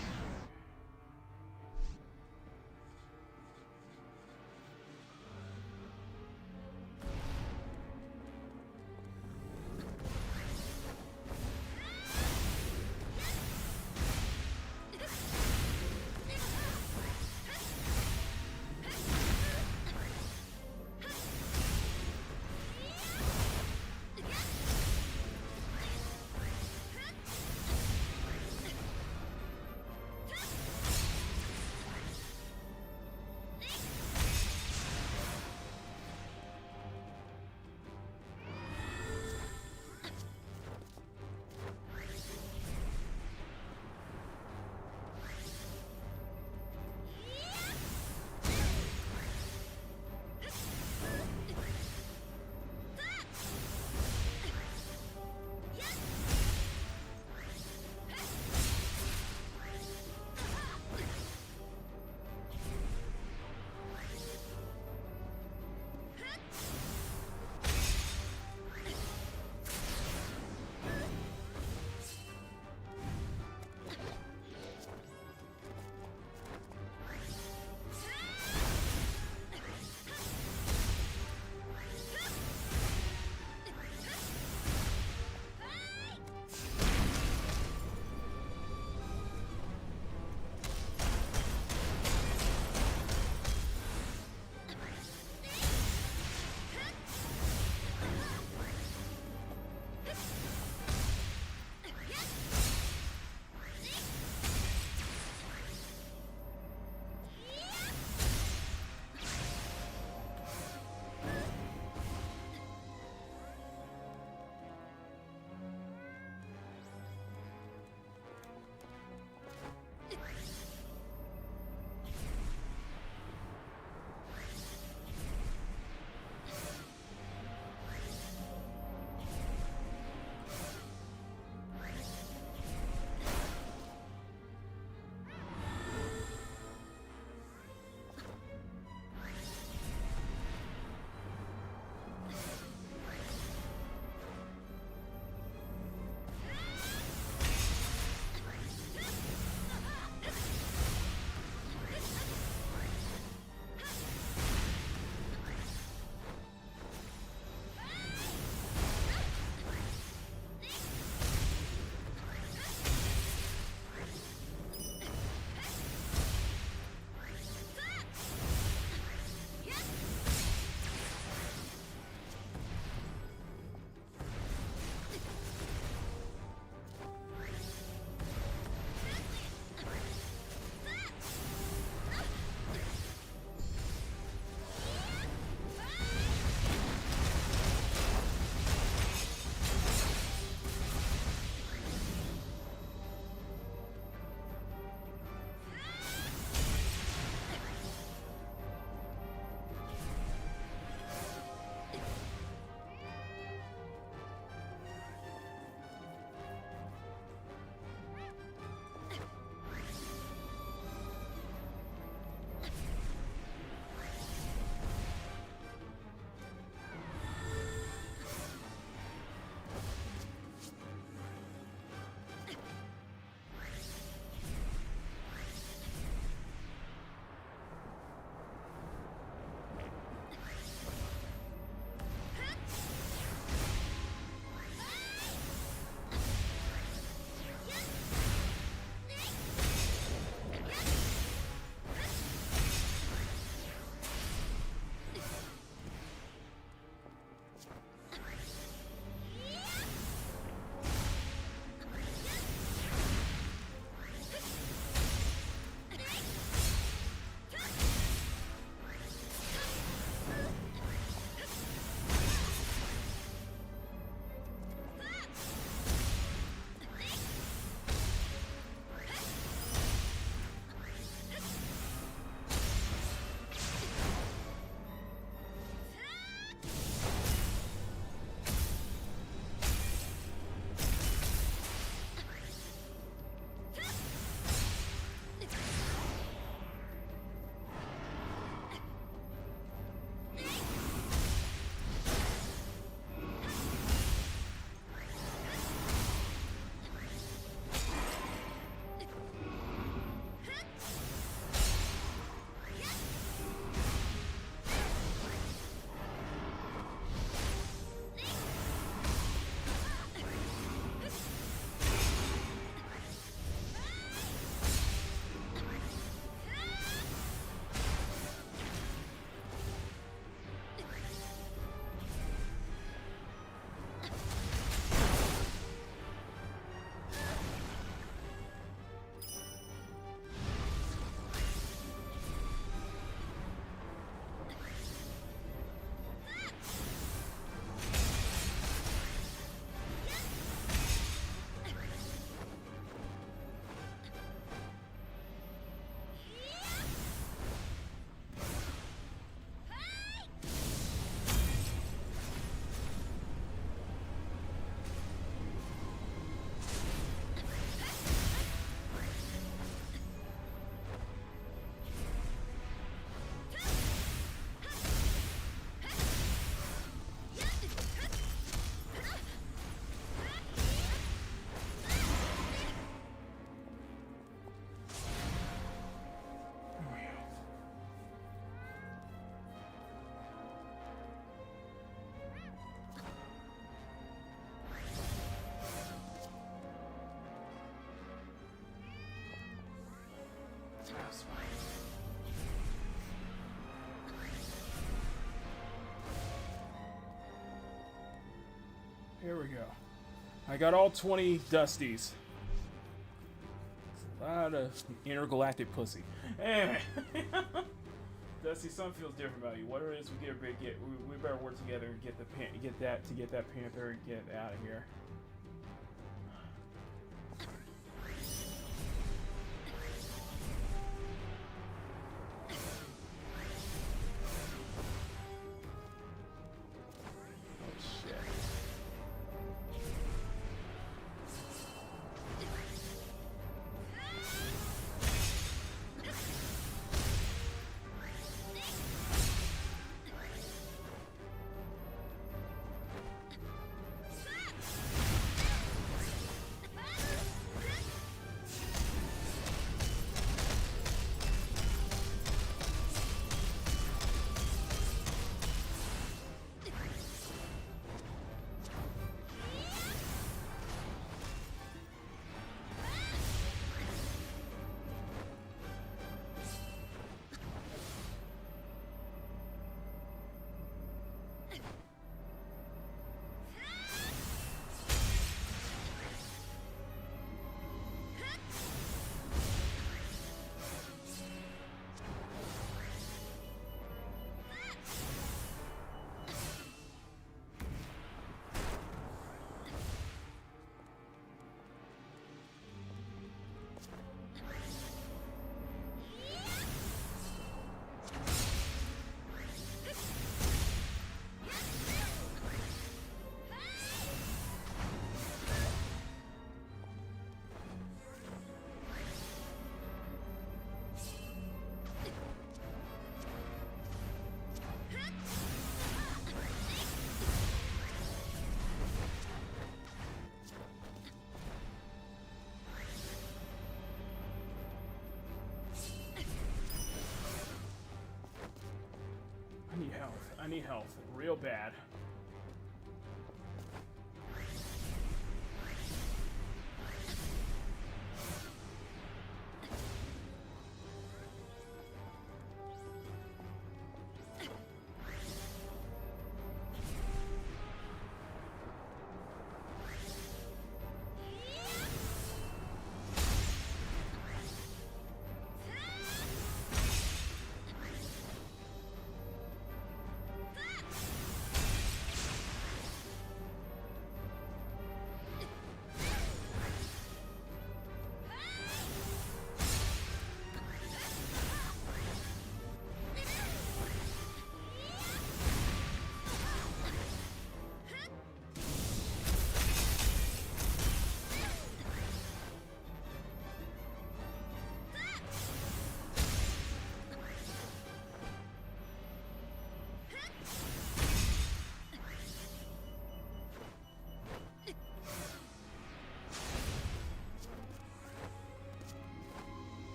Here we go. I got all 20 Dusties. A lot of intergalactic pussy. Anyway. Dusty, something feels different about you. Whatever it is, we better work together and get that Panther and get out of here. I need health. Real bad.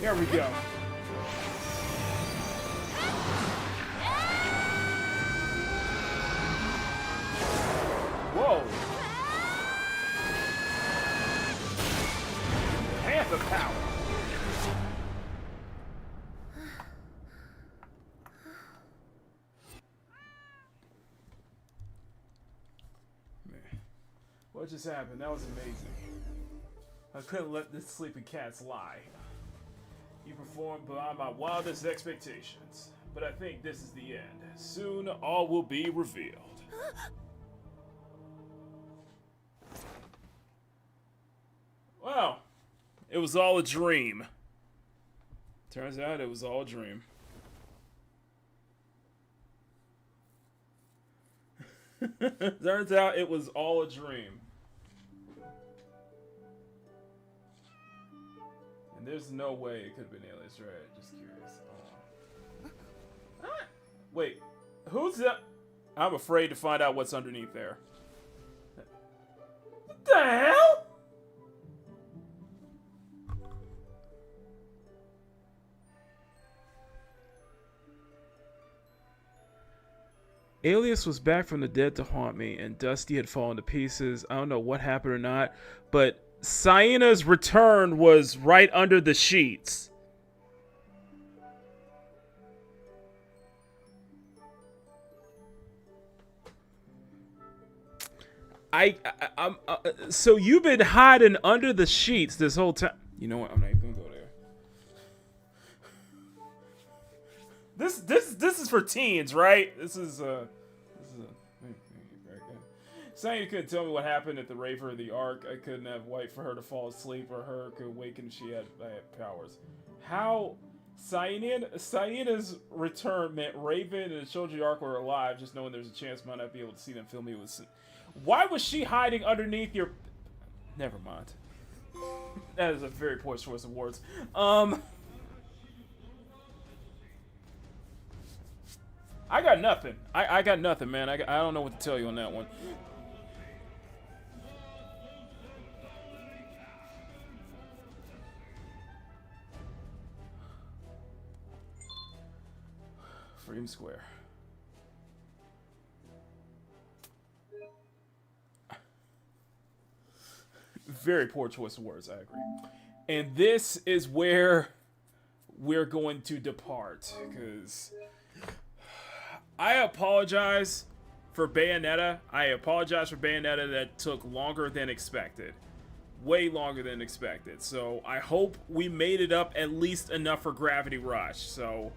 There we go. Whoa. Panther power. Man, what just happened? That was amazing. I couldn't let this sleeping cats lie. You performed beyond my wildest expectations, but I think this is the end. Soon, all will be revealed. Well, it was all a dream. Turns out it was all a dream. Turns out it was all a dream. There's no way it could have been aliens, right? Just curious. Wait, who's that? I'm afraid to find out what's underneath there. What the hell? Alias was back from the dead to haunt me, and Dusty had fallen to pieces. I don't know what happened or not, but Ciena's return was right under the sheets. So you've been hiding under the sheets this whole time. You know what? I'm not even gonna go there. This is for teens, right? This is Saying you couldn't tell me what happened at the Raver of the Ark. I couldn't have wait for her to fall asleep or her could awaken. She had powers. How Ciena's return meant Raven and the Children of the Ark were alive, just knowing there's a chance I might not be able to see them film me with. Why was she hiding underneath your? Never mind. That is a very poor choice of words. I got nothing. I got nothing, man. I don't know what to tell you on that one. Freedom Square. Very poor choice of words, I agree. And this is where we're going to depart, because I apologize for Bayonetta. I apologize for Bayonetta that took longer than expected. Way longer than expected. So I hope we made it up at least enough for Gravity Rush. So,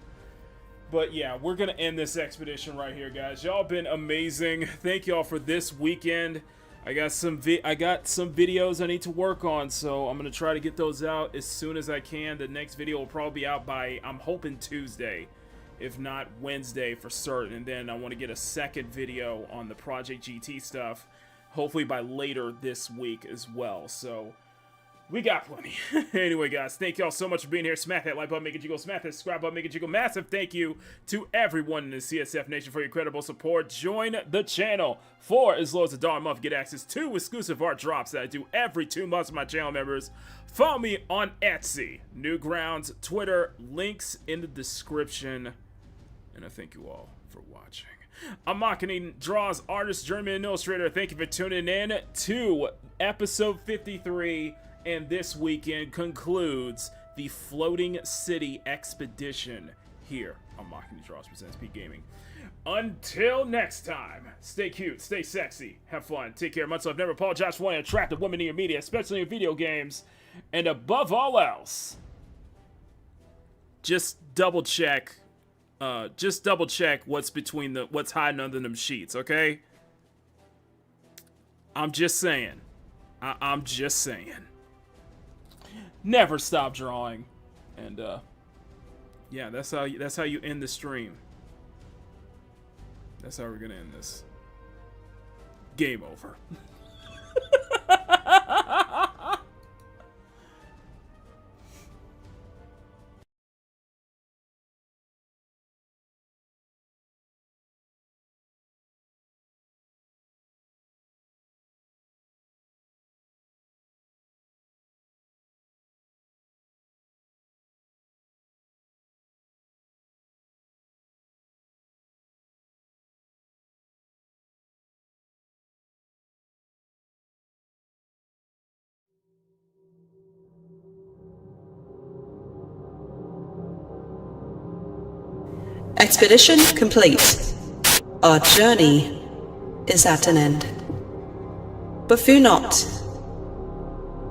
but yeah, we're going to end this expedition right here, guys. Y'all been amazing. Thank y'all for this weekend. I got some videos I need to work on, so I'm going to try to get those out as soon as I can. The next video will probably be out by, I'm hoping, Tuesday. If not Wednesday for certain. And then I want to get a second video on the Project GT stuff, hopefully by later this week as well. So we got plenty. Anyway, guys, thank y'all so much for being here. Smack that like button, make it jiggle. Smack that subscribe button, make it jiggle. Massive thank you to everyone in the CSF Nation for your incredible support. Join the channel for as low as $1 a month. Get access to exclusive art drops that I do every 2 months with my channel members. Follow me on Etsy, Newgrounds, Twitter, links in the description. And I thank you all for watching. I'm Makini, draws, artist, journeyman, and illustrator. Thank you for tuning in to episode 53. And this weekend concludes the Floating City Expedition here on Makini Draws presents Peak Gaming. Until next time, stay cute, stay sexy, have fun, take care. Much love. Never apologize for wanting attractive women in your media, especially in video games. And above all else, just double check. What's between what's hiding under them sheets, okay? I'm just saying. I'm just saying. Never stop drawing. And yeah, that's how you end the stream. That's how we're gonna end this. Game over. Expedition complete. Our journey is at an end. But fear not.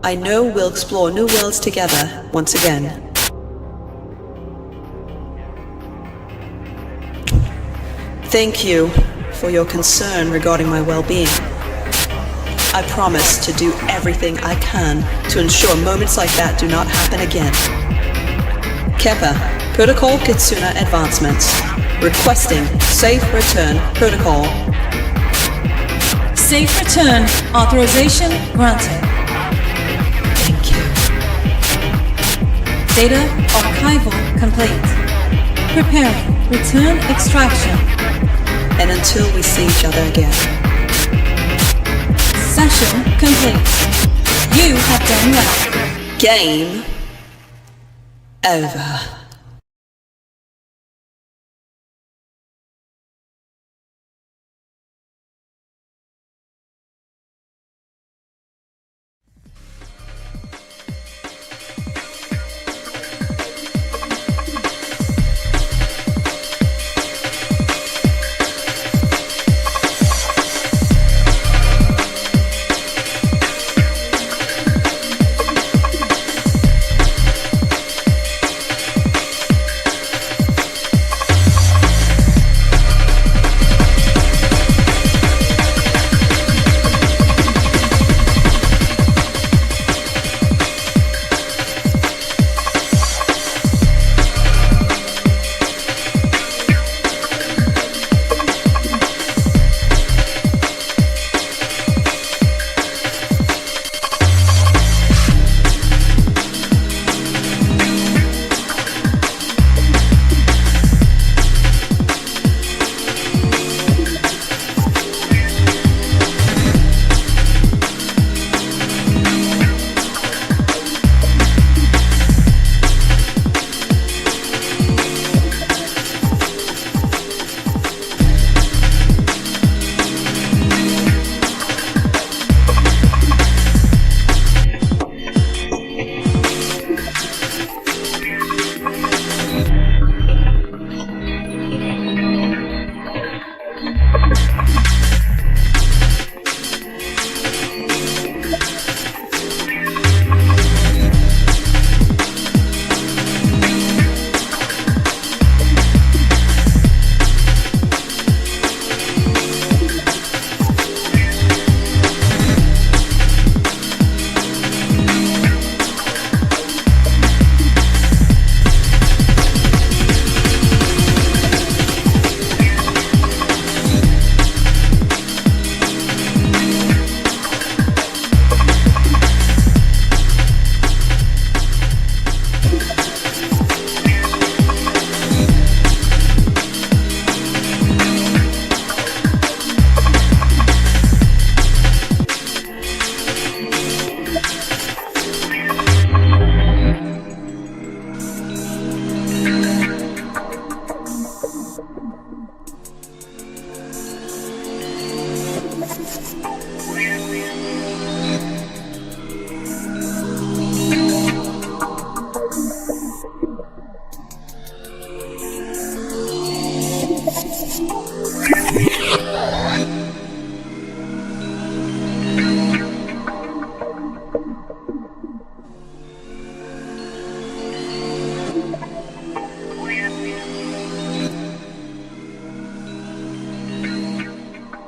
I know we'll explore new worlds together once again. Thank you for your concern regarding my well-being. I promise to do everything I can to ensure moments like that do not happen again. Keppa, Protocol Kitsuna Advancements. Requesting safe return protocol. Safe return authorization granted. Thank you. Data archival complete. Preparing return extraction. And until we see each other again. Session complete. You have done well. Game over.